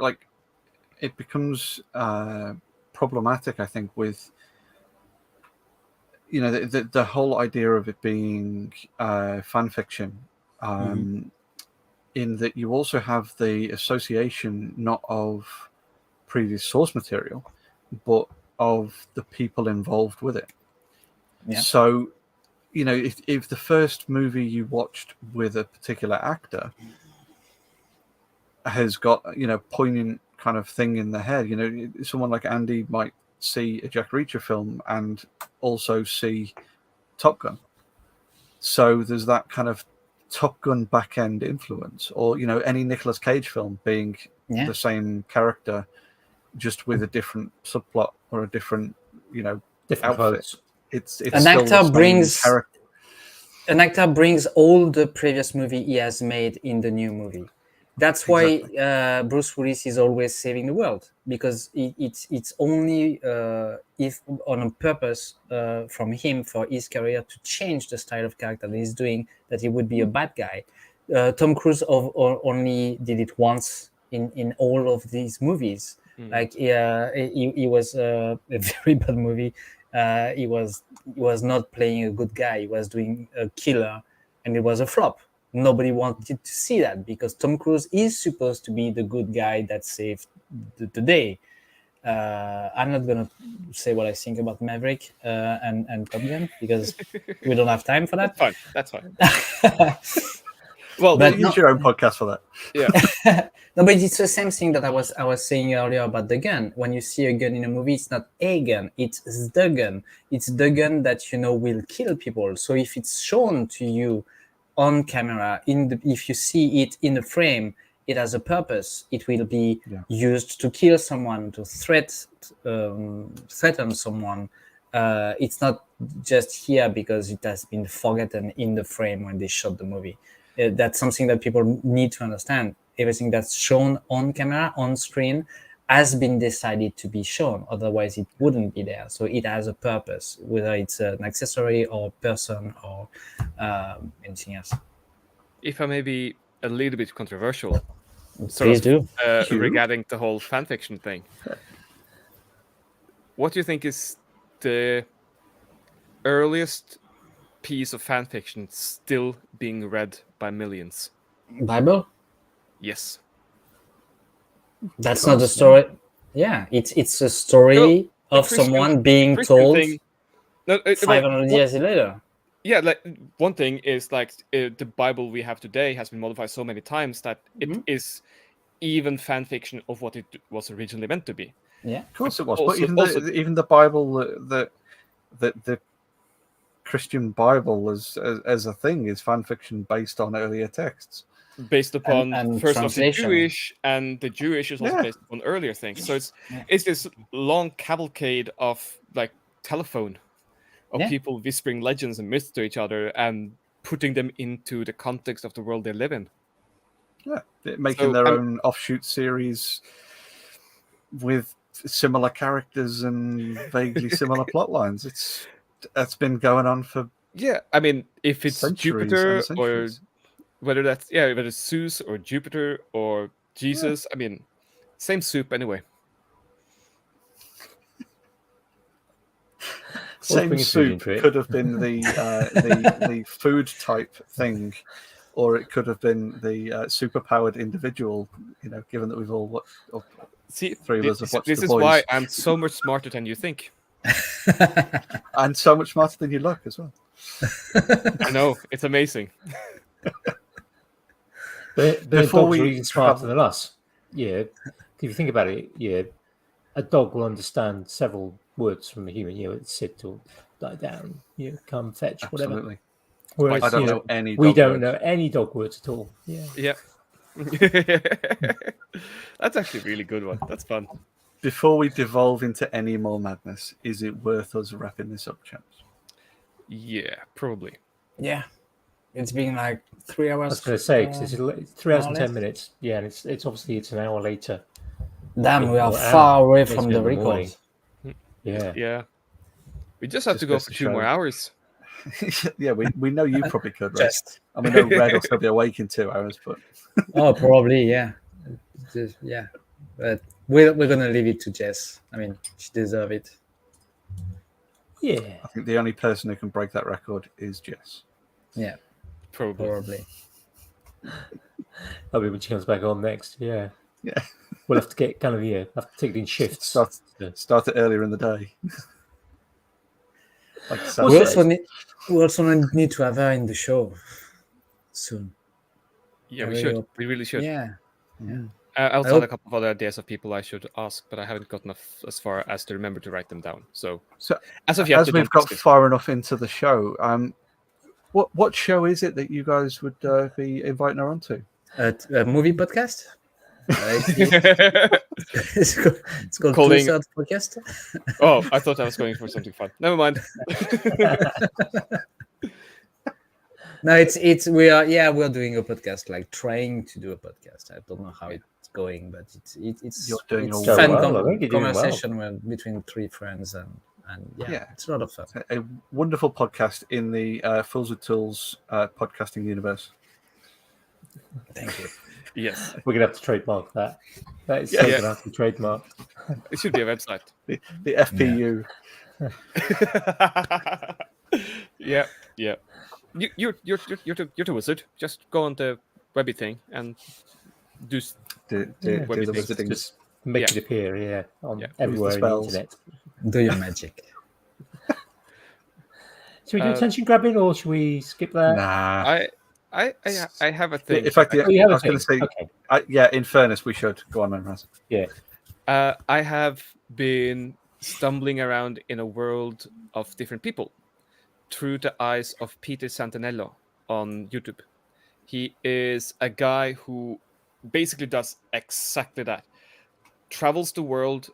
[SPEAKER 2] it becomes problematic, I think, with the whole idea of it being fan fiction, in that you also have the association not of previous source material, but of the people involved with it. Yeah. So, if the first movie you watched with a particular actor has got poignant kind of thing in the head, someone like Andy might see a Jack Reacher film and also see Top Gun. So there's that kind of Top Gun back end influence, or any Nicolas Cage film being the same character, just with a different subplot or a different
[SPEAKER 1] different
[SPEAKER 2] outfit. It's
[SPEAKER 3] an actor brings all the previous movie he has made in the new movie. That's why Bruce Willis is always saving the world, because it's only if on a purpose from him for his career to change the style of character that he's doing, that he would be a bad guy. Tom Cruise only did it once in all of these movies. Like he was a very bad movie. He was not playing a good guy. He was doing a killer, and it was a flop. Nobody wanted to see that because Tom Cruise is supposed to be the good guy that saved the day. I'm not going to say what I think about Maverick and Top Gun because we don't have time for that.
[SPEAKER 5] That's fine. Well,
[SPEAKER 2] but use your own podcast for that.
[SPEAKER 5] Yeah.
[SPEAKER 3] No, but it's the same thing that I was saying earlier about the gun. When you see a gun in a movie, it's not a gun, it's the gun. It's the gun that will kill people. So if it's shown to you on camera, if you see it in the frame, it has a purpose. It will be used to kill someone, to threaten someone. It's not just here because it has been forgotten in the frame when they shot the movie. That's something that people need to understand. everything that's shown on camera, on screen, has been decided to be shown. Otherwise, it wouldn't be there. So it has a purpose, whether it's an accessory or person or anything else.
[SPEAKER 5] If I may be a little bit controversial,
[SPEAKER 3] Please do.
[SPEAKER 5] regarding the whole fanfiction thing, what do you think is the earliest piece of fanfiction still being read by millions?
[SPEAKER 3] Bible?
[SPEAKER 5] Yes.
[SPEAKER 3] That's not a story. Yeah, it's a story of someone being told
[SPEAKER 5] thing,
[SPEAKER 3] 500 years later.
[SPEAKER 5] Yeah, like one thing is like the Bible we have today has been modified so many times that it is even fan fiction of what it was originally meant to be.
[SPEAKER 3] Yeah,
[SPEAKER 2] Of course it was.
[SPEAKER 5] Also-
[SPEAKER 2] But even the Bible, the Christian Bible as a thing is fan fiction based on earlier texts.
[SPEAKER 5] Based upon
[SPEAKER 3] and
[SPEAKER 5] first of the
[SPEAKER 3] translation.
[SPEAKER 5] Jewish, and the Jewish is also
[SPEAKER 2] Yeah.
[SPEAKER 5] based on earlier things. So it's this long cavalcade of like telephone of
[SPEAKER 3] Yeah.
[SPEAKER 5] people whispering legends and myths to each other and putting them into the context of the world they live in.
[SPEAKER 2] Yeah, making
[SPEAKER 5] So,
[SPEAKER 2] their own offshoot series with similar characters and vaguely similar plot lines. That's been going on for
[SPEAKER 5] Yeah, I mean, if it's
[SPEAKER 2] centuries
[SPEAKER 5] Jupiter
[SPEAKER 2] and
[SPEAKER 5] or
[SPEAKER 2] centuries.
[SPEAKER 5] whether it's Zeus or Jupiter or Jesus, I mean, same soup anyway.
[SPEAKER 2] Same
[SPEAKER 1] bringing food
[SPEAKER 2] soup
[SPEAKER 1] into it.
[SPEAKER 2] could have been the food type thing, or it could have been the superpowered individual. You know, given that we've all
[SPEAKER 5] See,
[SPEAKER 2] Three of us have watched
[SPEAKER 5] this
[SPEAKER 2] The
[SPEAKER 5] is why
[SPEAKER 2] Boys.
[SPEAKER 5] I'm so much smarter than you think.
[SPEAKER 2] and so much smarter than you look as well.
[SPEAKER 5] I know, it's amazing.
[SPEAKER 1] But
[SPEAKER 2] Before
[SPEAKER 1] dogs
[SPEAKER 2] we
[SPEAKER 1] are even smarter
[SPEAKER 2] travel-
[SPEAKER 1] than us. Yeah, if you think about it, yeah, a dog will understand several words from a human. You know, it's sit or lie down, you know, come fetch, whatever.
[SPEAKER 2] Absolutely.
[SPEAKER 1] Whereas,
[SPEAKER 2] I don't
[SPEAKER 1] you
[SPEAKER 2] know any.
[SPEAKER 1] we
[SPEAKER 2] dog
[SPEAKER 1] don't
[SPEAKER 2] words.
[SPEAKER 1] know any dog words at all. Yeah.
[SPEAKER 5] Yeah. That's actually a really good one. That's fun.
[SPEAKER 2] Before we devolve into any more madness, is it worth us wrapping this up, chaps?
[SPEAKER 5] Yeah, probably.
[SPEAKER 3] yeah. It's been like 3 hours.
[SPEAKER 1] I was going to say because it's 3 hours and
[SPEAKER 3] more or
[SPEAKER 1] 10 minutes. Yeah, and it's obviously it's an hour later.
[SPEAKER 3] Damn, we are
[SPEAKER 1] Well,
[SPEAKER 3] far away
[SPEAKER 1] makes
[SPEAKER 3] from
[SPEAKER 1] me
[SPEAKER 3] the
[SPEAKER 1] in the
[SPEAKER 3] record.
[SPEAKER 1] morning. Yeah.
[SPEAKER 5] Yeah. We just have
[SPEAKER 2] Just
[SPEAKER 5] to go
[SPEAKER 2] goes
[SPEAKER 5] for
[SPEAKER 2] to
[SPEAKER 5] 2 more
[SPEAKER 2] show.
[SPEAKER 5] hours.
[SPEAKER 2] yeah, we know you probably could, right?
[SPEAKER 3] Just
[SPEAKER 2] And we know Red will still be awake in 2 hours, but
[SPEAKER 3] probably yeah. Yeah, but we're gonna leave it to Jess. I mean, she deserves it.
[SPEAKER 1] Yeah.
[SPEAKER 2] I think the only person who can break that record is Jess.
[SPEAKER 3] Yeah,
[SPEAKER 5] Probably.
[SPEAKER 1] That'll be when she comes back on next. Yeah.
[SPEAKER 2] Yeah.
[SPEAKER 1] We'll have to get kind of have to take it in shifts.
[SPEAKER 2] Start it earlier in the day. Like
[SPEAKER 3] we
[SPEAKER 2] Saturday.
[SPEAKER 3] also need to have her in the show soon.
[SPEAKER 5] Yeah, we
[SPEAKER 3] Very
[SPEAKER 5] should.
[SPEAKER 3] up-
[SPEAKER 5] We really should.
[SPEAKER 3] Yeah, yeah.
[SPEAKER 5] I also
[SPEAKER 3] I
[SPEAKER 5] had a
[SPEAKER 3] hope-
[SPEAKER 5] couple of other ideas of people I should ask, but I haven't gotten as far as to remember to write them down. So
[SPEAKER 2] So
[SPEAKER 5] as of yet,
[SPEAKER 2] as
[SPEAKER 5] they
[SPEAKER 2] we've
[SPEAKER 5] don't
[SPEAKER 2] got
[SPEAKER 5] exist.
[SPEAKER 2] far enough into the show, what show is it that you guys would be inviting her onto?
[SPEAKER 3] A movie podcast. It's called
[SPEAKER 5] Calling-
[SPEAKER 3] Two Thirds Podcast.
[SPEAKER 5] Oh, I thought I was going for something fun. Never mind.
[SPEAKER 3] No, we're doing a podcast, like trying to do a podcast. I don't know how it's going, but it's
[SPEAKER 2] You're doing
[SPEAKER 3] it's
[SPEAKER 2] all
[SPEAKER 3] fun
[SPEAKER 1] well. I think you're doing well.
[SPEAKER 3] conversation between 3 friends and
[SPEAKER 2] Yeah.
[SPEAKER 3] it's a lot of fun.
[SPEAKER 2] A wonderful podcast in the Fools with Tools podcasting universe.
[SPEAKER 3] Thank you.
[SPEAKER 5] Yes,
[SPEAKER 1] We're gonna have to trademark that. That is
[SPEAKER 5] Yeah.
[SPEAKER 1] so gonna have to be trademarked.
[SPEAKER 5] it should be a website.
[SPEAKER 2] The FPU.
[SPEAKER 5] Yeah. You're the wizard. Just go on the webby thing and do.
[SPEAKER 2] Do
[SPEAKER 1] Yeah.
[SPEAKER 2] the visiting.
[SPEAKER 1] Just make
[SPEAKER 5] Yeah.
[SPEAKER 1] it appear, on
[SPEAKER 5] Yeah.
[SPEAKER 1] everywhere in the
[SPEAKER 2] spells.
[SPEAKER 1] internet.
[SPEAKER 3] Do your magic.
[SPEAKER 1] Should we do attention grabbing or should we skip that?
[SPEAKER 2] Nah.
[SPEAKER 5] I have a thing.
[SPEAKER 2] In fact,
[SPEAKER 1] Oh, you have
[SPEAKER 2] I
[SPEAKER 1] a
[SPEAKER 2] was going to
[SPEAKER 1] thing.
[SPEAKER 2] say,
[SPEAKER 1] Okay.
[SPEAKER 2] yeah. In fairness, we should go on, man. Raz.
[SPEAKER 5] I have been stumbling around in a world of different people through the eyes of Peter Santanello on YouTube. He is a guy who basically does exactly that. Travels the world,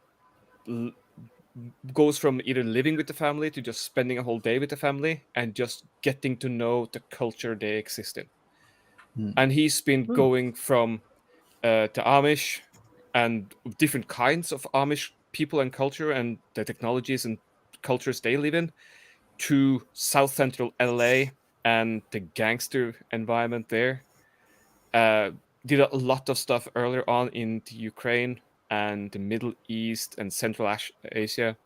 [SPEAKER 5] goes from either living with the family to just spending a whole day with the family and just getting to know the culture they exist in. And he's been going from the Amish and different kinds of Amish people and culture and the technologies and cultures they live in, to South Central LA and the gangster environment there. Did a lot of stuff earlier on in the Ukraine and the Middle East and Central Asia,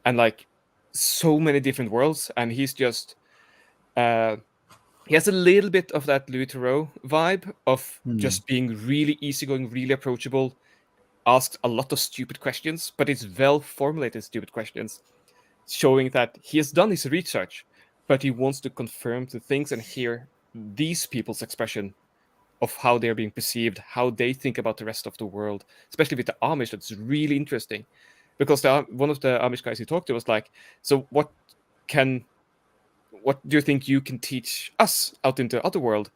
[SPEAKER 5] and like so many different worlds. And he's just he has a little bit of that Louis Theroux vibe of just being really easygoing, really approachable, asks a lot of stupid questions, but it's well formulated stupid questions, showing that he has done his research, but he wants to confirm the things and hear these people's expression of how they're being perceived, how they think about the rest of the world, especially with the Amish. That's really interesting, because one of the Amish guys he talked to was like, so what do you think you can teach us out in the other world,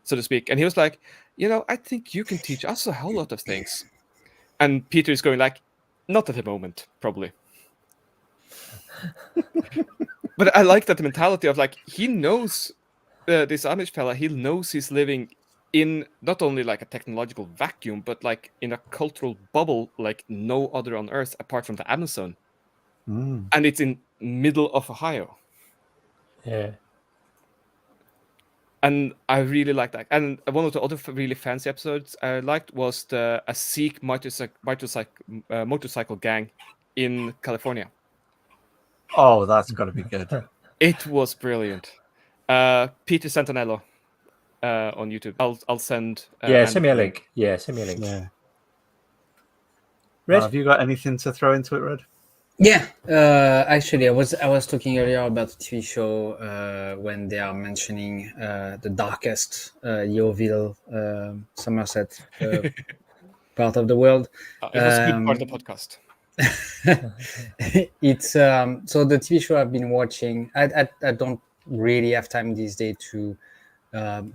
[SPEAKER 5] so to speak? And he was like, I think you can teach us a whole lot of things. And Peter is going like, not at the moment, probably. But I like that mentality of like, he knows, this Amish fella, he knows he's living in not only like a technological vacuum, but like in a cultural bubble like no other on Earth apart from the Amazon. And it's in middle of Ohio.
[SPEAKER 1] Yeah.
[SPEAKER 5] And I really like that. And one of the other really fancy episodes I liked was a Sikh motorcycle gang in California.
[SPEAKER 2] Oh, that's got to be good.
[SPEAKER 5] It was brilliant. Peter Santanello on YouTube. I'll send.
[SPEAKER 1] Send me a link. Yeah, send me a link.
[SPEAKER 3] Yeah.
[SPEAKER 1] Red?
[SPEAKER 2] Have you got anything to throw into it, Red?
[SPEAKER 3] Yeah, actually, I was talking earlier about the TV show when they are mentioning the darkest Yeovil, Somerset part of the world.
[SPEAKER 5] It was a good part of the podcast.
[SPEAKER 3] It's so the TV show I've been watching. I don't really have time these days to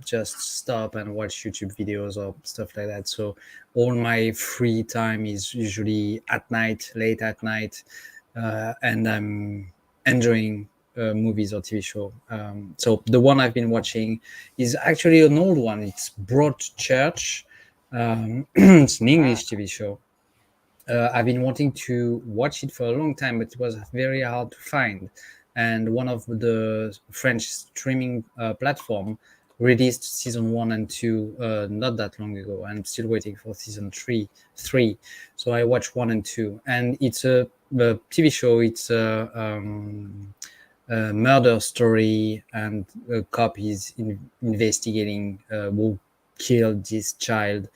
[SPEAKER 3] just stop and watch YouTube videos or stuff like that. So all my free time is usually at night, late at night, and I'm enjoying movies or TV show. So the one I've been watching is actually an old one. It's Broadchurch. It's an English TV show. I've been wanting to watch it for a long time, but it was very hard to find. And one of the French streaming platform released season 1 and 2 not that long ago. I'm still waiting for season 3. So I watched 1 and 2, and it's a TV show. It's a murder story, and a cop is investigating who killed this child.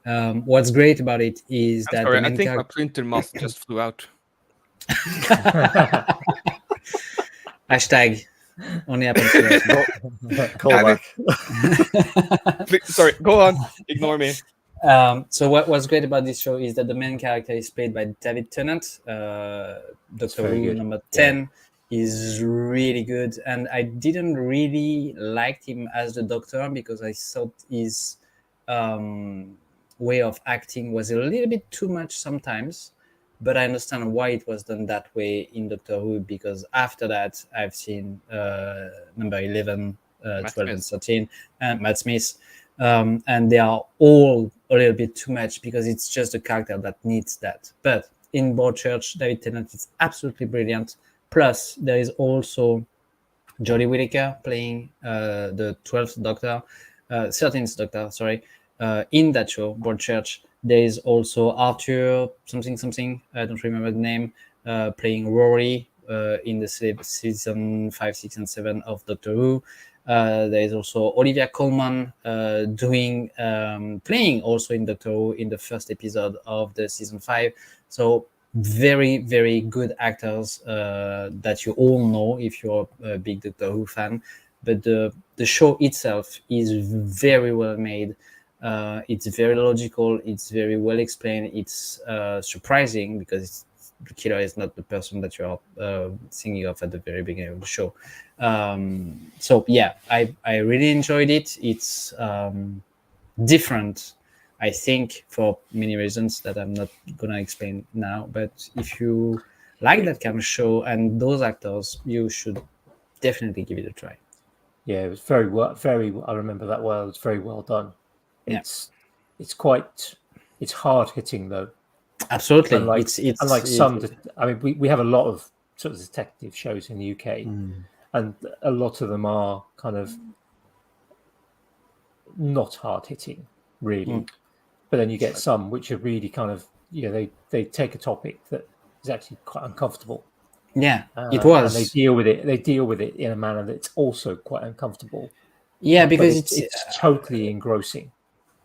[SPEAKER 3] What's great about it is that
[SPEAKER 5] sorry, I think my printer moth just flew out.
[SPEAKER 3] Hashtag only happens to us.
[SPEAKER 2] Call back.
[SPEAKER 5] Sorry, go on. Ignore me.
[SPEAKER 3] So what's great about this show is that the main character is played by David Tennant. Doctor Who number 10 is really good, and I didn't really like him as the Doctor because I thought his way of acting was a little bit too much sometimes. But I understand why it was done that way in Doctor Who, because after that, I've seen number 11, 12, and 13, and Matt Smith. And they are all a little bit too much because it's just a character that needs that. But in Broadchurch, David Tennant is absolutely brilliant. Plus, there is also Jodie Whittaker playing the 12th Doctor, 13th Doctor, sorry, in that show, Broadchurch. There is also Arthur something, I don't remember the name, playing Rory in the season 5, 6, and 7 of Doctor Who. There is also Olivia Colman playing also in Doctor Who in the first episode of the season 5. So very, very good actors that you all know if you're a big Doctor Who fan. But the show itself is very well made. It's very logical. It's very well explained. It's surprising because the killer is not the person that you are thinking of at the very beginning of the show. So yeah, I really enjoyed it. It's different, I think, for many reasons that I'm not gonna explain now. But if you like that kind of show and those actors, you should definitely give it a try.
[SPEAKER 1] Yeah, it was very well. I remember that well. It was very well done. It's it's hard hitting though.
[SPEAKER 3] Absolutely,
[SPEAKER 1] Unlike,
[SPEAKER 3] it's
[SPEAKER 1] unlike some, I mean, we have a lot of sort of detective shows in the UK, and a lot of them are kind of not hard hitting, really. But then you get some which are really kind of, they take a topic that is actually quite uncomfortable.
[SPEAKER 3] Yeah, it was.
[SPEAKER 1] And they deal with it. They deal with it in a manner that's also quite uncomfortable.
[SPEAKER 3] Yeah, because
[SPEAKER 1] it's totally engrossing.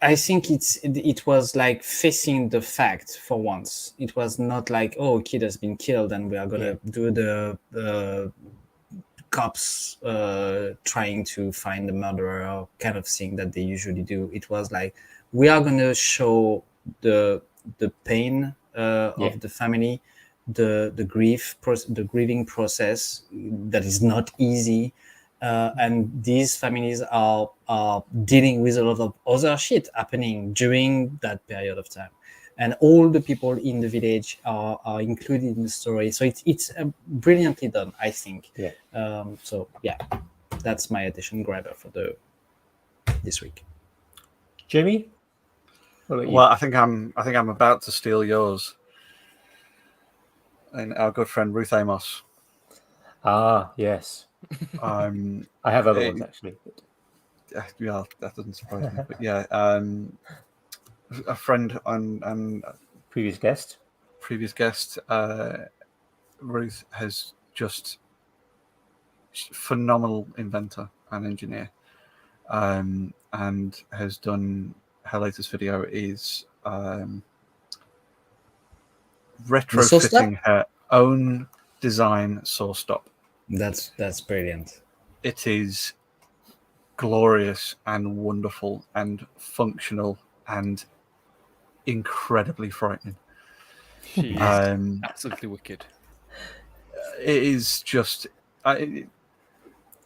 [SPEAKER 3] I think it was like facing the fact for once. It was not like, oh, a kid has been killed and we are gonna do the cops trying to find the murderer kind of thing that they usually do. It was like, we are gonna show the pain of the family, the grieving process that is not easy. And these families are dealing with a lot of other shit happening during that period of time, and all the people in the village are included in the story. So it's brilliantly done, I think. So yeah, that's my attention grabber for this week.
[SPEAKER 1] Jamie, what about you?
[SPEAKER 2] Well, I think I'm about to steal yours. And our good friend Ruth Amos.
[SPEAKER 1] Ah, yes. I have other ones actually.
[SPEAKER 2] Yeah, that doesn't surprise me. But yeah, a friend and
[SPEAKER 1] previous guest,
[SPEAKER 2] Ruth has just phenomenal inventor and engineer, and has done her latest video is retrofitting her own design saw stop.
[SPEAKER 3] That's brilliant.
[SPEAKER 2] It is glorious and wonderful and functional and incredibly frightening.
[SPEAKER 5] She is absolutely wicked.
[SPEAKER 2] It is just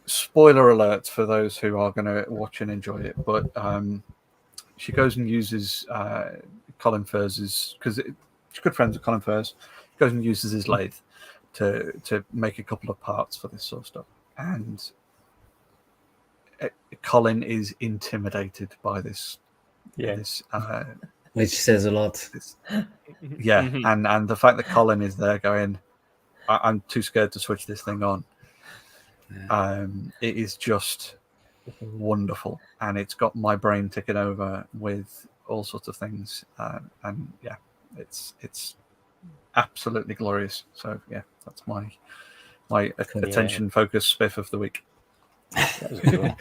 [SPEAKER 2] spoiler alert for those who are going to watch and enjoy it, but she goes and uses Colin Furz's, because she's good friends with Colin Furz, goes and uses his lathe to make a couple of parts for this sort of stuff, and Colin is intimidated by this.
[SPEAKER 3] Which says a lot.
[SPEAKER 2] And the fact that Colin is there going, I'm too scared to switch this thing on. It is just wonderful, and it's got my brain ticking over with all sorts of things, and yeah, it's absolutely glorious. So yeah, that's my attention focus spiff of the week.
[SPEAKER 1] That was a good one.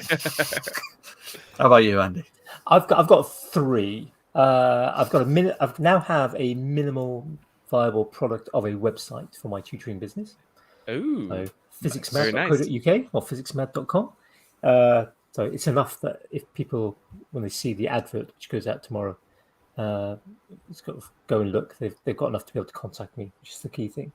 [SPEAKER 2] How about you, Andy?
[SPEAKER 1] I've got three. I've now have a minimal viable product of a website for my tutoring business.
[SPEAKER 5] Oh,
[SPEAKER 1] so physicsmad.co.uk or physicsmad.com. So it's enough that if people, when they see the advert which goes out tomorrow, it's got to go and look. They've got enough to be able to contact me, which is the key thing.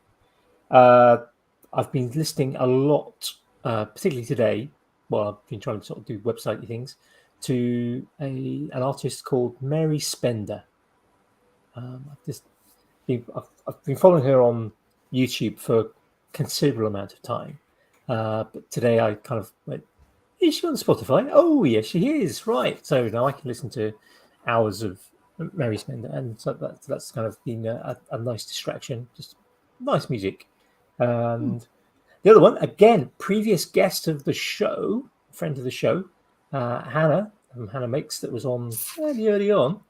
[SPEAKER 1] I've been listening a lot, particularly today. Well, I've been trying to sort of do website things, to an artist called Mary Spender. I've been following her on YouTube for a considerable amount of time, but today I kind of went, is she on Spotify? Oh yes, she is. Right, so now I can listen to hours of Mary Spender, and so that's kind of been a nice distraction. Just nice music. And the other one, again, previous guest of the show, friend of the show, Hannah Makes, that was on fairly early on.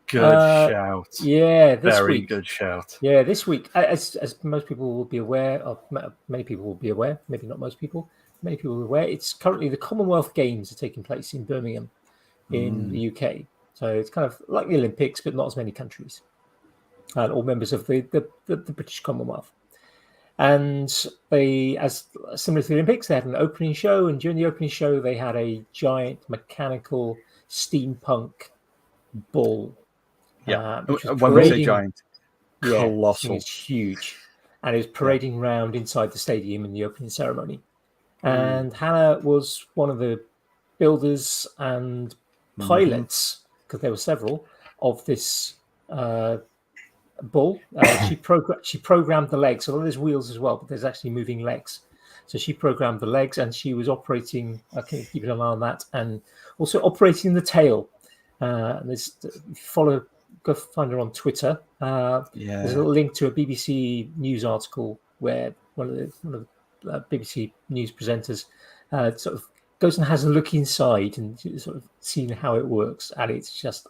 [SPEAKER 2] Good shout.
[SPEAKER 1] Yeah,
[SPEAKER 2] very good shout.
[SPEAKER 1] Yeah, this week, as most people will be aware, or many people will be aware, maybe not most people, many people are aware, it's currently the Commonwealth Games are taking place in Birmingham in the UK. So it's kind of like the Olympics, but not as many countries, and all members of the British Commonwealth. And they, as similar to the Olympics, they had an opening show, and during the opening show, they had a giant mechanical steampunk bull.
[SPEAKER 2] Yeah, when we say giant, colossal.
[SPEAKER 1] It's huge, and it was parading around inside the stadium in the opening ceremony. And Hannah was one of the builders and pilots, because there were several, of this bull. She programmed the legs. So there's wheels as well, but there's actually moving legs. So she programmed the legs, and she was operating, keeping an eye on that, and also operating the tail. And go find her on Twitter. There's a link to a BBC News article where one of the BBC News presenters sort of goes and has a look inside and sort of seeing how it works, and it's just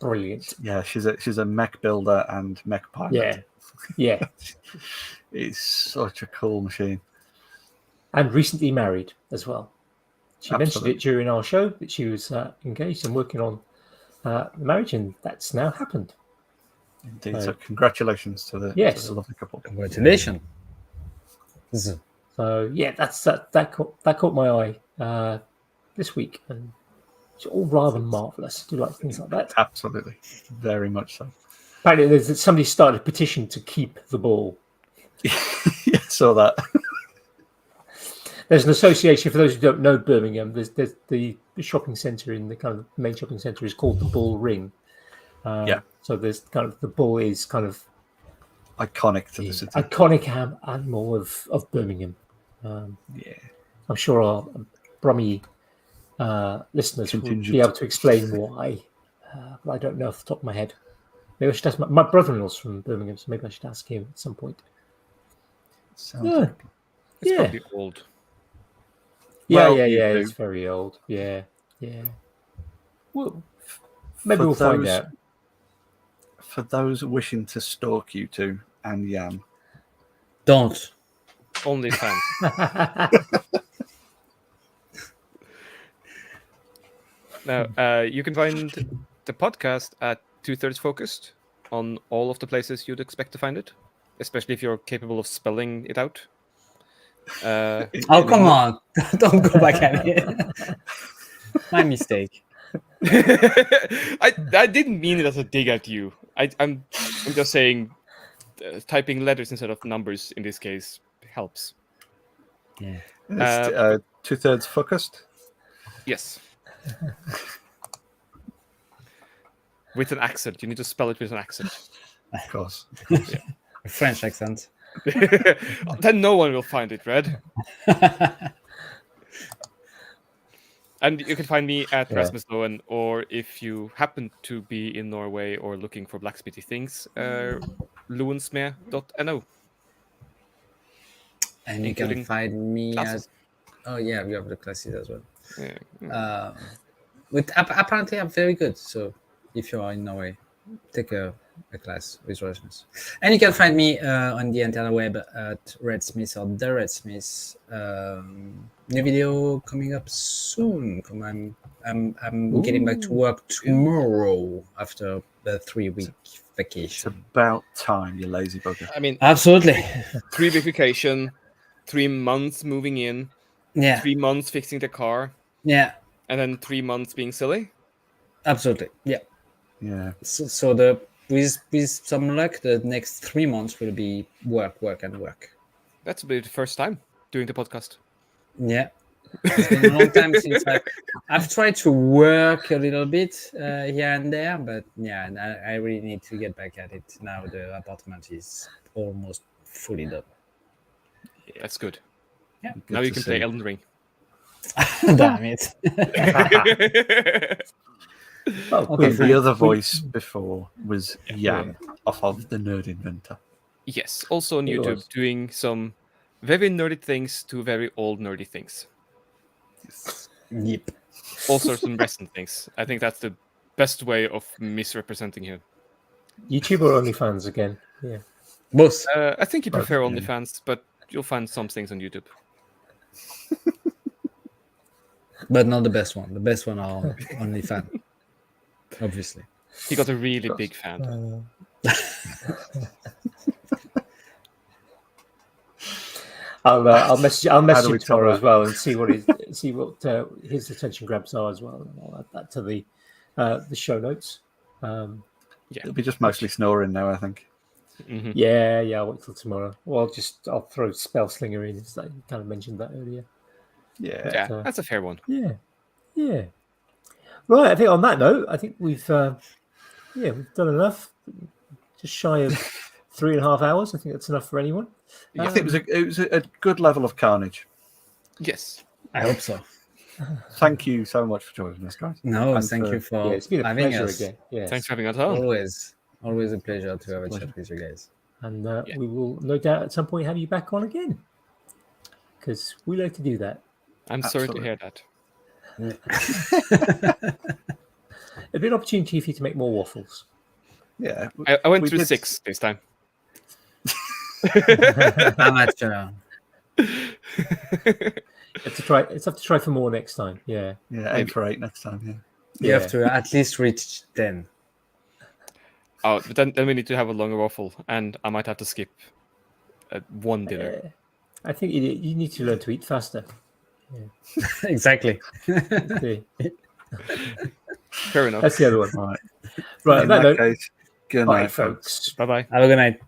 [SPEAKER 1] brilliant.
[SPEAKER 2] Yeah, she's a mech builder and mech pilot.
[SPEAKER 1] Yeah.
[SPEAKER 2] It's such a cool machine.
[SPEAKER 1] And recently married as well. She mentioned
[SPEAKER 2] Absolutely.
[SPEAKER 1] it during our show that she was engaged and working on the marriage, and that's now happened.
[SPEAKER 2] Indeed. So congratulations to the lovely couple.
[SPEAKER 3] Congratulations.
[SPEAKER 1] So yeah, that caught my eye this week, and it's all rather marvelous. I do like things like that.
[SPEAKER 2] Absolutely, very much so.
[SPEAKER 1] Apparently, somebody started a petition to keep the ball.
[SPEAKER 2] Yeah, saw that.
[SPEAKER 1] There's an association, for those who don't know Birmingham. There's the shopping centre in the kind of main shopping centre is called the Bull Ring. So there's kind of the bull is kind of
[SPEAKER 2] iconic to the city.
[SPEAKER 1] Iconic animal of Birmingham. I'm sure our Brummy listeners will be able to explain why, but I don't know off the top of my head. Maybe I should ask my brother-in-law's from Birmingham, so maybe I should ask him at some point.
[SPEAKER 5] It's probably old.
[SPEAKER 1] Yeah, it's very old. Yeah. Well, maybe we'll find out.
[SPEAKER 2] For those wishing to stalk you two and Jan,
[SPEAKER 3] don't.
[SPEAKER 5] Only fans. Now, you can find the podcast at 2/3 Focused on all of the places you'd expect to find it, especially if you're capable of spelling it out.
[SPEAKER 3] Oh, come on. Don't go back at it. My mistake.
[SPEAKER 5] I didn't mean it as a dig at you. I'm just saying typing letters instead of numbers in this case helps.
[SPEAKER 3] Yeah.
[SPEAKER 2] It's 2/3 Focused.
[SPEAKER 5] Yes. With an accent. You need to spell it with an accent.
[SPEAKER 2] Of course.
[SPEAKER 5] Yeah.
[SPEAKER 3] A French accent.
[SPEAKER 5] Then no one will find it, Red. And you can find me at Rasmus Lowen, or if you happen to be in Norway or looking for blacksmithy things, loensmed.no.
[SPEAKER 3] And you can find me at... Oh, yeah, we have the classes as well.
[SPEAKER 5] Yeah.
[SPEAKER 3] Apparently, I'm very good. So if you are in Norway, take a class with Rasmus. And you can find me on the entire web at Red Smith or The Red Smith. New video coming up soon. I'm getting back to work tomorrow after the 3-week vacation.
[SPEAKER 2] It's about time, you lazy bugger.
[SPEAKER 5] I mean,
[SPEAKER 3] absolutely.
[SPEAKER 5] 3-week vacation, 3 months moving in, 3 months fixing the car, and then 3 months being silly.
[SPEAKER 3] Absolutely,
[SPEAKER 2] yeah.
[SPEAKER 3] So with some luck, the next 3 months will be work.
[SPEAKER 5] That's the first time doing the podcast.
[SPEAKER 3] Yeah, it's been a long time since I've tried to work a little bit here and there, but I really need to get back at it now. The apartment is almost fully done.
[SPEAKER 5] That's good.
[SPEAKER 3] Yeah.
[SPEAKER 5] Now you can play Elden Ring.
[SPEAKER 3] Damn it.
[SPEAKER 2] The other voice before was Jan off of The Nerd Inventor.
[SPEAKER 5] Yes, also on YouTube, doing some very nerdy things to very old nerdy things.
[SPEAKER 3] Yep.
[SPEAKER 5] Also some wrestling things. I think that's the best way of misrepresenting him.
[SPEAKER 1] YouTube or OnlyFans again? Yeah.
[SPEAKER 3] Both.
[SPEAKER 5] I think you prefer OnlyFans, but you'll find some things on YouTube.
[SPEAKER 3] But not the best one. The best one are OnlyFans. Obviously.
[SPEAKER 5] He got a really big fan.
[SPEAKER 1] I'll message him tomorrow as well and see what his attention grabs are as well, and I'll add that to the show notes.
[SPEAKER 2] It'll be just mostly snoring now, I think.
[SPEAKER 5] Mm-hmm.
[SPEAKER 1] Yeah, I'll wait till tomorrow. Well, I'll throw Spell Slinger in. You kind of mentioned that earlier.
[SPEAKER 5] Yeah, that's a fair one.
[SPEAKER 1] Yeah. Right, I think on that note, I think we've done enough. Just shy of 3.5 hours. I think that's enough for anyone.
[SPEAKER 2] I think it was a good level of carnage.
[SPEAKER 5] Yes,
[SPEAKER 3] I hope so.
[SPEAKER 2] thank you so much for joining us, guys.
[SPEAKER 3] No,
[SPEAKER 2] And
[SPEAKER 3] thank you for
[SPEAKER 1] Yeah, it's been a
[SPEAKER 3] having
[SPEAKER 1] pleasure
[SPEAKER 3] us.
[SPEAKER 1] again. Yes.
[SPEAKER 5] Thanks for having us on.
[SPEAKER 3] Always a pleasure to have a
[SPEAKER 2] pleasure.
[SPEAKER 3] chat with you guys.
[SPEAKER 1] And we will no doubt at some point have you back on again, because we like to do that.
[SPEAKER 5] I'm sorry to
[SPEAKER 2] Absolutely.
[SPEAKER 5] hear that.
[SPEAKER 1] It'd be an opportunity for you to make more waffles.
[SPEAKER 2] Yeah,
[SPEAKER 5] I went
[SPEAKER 2] we
[SPEAKER 5] through
[SPEAKER 2] did-
[SPEAKER 5] 6 this time.
[SPEAKER 3] Amateur.
[SPEAKER 1] It's have to try for more next time. Yeah.
[SPEAKER 2] Yeah, aim for 8 next time. Yeah.
[SPEAKER 3] You have to at least reach 10.
[SPEAKER 5] Oh, but then we need to have a longer waffle, and I might have to skip one dinner.
[SPEAKER 1] I think you need to learn to eat faster.
[SPEAKER 3] Exactly.
[SPEAKER 1] Yeah.
[SPEAKER 5] Fair enough.
[SPEAKER 1] That's the other one.
[SPEAKER 2] Right.
[SPEAKER 1] Right.
[SPEAKER 2] In
[SPEAKER 1] On that
[SPEAKER 2] that
[SPEAKER 1] note,
[SPEAKER 2] case, good
[SPEAKER 1] bye,
[SPEAKER 2] night, folks.
[SPEAKER 1] folks.
[SPEAKER 5] Bye bye.
[SPEAKER 3] Have a good night.